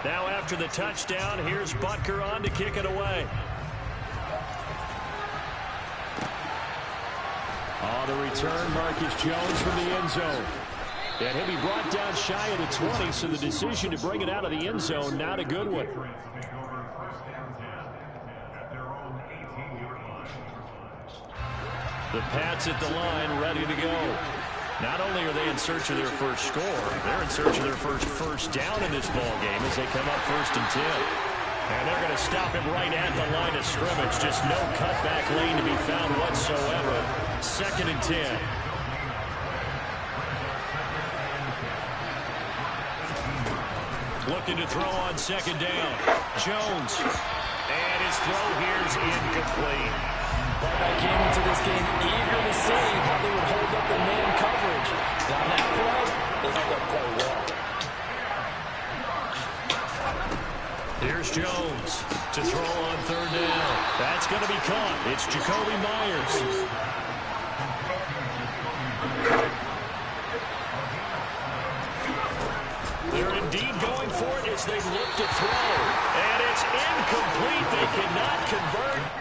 Now after the touchdown, here's Butker on to kick it away. On the return, Marcus Jones from the end zone. And he'll be brought down shy of the 20, so the decision to bring it out of the end zone, not a good one. The Pats at the line, ready to go. Not only are they in search of their first score, they're in search of their first down in this ball game as they come up 1st and 10. And they're going to stop him right at the line of scrimmage. Just no cutback lane to be found whatsoever. 2nd and 10. Looking to throw on 2nd down. Jones. And his throw here is incomplete. I came into this game eager to see how they would hold up the man coverage. On that play, they held up quite well. Here's Jones. To throw on third down. That's going to be caught. It's Jacoby Myers. They're indeed going for it as they look to throw. And it's incomplete. They cannot convert.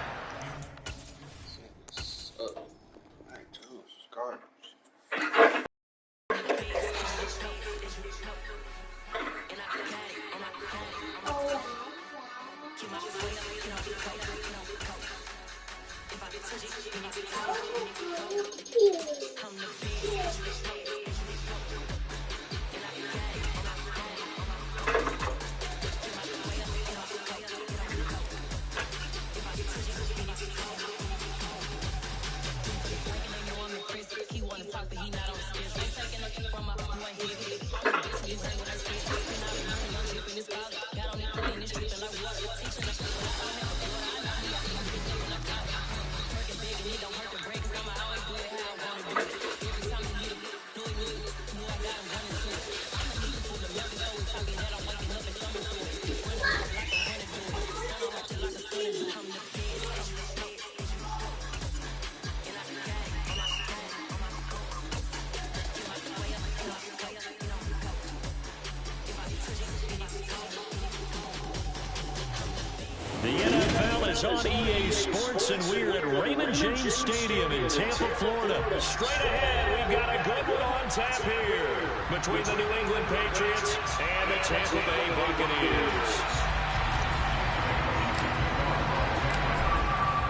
The NFL is on EA Sports, and we're at Raymond James Stadium in Tampa, Florida. Straight ahead, we've got a good one on tap here between the New England Patriots and the Tampa Bay Buccaneers.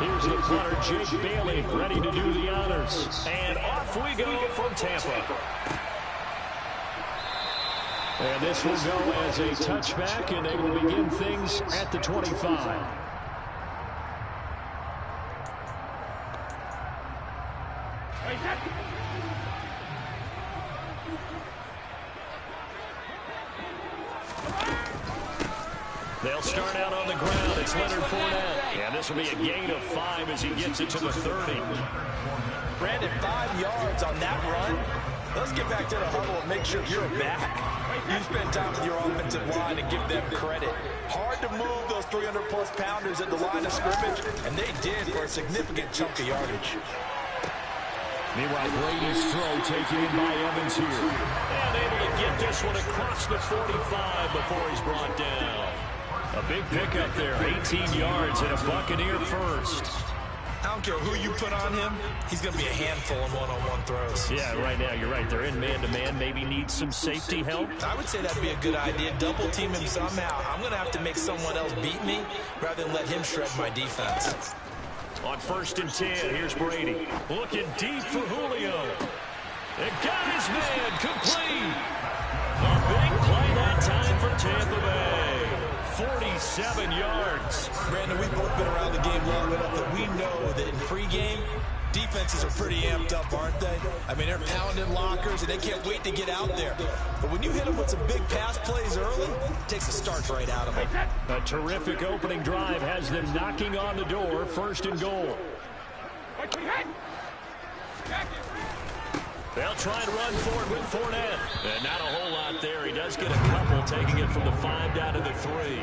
Here's the punter, Jake Bailey, ready to do the honors. And off we go from Tampa. And this will go as a touchback, and they will begin things at the 25. They'll start out on the ground. It's Leonard Fournette. And this will be a gain of 5 as he gets it to the 30. Brandon, 5 yards on that run. Let's get back to the huddle and make sure you're back. You spend time with your offensive line and give them credit. Hard to move those 300-plus pounders at the line of scrimmage, and they did for a significant chunk of yardage. Meanwhile, Brady's throw taken in by Evans here. And able to get this one across the 45 before he's brought down. A big pickup there, 18 yards and a Buccaneer first. I don't care who you put on him, he's going to be a handful in one-on-one throws. Yeah, right now, you're right. They're in man-to-man. Maybe need some safety help. I would say that'd be a good idea. Double team him somehow. I'm going to have to make someone else beat me rather than let him shred my defense. On 1st and 10, here's Brady. Looking deep for Julio. And got his man complete. A big play that time for Tampa Bay. 47 yards. Brandon, we've both been around the game long enough that we know that in pregame, defenses are pretty amped up, aren't they? I mean, they're pounding lockers, and they can't wait to get out there. But when you hit them with some big pass plays early, it takes the starch right out of them. A terrific opening drive has them knocking on the door, 1st and goal. They'll try and run for it with Fournette. And not a whole lot there. He does get a couple, taking it from the 5 down to the 3.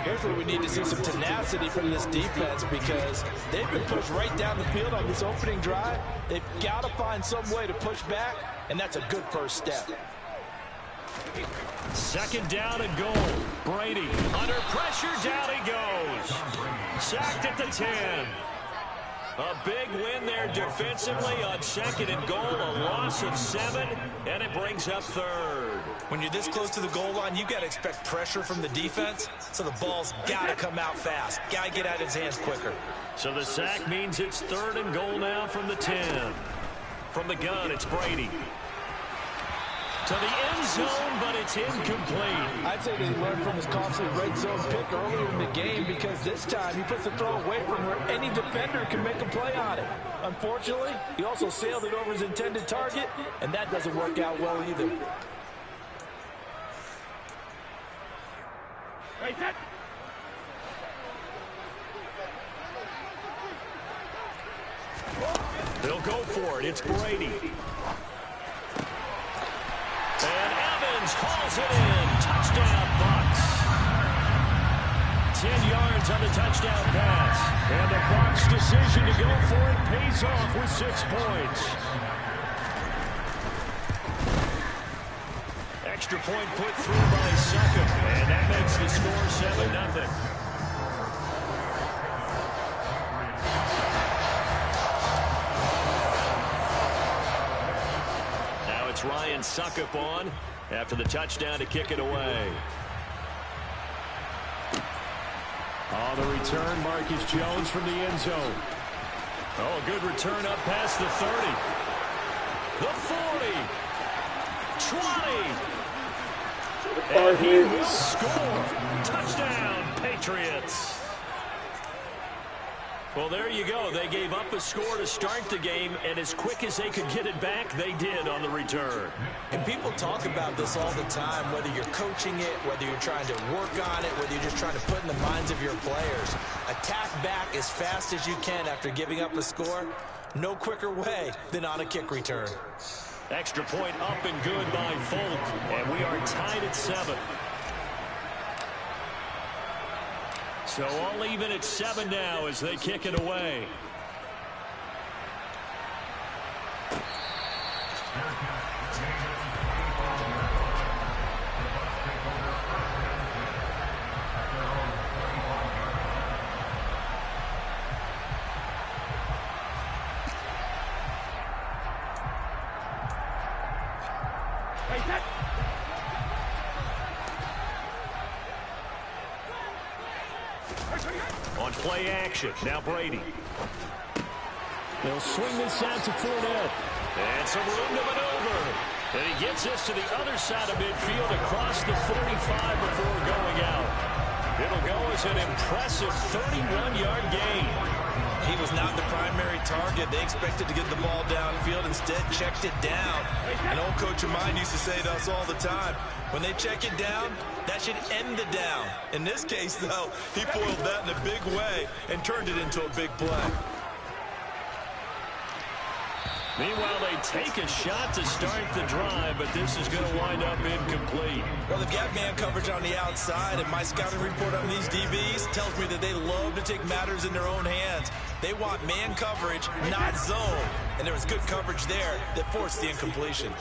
Here's where we need to see some tenacity from this defense, because they've been pushed right down the field on this opening drive. They've got to find some way to push back, and that's a good first step. 2nd down and goal. Brady under pressure, down he goes. Sacked at the 10. A big win there defensively on 2nd and goal, a loss of 7, and it brings up 3rd. When you're this close to the goal line, you got to expect pressure from the defense, so the ball's got to come out fast. Got to get out of his hands quicker. So the sack means it's 3rd and goal now from the 10. From the gun, it's Brady. To the end zone, but it's incomplete. I'd say they learned from his costly red zone pick earlier in the game, because this time he puts the throw away from where any defender can make a play on it. Unfortunately, he also sailed it over his intended target, and that doesn't work out well either. They'll go for it. It's Brady. And Evans hauls it in. Touchdown, Bucs. 10 yards on the touchdown pass. And the Bucs' decision to go for it pays off with 6 points. Extra point put through by Suckup, and that makes the score 7-0. Now it's Ryan Suckup on after the touchdown to kick it away. On the return, Marcus Jones from the end zone. Oh, good return up past the 30. The 40. 20. And he will score. Touchdown, Patriots. Well, there you go. They gave up a score to start the game, and as quick as they could get it back, they did on the return. And people talk about this all the time, whether you're coaching it, whether you're trying to work on it, whether you're just trying to put in the minds of your players. Attack back as fast as you can after giving up a score. No quicker way than on a kick return. Extra point up and good by Folk, and we are tied at 7. So all even at 7 now as they kick it away. On play action, now Brady. They'll swing this out to Fournette. And some room to maneuver. And he gets this to the other side of midfield across the 45 before going out. It'll go as an impressive 31-yard gain. He was not the primary target. They expected to get the ball downfield. Instead, checked it down. An old coach of mine used to say to us all the time, when they check it down, that should end the down. In this case, though, he foiled that in a big way and turned it into a big play. Meanwhile, they take a shot to start the drive, but this is going to wind up incomplete. Well, they've got man coverage on the outside, and my scouting report on these DBs tells me that they love to take matters in their own hands. They want man coverage, not zone. And there was good coverage there that forced the incompletion.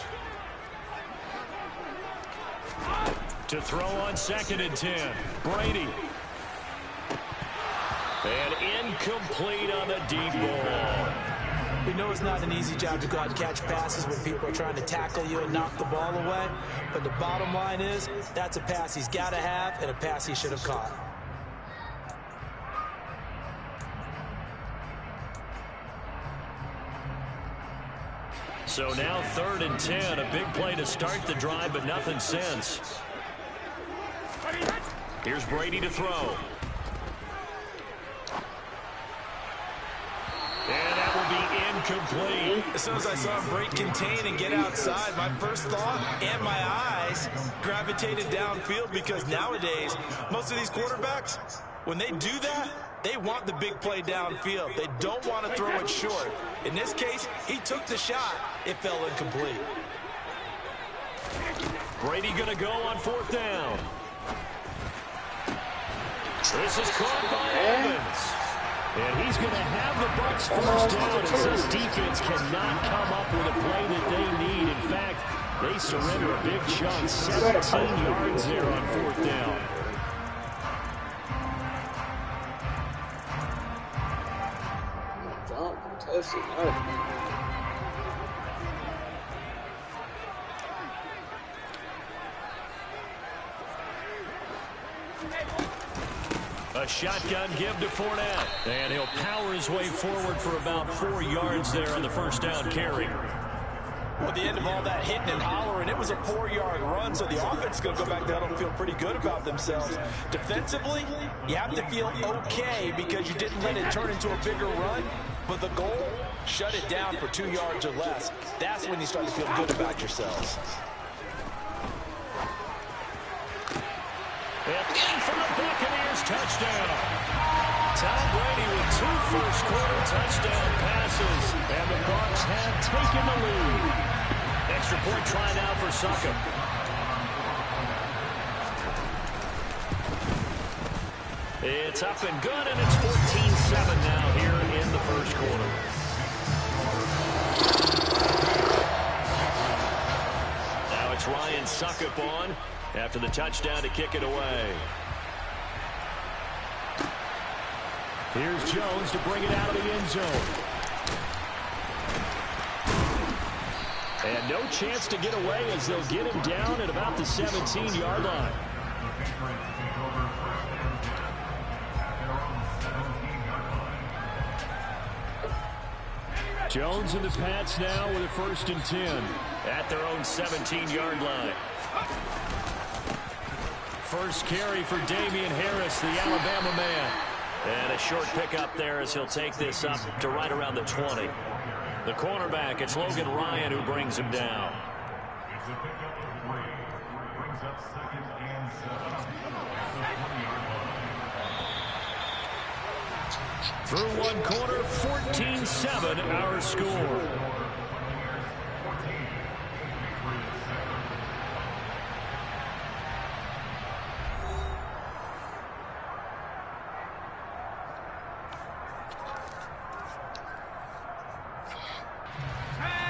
To throw on 2nd and 10, Brady. And incomplete on the deep ball. We know it's not an easy job to go out and catch passes when people are trying to tackle you and knock the ball away. But the bottom line is, that's a pass he's got to have and a pass he should have caught. So now 3rd and 10, a big play to start the drive, but nothing since. Here's Brady to throw. And that will be incomplete. As soon as I saw him break contain and get outside, my first thought and my eyes gravitated downfield, because nowadays, most of these quarterbacks, when they do that, they want the big play downfield. They don't want to throw it short. In this case, he took the shot. It fell incomplete. Brady going to go on 4th down. This is caught by Evans. And he's going to have the Bucs first down as this defense cannot come up with a play that they need. In fact, they surrender a big chunk, 17 yards there on 4th down. A shotgun give to Fournette. And he'll power his way forward for about 4 yards there on the first down carry. Well, at the end of all that hitting and hollering, it was a 4-yard run, so the offense is going to go back down and feel pretty good about themselves. Defensively, you have to feel okay because you didn't let it turn into a bigger run, but the goal, shut it down for 2 yards or less. That's when you start to feel good about yourselves. And in for the Buccaneers, touchdown. Tom Brady with 2 first-quarter touchdown passes, and the Bucs have taken the lead. Extra point try now for Suckup. It's up and good, and it's 14-7 now here in the first quarter. Now it's Ryan Suckup on after the touchdown to kick it away. Here's Jones to bring it out of the end zone. And no chance to get away as they'll get him down at about the 17-yard line. Jones and the Pats now with a 1st and 10. At their own 17-yard line. First carry for Damian Harris, the Alabama man. And a short pickup there as he'll take this up to right around the 20. The cornerback, it's Logan Ryan who brings him down. It's a pickup of 3. Brings up 2nd and 7. At the 20-yard line. Through one quarter, 14-7 our score.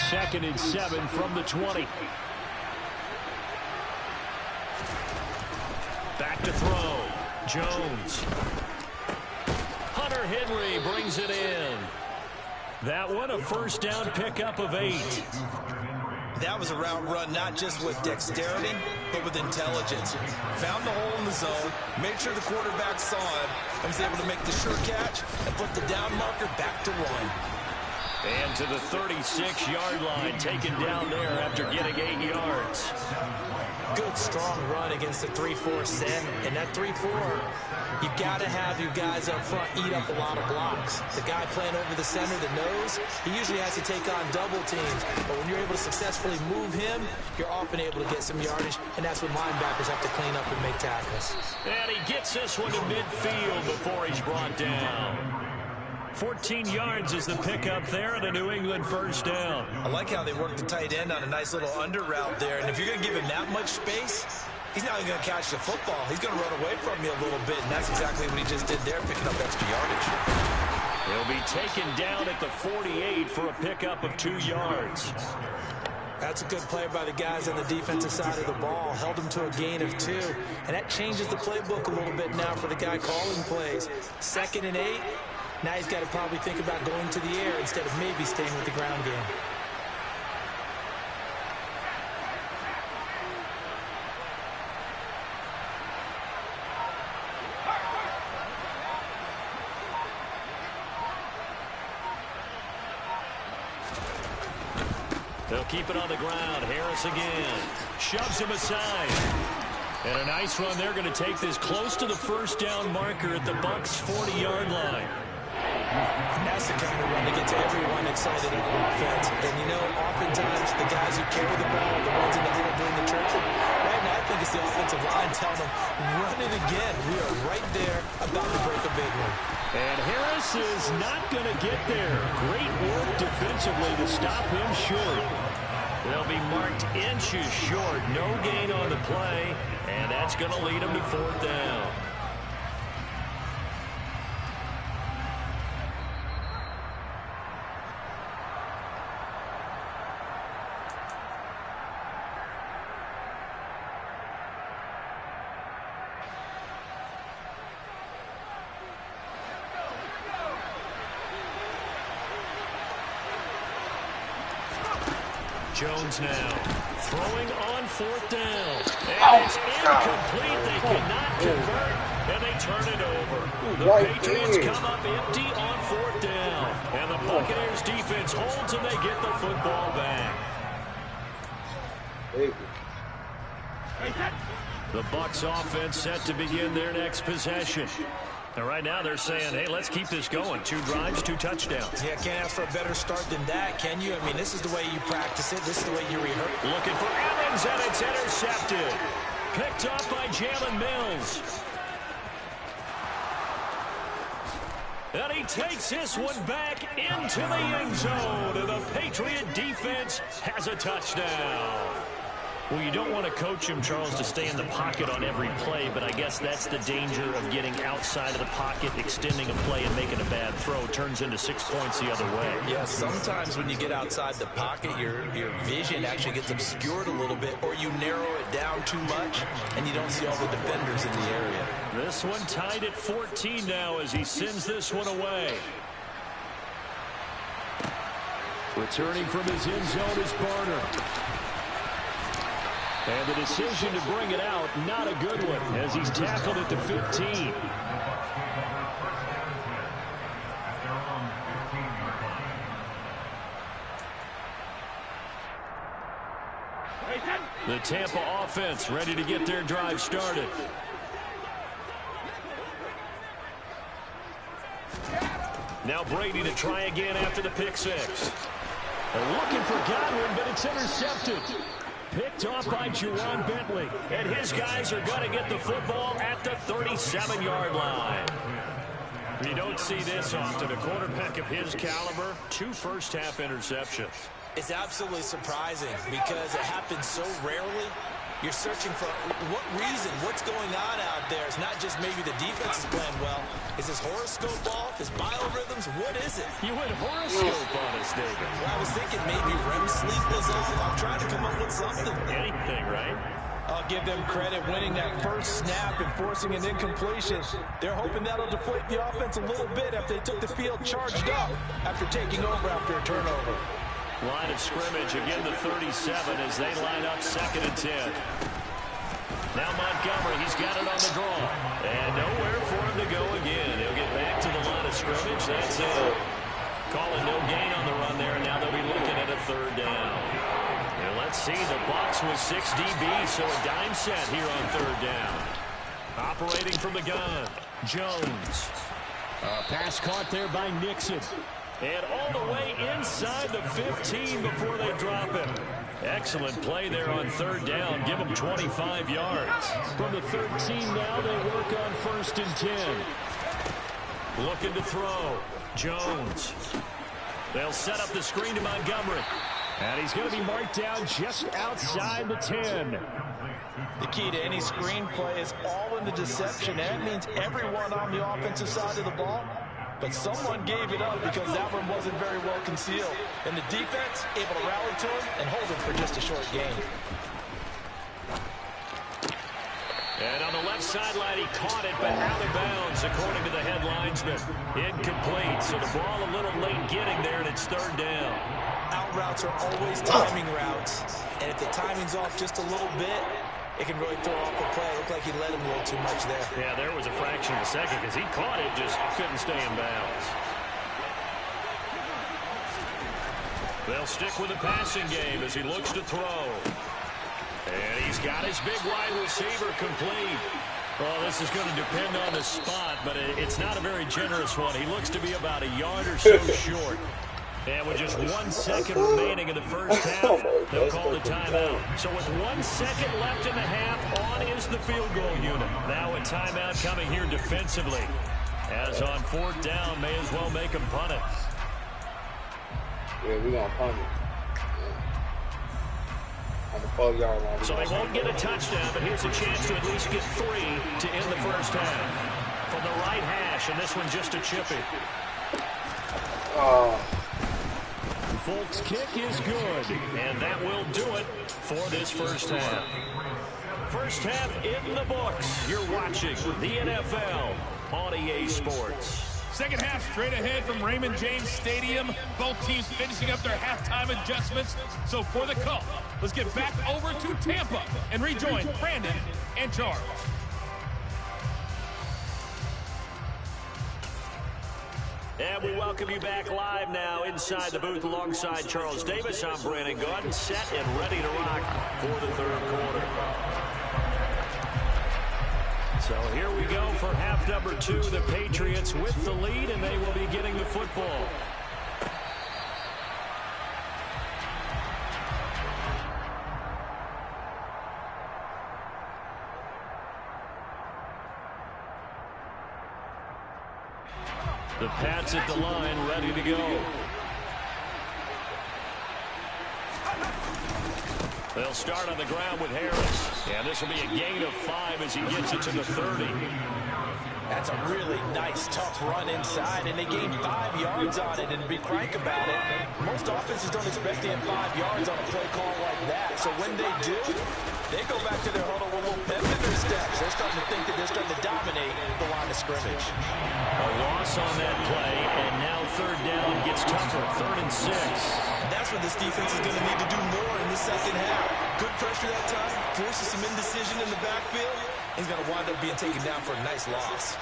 Second and 7 from the 20. Back to throw. Jones. Hunter Henry brings it in. That one a first down pickup of 8. That was a route run not just with dexterity, but with intelligence. Found the hole in the zone, made sure the quarterback saw it, and was able to make the sure catch and put the down marker back to 1. And to the 36-yard line, taken down there after getting 8 yards. Good, strong run against the 3-4 set. And that 3-4, you've got to have your guys up front eat up a lot of blocks. The guy playing over the center, the nose, he usually has to take on double teams. But when you're able to successfully move him, you're often able to get some yardage, and that's when linebackers have to clean up and make tackles. And he gets this one to midfield before he's brought down. 14 yards is the pickup there and a New England first down. I like how they work the tight end on a nice little under route there. And if you're going to give him that much space, he's not even going to catch the football. He's going to run away from you a little bit, and that's exactly what he just did there, picking up extra yardage. He'll be taken down at the 48 for a pickup of 2 yards. That's a good play by the guys on the defensive side of the ball. Held them to a gain of 2. And that changes the playbook a little bit now for the guy calling plays. 2nd and 8. Now he's got to probably think about going to the air instead of maybe staying with the ground game. They'll keep it on the ground. Harris again. Shoves him aside. And a nice run. They're going to take this close to the first down marker at the Bucs' 40-yard line. And that's the kind of run that gets everyone excited on offense. And, you know, oftentimes the guys who carry the ball are the ones in the middle doing the churching. Right now, I think it's the offensive line telling them, run it again. We are right there about to break a big one. And Harris is not going to get there. Great work defensively to stop him short. They'll be marked inches short. No gain on the play. And that's going to lead them to 4th down. Jones now throwing on 4th down. And it's incomplete. They cannot convert, and they turn it over. The Patriots come up empty on 4th down. And the Buccaneers defense holds, and they get the football back. The Bucs offense set to begin their next possession. And right now they're saying, hey, let's keep this going. 2 drives, 2 touchdowns. Yeah, can't ask for a better start than that, can you? I mean, this is the way you practice it. This is the way you rehearse. Looking for Evans, and it's intercepted. Picked up by Jalen Mills. And he takes this one back into the end zone. And the Patriot defense has a touchdown. Well, you don't want to coach him, Charles, to stay in the pocket on every play, but I guess that's the danger of getting outside of the pocket, extending a play, and making a bad throw. It turns into 6 points the other way. Yeah, sometimes when you get outside the pocket, your vision actually gets obscured a little bit, or you narrow it down too much, and you don't see all the defenders in the area. This one tied at 14 now as he sends this one away. Returning from his end zone is Barner. And the decision to bring it out, not a good one, as he's tackled at the 15. The Tampa offense ready to get their drive started. Now Brady to try again after the pick six. They're looking for Godwin, but it's intercepted. Picked off by Juwan Bentley. And his guys are going to get the football at the 37-yard line. You don't see this often. A quarterback of his caliber, 2 first-half interceptions. It's absolutely surprising because it happens so rarely. You're searching for what reason, what's going on out there. It's not just maybe the defense is playing well. Is his horoscope off? His biorhythms? What is it? You went horoscope on us, David. Well, I was thinking maybe REM sleep was off. I'm trying to come up with something. Anything, right? I'll give them credit winning that first snap and forcing an incompletion. They're hoping that'll deflate the offense a little bit after they took the field charged up after taking over after a turnover. Line of scrimmage, again the 37 as they line up 2nd and 10. Now Montgomery, he's got it on the draw. And nowhere for him to go again. He'll get back to the line of scrimmage. That's it. Calling no gain on the run there, and now they'll be looking at a 3rd down. And let's see, the box was 6 DB, so a dime set here on 3rd down. Operating from the gun, Jones. A pass caught there by Nixon. And all the way inside the 15 before they drop him. Excellent play there on 3rd down. Give them 25 yards. From the 13 now, they work on 1st and 10. Looking to throw. Jones. They'll set up the screen to Montgomery. And he's going to be marked down just outside the 10. The key to any screen play is all in the deception. That means everyone on the offensive side of the ball. But someone gave it up because that one wasn't very well concealed. And the defense able to rally to him and hold him for just a short gain. And on the left sideline, he caught it, but out of bounds, according to the head linesman. Incomplete, so the ball a little late getting there, and it's 3rd down. Out routes are always timing routes. And if the timing's off just a little bit, it can really throw off the play. It looked like he let him a little too much there. Yeah, there was a fraction of a second because he caught it, just couldn't stay in bounds. They'll stick with the passing game as he looks to throw. And he's got his big wide receiver complete. Well, this is going to depend on the spot, but it's not a very generous one. He looks to be about a yard or so short. And with just 1 second remaining in the first half, they'll call the timeout. So with 1 second left in the half, on is the field goal unit. Now a timeout coming here defensively. As on 4th down, may as well make them punt it. Yeah, we're going to punt it. On the 12-yard line. So they won't get a touchdown, but here's a chance to at least get 3 to end the first half. From the right hash, and this one just a chippy. Folk's kick is good, and that will do it for this first half. First half in the books. You're watching the NFL on EA Sports. Second half straight ahead from Raymond James Stadium. Both teams finishing up their halftime adjustments. So for the call, let's get back over to Tampa and rejoin Brandon and Charles. And we welcome you back live now inside the booth alongside Charles Davis. I'm Brandon Gaudin, set and ready to rock for the 3rd quarter. So here we go for half number 2. The Patriots with the lead, and they will be getting the football. The Pats at the line, ready to go. They'll start on the ground with Harris. And this will be a gain of 5 as he gets it to the 30. That's a really nice, tough run inside, and they gained 5 yards on it. And to be frank about it, most offenses don't expect to get 5 yards on a play call like that. So when they do, they go back to their huddle with a little pep in their steps. They're starting to think that they're starting to dominate the line of scrimmage. A loss on that play, and now third down gets tougher. 3rd and 6. That's what this defense is going to need to do more in the second half. Good pressure that time, forces some indecision in the backfield. He's going to wind up being taken down for a nice loss.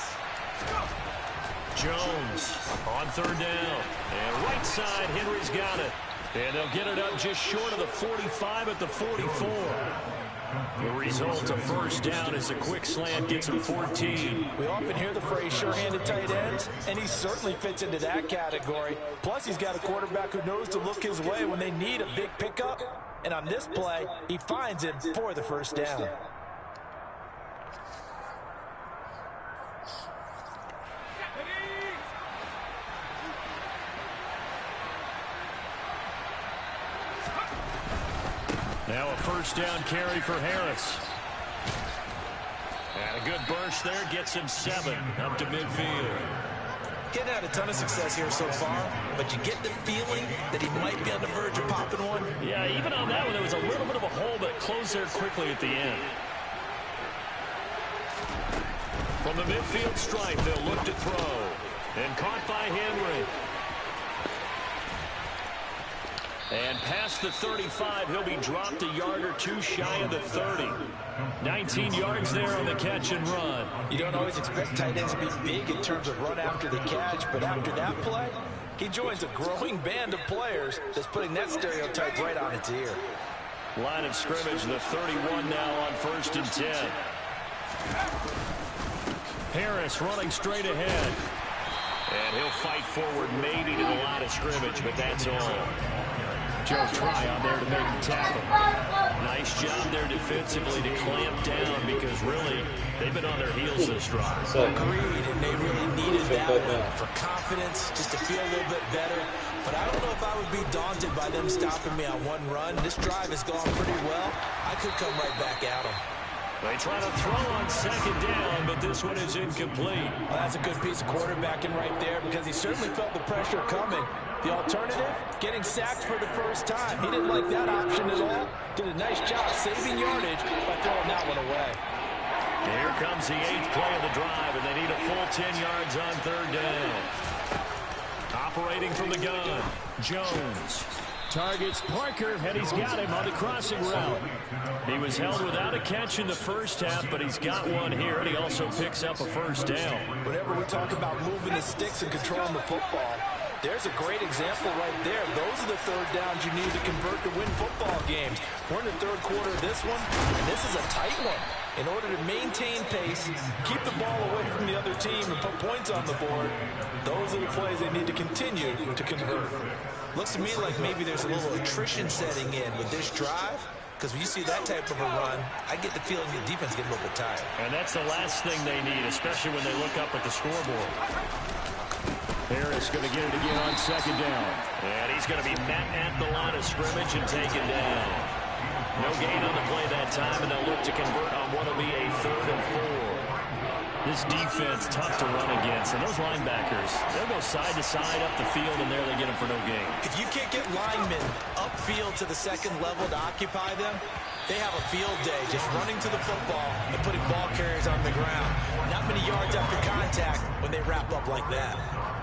Jones on 3rd down. And right side, Henry's got it. And they'll get it up just short of the 45 at the 44. The result of first down is a quick slant gets him 14. We often hear the phrase sure-handed tight ends, and he certainly fits into that category. Plus, he's got a quarterback who knows to look his way when they need a big pickup. And on this play, he finds it for the first down. Now a first down carry for Harris. And a good burst there gets him 7 up to midfield. Getting had a ton of success here so far, but you get the feeling that he might be on the verge of popping one. Yeah, even on that one, there was a little bit of a hole, but closed there quickly at the end. From the midfield stripe, they'll look to throw. And caught by Henry. And past the 35, he'll be dropped a yard or 2 shy of the 30. 19 yards there on the catch and run. You don't always expect tight ends to be big in terms of run after the catch, but after that play, he joins a growing band of players that's putting that stereotype right on its ear. Line of scrimmage, the 31 now on 1st and 10. Harris running straight ahead. And he'll fight forward maybe to the line of scrimmage, but that's all. Joe Tryon there to make the tackle. Nice job there defensively to clamp down because really they've been on their heels this drive. Agreed, and they really needed that one for confidence, just to feel a little bit better. But I don't know if I would be daunted by them stopping me on one run. This drive has gone pretty well. I could come right back at them. They try to throw on 2nd down, but this one is incomplete. Well, that's a good piece of quarterbacking right there because he certainly felt the pressure coming. The alternative, getting sacked for the first time. He didn't like that option at all. Did a nice job saving yardage by throwing that one away. Here comes the 8th play of the drive, and they need a full 10 yards on 3rd down. Operating from the gun, Jones. Targets Parker, and he's got him on the crossing route. He was held without a catch in the first half, but he's got one here, and he also picks up a first down. Whenever we talk about moving the sticks and controlling the football, there's a great example right there. Those are the 3rd downs you need to convert to win football games. We're in the 3rd quarter of this one, and this is a tight one. In order to maintain pace, keep the ball away from the other team, and put points on the board, those are the plays they need to continue to convert. Looks to me like maybe there's a little attrition setting in with this drive, because when you see that type of a run, I get the feeling the defense gets a little bit tired. And that's the last thing they need, especially when they look up at the scoreboard. Harris going to get it again on 2nd down. And he's going to be met at the line of scrimmage and taken down. No gain on the play that time, and they'll look to convert on what will be a 3rd and 4. This defense tough to run against, and those linebackers, they'll go side to side up the field, and there they get them for no gain. If you can't get linemen upfield to the 2nd level to occupy them, they have a field day just running to the football and putting ball carriers on the ground. Not many yards after contact when they wrap up like that.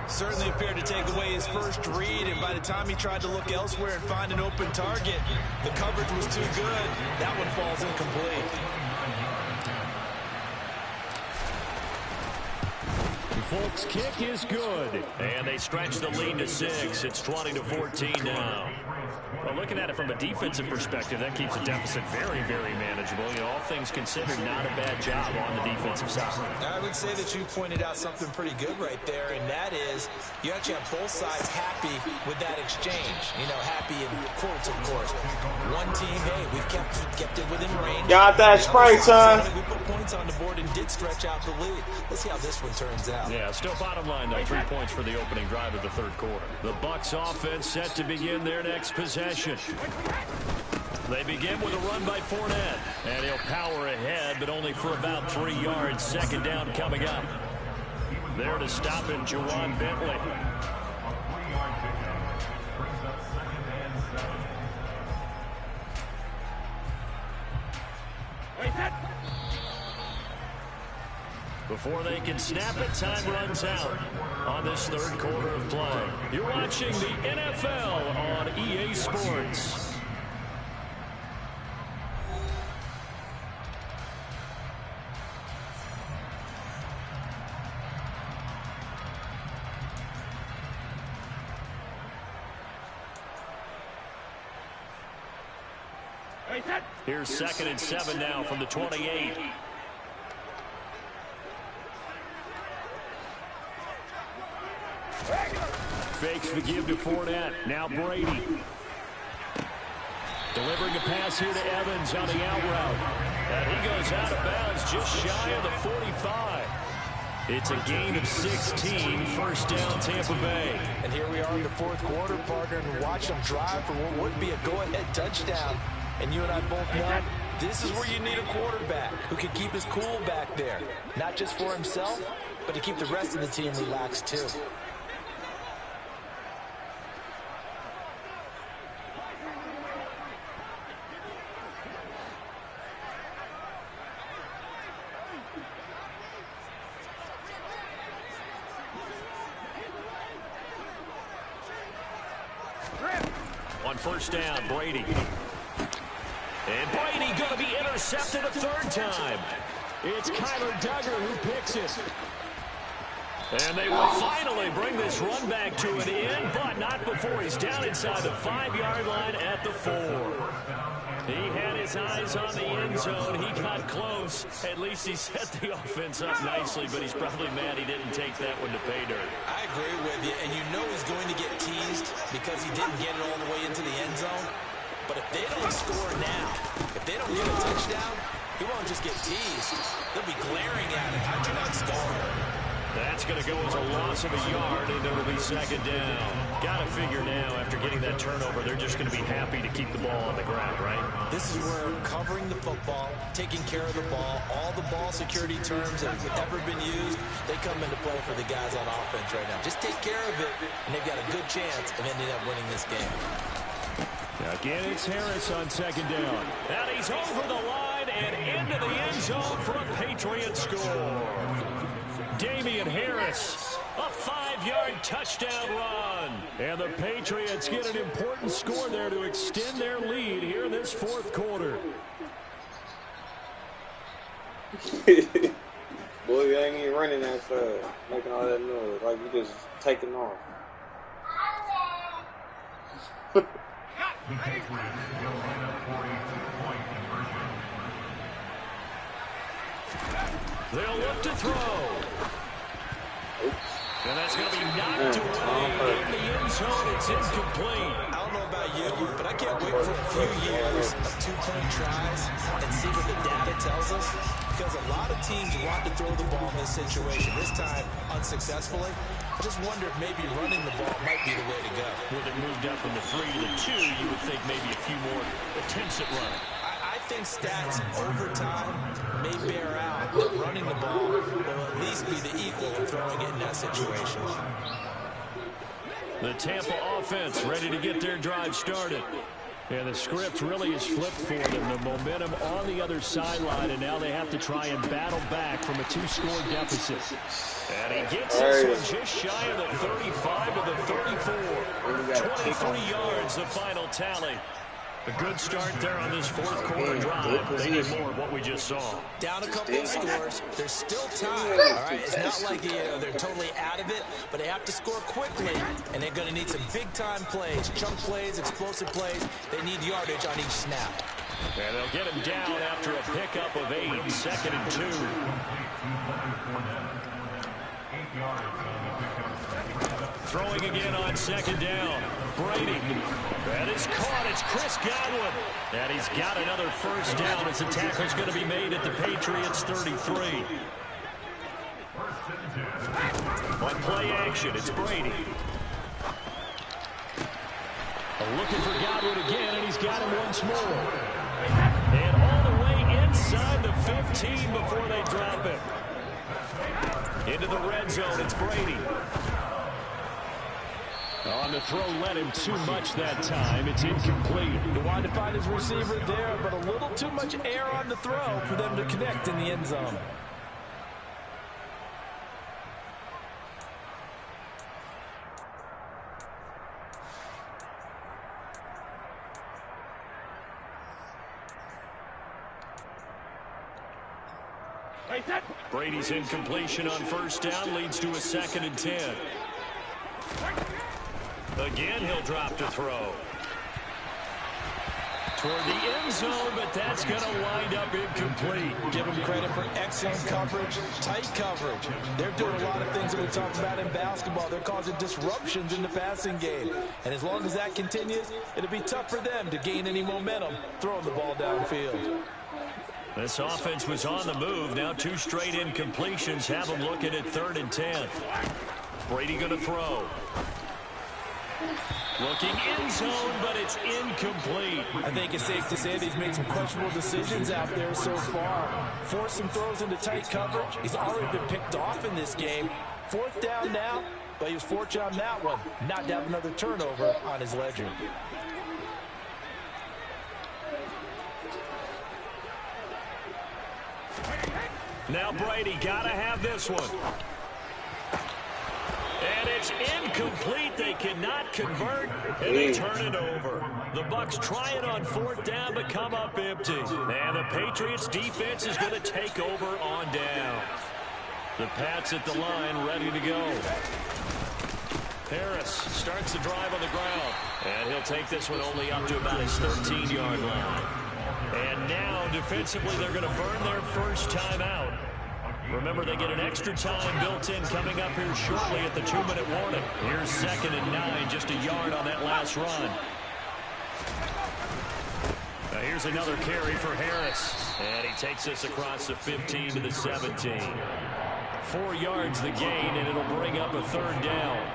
Certainly appeared to take away his first read, and by the time he tried to look elsewhere and find an open target, the coverage was too good. That one falls incomplete. Folks' kick is good, and they stretch the lead to 6. It's 20-14 now. Well, looking at it from a defensive perspective, that keeps the deficit very, very manageable. You know, all things considered, not a bad job on the defensive side. I would say that you pointed out something pretty good right there, and that is you actually have both sides happy with that exchange. You know, happy in quotes, of course. One team, hey, we've kept it within range. Got that spray, son. We put points on the board and did stretch out the lead. Let's see how this one turns out. Yeah, still bottom line, though. 3 points for the opening drive of the 3rd quarter. The Bucs offense set to begin their next possession. They begin with a run by Fournette. And he'll power ahead, but only for about 3 yards. Second down coming up. There to stop it, Juwan Bentley. Before they can snap it, time runs out on this third quarter of play. You're watching the NFL on EA Sports. Here's 2nd and 7 now from the 28. Fakes the give to Fournette. Now Brady. Delivering a pass here to Evans on the out route. And he goes out of bounds just shy of the 45. It's a gain of 16. First down, Tampa Bay. And here we are in the fourth quarter, partner, and watch them drive for what would be a go-ahead touchdown. And you and I both know this is where you need a quarterback who can keep his cool back there. Not just for himself, but to keep the rest of the team relaxed too. On first down, Brady. And Brady going to be intercepted a third time. It's Kyler Duggar who picks it. And they will finally bring this run back to an end, but not before he's down inside the 5-yard line at the 4. He had his eyes on the end zone. He got close. At least he set the offense up nicely, but he's probably mad he didn't take that one to pay dirt. I agree with you, and you know he's going to get teased because he didn't get it all the way into the end zone. But if they don't score now, if they don't get a touchdown, he won't just get teased. They'll be glaring at him. How'd you not score? That's going to go as a loss of a yard, and it'll be second down. Got to figure now, after getting that turnover, they're just going to be happy to keep the ball on the ground, right? This is where covering the football, taking care of the ball, all the ball security terms that have ever been used, they come into play for the guys on offense right now. Just take care of it, and they've got a good chance of ending up winning this game. Again, it's Harris on second down. And he's over the line and into the end zone for a Patriot score. Damian Harris, a 5-yard touchdown run. And the Patriots get an important score there to extend their lead here in this fourth quarter. Boy, you ain't even running that fast, making all that noise. Like you just taking off. They'll look to throw. And that's going to be knocked away in the end zone. It's incomplete. I don't know about you, but I can't wait for a few years of 2-point tries and see what the data tells us. Because a lot of teams want to throw the ball in this situation. This time, unsuccessfully. I just wonder if maybe running the ball might be the way to go. With it moved up from the 3 to the 2, you would think maybe a few more attempts at running. I think stats over time may bear out that running the ball will at least be the equal of throwing it in that situation. The Tampa offense ready to get their drive started. And the script really is flipped for them. The momentum on the other sideline, and now they have to try and battle back from a 2-score deficit. And he gets this one just shy of the 35 to the 34. 23 yards, the final tally. A good start there on this fourth quarter drive. They need more of what we just saw. Down a couple of scores. There's still time. All right, it's not like they're totally out of it, but they have to score quickly, and they're going to need some big-time plays, chunk plays, explosive plays. They need yardage on each snap. And they'll get him down after a pickup of 8, 2nd and 2. Throwing again on second down. Brady. That is caught. It's Chris Godwin. And he's got another first down as the tackle's going to be made at the Patriots 33. On play action, it's Brady. A Looking for Godwin again, and he's got him once more. And all the way inside the 15 before they drop him. Into the red zone, it's Brady. On the throw, led him too much that time. It's incomplete. He wanted to find his receiver there, but a little too much air on the throw for them to connect in the end zone. Brady's incompletion on first down leads to a 2nd and 10. Again, he'll drop to throw. Toward the end zone, but that's going to wind up incomplete. Give him credit for excellent coverage, tight coverage. They're doing a lot of things that we talked about in basketball. They're causing disruptions in the passing game. And as long as that continues, it'll be tough for them to gain any momentum throwing the ball downfield. This offense was on the move. Now 2 straight incompletions have them looking at 3rd and 10. Brady going to throw. Looking end zone, but it's incomplete. I think it's safe to say that he's made some questionable decisions out there so far. Forced some throws into tight coverage. He's already been picked off in this game. 4th down now, but he was fortunate on that one. Not to have another turnover on his ledger. Now Brady got to have this one. And it's incomplete. They cannot convert, and they turn it over. The Bucs try it on 4th down, but come up empty. And the Patriots defense is going to take over on down. The Pats at the line, ready to go. Harris starts the drive on the ground, and he'll take this one only up to about his 13-yard line. And now, defensively, they're going to burn their first timeout. Remember, they get an extra time built in coming up here shortly at the 2-minute warning. Here's 2nd and 9, just a yard on that last run. Now here's another carry for Harris. And he takes this across the 15 to the 17. 4 yards the gain, and it'll bring up a 3rd down.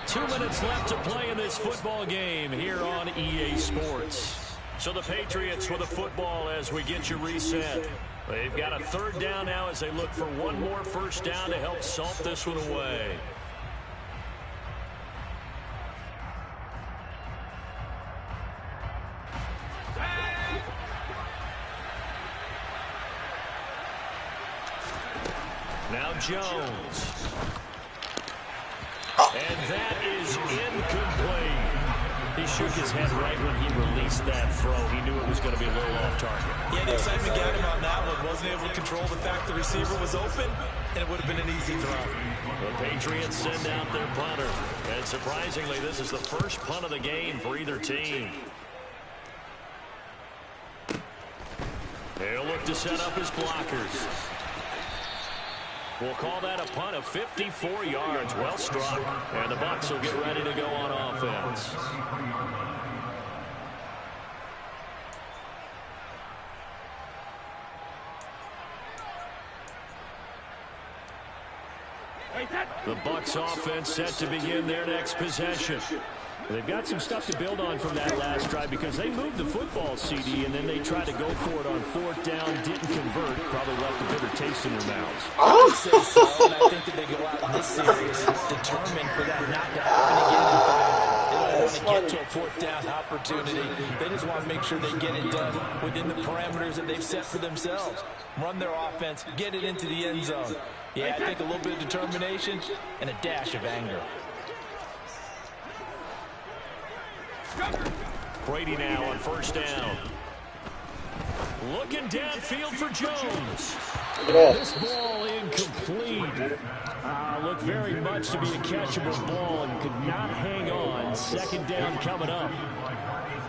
2 minutes left to play in this football game here on EA Sports. So the Patriots with a football as we get you reset. They've got a 3rd down now as they look for one more first down to help salt this one away. Now Jones. And that is incomplete. He shook his head right when he released that throw. He knew it was going to be a little off target. Yeah, the excitement got him on that one. Wasn't able to control the fact the receiver was open, and it would have been an easy throw. The Patriots send out their punter. And surprisingly, this is the first punt of the game for either team. He'll look to set up his blockers. We'll call that a punt of 54 yards. Well struck. And the Bucs will get ready to go on offense. The Bucs offense set to begin their next possession. They've got some stuff to build on from that last drive because they moved the football, CD, and then they tried to go for it on 4th down, didn't convert, probably left a bitter taste in their mouths. I would say so, and I think that they go out in this series determined for that not to happen again in 5. They don't want to get to a 4th down opportunity. They just want to make sure they get it done within the parameters that they've set for themselves. Run their offense, get it into the end zone. Yeah, I think a little bit of determination and a dash of anger. Brady now on 1st down. Looking downfield for Jones. This ball incomplete. Looked very much to be a catchable ball and could not hang on. 2nd down coming up.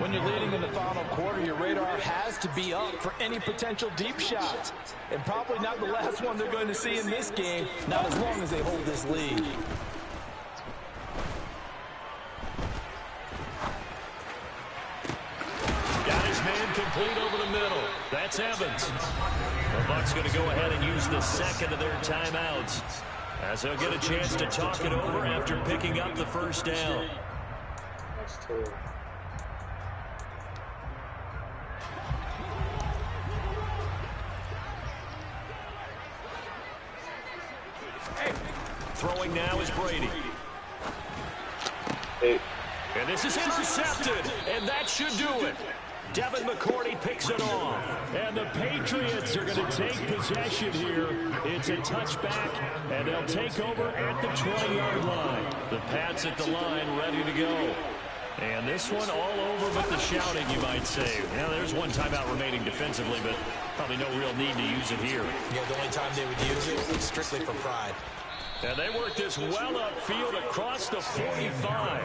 When you're leading in the final quarter, your radar has to be up for any potential deep shots. And probably not the last one they're going to see in this game, not as long as they hold this lead. Complete over the middle. That's Evans. The Bucs going to go ahead and use the 2nd of their timeouts. As he'll get a chance to talk it over after picking up the first down. That's true. Throwing now is Brady. Hey. And this is intercepted, and that should do it. Devin McCourty picks it off. And the Patriots are going to take possession here. It's a touchback, and they'll take over at the 20-yard line. The Pats at the line ready to go. And this one all over but the shouting, you might say. Now, there's one timeout remaining defensively, but probably no real need to use it here. Yeah, the only time they would use it was strictly for pride. And they work this well upfield across the 45.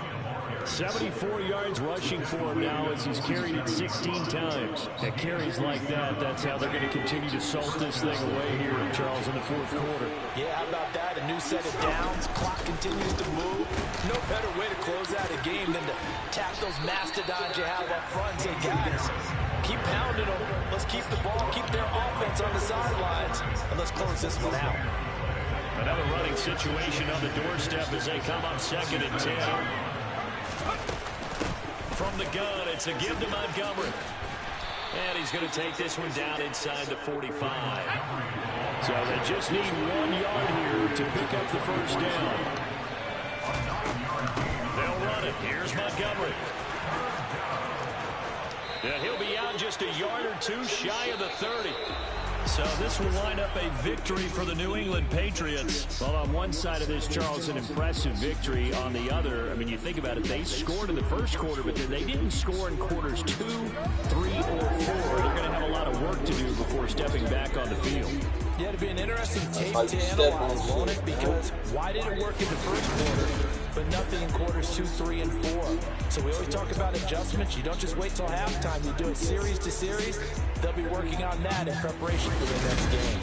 74 yards rushing for him now as he's carried it 16 times. And carries like that, that's how they're going to continue to salt this thing away here, Charles, in the fourth quarter. Yeah, how about that? A new set of downs. Clock continues to move. No better way to close out a game than to tap those mastodons you have up front and say, guys, keep pounding them. Let's keep the ball, keep their offense on the sidelines, and let's close this one out. Another running situation on the doorstep as they come up 2nd and 10. From the gun, it's a give to Montgomery. And he's going to take this one down inside the 45. So they just need 1 yard here to pick up the first down. They'll run it. Here's Montgomery. And he'll be out just a yard or two shy of the 30. So this will wind up a victory for the New England Patriots. Well, on one side of this, Charles, an impressive victory. On the other, I mean, you think about it, they scored in the first quarter, but then they didn't score in quarters 2, 3, or 4. They're going to have a lot of work to do before stepping back on the field. Yeah, it'd be an interesting tape to analyze, won't it? Because why did it work in the first quarter, but nothing in quarters 2, 3, and 4? So we always talk about adjustments. You don't just wait till halftime. You do it series to series. They'll be working on that in preparation for the next game.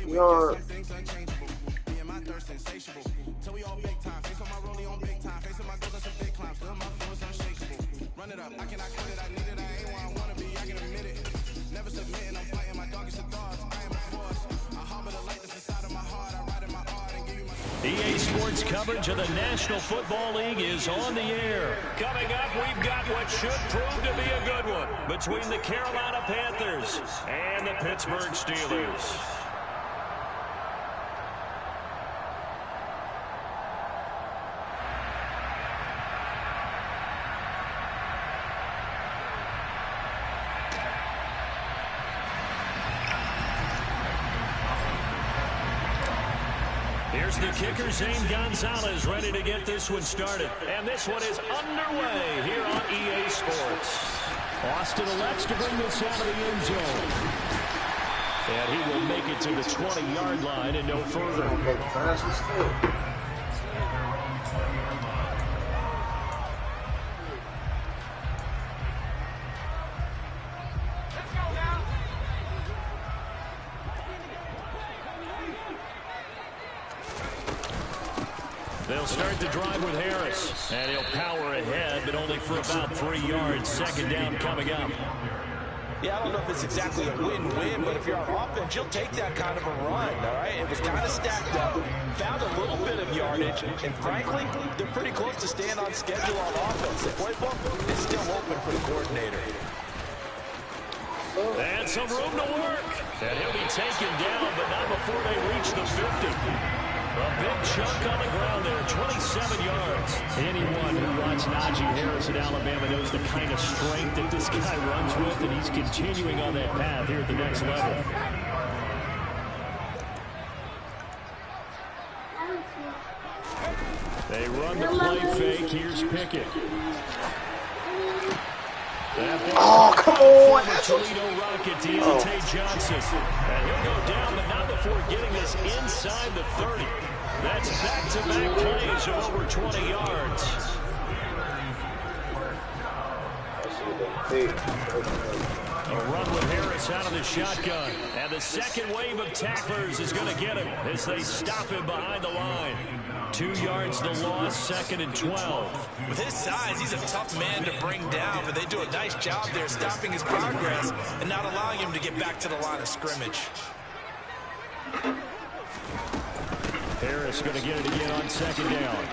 Your Run it up, I cannot quit it, I need it, I ain't where I wanna be, I can admit it. Never submitting, I'm fighting my darkest of thoughts, I am a force. I harbor the light that's inside of my heart, I ride in my art and give you my... EA Sports coverage of the National Football League is on the air. Coming up, we've got what should prove to be a good one between the Carolina Panthers and the Pittsburgh Steelers. Here's the kicker, Zane Gonzalez, ready to get this one started. And this one is underway here on EA Sports. Austin elects to bring this out of the end zone. And he will make it to the 20-yard line and no further. They'll start the drive with Harris. And he'll power ahead, but only for about 3 yards. Second down coming up. Yeah, I don't know if it's exactly a win-win, but if you're on offense, you'll take that kind of a run, all right? It was kind of stacked up, found a little bit of yardage, and frankly, they're pretty close to staying on schedule on offense. The playbook is still open for the coordinator. And some room to work. And he'll be taken down, but not before they reach the 50. A big chunk on the ground there, 27 yards. Anyone who watched Najee Harris at Alabama knows the kind of strength that this guy runs with, and he's continuing on that path here at the next level. They run the play fake. Here's Pickett. Oh, come on. Toledo Rocket, Deontay Johnson. And he'll go down, but not before getting this inside the 30. That's back-to-back plays of over 20 yards. A run with Harris out of the shotgun. And the second wave of tacklers is going to get him as they stop him behind the line. 2 yards the loss, 2nd and 12. With his size, he's a tough man to bring down, but they do a nice job there stopping his progress and not allowing him to get back to the line of scrimmage. Harris going to get it again on 2nd down.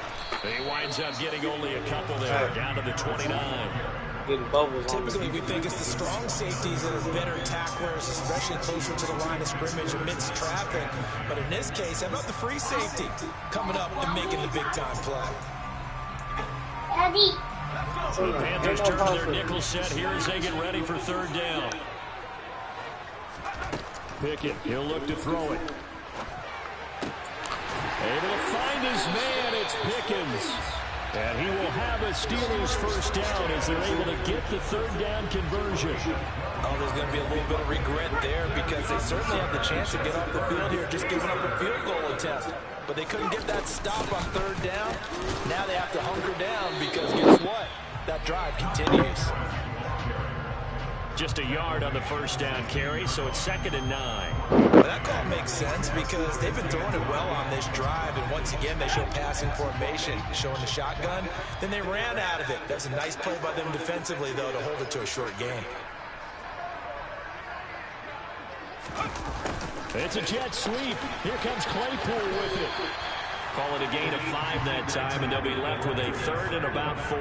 He winds up getting only a couple there, down to the 29. Typically, we think it's the strong safeties that are better tacklers, especially closer to the line of scrimmage amidst traffic. But in this case, how about the free safety coming up and making the big-time play? The Panthers turn to their nickel set here as they get ready for 3rd down. Pickett, he'll look to throw it. Able to find his man, it's Pickens. And he will have a Steelers 1st down as they're able to get the 3rd down conversion. Oh, there's going to be a little bit of regret there because they certainly had the chance to get off the field here, just giving up a field goal attempt. But they couldn't get that stop on 3rd down. Now they have to hunker down because guess what? That drive continues. Just a yard on the 1st down carry, so it's 2nd and 9. Well, that call makes sense because they've been throwing it well on this drive, and once again they show passing formation, showing the shotgun. Then they ran out of it. That's a nice play by them defensively, though, to hold it to a short game. It's a jet sweep. Here comes Claypool with it. Call it a gain of 5 that time, and they'll be left with a 3rd and about 4.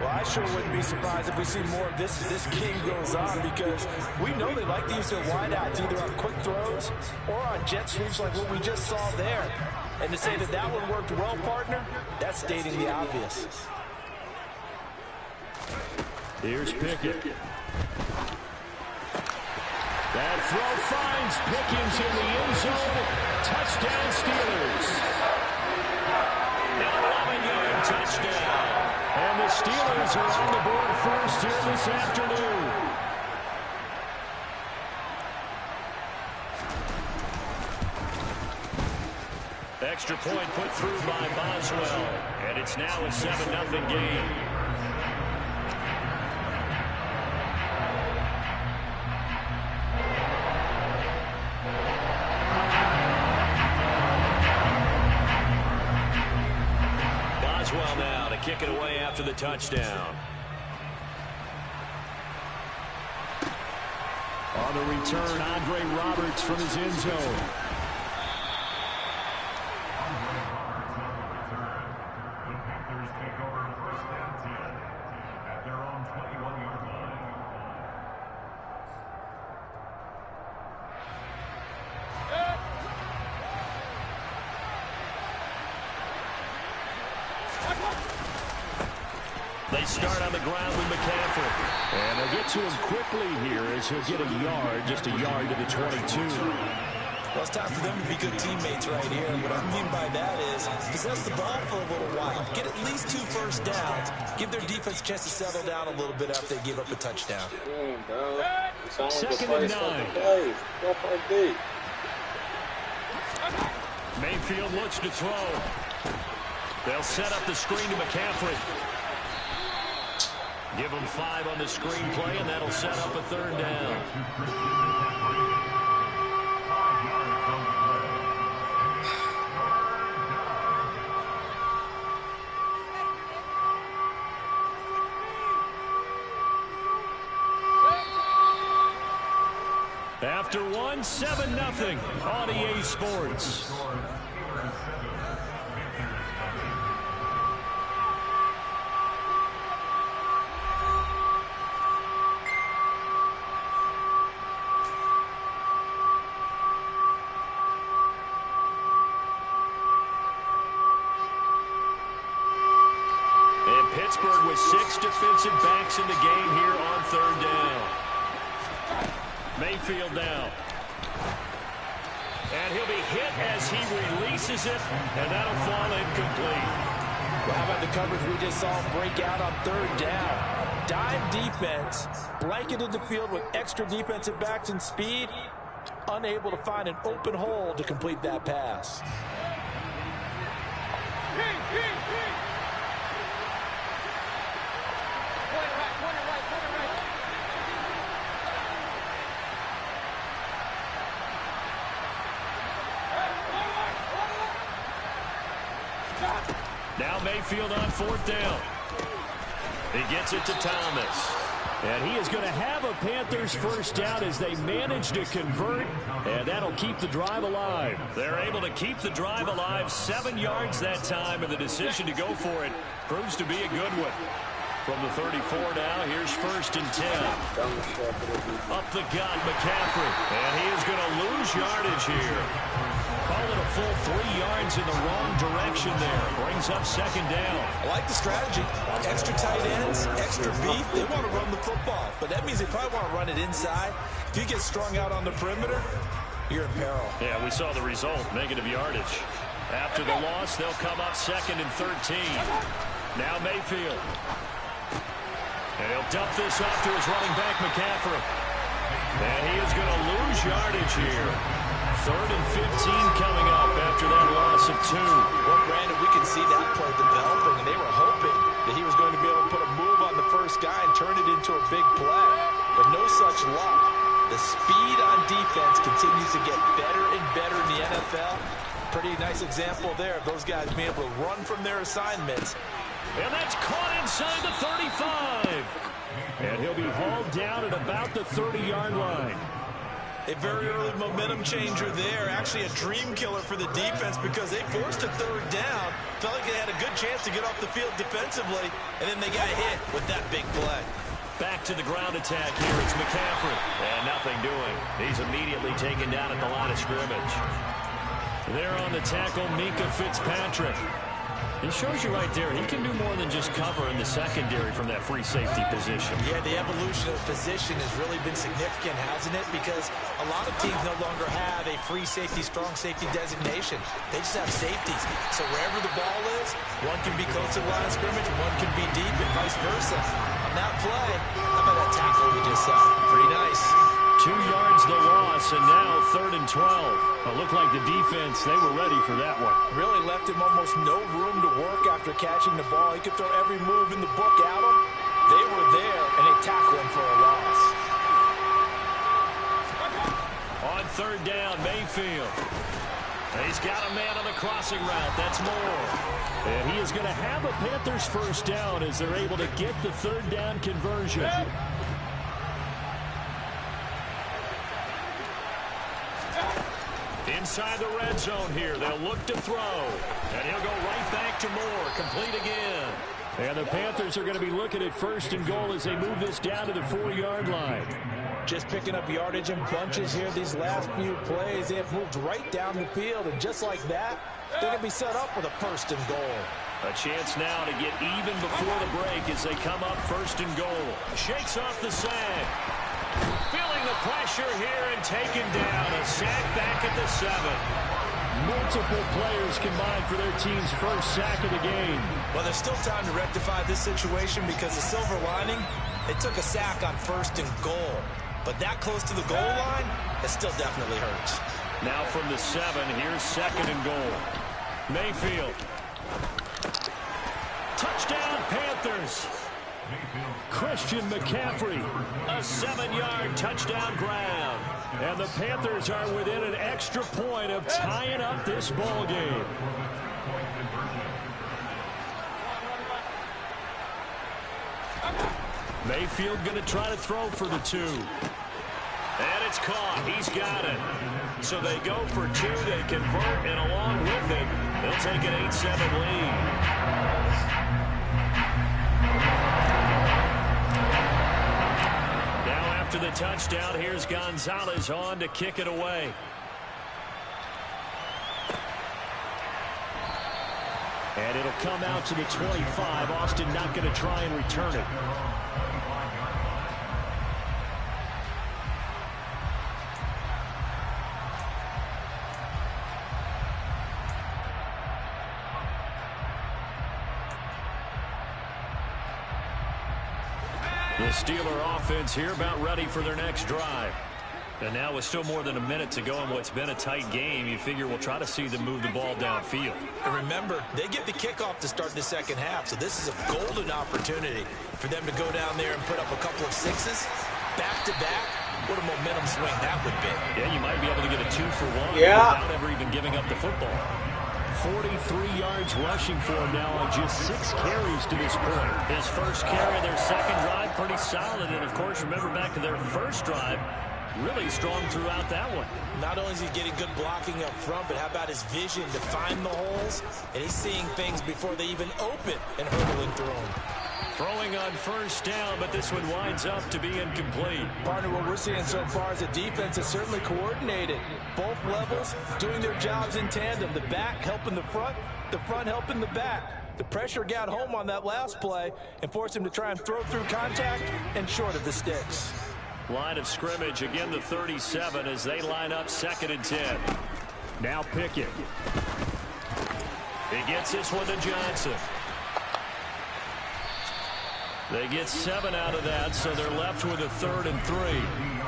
Well, I sure wouldn't be surprised if we see more of this as this game goes on because we know they like to use their wideouts either on quick throws or on jet sweeps like what we just saw there. And to say that that one worked well, partner, that's stating the obvious. Here's Pickett. That throw finds Pickens in the end zone. Touchdown, Steelers. An 11-yard touchdown. And the Steelers are on the board first here this afternoon. Extra point put through by Boswell. And it's now a 7-0 game. Boswell now to kick it away after the touchdown. On the return, Andre Roberts from his end zone. They start on the ground with McCaffrey. And they'll get to him quickly here as he'll get a yard, just a yard to the 22. Well, it's time for them to be good teammates right here. What I mean by that is possess the ball for a little while. Get at least 2 first downs. Give their defense a chance to settle down a little bit after they give up a touchdown. Second and 9. Mayfield looks to throw. They'll set up the screen to McCaffrey. Give him 5 on the screen play, and that'll set up a 3rd down. After 1, 7-0 on EA Sports. And Pittsburgh with 6 defensive backs in the game here on 3rd down. Mayfield now. And he'll be hit as he releases it, and that'll fall incomplete. Well, how about the coverage we just saw break out on 3rd down? Dime defense, blanketed the field with extra defensive backs and speed, unable to find an open hole to complete that pass. Now Mayfield on 4th down. He gets it to Thomas. And he is going to have a Panthers first down as they manage to convert, and that'll keep the drive alive. They're able to keep the drive alive, 7 yards that time, and the decision to go for it proves to be a good one. From the 34 now, here's 1st and 10. Up the gut, McCaffrey. And he is going to lose yardage here. Call it a full 3 yards in the wrong direction there. Brings up 2nd down. I like the strategy. Extra tight ends, extra beef. They want to run the football, but that means they probably want to run it inside. If you get strung out on the perimeter, you're in peril. Yeah, we saw the result, negative yardage. After the loss, they'll come up 2nd and 13. Now Mayfield. And he'll dump this off to his running back, McCaffrey. And he is going to lose yardage here. 3rd and 15 coming up after that loss of 2. Well, Brandon, we can see that play developing, and they were hoping that he was going to be able to put a move on the first guy and turn it into a big play. But no such luck. The speed on defense continues to get better and better in the NFL. Pretty nice example there of those guys being able to run from their assignments. And that's caught inside the 35. And he'll be hauled down at about the 30-yard line. A very early momentum changer there. Actually a dream killer for the defense because they forced a 3rd down. Felt like they had a good chance to get off the field defensively, and then they got hit with that big play. Back to the ground attack here. It's McCaffrey. And nothing doing. He's immediately taken down at the line of scrimmage. There on the tackle, Minka Fitzpatrick. It shows you right there, he can do more than just cover in the secondary from that free safety position. Yeah, the evolution of position has really been significant, hasn't it? Because a lot of teams no longer have a free safety, strong safety designation. They just have safeties. So wherever the ball is, one can be close to the line of scrimmage, one can be deep, and vice versa. On that play, how about that tackle we just saw? Pretty nice. 2 yards the loss, and now 3rd and 12. It looked like the defense, they were ready for that one. Really left him almost no room to work after catching the ball. He could throw every move in the book at him. They were there, and they tackled him for a loss. On 3rd down, Mayfield. He's got a man on the crossing route. That's Moore. And he is going to have a Panthers first down as they're able to get the 3rd down conversion. Inside the red zone here. They'll look to throw. And he'll go right back to Moore. Complete again. And the Panthers are going to be looking at 1st and goal as they move this down to the 4-yard line. Just picking up yardage in bunches here these last few plays. They have moved right down the field. And just like that, they're going to be set up with a 1st and goal. A chance now to get even before the break as they come up 1st and goal. Shakes off the sag. Feeling the pressure here and taken down. A sack back at the 7. Multiple players combined for their team's first sack of the game. Well, there's still time to rectify this situation because the silver lining, they took a sack on 1st and goal. But that close to the goal line, it still definitely hurts. Now from the 7, here's 2nd and goal. Mayfield. Touchdown, Panthers. Christian McCaffrey. A 7-yard touchdown grab. And the Panthers are within an extra point of tying up this ball game. Mayfield going to try to throw for the 2. And it's caught. He's got it. So they go for 2. They convert, and along with it, they'll take an 8-7 lead. Now after the touchdown, here's Gonzalez on to kick it away. And it'll come out to the 25. Austin not going to try and return it. The Steeler offense here about ready for their next drive. And now with still more than a minute to go in what's been a tight game, you figure we'll try to see them move the ball downfield. And remember, they get the kickoff to start the second half, so this is a golden opportunity for them to go down there and put up a couple of 6s back-to-back. What a momentum swing that would be. Yeah, you might be able to get a 2-for-1 without ever even giving up the football. 43 yards rushing for him now on just 6 carries to this point. His first carry, their second drive, pretty solid. And, of course, remember back to their first drive, really strong throughout that one. Not only is he getting good blocking up front, but how about his vision to find the holes? And he's seeing things before they even open and hurdling through them. Throwing on first down, but this one winds up to be incomplete. Partner, what we're seeing so far is the defense is certainly coordinated. Both levels doing their jobs in tandem. The back helping the front helping the back. The pressure got home on that last play and forced him to try and throw through contact and short of the sticks. Line of scrimmage, again the 37 as they line up 2nd and 10. Now Pickett. He gets this one to Johnson. They get 7 out of that, so they're left with a 3rd and 3.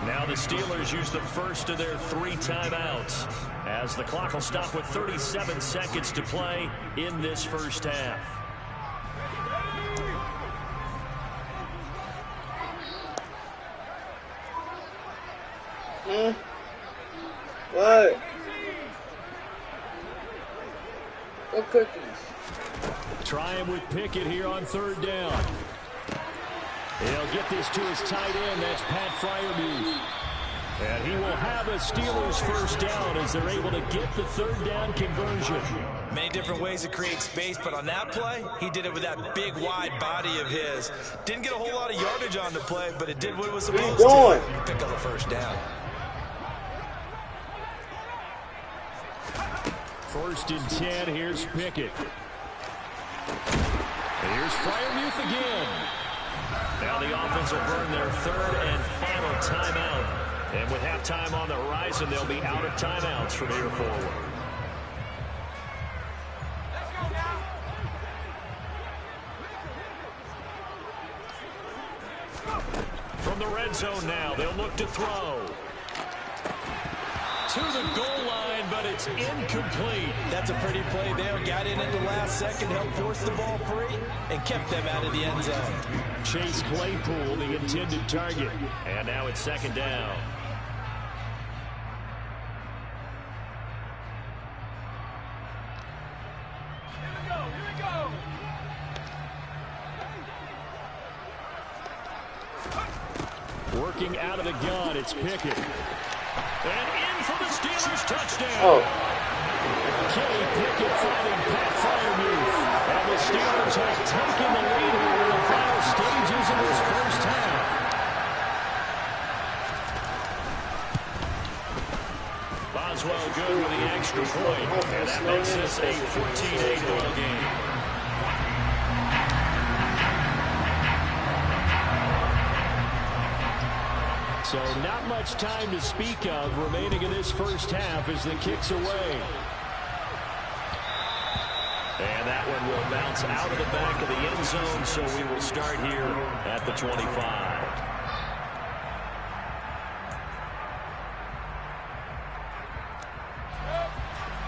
Now the Steelers use the first of their 3 timeouts as the clock will stop with 37 seconds to play in this first half. What? What cookies? Trying with Pickett here on 3rd down. He'll get this to his tight end. That's Pat Freiermuth. And he will have a Steelers first down as they're able to get the 3rd down conversion. Many different ways to create space, but on that play, he did it with that big, wide body of his. Didn't get a whole lot of yardage on the play, but it did what it was supposed to. Pick up a first down. 1st and 10. Here's Pickett. Here's Freiermuth again. Now the offense will burn their 3rd and final timeout. And with halftime on the horizon, they'll be out of timeouts from here forward. From the red zone now, they'll look to throw. To the goal line, but it's incomplete. That's a pretty play there. Got in at the last second, helped force the ball free, and kept them out of the end zone. Chase Claypool, the intended target. And now it's 2nd down. Working out of the gun, it's Pickett. And in for the Steelers touchdown. Oh. Kenny Pickett fighting Pat Freiermuth. And the Steelers have taken the lead here in the final stages of this first half. Boswell good with the extra point. And that makes this a 14-8 ball game. So So not much time to speak of remaining in this first half as the kick's away. And that one will bounce out of the back of the end zone, so we will start here at the 25.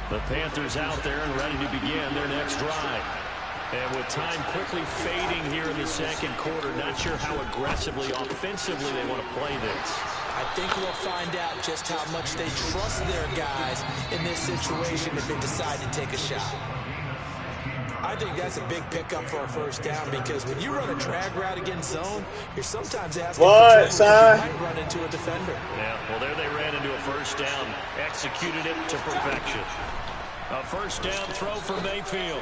The Panthers out there and ready to begin their next drive. And with time quickly fading here in the second quarter, not sure how aggressively, offensively they want to play this. I think we'll find out just how much they trust their guys in this situation if they decide to take a shot. I think that's a big pickup for a first down because when you run a drag route against zone, you're sometimes asking for trouble because you might run into a defender. Yeah, well, there they ran into a first down, executed it to perfection. A first down throw for Mayfield.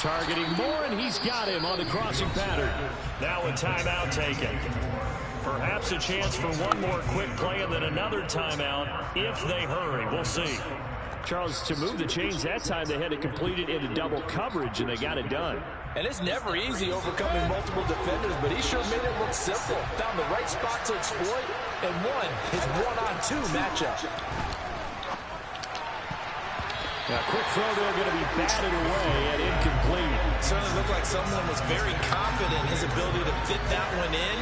Targeting Moore, and he's got him on the crossing pattern. Now a timeout taken. Perhaps a chance for one more quick play and then another timeout if they hurry. We'll see. Charles, to move the chains that time, they had to complete it into double coverage, and they got it done. And it's never easy overcoming multiple defenders, but he sure made it look simple. Found the right spot to exploit and won his one-on-two matchup. Now, quick throw there, going to be batted away and incomplete. Certainly looked like someone was very confident in his ability to fit that one in.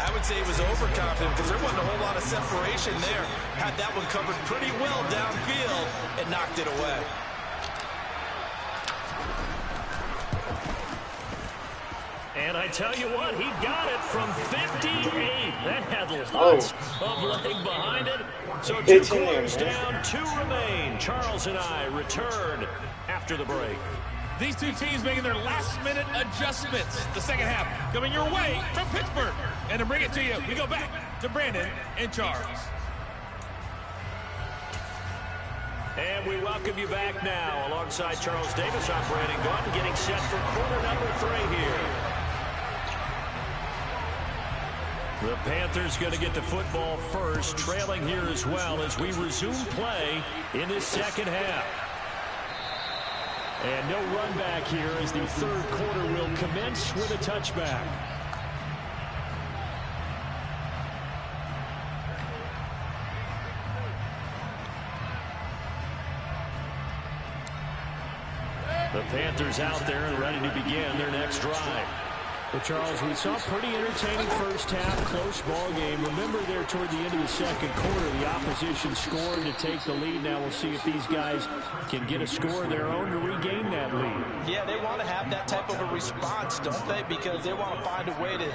I would say he was overconfident because there wasn't a whole lot of separation there. Had that one covered pretty well downfield and knocked it away. And I tell you what, he got it from 58. That had lots of leg behind it. So 2 quarters down, 2 remain. Charles and I return after the break. These two teams making their last-minute adjustments. The second half coming your way from Pittsburgh. And to bring it to you, we go back to Brandon and Charles. And we welcome you back now. Alongside Charles Davis, I'm Brandon Gordon, getting set for quarter number 3 here. The Panthers going to get the football first, trailing here as well as we resume play in this second half. And no run back here as the third quarter will commence with a touchback. The Panthers out there and ready to begin their next drive. Well, Charles, we saw a pretty entertaining first half, close ball game. Remember there toward the end of the second quarter, the opposition scored to take the lead. Now we'll see if these guys can get a score of their own to regain that lead. Yeah, they want to have that type of a response, don't they? Because they want to find a way to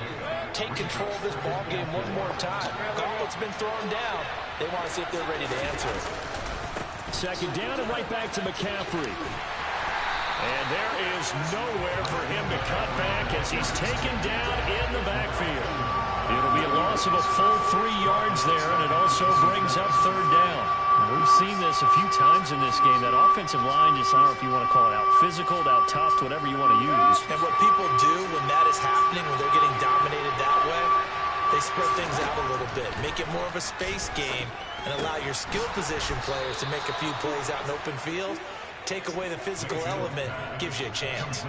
take control of this ball game one more time. Gauntlet's been thrown down. They want to see if they're ready to answer it. Second down and right back to McCaffrey. And there is nowhere for him to cut back as he's taken down in the backfield. It'll be a loss of a full 3 yards there, and it also brings up third down. We've seen this a few times in this game. That offensive line, just, I don't know if you want to call it out physical, out tough, whatever you want to use. And what people do when that is happening, when they're getting dominated that way, they spread things out a little bit, make it more of a space game, and allow your skill position players to make a few plays out in open field. Take away the physical element, gives you a chance.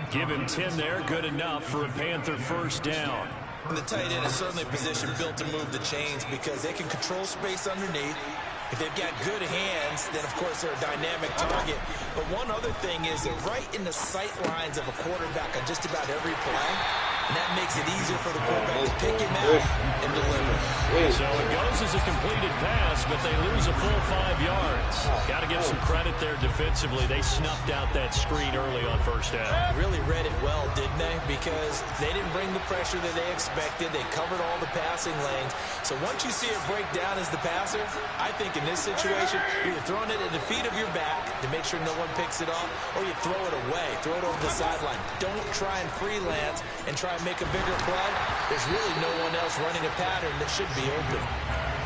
Give him 10 there, good enough for a Panther first down. And the tight end is certainly a position built to move the chains because they can control space underneath. If they've got good hands, then of course they're a dynamic target. But one other thing is they're right in the sight lines of a quarterback on just about every play. And that makes it easier for the quarterback to pick him out and deliver. So it goes as a completed pass, but they lose a full 5 yards. Got to give some credit there defensively. They snuffed out that screen early on first down. Really read it well, didn't they? Because they didn't bring the pressure that they expected. They covered all the passing lanes. So once you see it break down as the passer, I think in this situation, you're throwing it at the feet of your back to make sure no one picks it off, or you throw it away, throw it over the sideline. Don't try and freelance and try and make a bigger play. There's really no one else running a pattern that should be open.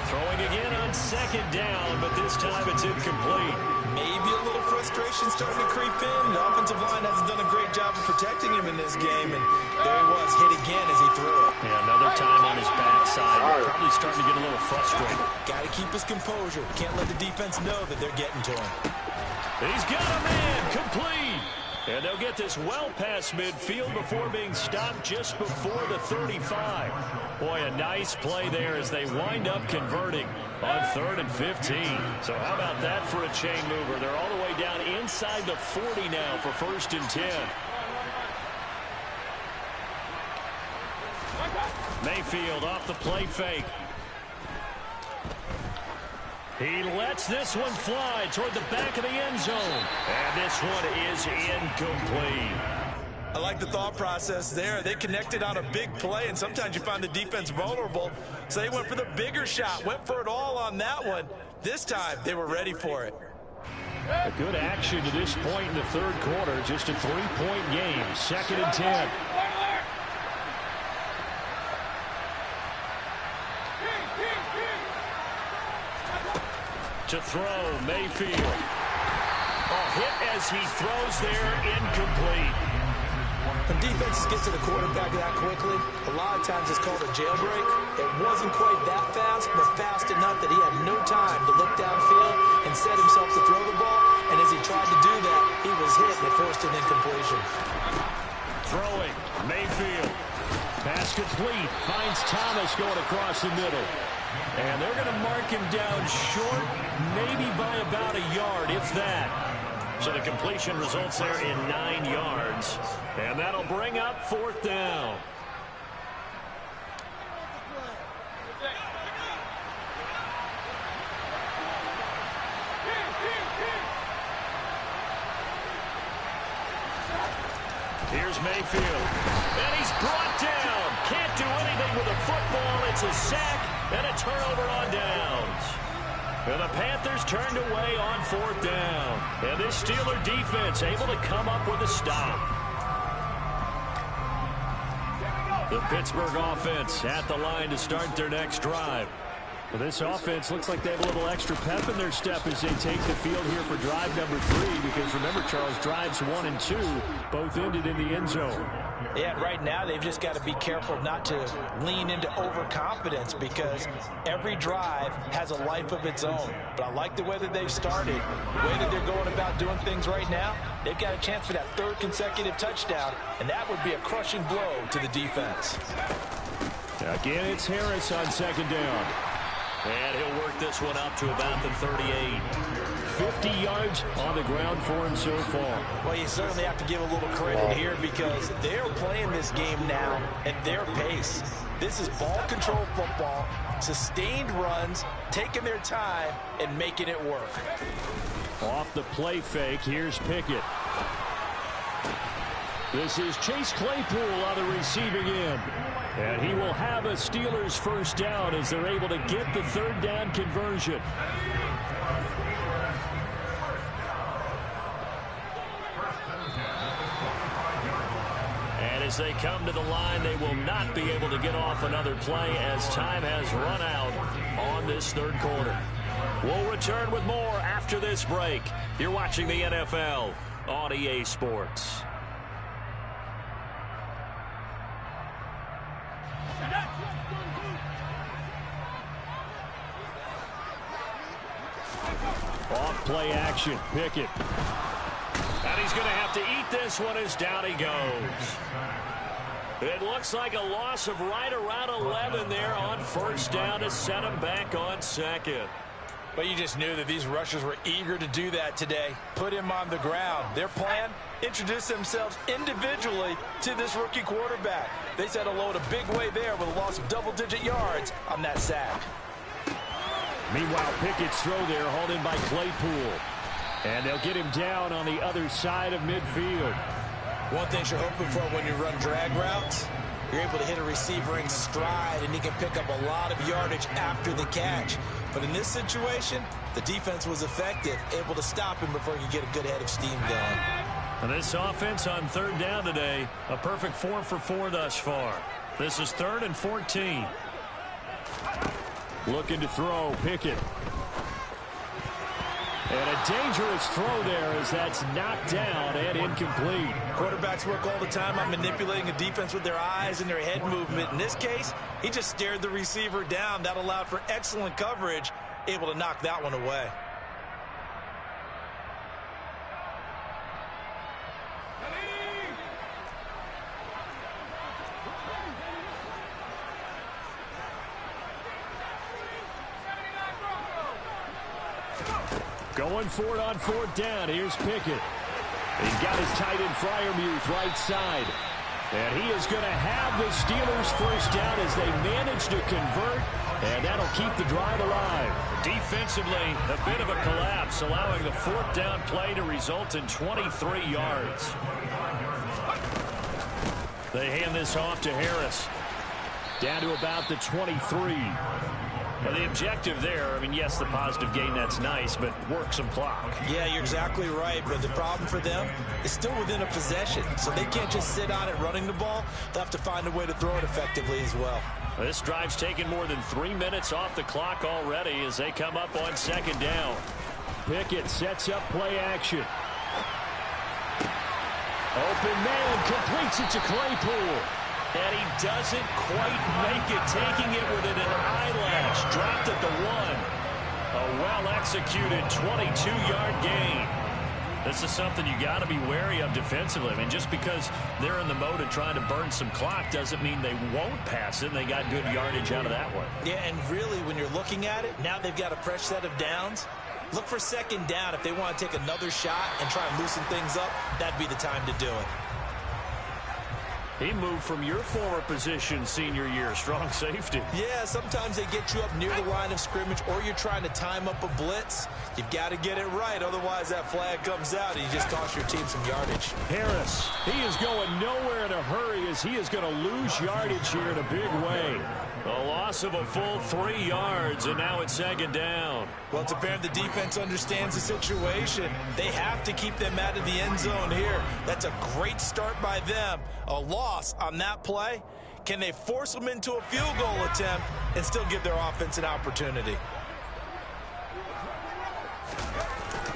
Throwing again on second down, but this time it's incomplete. Maybe a little frustration starting to creep in. The offensive line hasn't done a great job of protecting him in this game, and there he was, hit again as he threw it. Yeah, another time on his backside. Probably starting to get a little frustrated. Got to keep his composure. Can't let the defense know that they're getting to him. He's got a man, complete. And they'll get this well past midfield before being stopped just before the 35. Boy, a nice play there as they wind up converting on 3rd and 15. So how about that for a chain mover? They're all the way down inside the 40 now for 1st and 10. Mayfield off the play fake. He lets this one fly toward the back of the end zone. And this one is incomplete. I like the thought process there. They connected on a big play, and sometimes you find the defense vulnerable. So they went for the bigger shot, went for it all on that one. This time, they were ready for it. A good action to this point in the 3rd quarter. Just a 3-point game. 2nd and 10. To throw, Mayfield. Hit as he throws there, incomplete. When defenses get to the quarterback that quickly, a lot of times it's called a jailbreak. It wasn't quite that fast, but fast enough that he had no time to look downfield and set himself to throw the ball. And as he tried to do that, he was hit and it forced an incompletion. Throwing, Mayfield. Pass complete. Finds Thomas going across the middle. And they're going to mark him down short, maybe by about a yard, if that. So the completion results there in 9 yards. And that'll bring up 4th down. Here's Mayfield. And he's brought down. Can't do anything with a football. It's a sack and a turnover on downs. And the Panthers turned away on 4th down. And this Steeler defense able to come up with a stop. The Pittsburgh offense at the line to start their next drive. Well, this offense looks like they have a little extra pep in their step as they take the field here for drive number 3. Because remember, Charles, drives 1 and 2 both ended in the end zone. Yeah, right now they've just got to be careful not to lean into overconfidence because every drive has a life of its own. But I like the way that they've started, the way that they're going about doing things right now. They've got a chance for that 3rd consecutive touchdown, and that would be a crushing blow to the defense. Again, it's Harris on 2nd down. And he'll work this one up to about the 38. 50 yards on the ground for him so far. Well, you certainly have to give a little credit here because they're playing this game now at their pace. This is ball control football, sustained runs, taking their time, and making it work. Off the play fake, here's Pickett. This is Chase Claypool on the receiving end. And he will have a Steelers 1st down as they're able to get the 3rd down conversion. And as they come to the line, they will not be able to get off another play as time has run out on this 3rd quarter. We'll return with more after this break. You're watching the NFL on EA Sports. Off play action, Pickett. And he's going to have to eat this one as down he goes. It looks like a loss of right around 11 there on 1st down to set him back on 2nd. But you just knew that these rushers were eager to do that today. Put him on the ground. Their plan, introduce themselves individually to this rookie quarterback. They set a load a big way there with a loss of double-digit yards on that sack. Meanwhile, Pickett's throw there hauled in by Claypool. And they'll get him down on the other side of midfield. One thing you're hoping for when you run drag routes, you're able to hit a receiver in stride, and he can pick up a lot of yardage after the catch. But in this situation, the defense was effective, able to stop him before he could get a good head of steam going. And this offense on 3rd down today, a perfect 4 for 4 thus far. This is 3rd and 14. Looking to throw, Pickett. And a dangerous throw there as that's knocked down and incomplete. Quarterbacks work all the time on manipulating a defense with their eyes and their head movement. In this case, he just stared the receiver down. That allowed for excellent coverage, able to knock that one away. Going for it on 4th down. Here's Pickett. He's got his tight end Freiermuth right side. And he is going to have the Steelers first down as they manage to convert, and that'll keep the drive alive. Defensively, a bit of a collapse, allowing the 4th down play to result in 23 yards. They hand this off to Harris. Down to about the 23. Well, the objective there, I mean, yes, the positive gain, that's nice, but work some clock. Yeah, you're exactly right, but the problem for them is still within a possession, so they can't just sit on it running the ball. They'll have to find a way to throw it effectively as well. This drive's taken more than 3 minutes off the clock already as they come up on 2nd down. Pickett sets up play action. Open man, completes it to Claypool. And he doesn't quite make it, taking it within an eyelash. Dropped at the 1. A well-executed 22-yard gain. This is something you got to be wary of defensively. I mean, just because they're in the mode of trying to burn some clock doesn't mean they won't pass it. They got good yardage out of that one. Yeah, and really, when you're looking at it, now they've got a fresh set of downs. Look for 2nd down. If they want to take another shot and try and loosen things up, that'd be the time to do it. He moved from your former position senior year, strong safety. Yeah, sometimes they get you up near the line of scrimmage, or you're trying to time up a blitz. You've got to get it right, otherwise that flag comes out and you just cost your team some yardage. Harris, he is going nowhere in a hurry as he is going to lose yardage here in a big way. A loss of a full 3 yards, and now it's 2nd down. Well, it's apparent the defense understands the situation. They have to keep them out of the end zone here. That's a great start by them. A loss on that play. Can they force them into a field goal attempt and still give their offense an opportunity?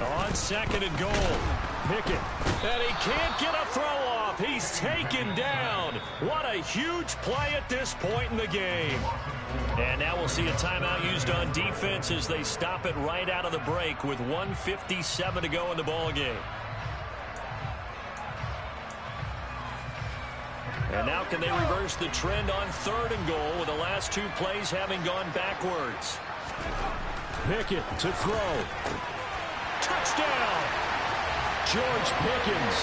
On 2nd and goal. Pickett. And he can't get a throw off. He's taken down. What a huge play at this point in the game. And now we'll see a timeout used on defense as they stop it right out of the break with 1:57 to go in the ball game. And now can they reverse the trend on 3rd and goal with the last 2 plays having gone backwards? Pickett to throw. Touchdown! George Pickens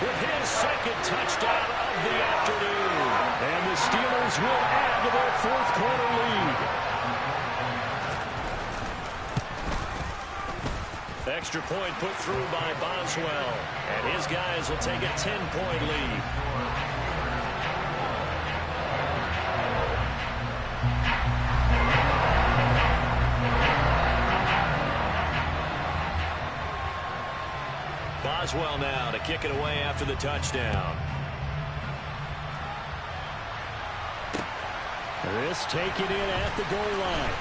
with his 2nd touchdown of the afternoon. And the Steelers will add to their 4th quarter lead. Extra point put through by Boswell. And his guys will take a 10-point lead. Boswell now to kick it away after the touchdown. This taken in at the goal line.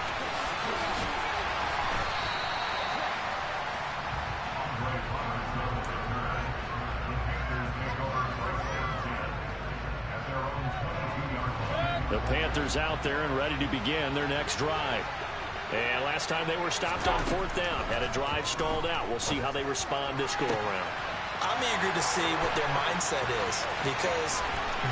The Panthers out there and ready to begin their next drive. And last time they were stopped on 4th down, had a drive stalled out. We'll see how they respond this go-around. I'm eager to see what their mindset is, because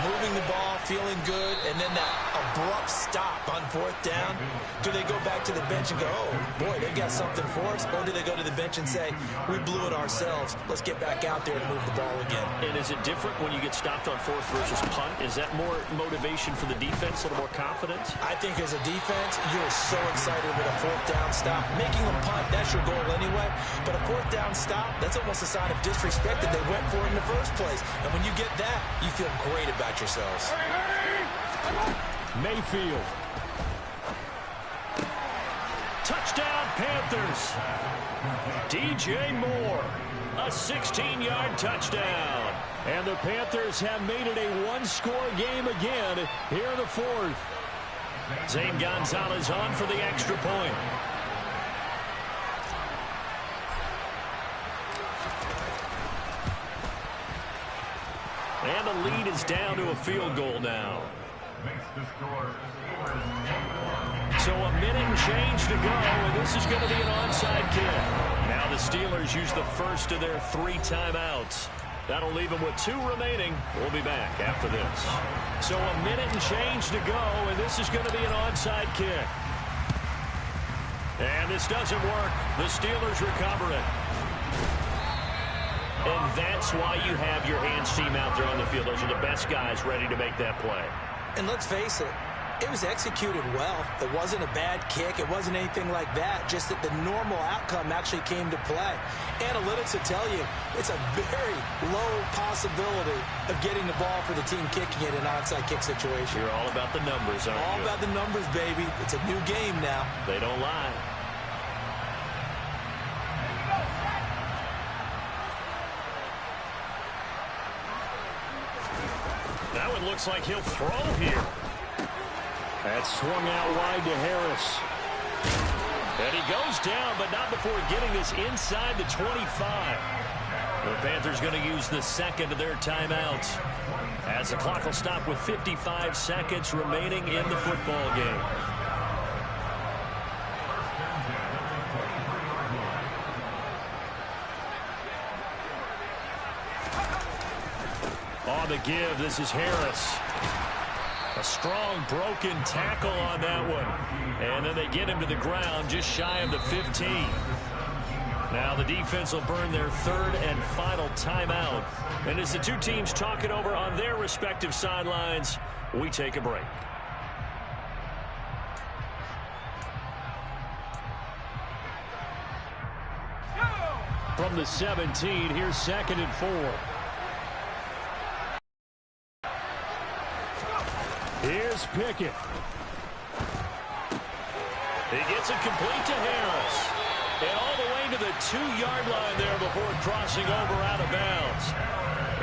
moving the ball, feeling good, and then that abrupt stop on 4th down, do they go back to the bench and go, oh, boy, they got something for us, or do they go to the bench and say, we blew it ourselves, let's get back out there and move the ball again? And is it different when you get stopped on 4th versus punt? Is that more motivation for the defense, a little more confidence? I think as a defense, you're so excited with a 4th down stop. Making a punt, that's your goal anyway, but a 4th down stop, that's almost a sign of disrespect that they went for it in the first place. And when you get that, you feel great about yourselves. Mayfield. Touchdown, Panthers. DJ Moore, a 16-yard touchdown. And the Panthers have made it a one-score game again here in the 4th. Zane Gonzalez on for the extra point. And the lead is down to a field goal now. So a minute and change to go, and this is going to be an onside kick. Now the Steelers use the first of their 3 timeouts. That'll leave them with 2 remaining. We'll be back after this. So a minute and change to go, and this is going to be an onside kick. And And this doesn't work. The Steelers recover it. And that's why you have your hands team out there on the field. Those are the best guys ready to make that play. And let's face it, it was executed well. It wasn't a bad kick. It wasn't anything like that. Just that the normal outcome actually came to play. Analytics will tell you it's a very low possibility of getting the ball for the team kicking it in an onside kick situation. You're all about the numbers, aren't you? All about the numbers, baby. It's a new game now. They don't lie. That one looks like he'll throw here. That's swung out wide to Harris. And he goes down, but not before getting this inside the 25. The Panthers going to use the second of their timeouts, as the clock will stop with 55 seconds remaining in the football game. On the give, this is Harris. A strong broken tackle on that one. And then they get him to the ground just shy of the 15. Now the defense will burn their third and final timeout. And as the two teams talk it over on their respective sidelines, we take a break. From the 17, here's 2nd and 4. Here's Pickett. He gets it complete to Harris. And all the way to the 2-yard line there before crossing over out of bounds.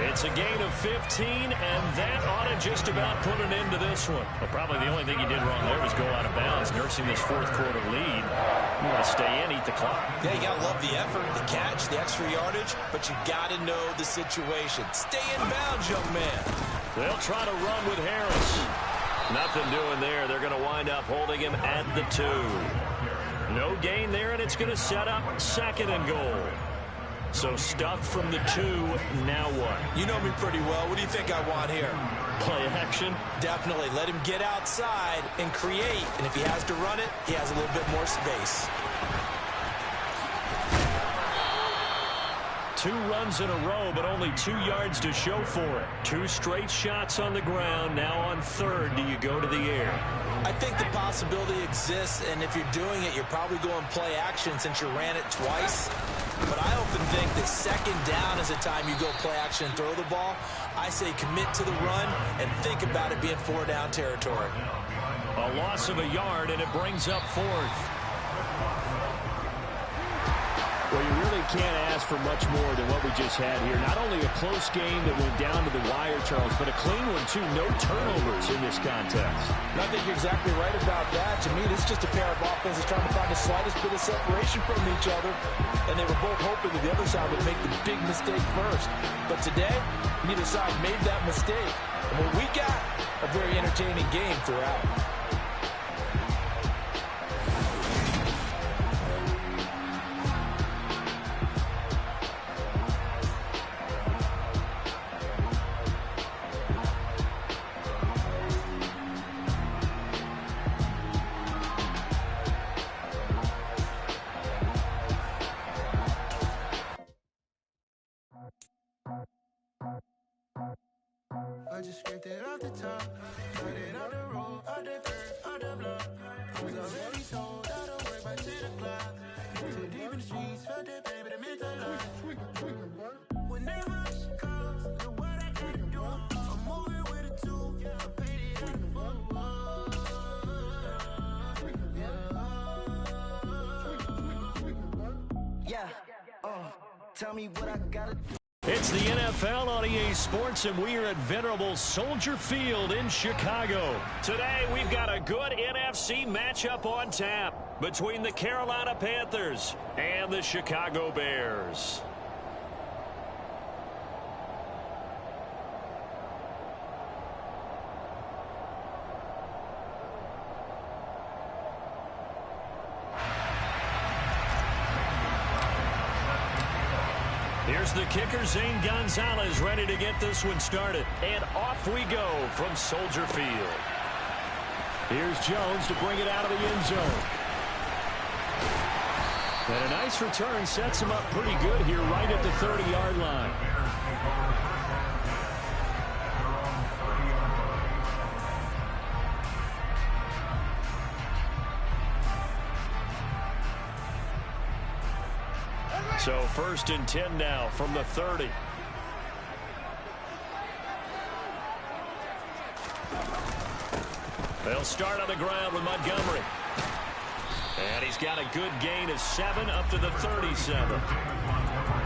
It's a gain of 15, and that ought to just about put an end to this one. Well, probably the only thing he did wrong there was go out of bounds, nursing this fourth-quarter lead. You want to stay in, eat the clock. Yeah, you got to love the effort, the catch, the extra yardage, but you got to know the situation. Stay in bounds, young man. They'll try to run with Harris. Nothing doing there. They're going to wind up holding him at the 2. No gain there, and it's going to set up 2nd and goal. So stuffed from the 2, now what? You know me pretty well. What do you think I want here? Play action? Definitely. Let him get outside and create. And if he has to run it, he has a little bit more space. 2 runs in a row, but only 2 yards to show for it. 2 straight shots on the ground. Now on 3rd, do you go to the air? I think the possibility exists, and if you're doing it, you're probably going play action since you ran it twice. But I often think that 2nd down is the time you go play action and throw the ball. I say commit to the run and think about it being 4-down territory. A loss of a yard, and it brings up 4th. Well, you really can't ask for much more than what we just had here. Not only a close game that went down to the wire, Charles, but a clean one, too. No turnovers in this contest. And I think you're exactly right about that. To me, this is just a pair of offenses trying to find the slightest bit of separation from each other. And they were both hoping that the other side would make the big mistake first. But today, neither side made that mistake. And what we got, a very entertaining game throughout. I just scraped it off the top, put it on the road, on the dirt, on the block. I was already told I don't work by 10 o'clock. Too deep in the streets, felt that baby, that meant a lot. Whenever she calls, do what I gotta do. I'm moving with a 2, I paid it out the phone. Yeah, tell me what I gotta do. It's the NFL on EA Sports, and we are at venerable Soldier Field in Chicago. Today, we've got a good NFC matchup on tap between the Carolina Panthers and the Chicago Bears. Here's the kicker, Zane Gonzalez, ready to get this one started. And off we go from Soldier Field. Here's Jones to bring it out of the end zone. And a nice return sets him up pretty good here right at the 30-yard line. So 1st and 10 now from the 30. They'll start on the ground with Montgomery. And he's got a good gain of 7 up to the 37.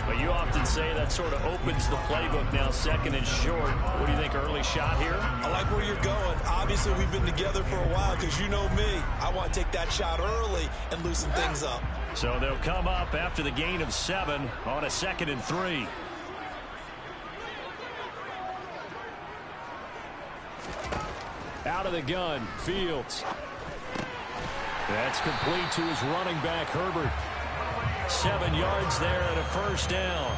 But you often say that sort of opens the playbook now, 2nd and short. What do you think, early shot here? I like where you're going. Obviously, we've been together for a while because you know me. I want to take that shot early and loosen things up. So they'll come up after the gain of 7 on a 2nd and 3. Out of the gun, Fields. That's complete to his running back, Herbert. 7 yards there and a 1st down.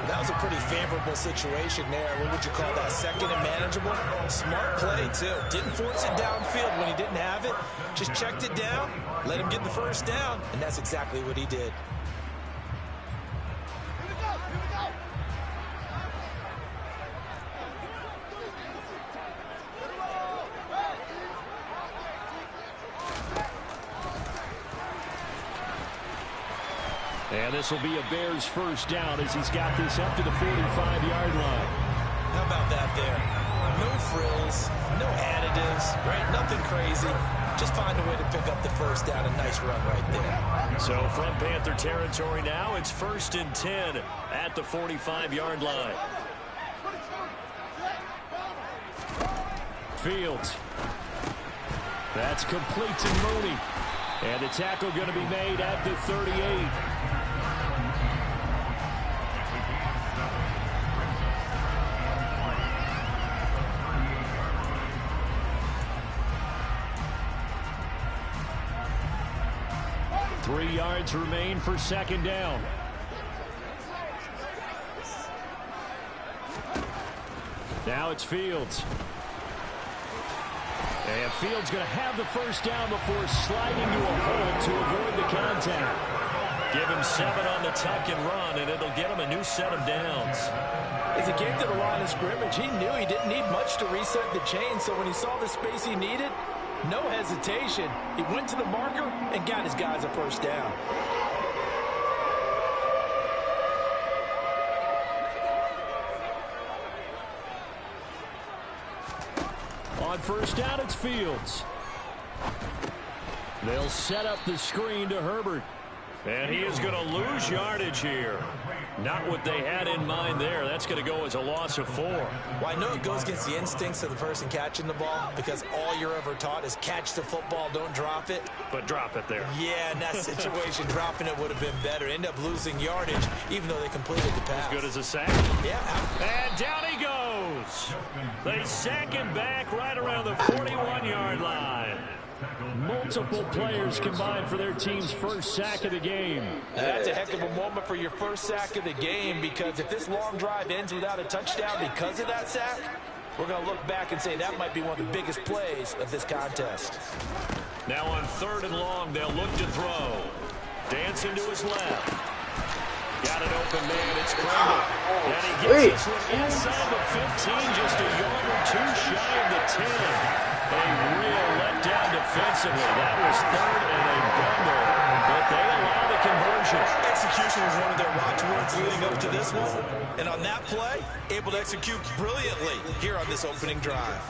That was a pretty favorable situation there. What would you call that? 2nd and manageable? Smart play, too. Didn't force it downfield when he didn't have it. Just checked it down, let him get the 1st down, and that's exactly what he did. And this will be a Bears 1st down as he's got this up to the 45-yard line. How about that there? No frills, no additives, right? Nothing crazy. Just find a way to pick up the 1st down. A nice run right there. So from Panther territory now, it's 1st and 10 at the 45-yard line. Fields. That's complete to Mooney. And the tackle going to be made at the 38. Three yards remain for 2nd down. Now it's Fields. And Fields going to have the 1st down before sliding to a hole to avoid the contact. Give him 7 on the tuck and run, and it'll get him a new set of downs. As he came to the line of scrimmage, he knew he didn't need much to reset the chain, so when he saw the space he needed, no hesitation. He went to the marker and got his guys a 1st down. On 1st down, it's Fields. They'll set up the screen to Herbert. And he is going to lose yardage here. Not what they had in mind there. That's going to go as a loss of 4. Well, I know it goes against the instincts of the person catching the ball because all you're ever taught is catch the football, don't drop it. But drop it there. Yeah, in that situation, dropping it would have been better. End up losing yardage, even though they completed the pass. As good as a sack. Yeah. And down he goes. They sack him back right around the 41-yard line. Multiple players combined for their team's 1st sack of the game. That's a heck of a moment for your 1st sack of the game because if this long drive ends without a touchdown because of that sack, we're going to look back and say that might be one of the biggest plays of this contest. Now on 3rd and long, they'll look to throw. Dancing to his left. Got an open man. It's Pringle. And he gets this one inside the 15, just a yard or 2 shy of the 10. A real letdown defensively. That was 3rd and a bundle, but they allow the conversion. Execution was one of their watchwords leading up to this one. And on that play, able to execute brilliantly here on this opening drive.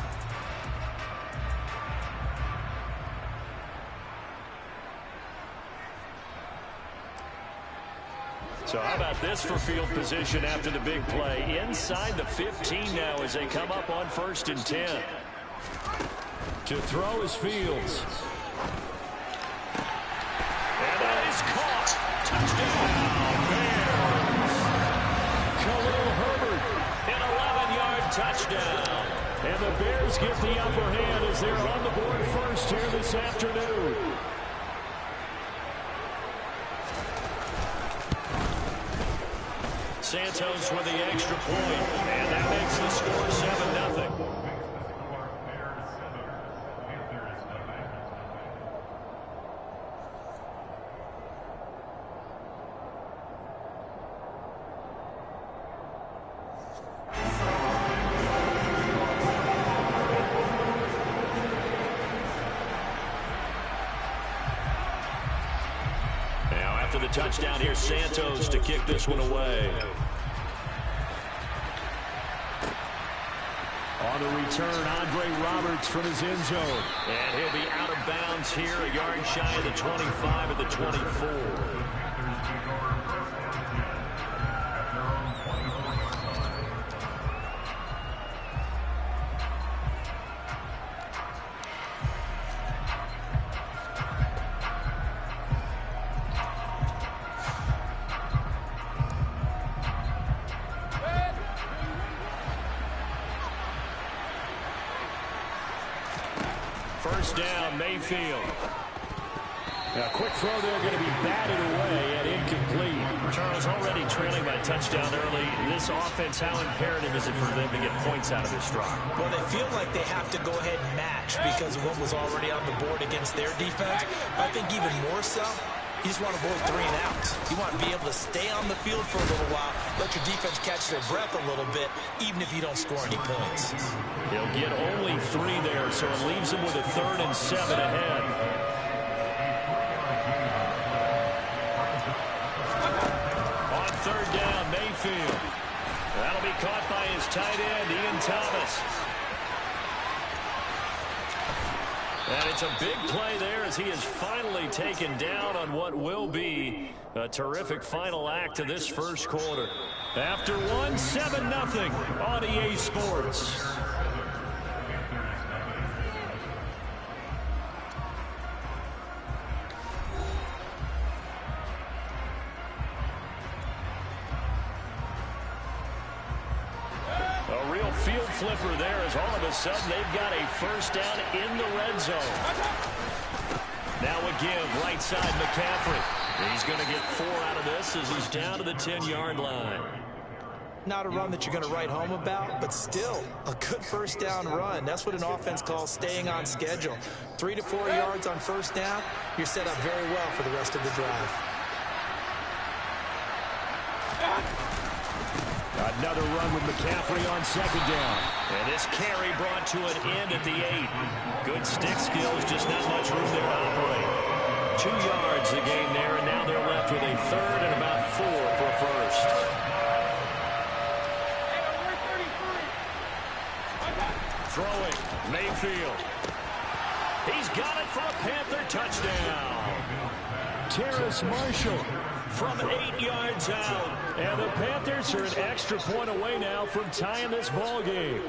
So how about this for field position after the big play? Inside the 15 now as they come up on 1st and 10. To throw is Fields. And that is caught. Touchdown, Bears. Khalil Herbert, an 11-yard touchdown. And the Bears get the upper hand as they're on the board first here this afternoon. Santos with the extra point, and that makes the score 7-0. touchdown. Here's Santos to kick this one away. On the return, Andre Roberts from his end zone. And he'll be out of bounds here, a yard shy of the 25 at the 24. First down, Mayfield. A quick throw there, going to be batted away and incomplete. Charles already trailing by touchdown early. This offense, how imperative is it for them to get points out of this drive? Well, they feel like they have to go ahead and match because of what was already on the board against their defense. I think even more so, you just want to avoid 3 and outs. You want to be able to stay on the field for a little while, let your defense catch their breath a little bit, even if you don't score any points. He'll get only 3 there, so it leaves him with a 3rd and 7 ahead. On 3rd down, Mayfield. That'll be caught by his tight end, Ian Thomas. And it's a big play there as he is finally taken down on what will be a terrific final act of this first quarter. After one, 7-0 on EA Sports. A real field flipper there as all of a sudden they've got a first down in the red zone. Now a give, right side McCaffrey. He's going to get 4 out of this as he's down to the 10-yard line. Not a run that you're going to write home about, but still a good first down run. That's what an offense calls staying on schedule. 3 to 4 yards on first down, you're set up very well for the rest of the drive. Another run with McCaffrey on 2nd down. And this carry brought to an end at the 8. Good stick skills, just not much room there to operate. 2 yards the gain there, and now they're left with a 3rd and about 4 for a first. Throwing, Mayfield. He's got it for a Panther touchdown. Terrace Marshall from 8 yards out. And the Panthers are an extra point away now from tying this ball game.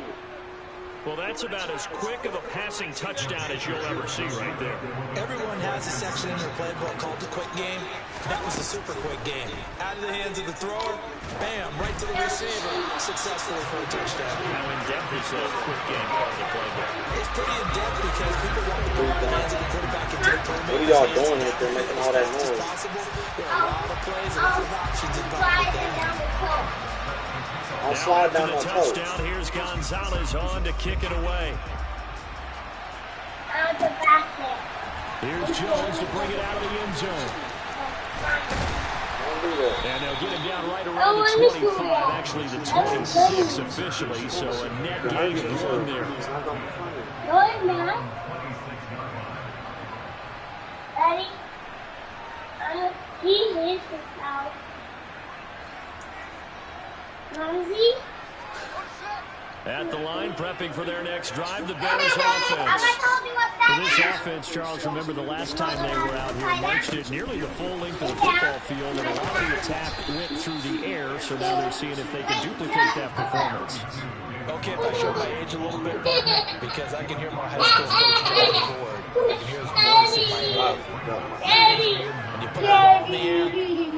Well, that's about as quick of a passing touchdown as you'll ever see right there. Everyone has a section in their playbook called the quick game. That was a super quick game. Out of the hands of the thrower, bam, right to the receiver, successfully for a touchdown. How in-depth is that quick game part of the playbook? It's pretty in-depth because people want the ball in the hands of the quarterback and take playmakers. What are y'all doing if they're making all that noise? There are a lot of plays, a lot of options involved with that. I'll slide down my coach. Touchdown. Here's Gonzalez on to kick it away. Here's Jones to bring it out of the end zone. And they'll get him down right around the 25, actually the 26 officially, so a net gain of 1 there. No, it's not. Daddy, he is now. Mumsy? At the line, prepping for their next drive, the Bears offense. For this offense, Charles, remember the last time they were out here, marched it nearly the full length of the football field, and a lot of the attack went through the air, so now they're seeing if they can duplicate that performance. Okay, if I show my age a little bit, because I can hear my high school coach George Ford. I can hear his voice in my head. When you put the ball in the air,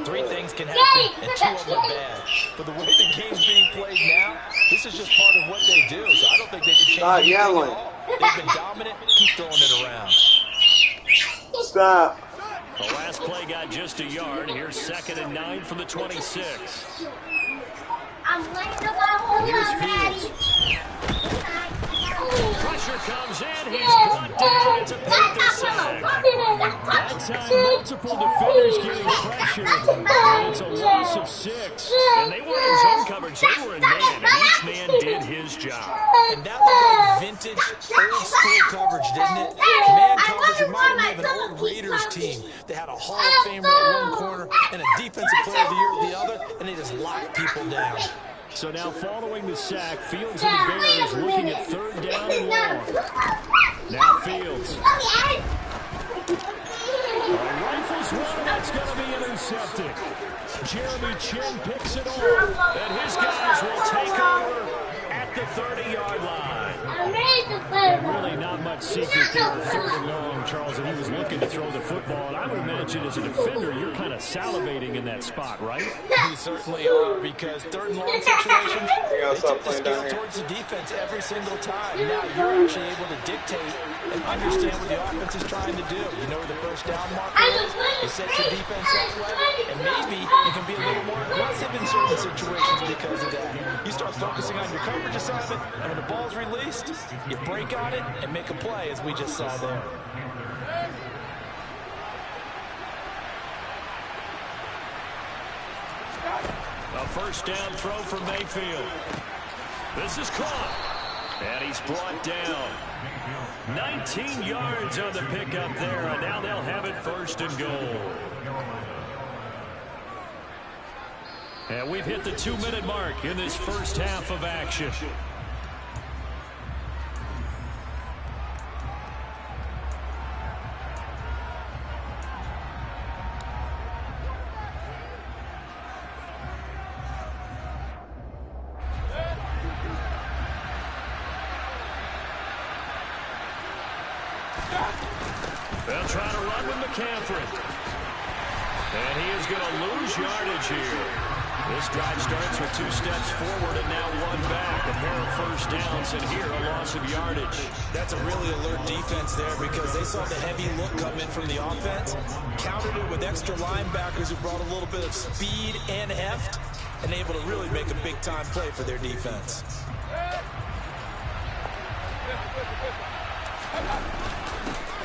3 things can happen, and 2 of them are bad. But the way the game's being played now, this is just part of what they do, so I don't think they can change anything at all. They've been dominant, keep throwing it around. Stop. The last play got just a yard. Here's 2nd and 9 from the 26. Here's Fields. Pressure comes in. He's brought down. It's a Panther sack. That time, multiple defenders getting pressure. And it's a loss of 6. And they weren't in zone coverage. They were in man. And each man did his job. And that looked like vintage, old-school coverage, didn't it? Man coverage reminded me of an old Raiders team. They had a Hall of Famer at one corner and a Defensive Player of the Year at the other, and they just locked people down. So now following the sack, Fields and the Bears looking at 3rd down and long. Now Fields. Rifles one, and that's going to be intercepted. Jeremy Chin picks it off, and his guys will take over at the 30-yard line. And really not much secret there. 3rd and long, Charles, and he was looking to throw the football. And I would imagine as a defender, you're kind of salivating in that spot, right? You certainly are, because 3rd and long situations, they tip the scale towards the defense every single time. Now you're actually able to dictate and understand what the offense is trying to do. You know where the first down marker is. You set your defense that way, and maybe you can be a little more aggressive in certain situations because of that. You start focusing on your coverage assignment, and when the ball's released, you break on it and make a play, as we just saw there. A first down throw for Mayfield. This is caught, and he's brought down. 19 yards on the pickup there, and now they'll have it 1st and goal. And we've hit the 2-minute mark in this first half of action. They'll try to run with McCaffrey. And he is going to lose yardage here. This drive starts with 2 steps forward and now 1 back. A pair of first downs, and here a loss of yardage. That's a really alert defense there, because they saw the heavy look come in from the offense, countered it with extra linebackers who brought a little bit of speed and heft, and able to really make a big-time play for their defense.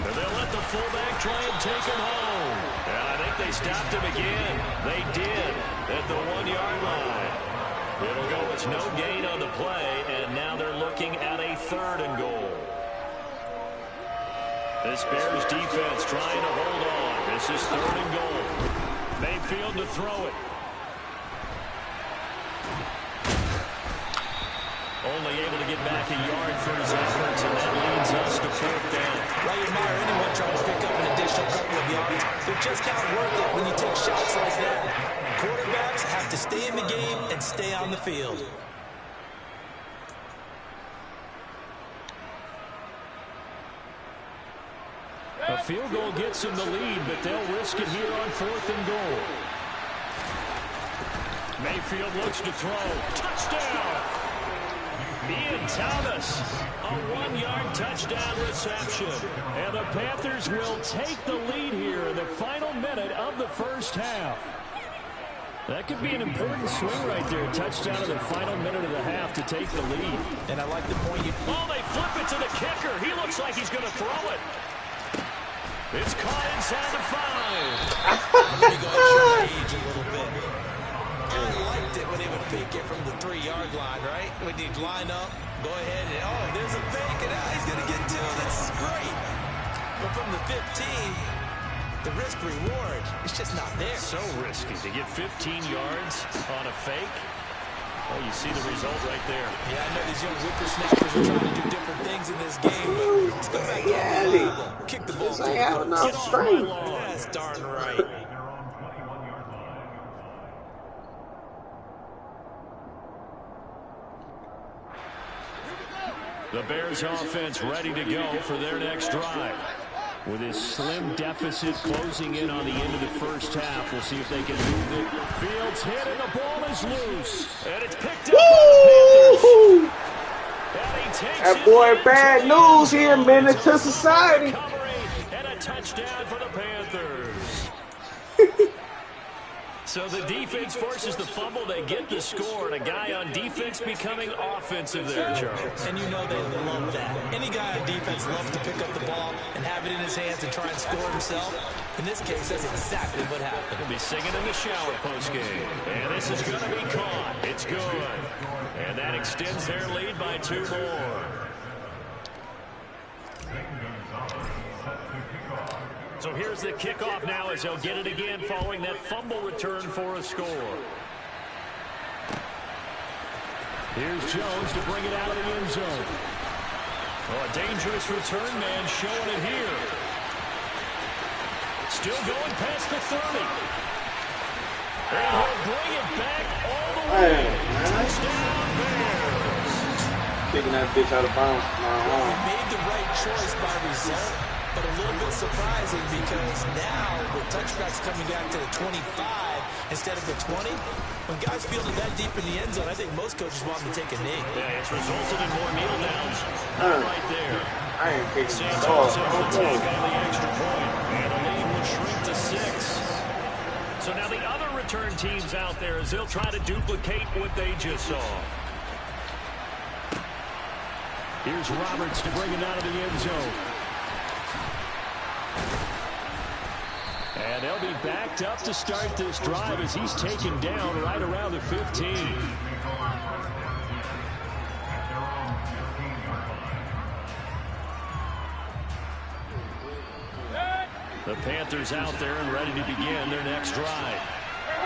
And they'll let the fullback try and take him home. And I think they stopped him again. They did at the 1-yard line. It'll go as no gain on the play, and now they're looking at a 3rd and goal. This Bears defense trying to hold on. This is 3rd and goal. Mayfield to throw it. Only able to get back a yard for his efforts, and that leads us to 4th down. I admire anyone trying to pick up an additional couple of yards. They're just not worth it when you take shots like that. Quarterbacks have to stay in the game and stay on the field. A field goal gets them the lead, but they'll risk it here on 4th and goal. Mayfield looks to throw. Touchdown! Ian Thomas, a 1-yard touchdown reception. And the Panthers will take the lead here in the final minute of the first half. That could be an important swing right there. Touchdown in the final minute of the half to take the lead. And I like the point you... Oh, they flip it to the kicker. He looks like he's going to throw it. It's caught inside the 5. Let me go and change a little bit. I liked it when they would fake it from the 3-yard line, right? When you line up, go ahead and, oh, there's a fake, and he's going to get 2. That's great. But from the 15, the risk-reward is just not there. So risky to get 15 yards on a fake. Oh, you see the result right there. Yeah, I know these young whippersnappers are trying to do different things in this game, but let's go back to kick the ball. This ain't have enough strength. That's darn right. The Bears offense ready to go for their next drive. With his slim deficit closing in on the end of the first half, we'll see if they can move it. Fields hit and the ball is loose. And it's picked up by the Panthers. That boy bad news here, minute to society. And a touchdown for the Panthers. So the defense forces the fumble. They get the score, and a guy on defense becoming offensive there, Charles. And you know they love that. Any guy on defense loves to pick up the ball and have it in his hands and try and score himself. In this case, that's exactly what happened. He'll be singing in the shower postgame. And this is going to be caught. It's good. And that extends their lead by 2 more. So here's the kickoff now as they'll get it again following that fumble return for a score. Here's Jones to bring it out of the end zone. Oh, a dangerous return man showing it here. Still going past the 30. And he'll bring it back all the way. Touchdown Bears. Kicking that bitch out of bounds. Well, he made the right choice by result, but a little bit surprising because now with touchbacks coming down to the 25 instead of the 20, when guys field it that deep in the end zone, I think most coaches want them to take a knee. Yeah, it's resulted in more kneel downs. Right there. I ain't kicking the Santos able to take on the extra point, and the lead will shrink to 6. So now the other return teams out there as they'll try to duplicate what they just saw. Here's Roberts to bring it out of the end zone. And they'll be backed up to start this drive as he's taken down right around the 15. The Panthers out there and ready to begin their next drive.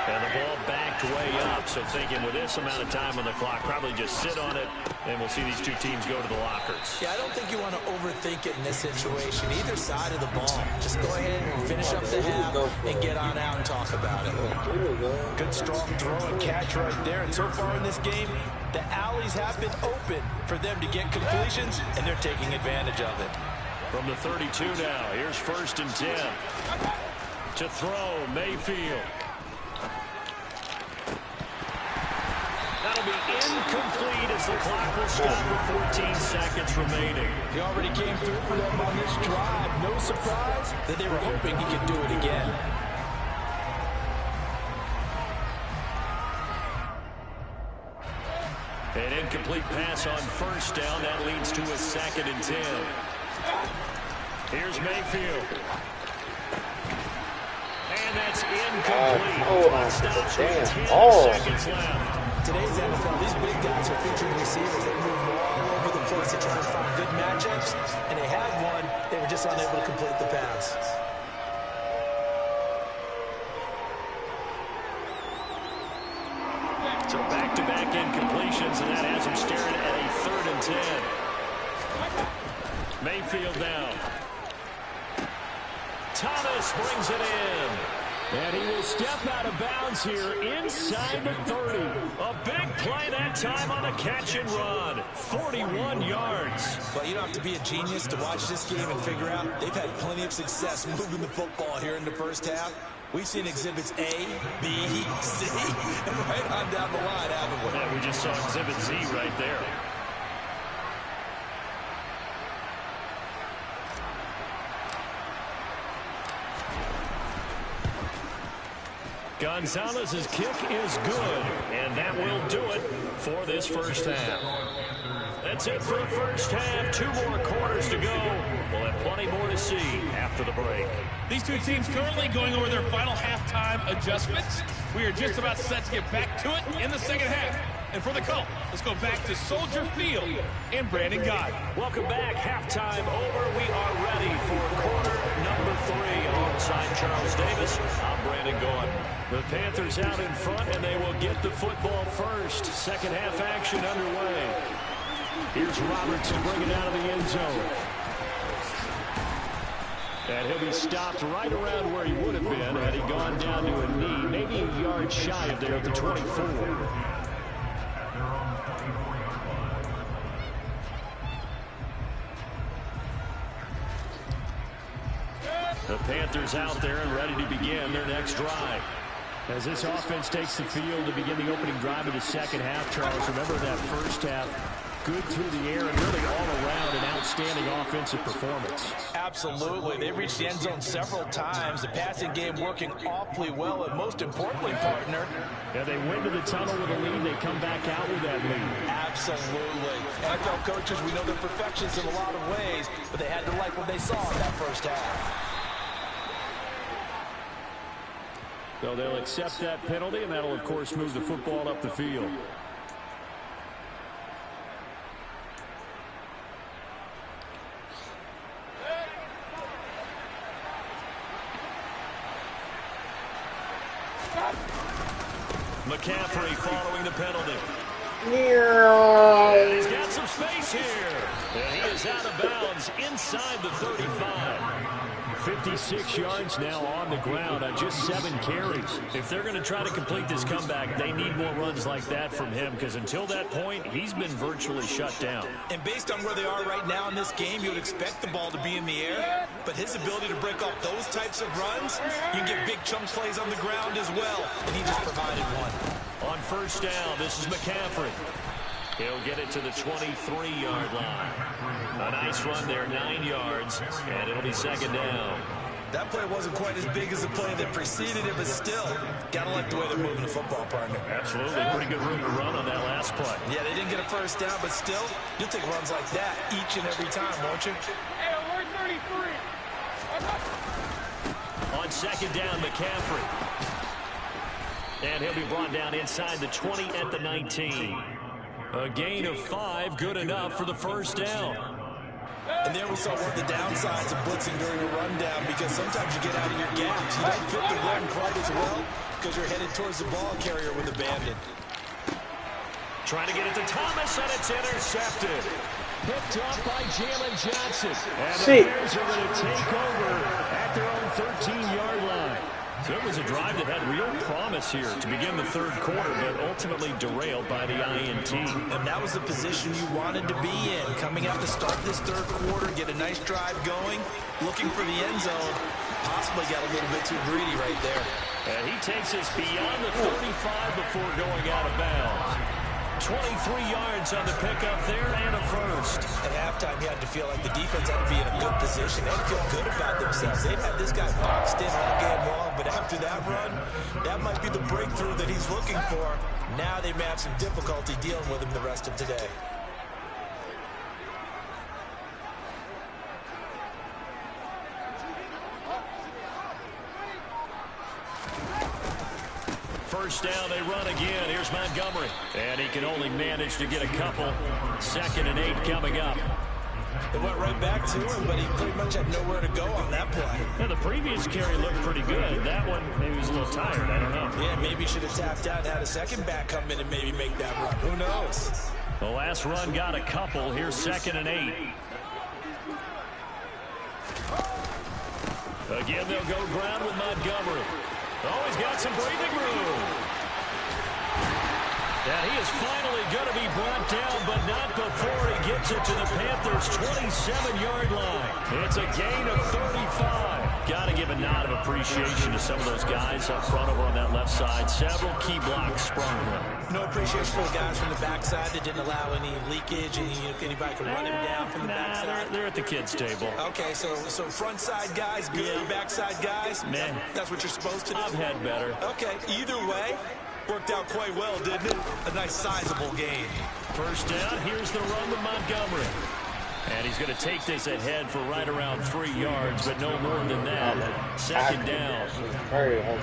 And the ball backed way up. So thinking with this amount of time on the clock, probably just sit on it, and we'll see these two teams go to the lockers. Yeah, I don't think you want to overthink it in this situation. Either side of the ball. Just go ahead and finish up the half and get on out and talk about it. Good strong throw and catch right there. And so far in this game, the alleys have been open for them to get completions, and they're taking advantage of it. From the 32 now, here's 1st and 10. To throw, Mayfield. That'll be incomplete as the clock will stop with 14 seconds remaining. He already came through for them on this drive. No surprise that they were hoping he could do it again. An incomplete pass on 1st down. That leads to a 2nd and 10. Here's Mayfield. And that's incomplete. Clock stops with 10 seconds left. Today's NFL, these big guys are featured receivers. They move all over the place to try and find good matchups, and they had one. They were just unable to complete the pass. So back-to-back incompletions, and that has him staring at a 3rd and 10. Mayfield now. Thomas brings it in. And he will step out of bounds here inside the 30. A big play that time on a catch and run. 41 yards. But you don't have to be a genius to watch this game and figure out they've had plenty of success moving the football here in the first half. We've seen exhibits A, B, C, and right on down the line, haven't we? Yeah, we just saw exhibit Z right there. Gonzalez's kick is good, and that will do it for this first half. That's it for the first half. 2 more quarters to go. We'll have plenty more to see after the break. These two teams currently going over their final halftime adjustments. We are just about set to get back to it in the second half. And for the call, let's go back to Soldier Field and Brandon Guy. Welcome back. Halftime over. We are ready for quarter number 3. Alongside Charles Davis, I'm Brandon Gordon. The Panthers out in front, and they will get the football first. Second half action underway. Here's Roberts to bring it out of the end zone. And he'll be stopped right around where he would have been had he gone down to a knee, maybe a yard shy of there at the 24. The Panthers out there and ready to begin their next drive. As this offense takes the field to begin the opening drive of the second half, Charles, remember that first half, good through the air and really all around an outstanding offensive performance. Absolutely. They reached the end zone several times. The passing game working awfully well, and most importantly, partner. Yeah, they went to the tunnel with a lead. They come back out with that lead. Absolutely. NFL coaches, we know they're perfectionists in a lot of ways, but they had to like what they saw in that first half. So they'll accept that penalty, and that'll, of course, move the football up the field. following the penalty. Yeah. And he's got some space here. And he is out of bounds inside the 35. 56 yards now on the ground on just 7 carries. If they're going to try to complete this comeback, they need more runs like that from him, because until that point, he's been virtually shut down. And based on where they are right now in this game, you would expect the ball to be in the air. But his ability to break off those types of runs, you can get big chunk plays on the ground as well. And he just provided one. On first down, this is McCaffrey. He'll get it to the 23-yard line. A nice run there, 9 yards, and it'll be second down. That play wasn't quite as big as the play that preceded it, but still, gotta like the way they're moving the football, partner. Absolutely. Pretty good room to run on that last play. Yeah, they didn't get a first down, but still, you'll take runs like that each and every time, won't you? Hey, we're 33. On second down, McCaffrey. And he'll be brought down inside the 20 at the 19. A gain of 5, good enough for the first down. And there we saw one of the downsides of blitzing during a rundown, because sometimes you get out of your gaps. You don't fit the run quite as well because you're headed towards the ball carrier with abandon. Trying to get it to Thomas, and it's intercepted. Picked off by Jalen Johnson. And the Bears are going to take over at their own 13-yard line. So it was a drive that had real promise here to begin the third quarter, but ultimately derailed by the INT. And that was the position you wanted to be in. Coming out to start this third quarter, get a nice drive going, looking for the end zone. Possibly got a little bit too greedy right there. And he takes us beyond the 35 before going out of bounds. 23 yards on the pickup there and a first. At halftime, you had to feel like the defense had to be in a good position. They had to feel good about themselves. They've had this guy boxed in all game long, but after that run, that might be the breakthrough that he's looking for. Now they may have some difficulty dealing with him the rest of today. First down, they run again. Here's Montgomery. And he can only manage to get a couple. 2nd and 8 coming up. They went right back to him, but he pretty much had nowhere to go on that play. Yeah, the previous carry looked pretty good. That one, maybe he was a little tired. I don't know. Yeah, maybe he should have tapped out and had a second back come in and maybe make that run. Who knows? The last run got a couple. Here's 2nd and 8. Again, they'll go ground with Montgomery. Oh, he's got some breathing room. And he is finally going to be brought down, but not before he gets it to the Panthers' 27-yard line. It's a gain of 35. Got to give a nod of appreciation to some of those guys up front over on that left side. Several key blocks sprung here. No appreciation for the guys from the backside that didn't allow any leakage, and anybody could run him down from the backside. They're at the kids' table. Okay, so front side guys, good, backside guys, man, that's what you're supposed to do. I've had better. Okay, either way, worked out quite well, didn't it? A nice sizable gain. First down, here's the run to Montgomery. And he's going to take this ahead for right around 3 yards, but no more than that. 2nd down.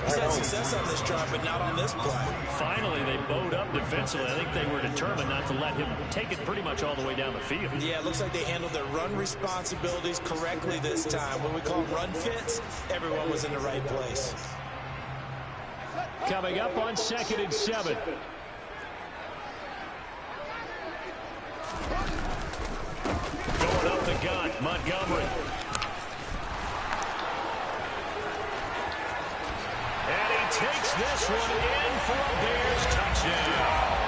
He's had success on this drive, but not on this play. Finally, they bowed up defensively. I think they were determined not to let him take it pretty much all the way down the field. Yeah, it looks like they handled their run responsibilities correctly this time. When we call run fits, everyone was in the right place. Coming up on 2nd and 7. Going up the gun, Montgomery. And he takes this one in for a Bears touchdown.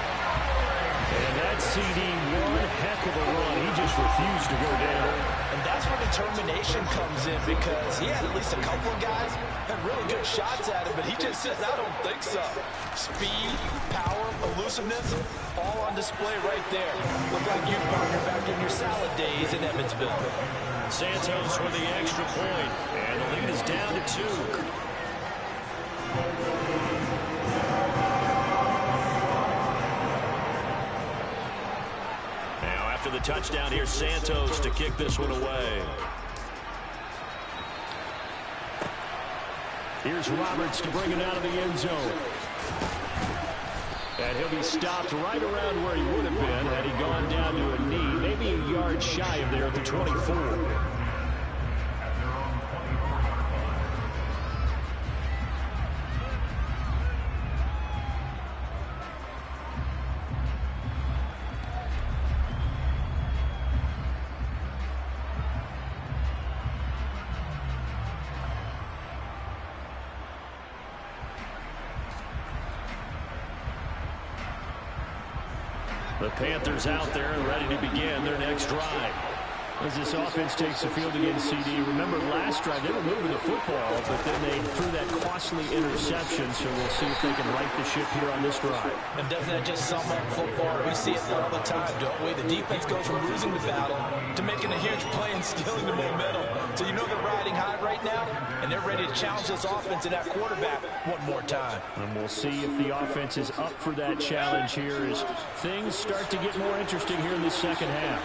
And that CD, one heck of a run. He just refused to go down. And that's where determination comes in, because he had at least a couple of guys had really good shots at it, but he just says, I don't think so. Speed, power, elusiveness, all on display right there. Look like you, partner, back in your salad days in Evansville. Santos for the extra point, and the lead is down to 2. After the touchdown, here's Santos to kick this one away. Here's Roberts to bring it out of the end zone. And he'll be stopped right around where he would have been had he gone down to a knee, maybe a yard shy of there at the 24. The Panthers out there and ready to begin their next drive. As this offense takes the field against CD. Remember last drive, they were moving the football, but then they threw that costly interception, so we'll see if they can right the ship here on this drive. And doesn't that just sum up football? We see it all the time, don't we? The defense goes from losing the battle to making a huge play and stealing the momentum. So you know they're riding high right now, and they're ready to challenge this offense and that quarterback one more time. And we'll see if the offense is up for that challenge here as things start to get more interesting here in the second half.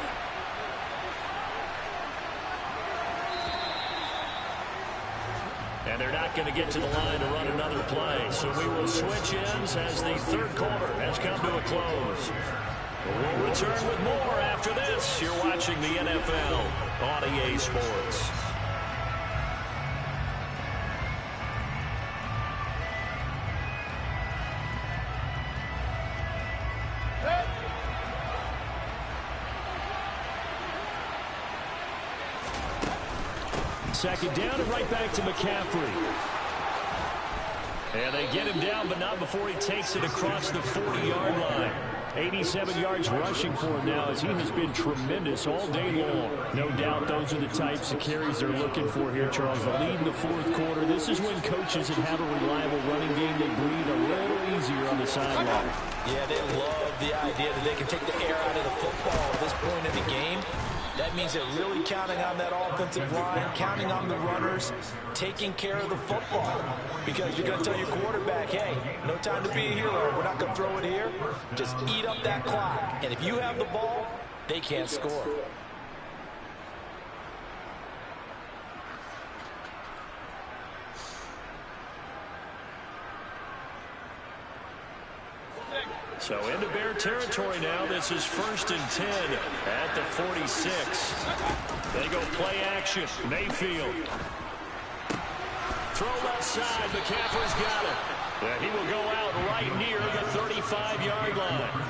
And they're not going to get to the line to run another play. So we will switch ends as the third quarter has come to a close. We'll return with more after this. You're watching the NFL on EA Sports. Second down and right back to McCaffrey. And they get him down, but not before he takes it across the 40-yard line. 87 yards rushing for him now as he has been tremendous all day long. No doubt those are the types of carries they're looking for here, Charles. The lead in the fourth quarter. This is when coaches that have a reliable running game, they breathe a little easier on the sideline. Yeah, they love the idea that they can take the air out of the football at this point in the game. That means they're really counting on that offensive line, counting on the runners, taking care of the football. Because you're going to tell your quarterback, hey, no time to be a hero. We're not going to throw it here. Just eat up that clock. And if you have the ball, they can't score. So into Bear territory now. This is 1st and 10 at the 46. They go play action. Mayfield. Throw left side. McCaffrey's got it. And he will go out right near the 35-yard line.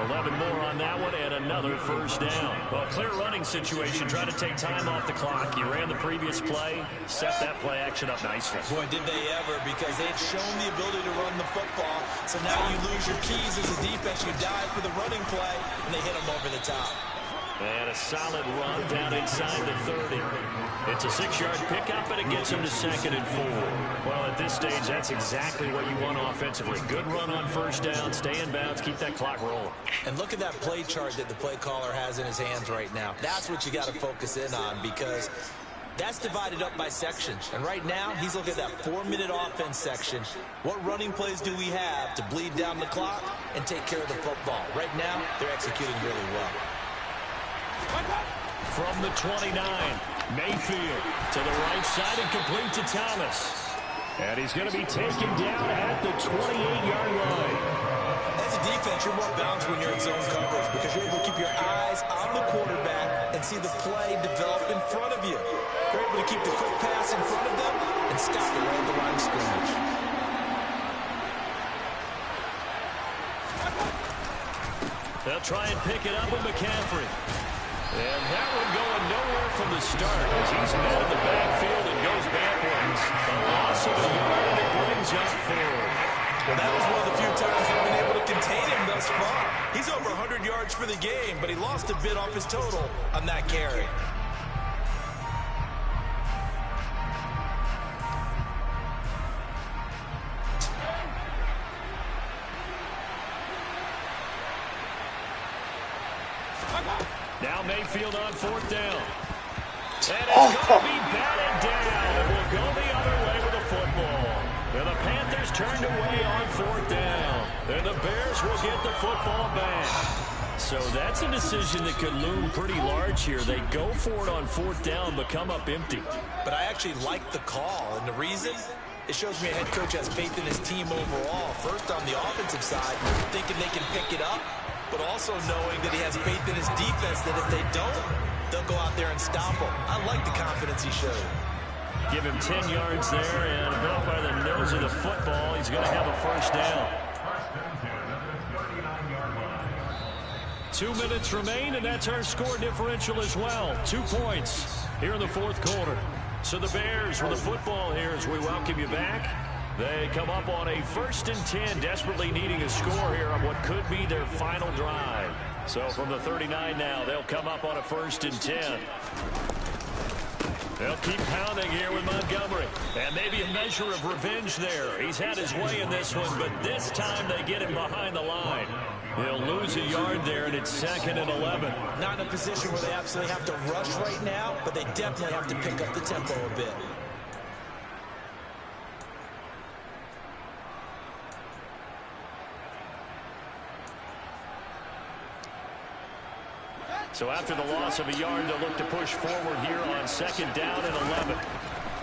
11 more on that one and another first down. Well, clear running situation, trying to take time off the clock. He ran the previous play, set that play action up nicely. Boy, did they ever, because they'd shown the ability to run the football. So now you lose your keys as a defense. You dive for the running play, and they hit them over the top. And a solid run down inside the 30. It's a 6-yard pickup, and it gets him to 2nd and 4. Well, at this stage, that's exactly what you want offensively. Good run on first down, stay in bounds, keep that clock rolling. And look at that play chart that the play caller has in his hands right now. That's what you got to focus in on, because that's divided up by sections. And right now, he's looking at that 4-minute offense section. What running plays do we have to bleed down the clock and take care of the football? Right now, they're executing really well. From the 29, Mayfield to the right side and complete to Thomas. And he's going to be taken down at the 28-yard line. As a defense, you're more balanced when you're in zone coverage because you're able to keep your eyes on the quarterback and see the play develop in front of you. You're able to keep the quick pass in front of them and stop it right at the line of scrimmage. They'll try and pick it up with McCaffrey. And that one going nowhere from the start as he's met in the backfield and goes backwards. A loss of a yard and it brings up 4. Well, that was one of the few times they've been able to contain him thus far. He's over 100 yards for the game, but he lost a bit off his total on that carry. Now Mayfield on 4th down. And it's going to be batted down. And we'll go the other way with the football. And the Panthers turned away on 4th down. And the Bears will get the football back. So that's a decision that could loom pretty large here. They go for it on 4th down, but come up empty. But I actually like the call. And the reason? It shows me a head coach has faith in his team overall. First on the offensive side, thinking they can pick it up, but also knowing that he has faith in his defense that if they don't, they'll go out there and stop him. I like the confidence he showed. Give him 10 yards there, and about by the nose of the football, he's going to have a first down. 2 minutes remain, and that's our score differential as well. 2 points here in the fourth quarter. So the Bears with the football here as we welcome you back. They come up on a 1st and 10, desperately needing a score here on what could be their final drive. So from the 39 now, they'll come up on a 1st and 10. They'll keep pounding here with Montgomery. And maybe a measure of revenge there. He's had his way in this one, but this time they get him behind the line. They'll lose a yard there, and it's 2nd and 11. Not in a position where they absolutely have to rush right now, but they definitely have to pick up the tempo a bit. So after the loss of a yard, they'll look to push forward here on 2nd down and 11.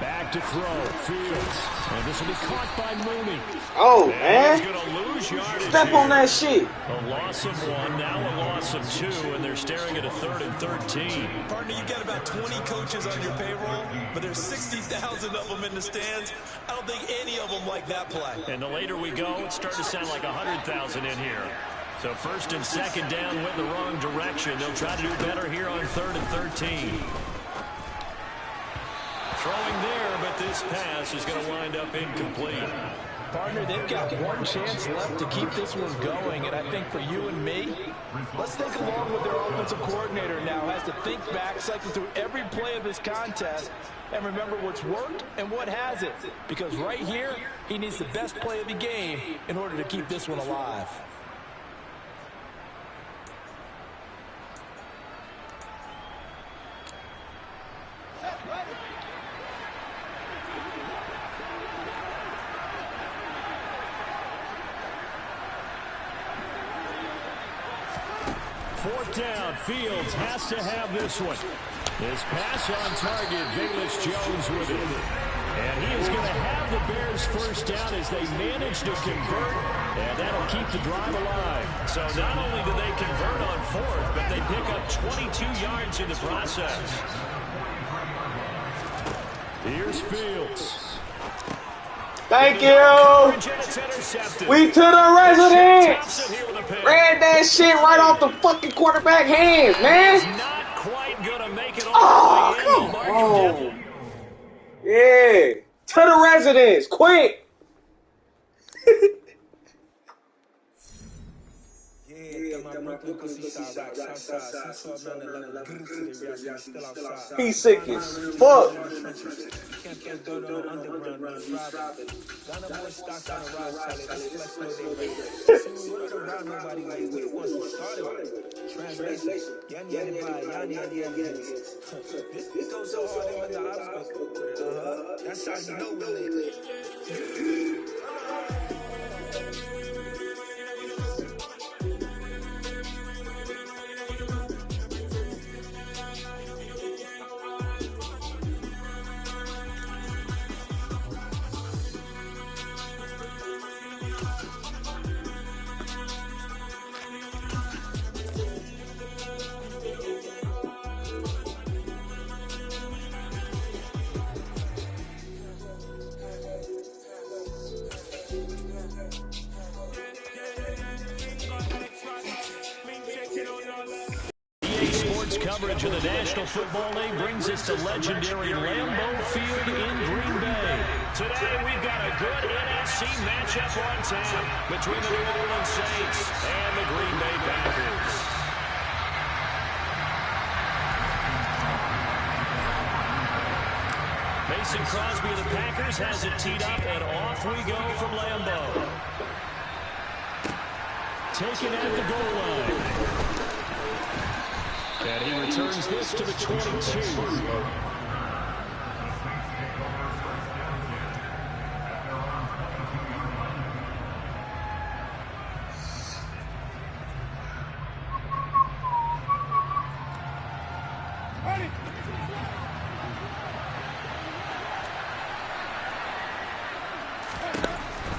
Back to throw. Fields. And this will be caught by Mooney. Oh, man. He's going to lose yardage. Step on that shit. A loss of 1, now a loss of 2, and they're staring at a 3rd and 13. Partner, you've got about 20 coaches on your payroll, but there's 60,000 of them in the stands. I don't think any of them like that play. And the later we go, it's starting to sound like 100,000 in here. So 1st and 2nd down went the wrong direction. They'll try to do better here on 3rd and 13. Throwing there, but this pass is going to wind up incomplete. Partner, they've got one chance left to keep this one going, and I think for you and me, let's think along with their offensive coordinator now. Has to think back, cycle through every play of this contest, and remember what's worked and what hasn't. Because right here, he needs the best play of the game in order to keep this one alive. Fourth down. Fields has to have this one. His pass on target. Velus Jones with it. And he is going to have the Bears first down as they manage to convert. And that'll keep the drive alive. So not only do they convert on 4th, but they pick up 22 yards in the process. Here's Fields. Thank you. We to the residence. Ran that shit right off the fucking quarterback hands, man. Not quite gonna make it all oh, come on. Yeah. To the residence. Quick. He's sick as fuck. That's how you know really. Coverage of the National Football League brings us to legendary Lambeau Field in Green Bay. Today we've got a good NFC matchup on tap between the New Orleans Saints and the Green Bay Packers. Mason Crosby of the Packers has it teed up, and off we go from Lambeau. Taken at the goal line. And he returns this to the 22.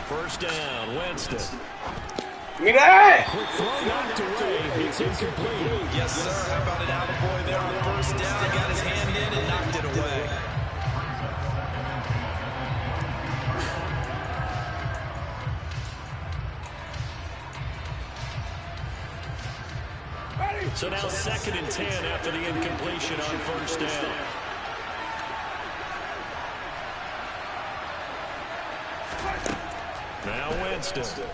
First down, Winston. Give me that! Quick throw knocked away. It's incomplete. Yes, sir. How about an attaboy there on first down? Got his hand in and knocked it away. So now 2nd and 10 after the incompletion on first down. Winston.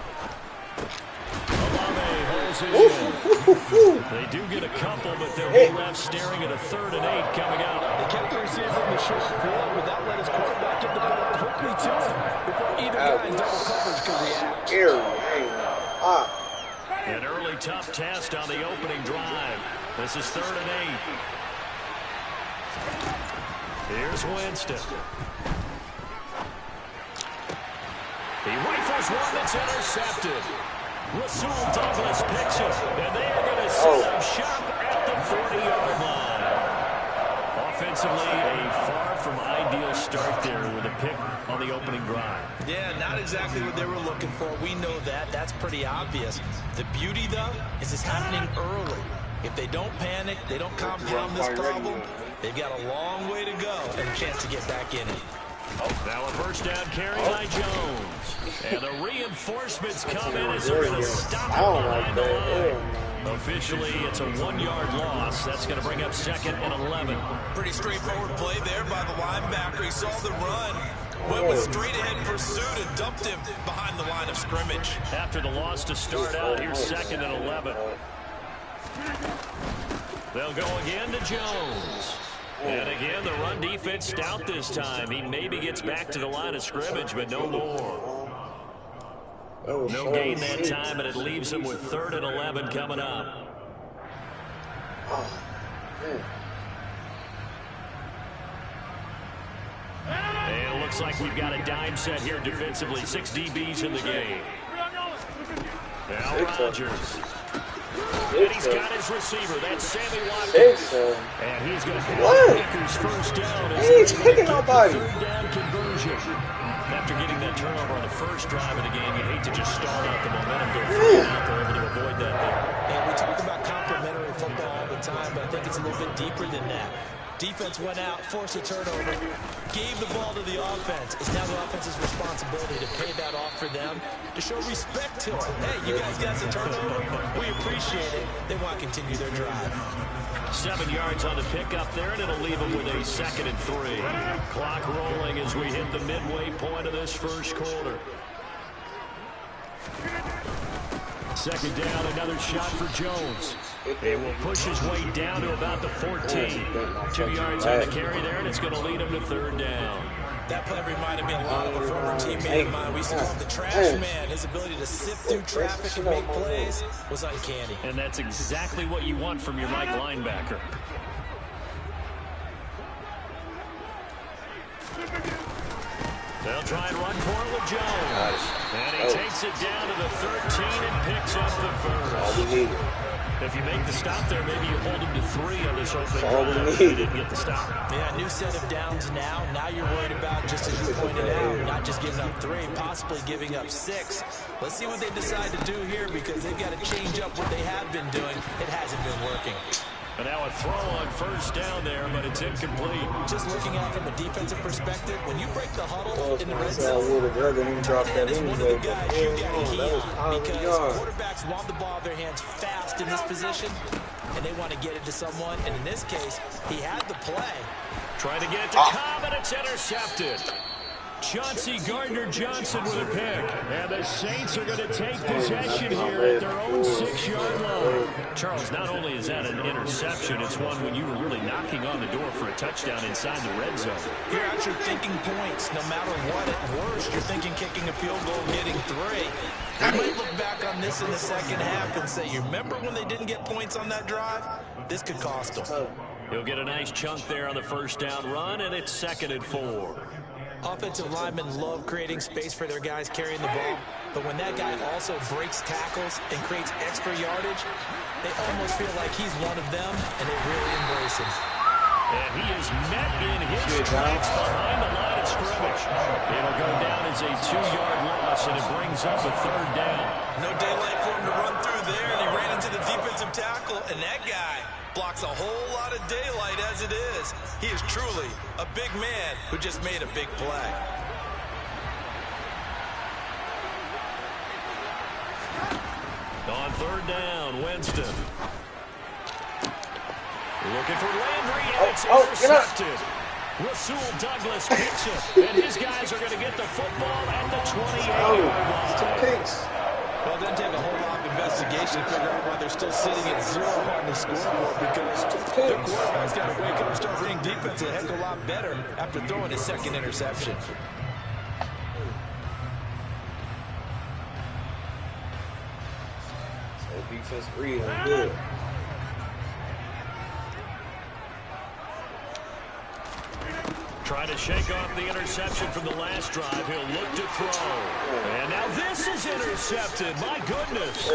They do get a couple, but they'll be left staring at a 3rd and 8 coming up. They kept the receiver in the short field, but that let his quarterback get the ball quickly to him before either guy in double coverage could react. An early tough test on the opening drive. This is 3rd and 8. Here's Winston. He rifles one that's intercepted. Rasul Douglas picks it, and they are going to set up shop at the 40-yard line. Offensively, a far from ideal start there with a pick on the opening drive. Yeah, not exactly what they were looking for. We know that. That's pretty obvious. The beauty, though, is it's happening early. If they don't panic, they don't compound this problem, they've got a long way to go and a chance to get back in it. Now a first down carry by Jones. And the reinforcements come in as they're going to stop it behind the line. Officially, it's a 1-yard loss. That's going to bring up 2nd and 11. Pretty straightforward play there by the linebacker. He saw the run, went with straight-ahead pursuit, and dumped him behind the line of scrimmage. After the loss to start out, here's 2nd and 11. They'll go again to Jones. And again, the run defense stout this time. He maybe gets back to the line of scrimmage, but no more. No gain that time, and it leaves him with 3rd and 11 coming up. And it looks like we've got a dime set here defensively. 6 DBs in the game. Now Rodgers. And he's got his receiver. That's Sammy Watkins. And he's going to have the Packers first down. He ain't taking nobody. 3rd down conversion. After getting that turnover on the first drive of the game, you'd hate to just stall out the momentum. They're out there able to avoid that there. And we talk about complementary football all the time, but I think it's a little bit deeper than that. Defense went out, forced a turnover, gave the ball to the offense. It's now the offense's responsibility to pay that off for them, to show respect to it. Hey, you guys got some turnover. We appreciate it. They want to continue their drive. 7 yards on the pickup there, and it'll leave them with a 2nd and 3. Clock rolling as we hit the midway point of this first quarter. 2nd down, another shot for Jones. He will push his way down to about the 14. 2 yards on the carry there, and it's going to lead him to 3rd down. That play reminded me a lot of a former teammate of mine. We used to call him the trash man. His ability to sift through traffic and make plays was uncanny. And that's exactly what you want from your Mike linebacker. They'll try and run for it with Jones. And he takes it down to the 13 and picks up the first. If you make the stop there, maybe you hold him to 3 on this opening drive. He didn't get the stop. Yeah, new set of downs now. Now you're worried about, just as you pointed out, not just giving up 3, possibly giving up 6. Let's see what they decide to do here, because they've got to change up what they have been doing. It hasn't been working. And now a throw on first down there, but it's incomplete. Just looking at it from a defensive perspective, when you break the huddle in the red zone, that is one of the guys you got to key on, because quarterbacks want the ball in their hands fast in this position, and they want to get it to someone. And in this case, he had the play. Trying to get it to Cobb, and it's intercepted. Chauncey Gardner-Johnson with a pick. And the Saints are going to take possession here at their own 6-yard line. Charles, not only is that an interception, it's one when you were really knocking on the door for a touchdown inside the red zone. You're actually thinking points. No matter what, at worst, you're thinking kicking a field goal, getting 3. You might look back on this in the second half and say, you remember when they didn't get points on that drive? This could cost them. He'll get a nice chunk there on the first down run, and it's 2nd and 4. Offensive linemen love creating space for their guys carrying the ball, but when that guy also breaks tackles and creates extra yardage, they almost feel like he's one of them, and they really embrace him. And he is met in his tracks behind the line of scrimmage. It'll go down as a 2-yard loss, and it brings up a 3rd down. No daylight for him to run through there, and he ran into the defensive tackle, and that guy blocks a whole lot of daylight as it is. He is truly a big man who just made a big play. On 3rd down, Winston. Looking for Landry, and it's intercepted. Rasul Douglas picks it, and his guys are going to get the football at the 28-yard line. Well, it doesn't take a whole lot of investigation to figure out why they're still sitting at 0 on the scoreboard, because their quarterback's got to wake up and start reading defense a heck of a lot better after throwing his second interception. So defense reading good. Trying to shake off the interception from the last drive. He'll look to throw. And now this is intercepted. My goodness.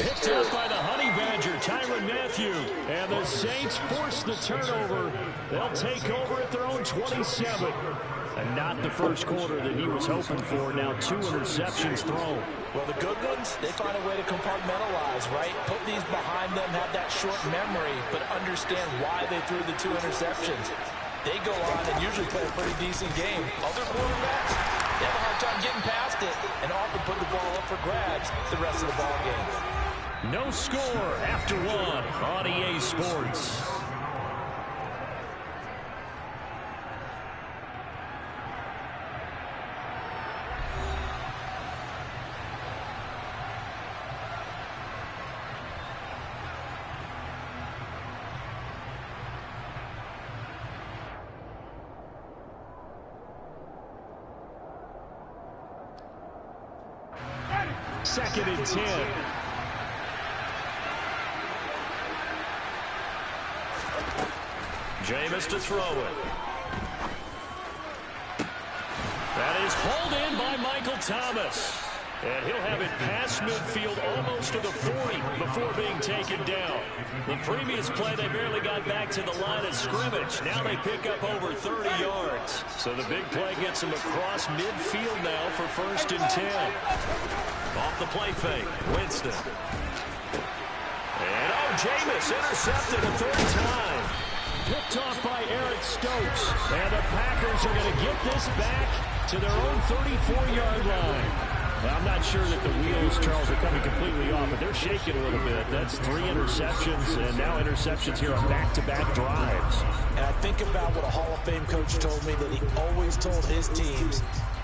Picked up by the Honey Badger, Tyrann Mathieu. And the Saints force the turnover. They'll take over at their own 27. And not the first quarter that he was hoping for. Now 2 interceptions thrown. Well, the good ones, they find a way to compartmentalize, right? Put these behind them, have that short memory, but understand why they threw the 2 interceptions. They go on and usually play a pretty decent game. Other quarterbacks, they have a hard time getting past it and often put the ball up for grabs the rest of the ball game. No score after 1 on EA Sports. Second and 10. Jameis to throw it. That is hauled in by Michael Thomas. And he'll have it past midfield almost to the 40 before being taken down. The previous play, they barely got back to the line of scrimmage. Now they pick up over 30 yards. So the big play gets them across midfield now for 1st and 10. Off the play fake, Winston. And Jameis intercepted a 3rd time. Picked off by Eric Stokes. And the Packers are going to get this back to their own 34-yard line. Well, I'm not sure that the wheels, Charles, are coming completely off, but they're shaking a little bit. That's 3 interceptions, and now interceptions here on back-to-back drives. And I think about what a Hall of Fame coach told me that he always told his teams,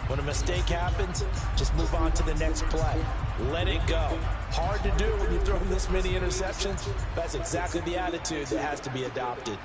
when a mistake happens, just move on to the next play. Let it go. Hard to do when you throw this many interceptions. That's exactly the attitude that has to be adopted.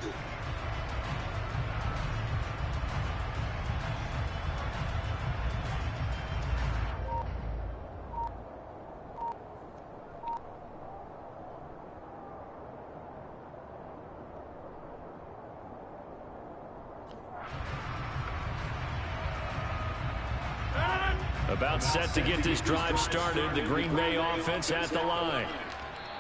About set to get this drive started. The Green Bay offense at the line.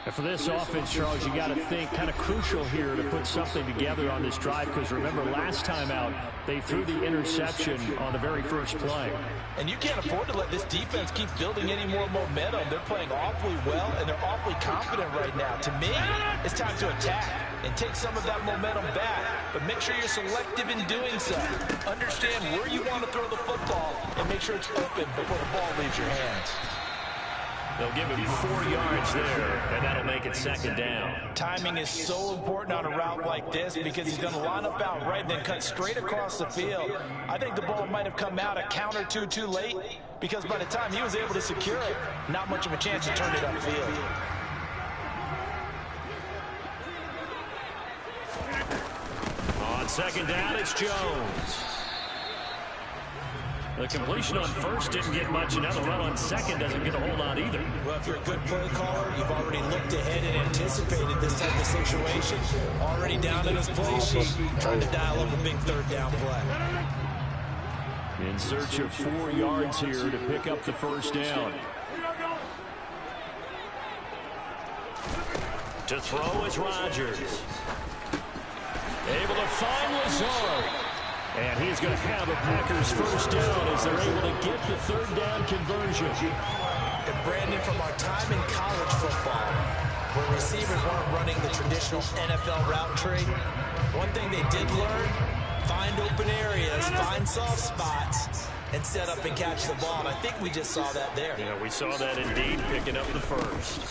And for this offense, Charles, you got to think kind of crucial here to put something together on this drive, because remember, last time out, they threw the interception on the very first play. And you can't afford to let this defense keep building any more momentum. They're playing awfully well, and they're awfully confident right now. To me, it's time to attack and take some of that momentum back. But make sure you're selective in doing so. Understand where you want to throw the football and make sure it's open before the ball leaves your hands. They'll give him 4 yards there, and that'll make it 2nd down. Timing is so important on a route like this, because he's going to line up out right and then cut straight across the field. I think the ball might have come out a count or two too late, because by the time he was able to secure it, not much of a chance to turn it upfield. On 2nd down, it's Jones. The completion on 1st didn't get much, and now the run on 2nd doesn't get a whole lot either. Well, if you're a good play caller, you've already looked ahead and anticipated this type of situation. Already down in his play sheet, trying to dial up a big 3rd down play. In search of 4 yards here to pick up the 1st down. To throw is Rodgers. Able to find Lazard. And he's going to have a Packers 1st down as they're able to get the 3rd down conversion. And Brandon, from our time in college football, where receivers weren't running the traditional NFL route tree, one thing they did learn, find open areas, find soft spots, and set up and catch the ball. And I think we just saw that there. Yeah, we saw that indeed, picking up the first.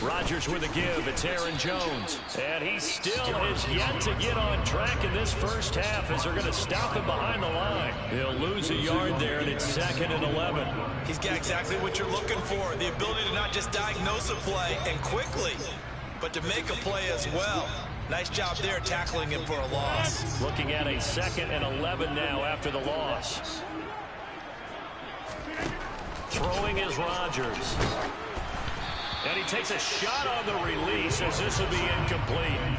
Rodgers with a give. It's Aaron Jones. And he still has yet to get on track in this first half as they're going to stop him behind the line. He'll lose a yard there, and it's 2nd and 11. He's got exactly what you're looking for, the ability to not just diagnose a play and quickly, but to make a play as well. Nice job there tackling him for a loss. Looking at a 2nd and 11 now after the loss. Throwing is Rodgers. And he takes a shot on the release as this will be incomplete.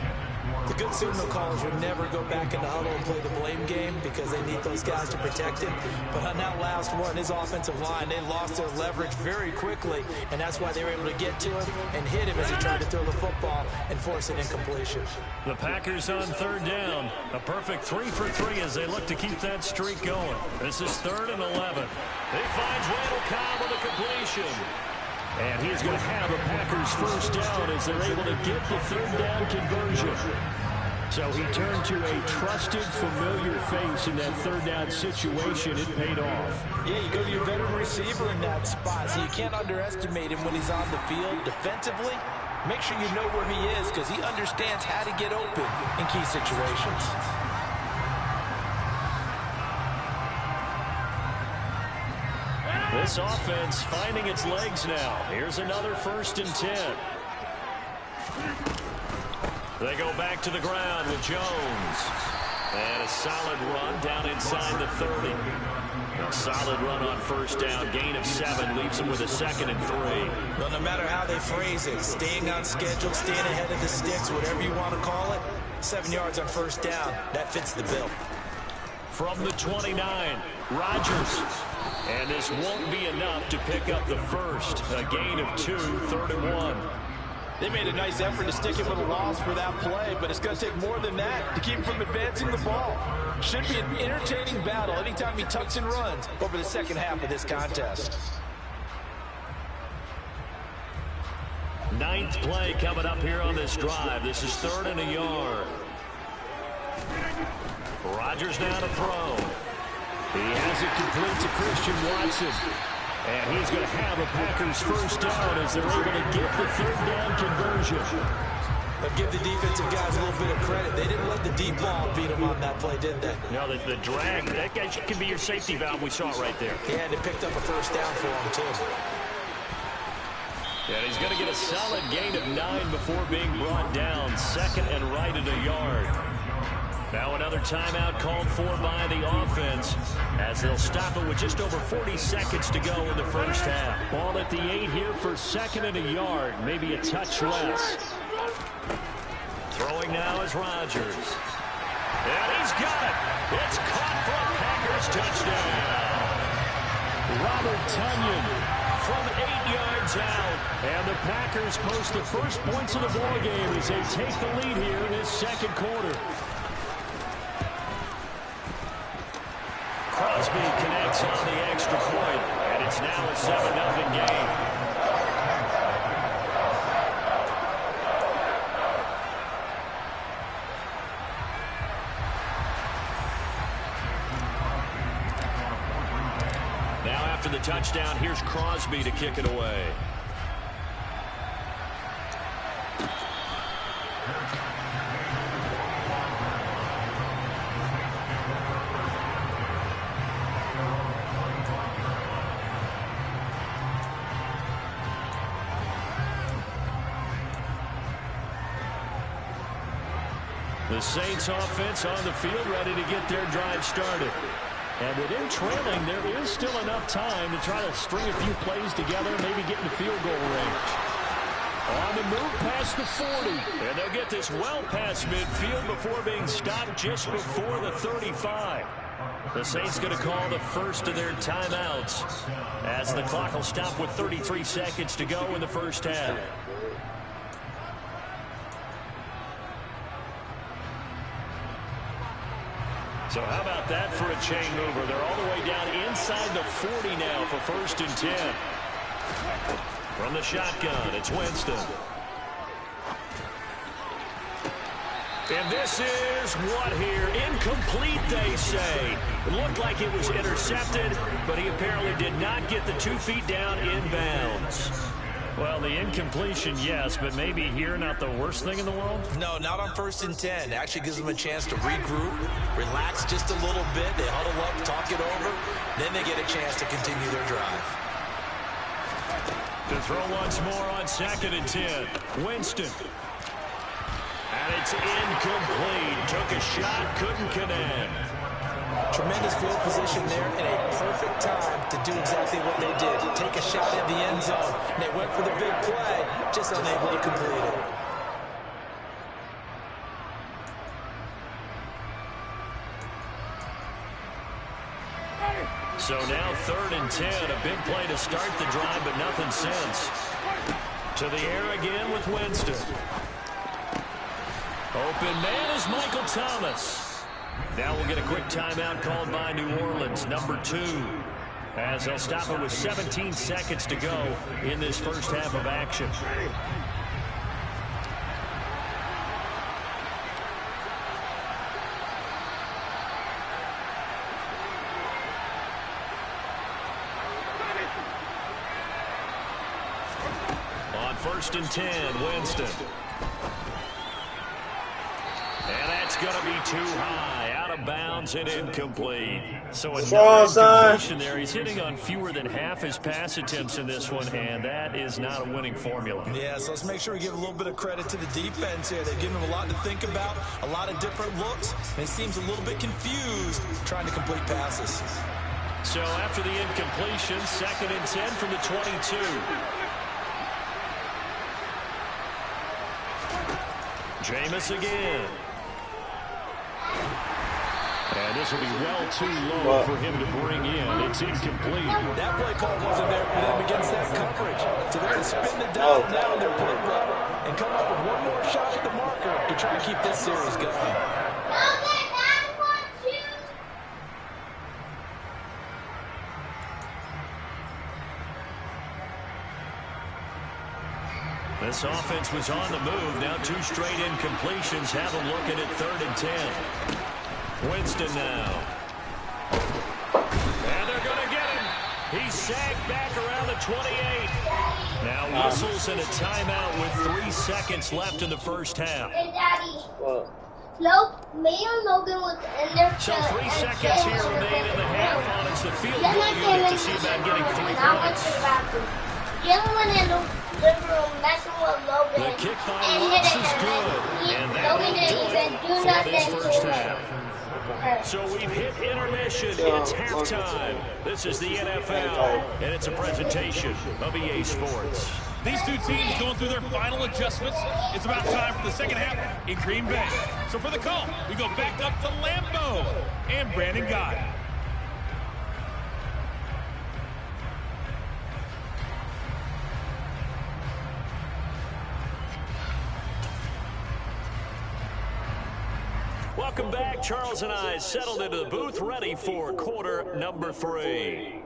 The good signal callers would never go back in the huddle and play the blame game because they need those guys to protect him. But on that last one, his offensive line, they lost their leverage very quickly, and that's why they were able to get to him and hit him as he tried to throw the football and force an incompletion. The Packers on 3rd down. A perfect 3 for 3 as they look to keep that streak going. This is 3rd and 11. He finds Randall Cobb with a completion. And he's going to have a Packers first down as they're able to get the 3rd down conversion. So he turned to a trusted, familiar face in that 3rd down situation. It paid off. Yeah, you go to your veteran receiver in that spot, so you can't underestimate him when he's on the field defensively. Make sure you know where he is because he understands how to get open in key situations. This offense finding its legs now. Here's another 1st and 10. They go back to the ground with Jones. And a solid run down inside the 30. A solid run on 1st down. Gain of 7 leaves him with a 2nd and 3. Well, no matter how they phrase it, staying on schedule, staying ahead of the sticks, whatever you want to call it, 7 yards on 1st down. That fits the bill. From the 29, Rodgers. And this won't be enough to pick up the first. A gain of 2, 3rd and 1. They made a nice effort to stick him with a loss for that play, but it's going to take more than that to keep him from advancing the ball. Should be an entertaining battle anytime he tucks and runs over the second half of this contest. 9th play coming up here on this drive. This is 3rd and a yard. Rodgers now to throw. He has it complete to Christian Watson. And he's going to have a Packers first down as they're able to get the 3rd down conversion. But give the defensive guys a little bit of credit. They didn't let the deep ball beat them on that play, did they? No, the drag, that guy can be your safety valve. We saw it right there. Yeah, and it picked up a first down for him, too. And he's going to get a solid gain of 9 before being brought down. 2nd and right at a yard. Now another timeout called for by the offense as they'll stop it with just over 40 seconds to go in the first half. Ball at the 8 here for 2nd and a yard, maybe a touch less. Throwing now is Rodgers. And he's got it. It's caught for a Packers touchdown. Robert Tonyan from 8 yards out. And the Packers post the first points of the ballgame as they take the lead here in this 2nd quarter. Crosby connects on the extra point, and it's now a 7-0 game. Now after the touchdown, here's Crosby to kick it away. The Saints offense on the field ready to get their drive started. And within trailing, there is still enough time to try to string a few plays together, maybe get in the field goal range. On the move past the 40. And they'll get this well past midfield before being stopped just before the 35. The Saints going to call the first of their timeouts as the clock will stop with 33 seconds to go in the first half. So how about that for a chain mover? They're all the way down inside the 40 now for 1st and 10. From the shotgun, it's Winston. And this is what here? Incomplete, they say. It looked like it was intercepted, but he apparently did not get the 2 feet down in bounds. Well, the incompletion, yes, but maybe here not the worst thing in the world? No, not on 1st and 10. It actually gives them a chance to regroup, relax just a little bit. They huddle up, talk it over. Then they get a chance to continue their drive. To throw once more on 2nd and 10. Winston. And it's incomplete. Took a shot, couldn't connect. Tremendous field position there and a perfect time to do exactly what they did. Take a shot at the end zone. And they went for the big play, just unable to complete it. So now 3rd and 10. A big play to start the drive, but nothing since. To the air again with Winston. Open man is Michael Thomas. Now we'll get a quick timeout called by New Orleans, number 2, as they'll stop it with 17 seconds to go in this first half of action. On 1st and 10, Winston. And that's going to be too high, out of bounds and incomplete. So another incompletion there. He's hitting on fewer than half his pass attempts in this one, and that is not a winning formula. Yeah, so let's make sure we give a little bit of credit to the defense here. They've given him a lot to think about, a lot of different looks, and he seems a little bit confused trying to complete passes. So after the incompletion, 2nd and 10 from the 22. Jameis again. And this will be well too low for him to bring in. It's incomplete. That play call wasn't there for them against that coverage. So they're going to spin the dial now in their play run and come up with one more shot at the marker to try to keep this series going. This offense was on the move. Now 2 straight incompletions have them looking at 3rd and 10. Winston now. And they're going to get him. He's sagged back around the 28. Now whistles and a timeout with 3 seconds left in the first half. Hey, Daddy. Nope, me and Logan was in there. So 3 seconds here remain in the half on us. The field goal unit to see about getting 3 points. Jalen went in the living room messing with Logan. The kick by Lutz is good. And that will do it for this first half. So we've hit intermission. It's halftime. This is the NFL, and it's a presentation of EA Sports. These two teams going through their final adjustments. It's about time for the second half in Green Bay. So for the call, we go back up to Lambeau and Brandon Gott. Welcome back. Charles and I settled into the booth, ready for quarter number 3.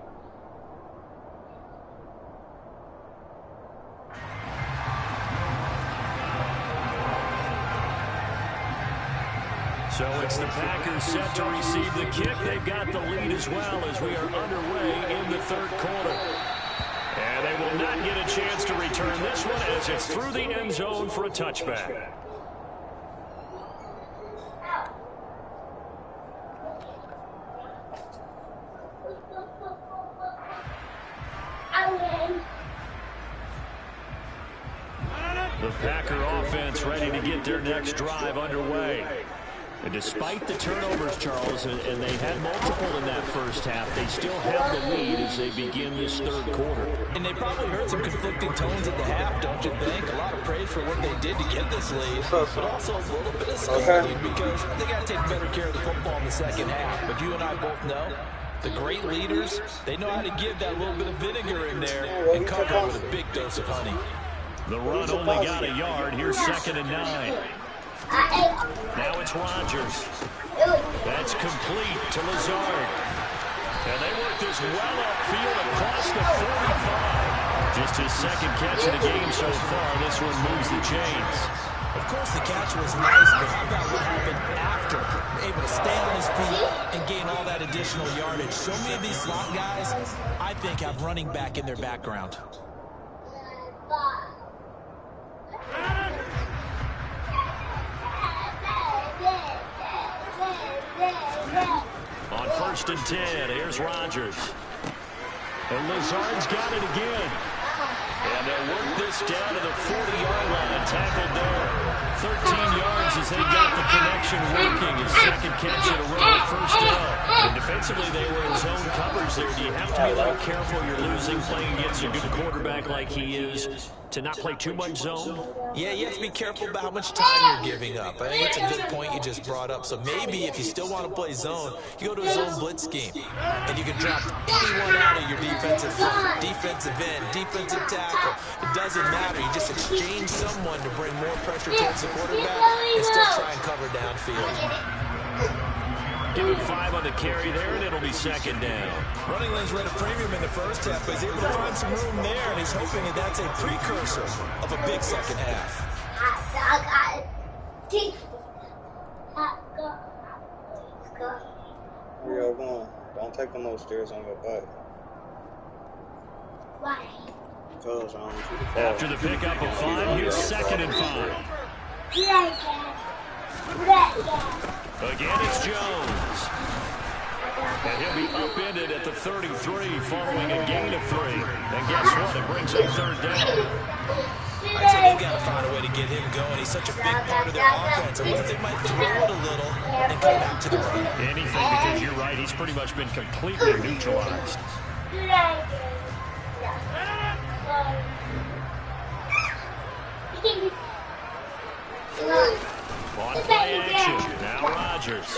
So it's the Packers set to receive the kick. They've got the lead as well as we are underway in the 3rd quarter. And they will not get a chance to return this one as it's through the end zone for a touchback. The Packer offense ready to get their next drive underway. And despite the turnovers, Charles, and they had multiple in that first half, they still have the lead as they begin this 3rd quarter. And they probably heard some conflicting tones at the half, don't you think? A lot of praise for what they did to get this lead, but also a little bit of scolding because they got to take better care of the football in the second half. But you and I both know the great leaders, they know how to give that little bit of vinegar in there and couple it with a big dose of honey. The run only got a yard. Here's 2nd and 9. Now it's Rodgers. That's complete to Lazard. And they work this well upfield across the 45. Just his 2nd catch of the game so far. This one moves the chains. Of course, the catch was nice, but how about what happened after? Able to stay on his feet and gain all that additional yardage. So many of these slot guys, I think, have running back in their background. On 1st and 10, here's Rodgers. And Lazard's got it again. And they'll work this down to the 40-yard line. Tackled there. 13 yards as they got the connection working. His second catch in a row, first down. And defensively, they were in zone coverage there. Do you have to be a little careful you're losing playing against a good quarterback like he is to not play too much zone? Yeah, you have to be careful about how much time you're giving up. I think it's a good point you just brought up. So maybe if you still want to play zone, you go to a zone blitz scheme. And you can drop anyone out of your defensive front, defensive end, defensive tackle. It doesn't matter. You just exchange someone to bring more pressure towards the quarterback and still try and cover downfield. Give him 5 on the carry there, and it'll be second down. Running lanes read a premium in the first half, but he's able to find some room there, and he's hoping that that's a precursor of a big second half. Where y'all going? Don't take them upstairs on your butt. Why? Because I don't want you to fall. After the pickup of 5, here's 2nd and 5. Again, it's Jones. And he'll be upended at the 33 following a gain of 3. And guess what? It brings up 3rd down. I'd say they've got to find a way to get him going. He's such a big part of their offense. I wonder if they might throw it a little and come back to the run. Anything, because you're right. He's pretty much been completely neutralized. On play action. Now Rodgers.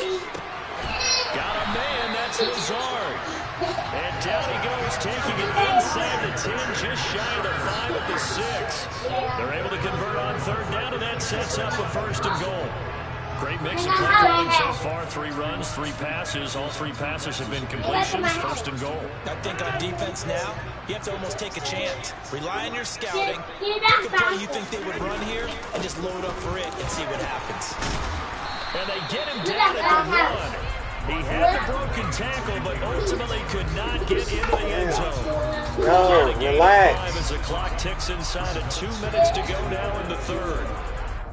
Got a man. That's Lazard. And down he goes, taking it inside the 10, just shy of the 5 at the 6. They're able to convert on 3rd down, and that sets up a 1st and goal. Great mix of play calling so far. 3 runs, 3 passes. All 3 passes have been completions. 1st and goal. I think on defense now, you have to almost take a chance. Rely on your scouting. Pick a play you think they would run here, and just load up for it and see what happens. And they get him down at the 1. He had the broken tackle, but ultimately could not get into the end zone. No, relax. 5 as the clock ticks inside of 2 minutes to go now in the 3rd.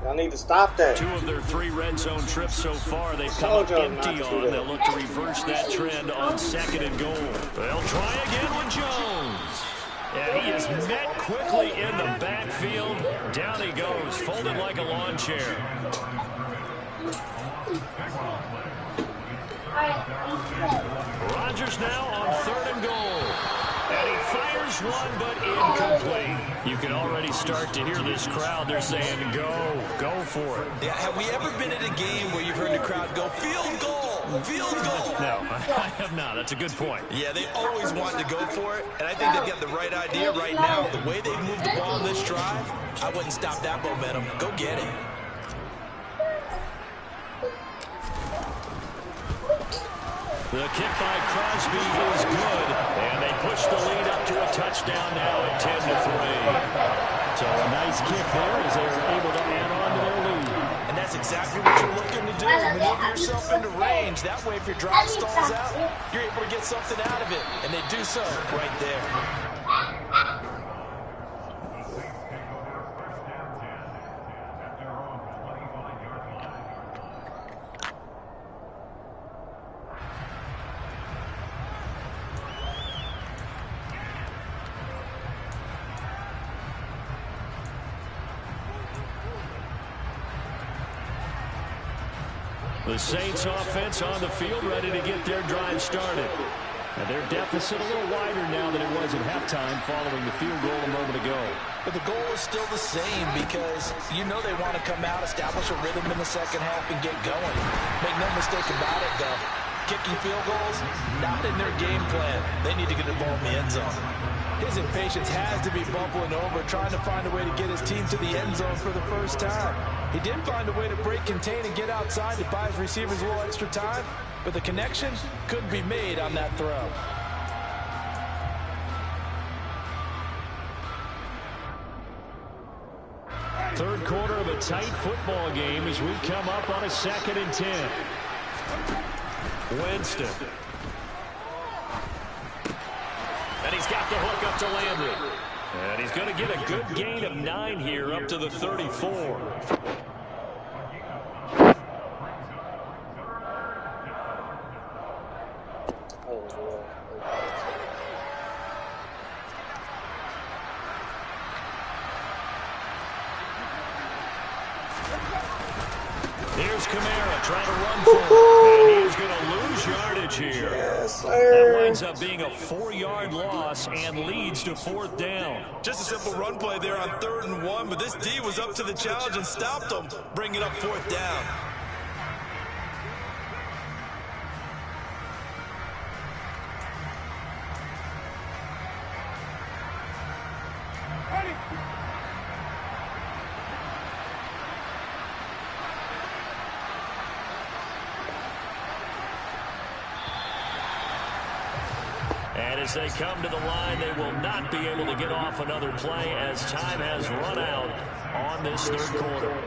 Y'all need to stop that. 2 of their 3 red zone trips so far, they've come up empty on. They'll look to reverse that trend on 2nd and goal. They'll try again with Jones. And he is met quickly in the backfield. Down he goes, folded like a lawn chair. Rodgers now on 3rd and goal. And he fires one, but incomplete. You can already start to hear this crowd. They're saying, go for it. Yeah, have we ever been at a game where you've heard the crowd go, field goal, field goal? No, I have not. That's a good point. Yeah, they always want to go for it, and I think they've got the right idea right now. The way they've moved the ball in this drive, I wouldn't stop that momentum. Go get it. The kick by Crosby is good, and they push the lead up to a touchdown now at 10-3. So a nice kick there as they were able to add on to their lead. And that's exactly what you're looking to do. Maneuver yourself into range. That way, if your drive stalls out, you're able to get something out of it. And they do so right there. The Saints offense on the field, ready to get their drive started. And their deficit a little wider now than it was at halftime following the field goal a moment ago. But the goal is still the same because you know they want to come out, establish a rhythm in the second half, and get going. Make no mistake about it, though. Kicking field goals, not in their game plan. They need to get the ball in the end zone. His impatience has to be bubbling over, trying to find a way to get his team to the end zone for the first time. He did find a way to break, contain, and get outside to buy his receivers a little extra time, but the connection couldn't be made on that throw. Third quarter quarter of a tight football game as we come up on a 2nd and 10. Winston. And he's got the hook up to Landry. And he's going to get a good gain of 9 here up to the 34. Here's Kamara trying to run for it. And he is going to lose yardage here. Yes, sir. That winds up being a 4-yard loss and leads to 4th down. Just a simple run play there on 3rd and 1, but this D was up to the challenge and stopped them, bringing up 4th down. And as they come to the line, they will not be able to get off another play as time has run out on this 3rd quarter.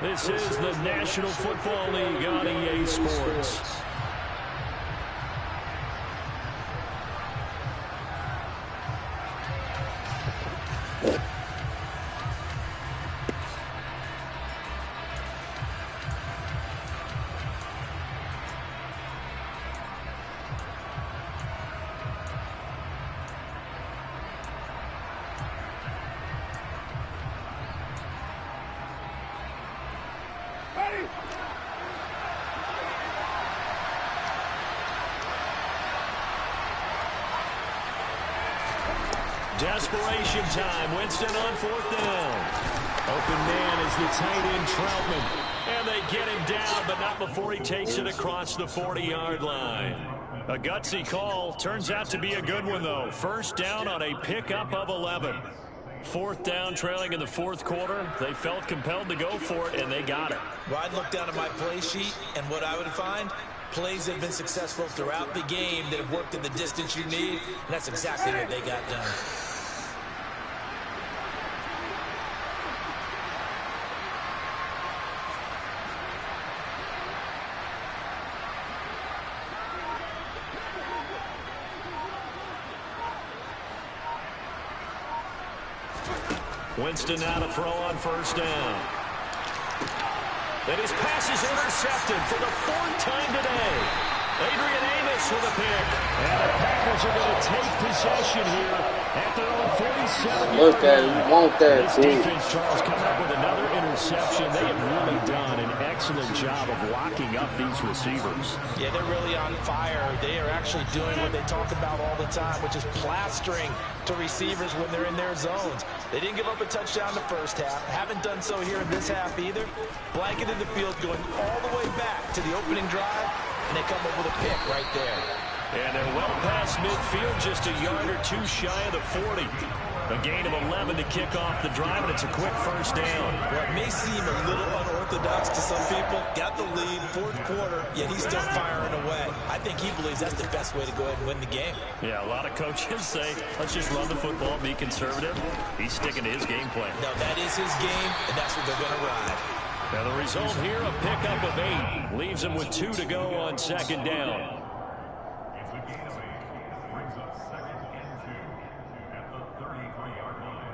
This is the National Football League on EA Sports. Desperation time. Winston on 4th down. Open man is the tight end Troutman. And they get him down, but not before he takes it across the 40-yard line. A gutsy call. Turns out to be a good one, though. 1st down on a pickup of 11. 4th down, trailing in the 4th quarter. They felt compelled to go for it, and they got it. Well, I'd look down at my play sheet, and what I would find, plays have been successful throughout the game that have worked in the distance you need, and that's exactly what they got done. Winston now to throw on 1st down. And his pass is intercepted for the 4th time today. Adrian Amos with a pick. And the Packers are going to take possession here at their own 47. Look at it. You want that, This defense, Charles, coming up with another interception. They have really done an excellent job of locking up these receivers. Yeah, they're really on fire. They are actually doing what they talk about all the time, which is plastering to receivers when they're in their zones. They didn't give up a touchdown the 1st half. Haven't done so here in this half either. Blanketed the field going all the way back to the opening drive, and they come up with a pick right there. And they're well past midfield, just a yard or 2 shy of the 40. A gain of 11 to kick off the drive, and it's a quick 1st down. Well, it may seem a little unorthodox to some people. Got the lead, 4th quarter, yet he's still firing away. I think he believes that's the best way to go ahead and win the game. Yeah, a lot of coaches say, let's just run the football, be conservative. He's sticking to his game plan. No, that is his game, and that's what they're going to ride. Now the result here, a pickup of 8. Leaves him with 2 to go on 2nd down. It's a gain of 8. Brings up 2nd and 2 at the 33-yard line.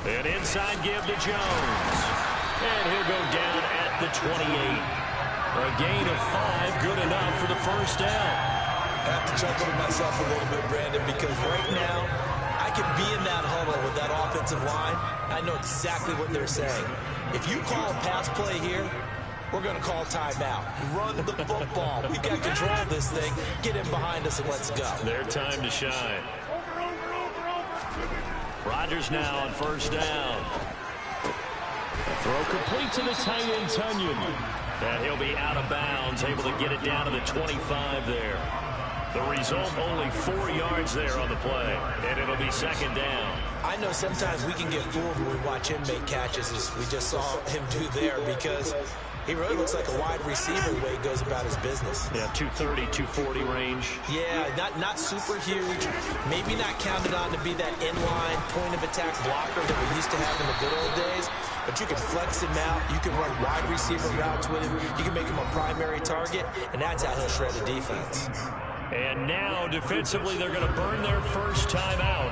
An inside give to Jones. And he'll go down at the 28. A gain of 5, good enough for the 1st down. I have to chuckle to myself a little bit, Brandon, because right now, I could be in that huddle with that offensive line. I know exactly what they're saying. If you call a pass play here, we're going to call timeout. Run the football. We've got control of this thing. Get in behind us and let's go. Their time to shine. Rodgers now on 1st down. Throw complete to the tight end, Tunyon. And he'll be out of bounds, able to get it down to the 25 there. The result, only 4 yards there on the play. And it'll be 2nd down. I know sometimes we can get fooled when we watch him make catches, as we just saw him do there, because he really looks like a wide receiver the way he goes about his business. Yeah, 230, 240 range. Yeah, not super huge. Maybe not counted on to be that inline point-of-attack blocker that we used to have in the good old days, but you can flex him out. You can run wide receiver routes with him. You can make him a primary target, and that's how he'll shred a defense. And now, defensively, they're going to burn their first time out.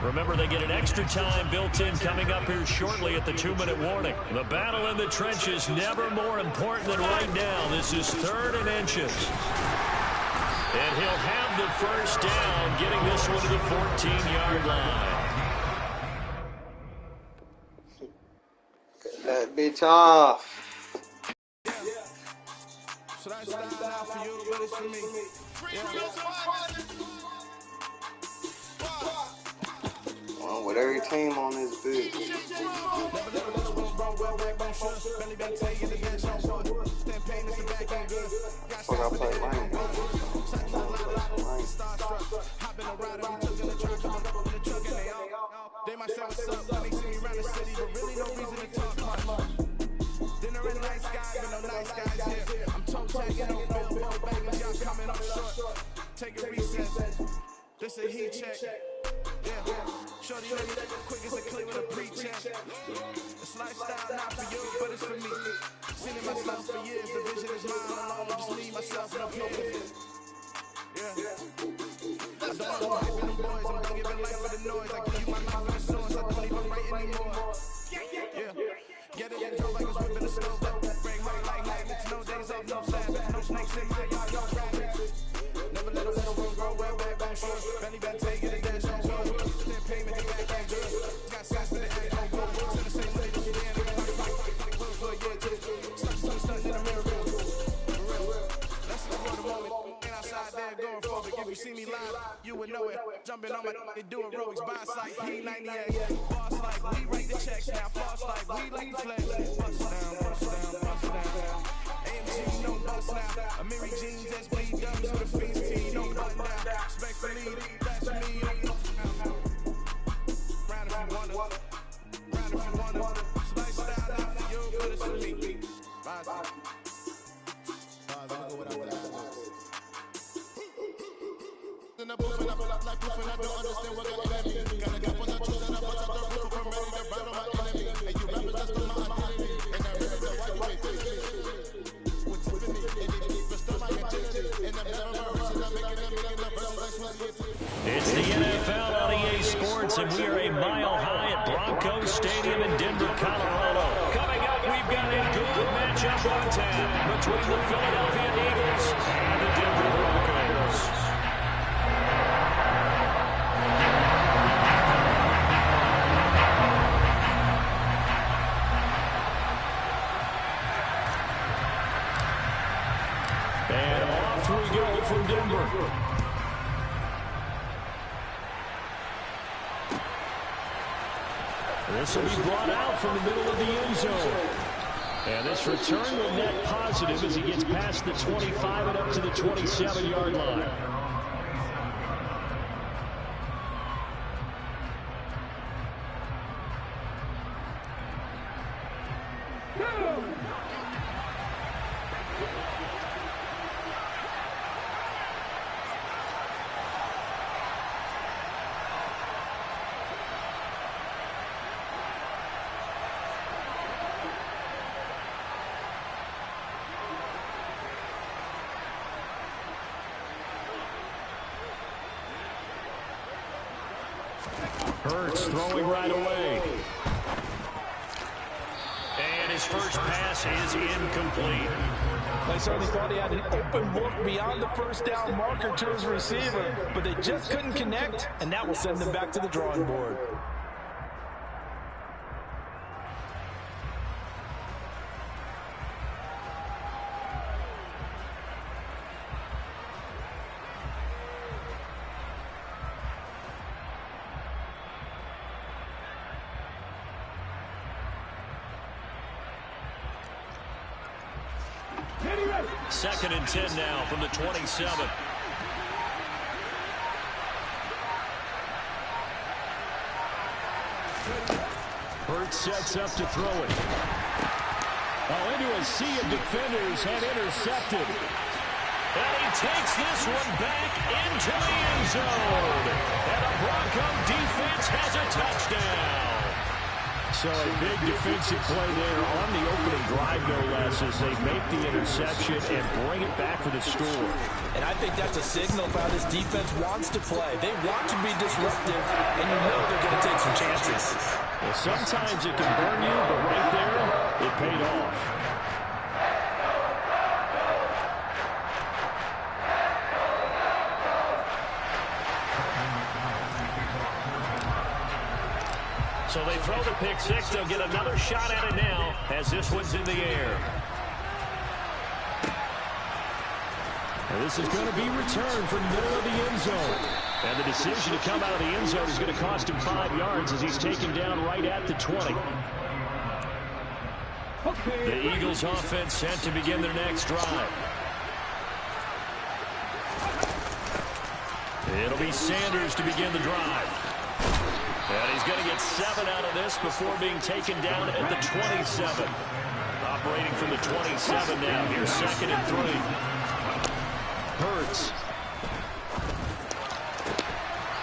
Remember, they get an extra time built in coming up here shortly at the 2-minute warning. The battle in the trenches, never more important than right now. This is 3rd and inches. And he'll have the first down, getting this one to the 14-yard line. Get that bitch off. Should I stand out for you, but it's for me? With every team on this bitch. Fuck, I play lane. They might say what's up when they see me around the city, but really no reason to talk much. Dinner and nice guys, but no nice guys here. I'm toe tagging on billboard bangers, y'all coming up short. Take a recess. This a heat check. Yeah, shorty ready quick as a click with a pre-check. This lifestyle not for you, but it's for me. Seen it myself for years. The vision is mine alone. Just me, myself, and a opinion. Yeah. I don't know who hyping them boys. I'm done giving life for the noise. I give you my life for the source. I don't even write anymore. Yeah. Get it and drove like it's whipping the snow. Break hard like magnets. No days off, no Sabbath. No snakes in my yard, no rabbits. Never let a little one grow well back on shore. Belly been taking it, dash on wood. Then payment, the back ain't good. Got size for the act on good. Send the same way to Sudan. Nigga, like clothes for a year, too. Stuck in America. For real. Let's explore the moment. Ain't outside there going forward. If you see me live, you would know it. Jumping on my they do aerobics. By sight, P98. Boss like, we write the checks now. Floss like, we like the flex. Bust down, bust down, bust down. AMG, no bust now. Amiri jeans, SB dummies with a fiends team, no button down. Respectfully, that's me. Round if you wanna. Round if you wanna. It's lifestyle not for you, but it's for me. Bye. In the booth and I pull up like proof and I don't understand what got enemy. Got a couple of truths and I bust out the roof if I'm ready to battle my enemy. And you rappers just on my identity. And I really know why you ain't feeling it. With Tiffany, and it restore my agility. And I'm never rehearsing, I'm making a million of verses like Swizzy. It's the NFL on EA Sports, and we are a mile high at Broncos Stadium in Denver, Colorado. Coming up, we've got a good matchup on tap between the Philadelphia Eagles and the Denver Broncos. And off we go from Denver. This will be brought out from the middle of the end zone. And this return will net positive as he gets past the 25 and up to the 27-yard line. Hurts throwing right away. And his first pass is incomplete. They certainly thought he had an open look beyond the first down marker to his receiver, but they just couldn't connect, and that will send them back to the drawing board. Second and 10 now from the 27. Hurts sets up to throw it. Oh, into a sea of defenders and intercepted. And he takes this one back into the end zone. And the Bronco defense has a touchdown. So a big defensive play there on the opening drive, no less, as they make the interception and bring it back for the score. And I think that's a signal of how this defense wants to play. They want to be disruptive, and you know they're going to take some chances. Well, sometimes it can burn you, but right there, it paid off. So they throw the pick six. They'll get another shot at it now as this one's in the air. And this is going to be returned from the middle of the end zone. And the decision to come out of the end zone is going to cost him 5 yards as he's taken down right at the 20. The Eagles offense set to begin their next drive. It'll be Sanders to begin the drive. And he's going to get 7 out of this before being taken down at the 27. Operating from the 27 now. Here's 2nd and 3. Hurts.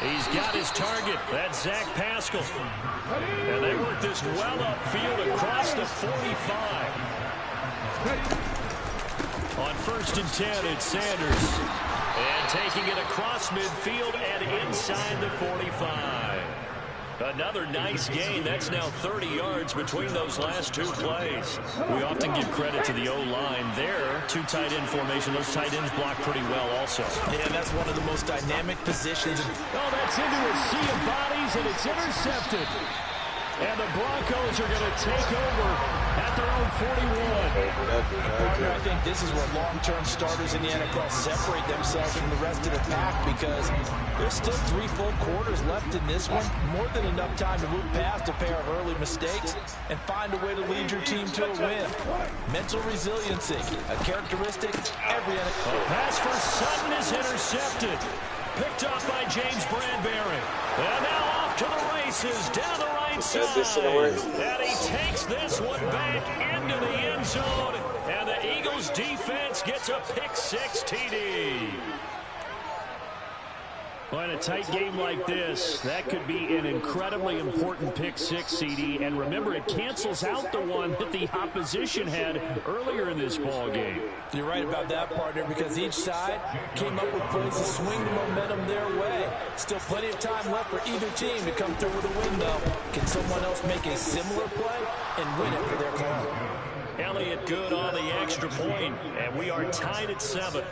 He's got his target. That's Zach Pascal. And they work this well upfield across the 45. On 1st and 10, it's Sanders. And taking it across midfield and inside the 45. Another nice gain. That's now 30 yards between those last 2 plays. We often give credit to the O-line there. 2 tight end formation. Those tight ends block pretty well also. Yeah, that's one of the most dynamic positions. Oh, that's into a sea of bodies, and it's intercepted. And the Broncos are going to take over at their own 41. I think this is where long-term starters in the NFL separate themselves from the rest of the pack, because there's still 3 full quarters left in this one. More than enough time to move past a pair of early mistakes and find a way to lead your team to a win. Mental resiliency, a characteristic every NFL. A pass for Sutton is intercepted. Picked up by James Bradbury. And now off to the races down the right side. And he takes this one back into the end zone. And the Eagles defense gets a pick 6 TD. Well, in a tight game like this, that could be an incredibly important pick 6 CD. And remember, it cancels out the one that the opposition had earlier in this ball game. You're right about that, partner, because each side came up with plays to swing the momentum their way. Still plenty of time left for either team to come through with a win, though. Can someone else make a similar play and win it for their club? Elliott good on the extra point, and we are tied at 7.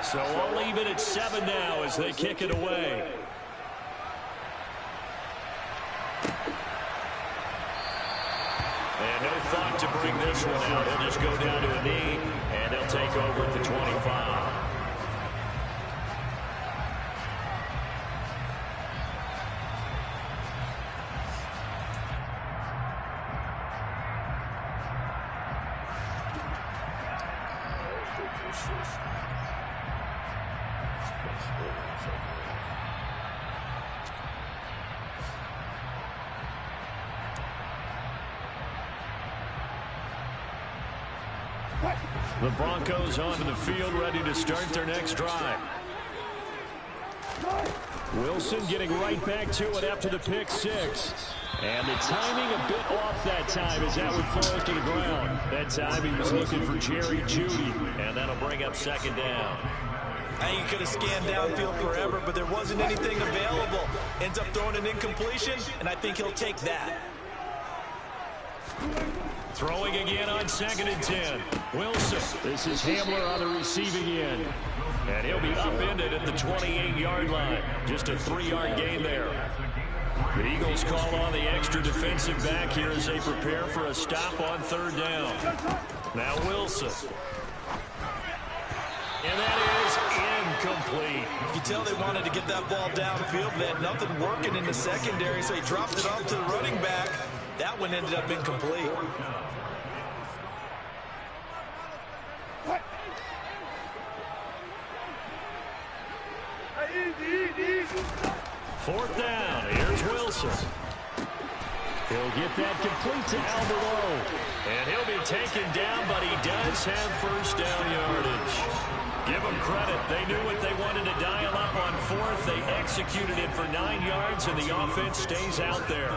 So I'll leave it at 7 now as they kick it away. And no thought to bring this one out. He'll just go down to a knee, and they'll take over at the 25. The Broncos onto the field, ready to start their next drive. Wilson getting right back to it after the pick 6. And the timing a bit off that time as that one falls to the ground. That time he was looking for Jerry Jeudy, and that'll bring up 2nd down. I think he could have scanned downfield forever, but there wasn't anything available. Ends up throwing an incompletion, and I think he'll take that. Throwing again on 2nd and 10. Wilson. This is Hamler on the receiving end. And he'll be upended at the 28-yard line. Just a 3-yard gain there. The Eagles call on the extra defensive back here as they prepare for a stop on 3rd down. Now Wilson. And that is incomplete. You can tell they wanted to get that ball downfield. They had nothing working in the secondary, so he dropped it off to the running back. That one ended up incomplete. 4th down. Here's Wilson. He'll get that complete to Alvaro. And he'll be taken down, but he does have first down yardage. Give them credit. They knew what they wanted to dial up on 4th. They executed it for 9 yards, and the offense stays out there.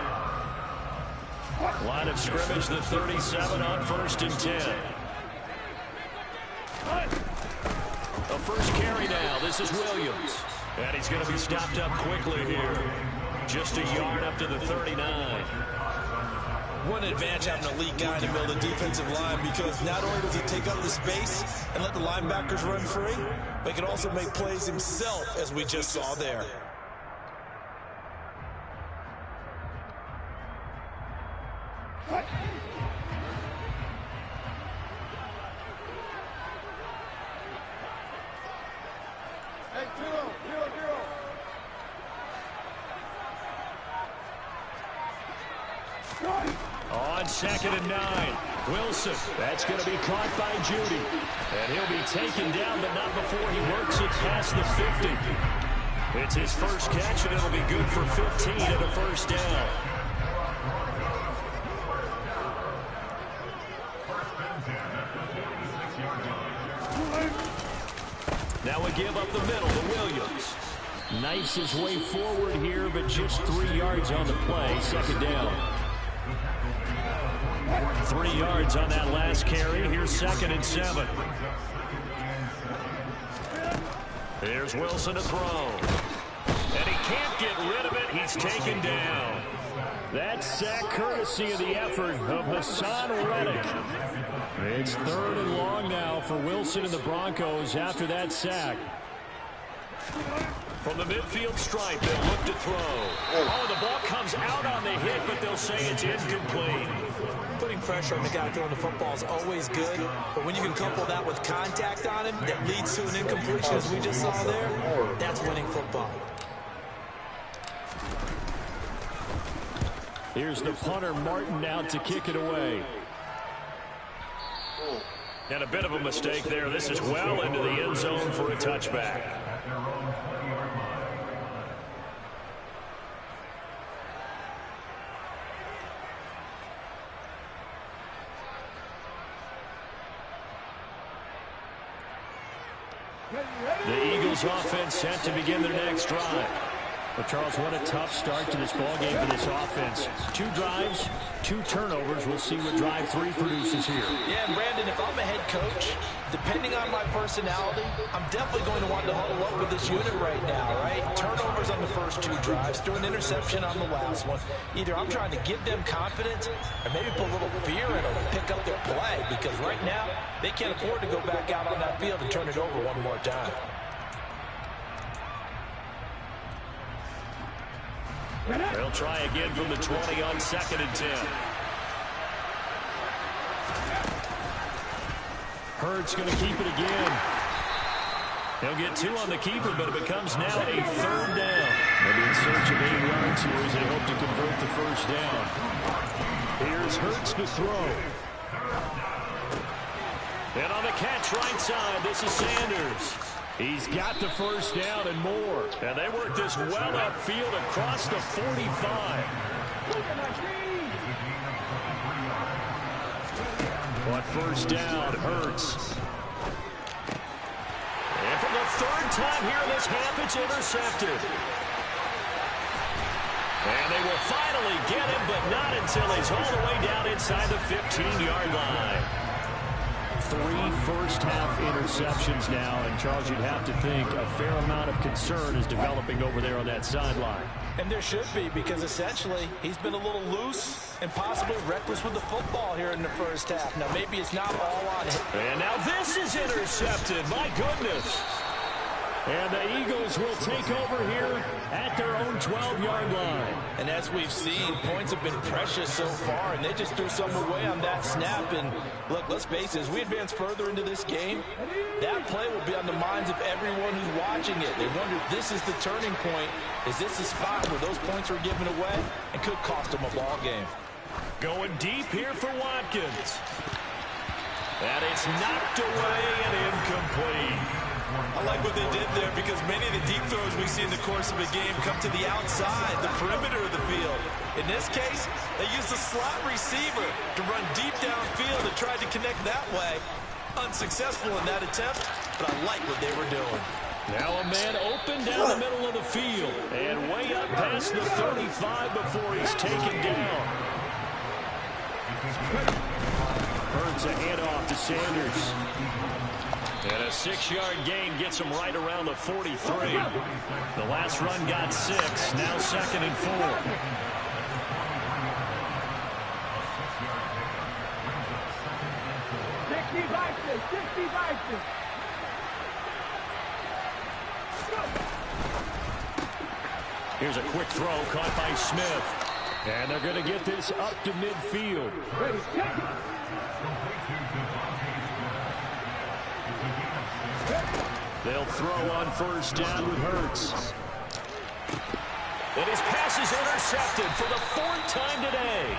Line of scrimmage, the 37 on 1st and 10. A first carry now. This is Williams. And he's going to be stopped up quickly here. Just a yard up to the 39. What an advantage having an elite guy in the middle of the defensive line, because not only does he take up the space and let the linebackers run free, but he can also make plays himself, as we just saw there. On 2nd and 9, Wilson. That's going to be caught by Judy. And he'll be taken down, but not before he works it past the 50. It's his first catch, and it'll be good for 15 and a first down. Now we give up the middle to Williams. Knifes his way forward here, but just 3 yards on the play. 2nd down. 3 yards on that last carry. Here's 2nd and 7. Here's Wilson to throw. And he can't get rid of it. He's taken down. That sack courtesy of the effort of Hassan Reddick. It's 3rd and long now for Wilson and the Broncos after that sack. From the midfield stripe, they'll look to throw. Oh, the ball comes out on the hit, but they'll say it's incomplete. Putting pressure on the guy throwing the football is always good, but when you can couple that with contact on him that leads to an incompletion, as we just saw there, that's winning football. Here's the punter, Martin, out to kick it away. And a bit of a mistake there. This is well into the end zone for a touchback. The Eagles offense set to begin their next drive. Well, Charles, what a tough start to this ballgame for this offense. 2 drives, 2 turnovers. We'll see what drive 3 produces here. Yeah, and Brandon, if I'm a head coach, depending on my personality, I'm definitely going to want to huddle up with this unit right now, right? Turnovers on the first 2 drives, threw an interception on the last one. Either I'm trying to give them confidence or maybe put a little fear in them and pick up their play, because right now they can't afford to go back out on that field and turn it over one more time. They'll try again from the 20 on 2nd and 10. Hurts going to keep it again. He'll get 2 on the keeper, but it becomes now a 3rd down. Maybe in search of 8 yards here as they hope to convert the first down. Here's Hurts to throw. And on the catch right side, this is Sanders. He's got the first down and more. And they work this well upfield across the 45. On first down, Hurts. And for the 3rd time here in this half, it's intercepted. And they will finally get him, but not until he's all the way down inside the 15-yard line. 3 first-half interceptions now, and Charles, you'd have to think a fair amount of concern is developing over there on that sideline. And there should be, because essentially he's been a little loose and possibly reckless with the football here in the first half. Now, maybe it's not all on him. And now this is intercepted. My goodness. And the Eagles will take over here at their own 12-yard line. And as we've seen, points have been precious so far, and they just threw some away on that snap. And look, let's face it, as we advance further into this game, that play will be on the minds of everyone who's watching it. They wonder if this is the turning point. Is this the spot where those points are given away and could cost them a ball game? Going deep here for Watkins. And it's knocked away and incomplete. I like what they did there because many of the deep throws we see in the course of a game come to the outside, the perimeter of the field. In this case, they used a slot receiver to run deep downfield and tried to connect that way. Unsuccessful in that attempt, but I like what they were doing. Now a man open down the middle of the field and way up past the 35 before he's taken down. Burns a handoff to Sanders. And a 6-yard gain gets him right around the 43. The last run got 6, now 2nd and 4. Here's a quick throw caught by Smith. And they're going to get this up to midfield. They'll throw on first down with Hurts. And his pass is intercepted for the 4th time today.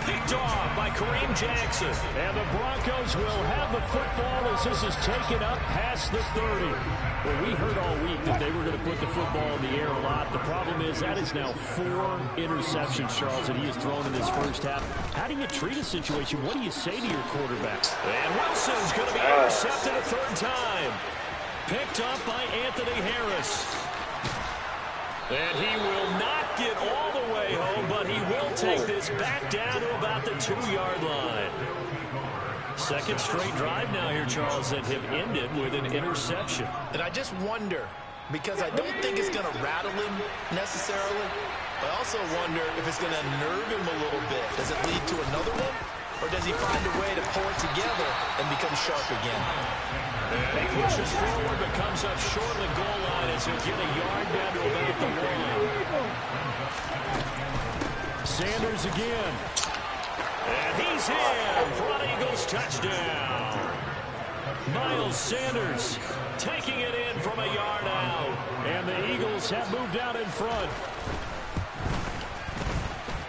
Picked off by Kareem Jackson. And the Broncos will have the football as this is taken up past the 30. Well, we heard all week that they were going to put the football in the air a lot. The problem is that is now 4 interceptions, Charles, that he has thrown in this first half. How do you treat a situation? What do you say to your quarterback? And Wilson's going to be intercepted a 3rd time. Picked up by Anthony Harris. And he will not get all the way home, but he will take this back down to about the 2-yard line. 2nd straight drive now here, Charles, that have ended with an interception. And I just wonder, because I don't think it's going to rattle him necessarily, I also wonder if it's going to nerve him a little bit. Does it lead to another one? Or does he find a way to pull it together and become sharp again? And he pushes forward but comes up short of the goal line as he'll get a yard down to about the 1. Sanders again. And he's in for an Eagles touchdown. Miles Sanders taking it in from a yard out. And the Eagles have moved out in front.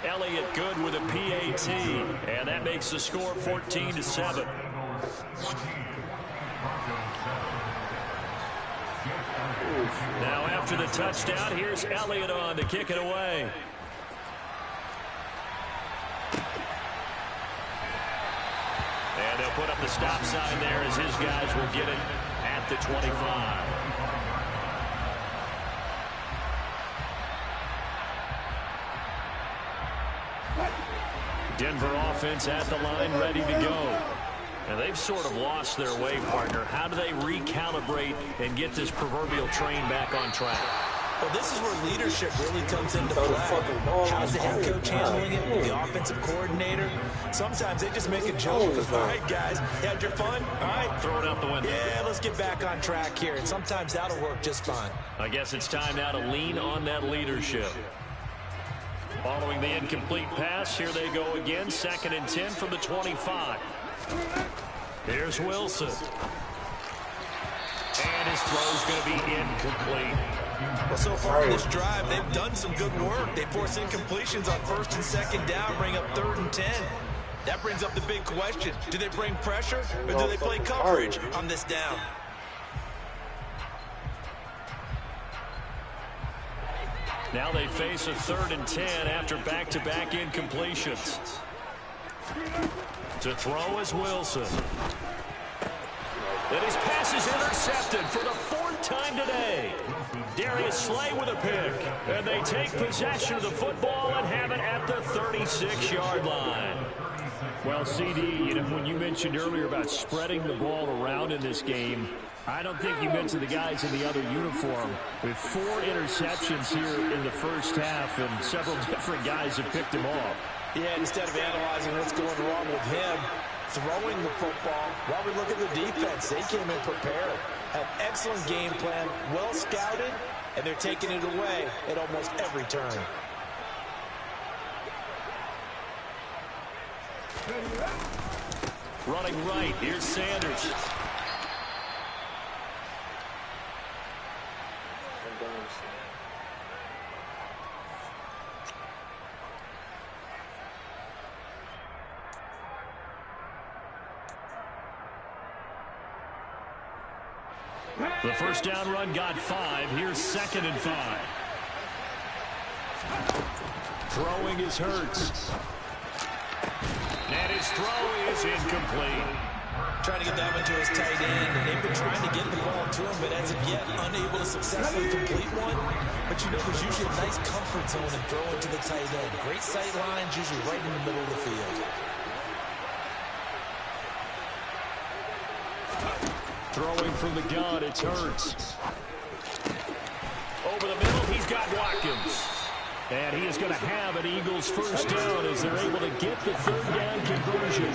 Elliott good with a PAT. And that makes the score 14-7. Now after the touchdown, here's Elliott on to kick it away. And they'll put up the stop sign there as his guys will get it at the 25. Denver offense at the line, ready to go. And they've sort of lost their way, partner. How do they recalibrate and get this proverbial train back on track? Well, this is where leadership really comes into play. How's the head coach handling it? The offensive coordinator? Sometimes they just make a joke. All right, guys, you had your fun? All right. Throw it out the window. Yeah, let's get back on track here. And sometimes that'll work just fine. I guess it's time now to lean on that leadership. Following the incomplete pass, here they go again. 2nd and 10 from the 25. Here's Wilson. And his throw's going to be incomplete. Well, so far in this drive, they've done some good work. They force incompletions on 1st and 2nd down, bring up 3rd and 10. That brings up the big question. Do they bring pressure or do they play coverage on this down? Now they face a 3rd and 10 after back-to-back incompletions. To throw is Wilson. And his pass is intercepted for the 4th time today. Darius Slay with a pick. And they take possession of the football and have it at the 36-yard line. Well, CD, when you mentioned earlier about spreading the ball around in this game, I don't think you mentioned the guys in the other uniform. With 4 interceptions here in the first half, and several different guys have picked him off. Yeah, instead of analyzing what's going wrong with him, throwing the football, while we look at the defense, they came in prepared. Had excellent game plan, well scouted, and they're taking it away at almost every turn. Running right, here's Sanders. The first down run got 5. Here's 2nd and 5. Throwing is Hurts. And his throw is incomplete. Trying to get that one to his tight end, and they've been trying to get the ball to him, but as of yet, unable to successfully complete one. But you know, there's usually a nice comfort zone in throwing to the tight end. Great sight lines, usually right in the middle of the field. Throwing from the gun, it's Hurts. Over the middle, he's got Watkins. And he is going to have an Eagles first down as they're able to get the 3rd down conversion.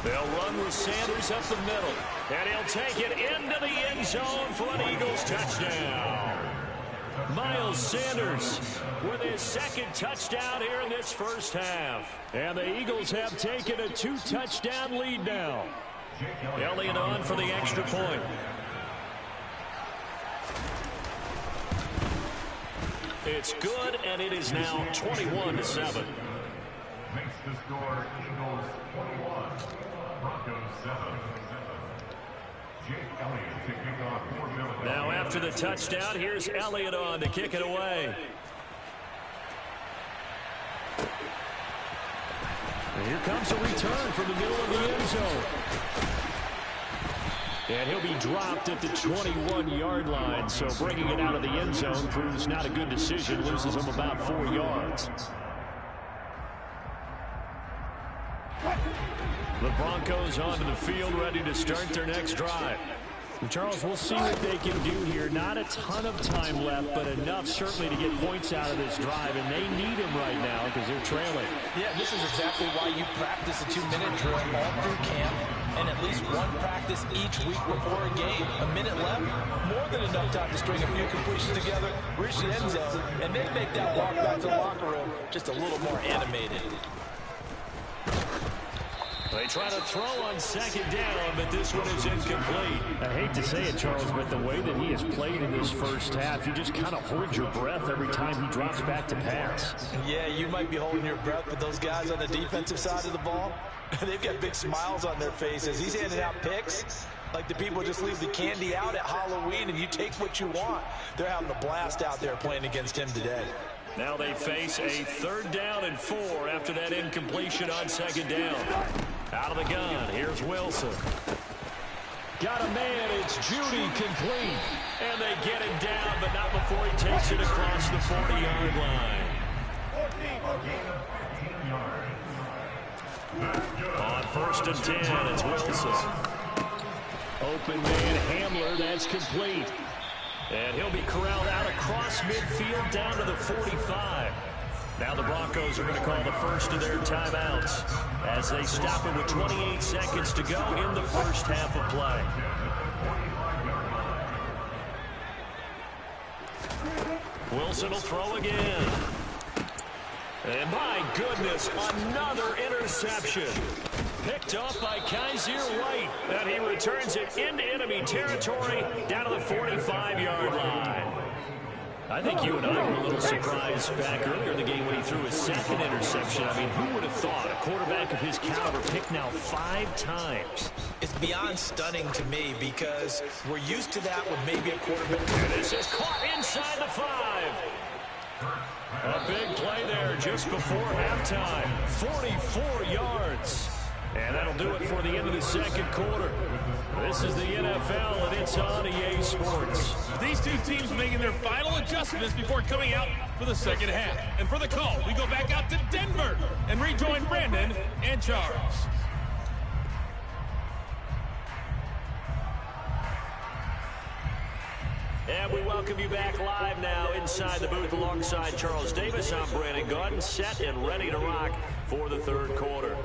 They'll run with Sanders up the middle. And he'll take it into the end zone for an Eagles touchdown. Miles Sanders with his 2nd touchdown here in this first half. And the Eagles have taken a 2-touchdown lead now. Elliott on for the extra point. It's good, and it is now 21-7. Makes the score Eagles 21, Broncos 7. Jake Elliott to kick off for Philadelphia. Now after the touchdown, here's Elliott on to kick it away. And here comes a return from the middle of the end zone. And he'll be dropped at the 21-yard line, so bringing it out of the end zone proves not a good decision, loses him about 4 yards. The Broncos onto the field, ready to start their next drive. And Charles, we'll see what they can do here. Not a ton of time left, but enough certainly to get points out of this drive, and they need him right now because they're trailing. Yeah, this is exactly why you practice a 2-minute drill all through camp, and at least one practice each week before a game. A minute left, more than enough time to string a few completions together, reach the end zone, and then make that walk back to the locker room just a little more animated. They try to throw on 2nd down, but this one is incomplete. I hate to say it, Charles, but the way that he has played in this first half, you just kind of hold your breath every time he drops back to pass. Yeah, you might be holding your breath, but those guys on the defensive side of the ball, they've got big smiles on their faces. He's handing out picks like the people just leave the candy out at Halloween and you take what you want. They're having a blast out there playing against him today. Now they face a 3rd down and 4 after that incompletion on 2nd down. Out of the gun, here's Wilson. Got a man, it's Judy complete. And they get him down, but not before he takes it across the 40-yard line. On 1st and 10, it's Wilson. Open man, Hamler, that's complete. And he'll be corralled out across midfield down to the 45. Now the Broncos are going to call the first of their timeouts as they stop it with 28 seconds to go in the first half of play. Wilson will throw again. And my goodness, another interception. Picked off by Kaiser White. And he returns it into enemy territory down to the 45-yard line. I think you and I were a little surprised back earlier in the game when he threw his 2nd interception. I mean, who would have thought a quarterback of his caliber picked now 5 times? It's beyond stunning to me because we're used to that with maybe a quarterback. And this is caught inside the 5. A big play there just before halftime. 44 yards. And that'll do it for the end of the 2nd quarter. This is the NFL, and it's on EA Sports. These two teams making their final adjustments before coming out for the 2nd half. And for the call, we go back out to Denver and rejoin Brandon and Charles. And we welcome you back live now inside the booth alongside Charles Davis. I'm Brandon Gaudin, set and ready to rock for the 3rd quarter.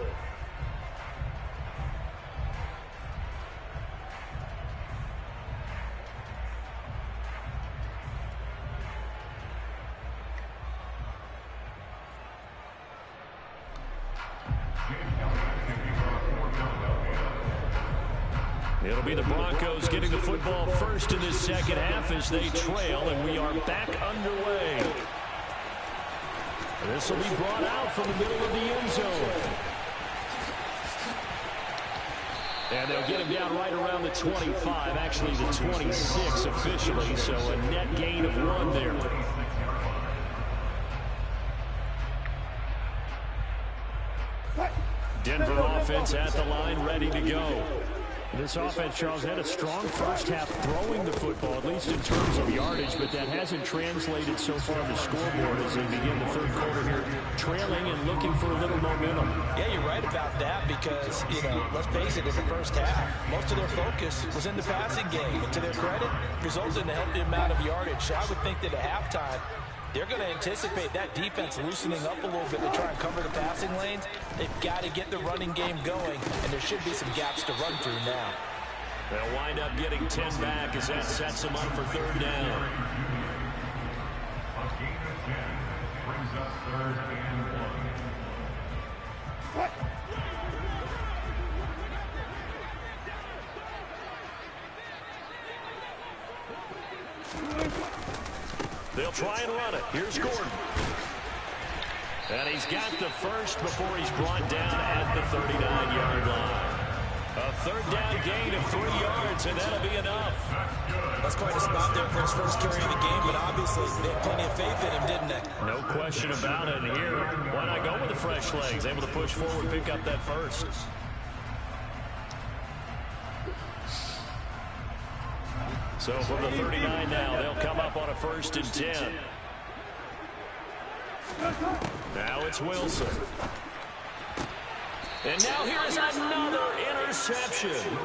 It'll be the Broncos getting the football first in this second half as they trail, and we are back underway. This will be brought out from the middle of the end zone. And they'll get him down right around the 25, actually the 26 officially, so a net gain of 1 there. Denver offense at the line, ready to go. This offense, Charles, had a strong first half throwing the football, at least in terms of yardage, but that hasn't translated so far on the scoreboard as they begin the third quarter here, trailing and looking for a little momentum. Yeah, you're right about that because, let's face it, in the first half, most of their focus was in the passing game. And to their credit, resulted in a healthy amount of yardage. So I would think that at halftime, they're going to anticipate that defense loosening up a little bit to try and cover the passing lanes. They've got to get the running game going, and there should be some gaps to run through now. They'll wind up getting 10 back as that sets them up for third down. A gain of 10 brings us 3rd and 1. They'll try and run it. Here's Gordon. And he's got the first before he's brought down at the 39-yard line. A third down gain of 3 yards, and that'll be enough. That's quite a spot there for his first carry of the game, but obviously they had plenty of faith in him, didn't they? No question about it. And here, why not go with the fresh legs? Able to push forward, pick up that first. So from the 39 now, they'll come up on a 1st and 10. Now it's Wilson. And now here is another interception.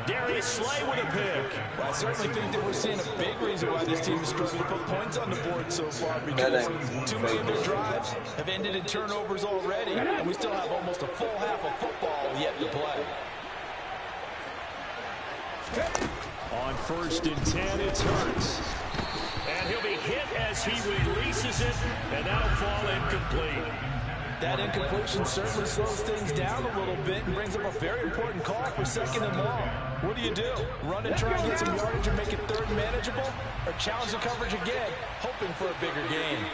Darius Slay with a pick. Well, I certainly think that we're seeing a big reason why this team is struggling to put points on the board so far, because too many of their drives have ended in turnovers already, and we still have almost a full half of football yet to play. On 1st and 10, it's Hurts. And he'll be hit as he releases it, and that'll fall incomplete. That incompletion certainly slows things down a little bit and brings up a very important call for 2nd and long. What do? Run and try and get some yardage and make it 3rd and manageable? Or challenge the coverage again, hoping for a bigger gain?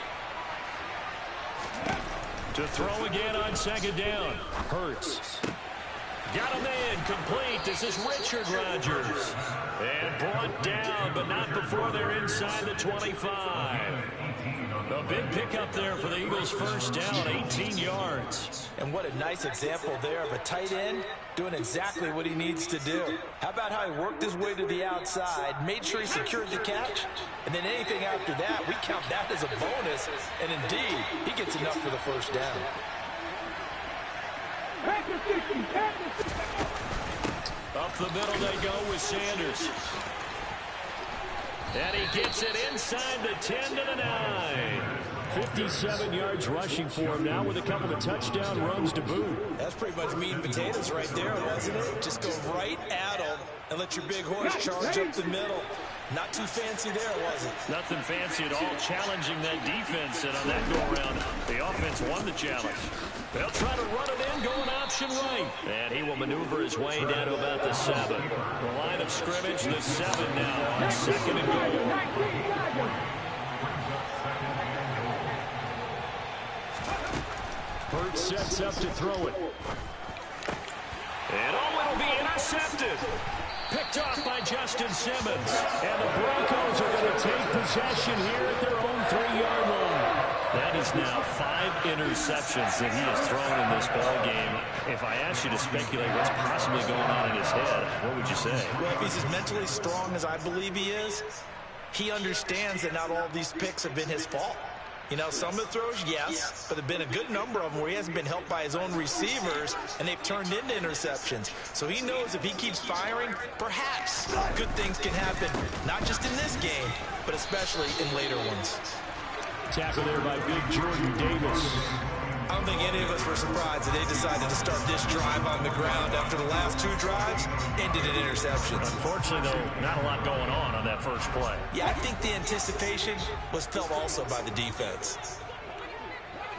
To throw again on 2nd down. Hurts. Got him in, complete. This is Richard Rodgers. And brought down, but not before they're inside the 25. A big pickup there for the Eagles' first down, 18 yards. And what a nice example there of a tight end doing exactly what he needs to do. How about how he worked his way to the outside, made sure he secured the catch, and then anything after that, we count that as a bonus. And indeed, he gets enough for the first down. Up the middle they go with Sanders. And he gets it inside the 10 to the 9. 57 yards rushing for him now with a couple of touchdown runs to boot. That's pretty much meat and potatoes right there, wasn't it? Just go right at him and let your big horse charge up the middle. Not too fancy there, was it? Nothing fancy at all, challenging that defense, and on that go-around, the offense won the challenge. They'll try to run it in, going option right. And he will maneuver his way down to about the 7. The line of scrimmage, the 7 now on 2nd and goal. Hurts sets up to throw it. And it'll be intercepted. Picked off by Justin Simmons. And the Broncos are going to take possession here at their own 3-yard line. That is now 5 interceptions that he has thrown in this ball game. If I asked you to speculate what's possibly going on in his head, what would you say? Well, if he's as mentally strong as I believe he is, he understands that not all of these picks have been his fault. Some of the throws, yes, but there have been a good number of them where he hasn't been helped by his own receivers, and they've turned into interceptions. So he knows if he keeps firing, perhaps good things can happen, not just in this game, but especially in later ones. Tackle there by big Jordan Davis. I don't think any of us were surprised that they decided to start this drive on the ground after the last 2 drives ended in interceptions. Unfortunately, though, not a lot going on that first play. Yeah, I think the anticipation was felt also by the defense.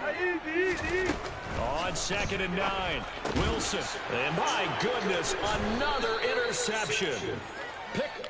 On 2nd and 9, Wilson. And my goodness, another interception. Picked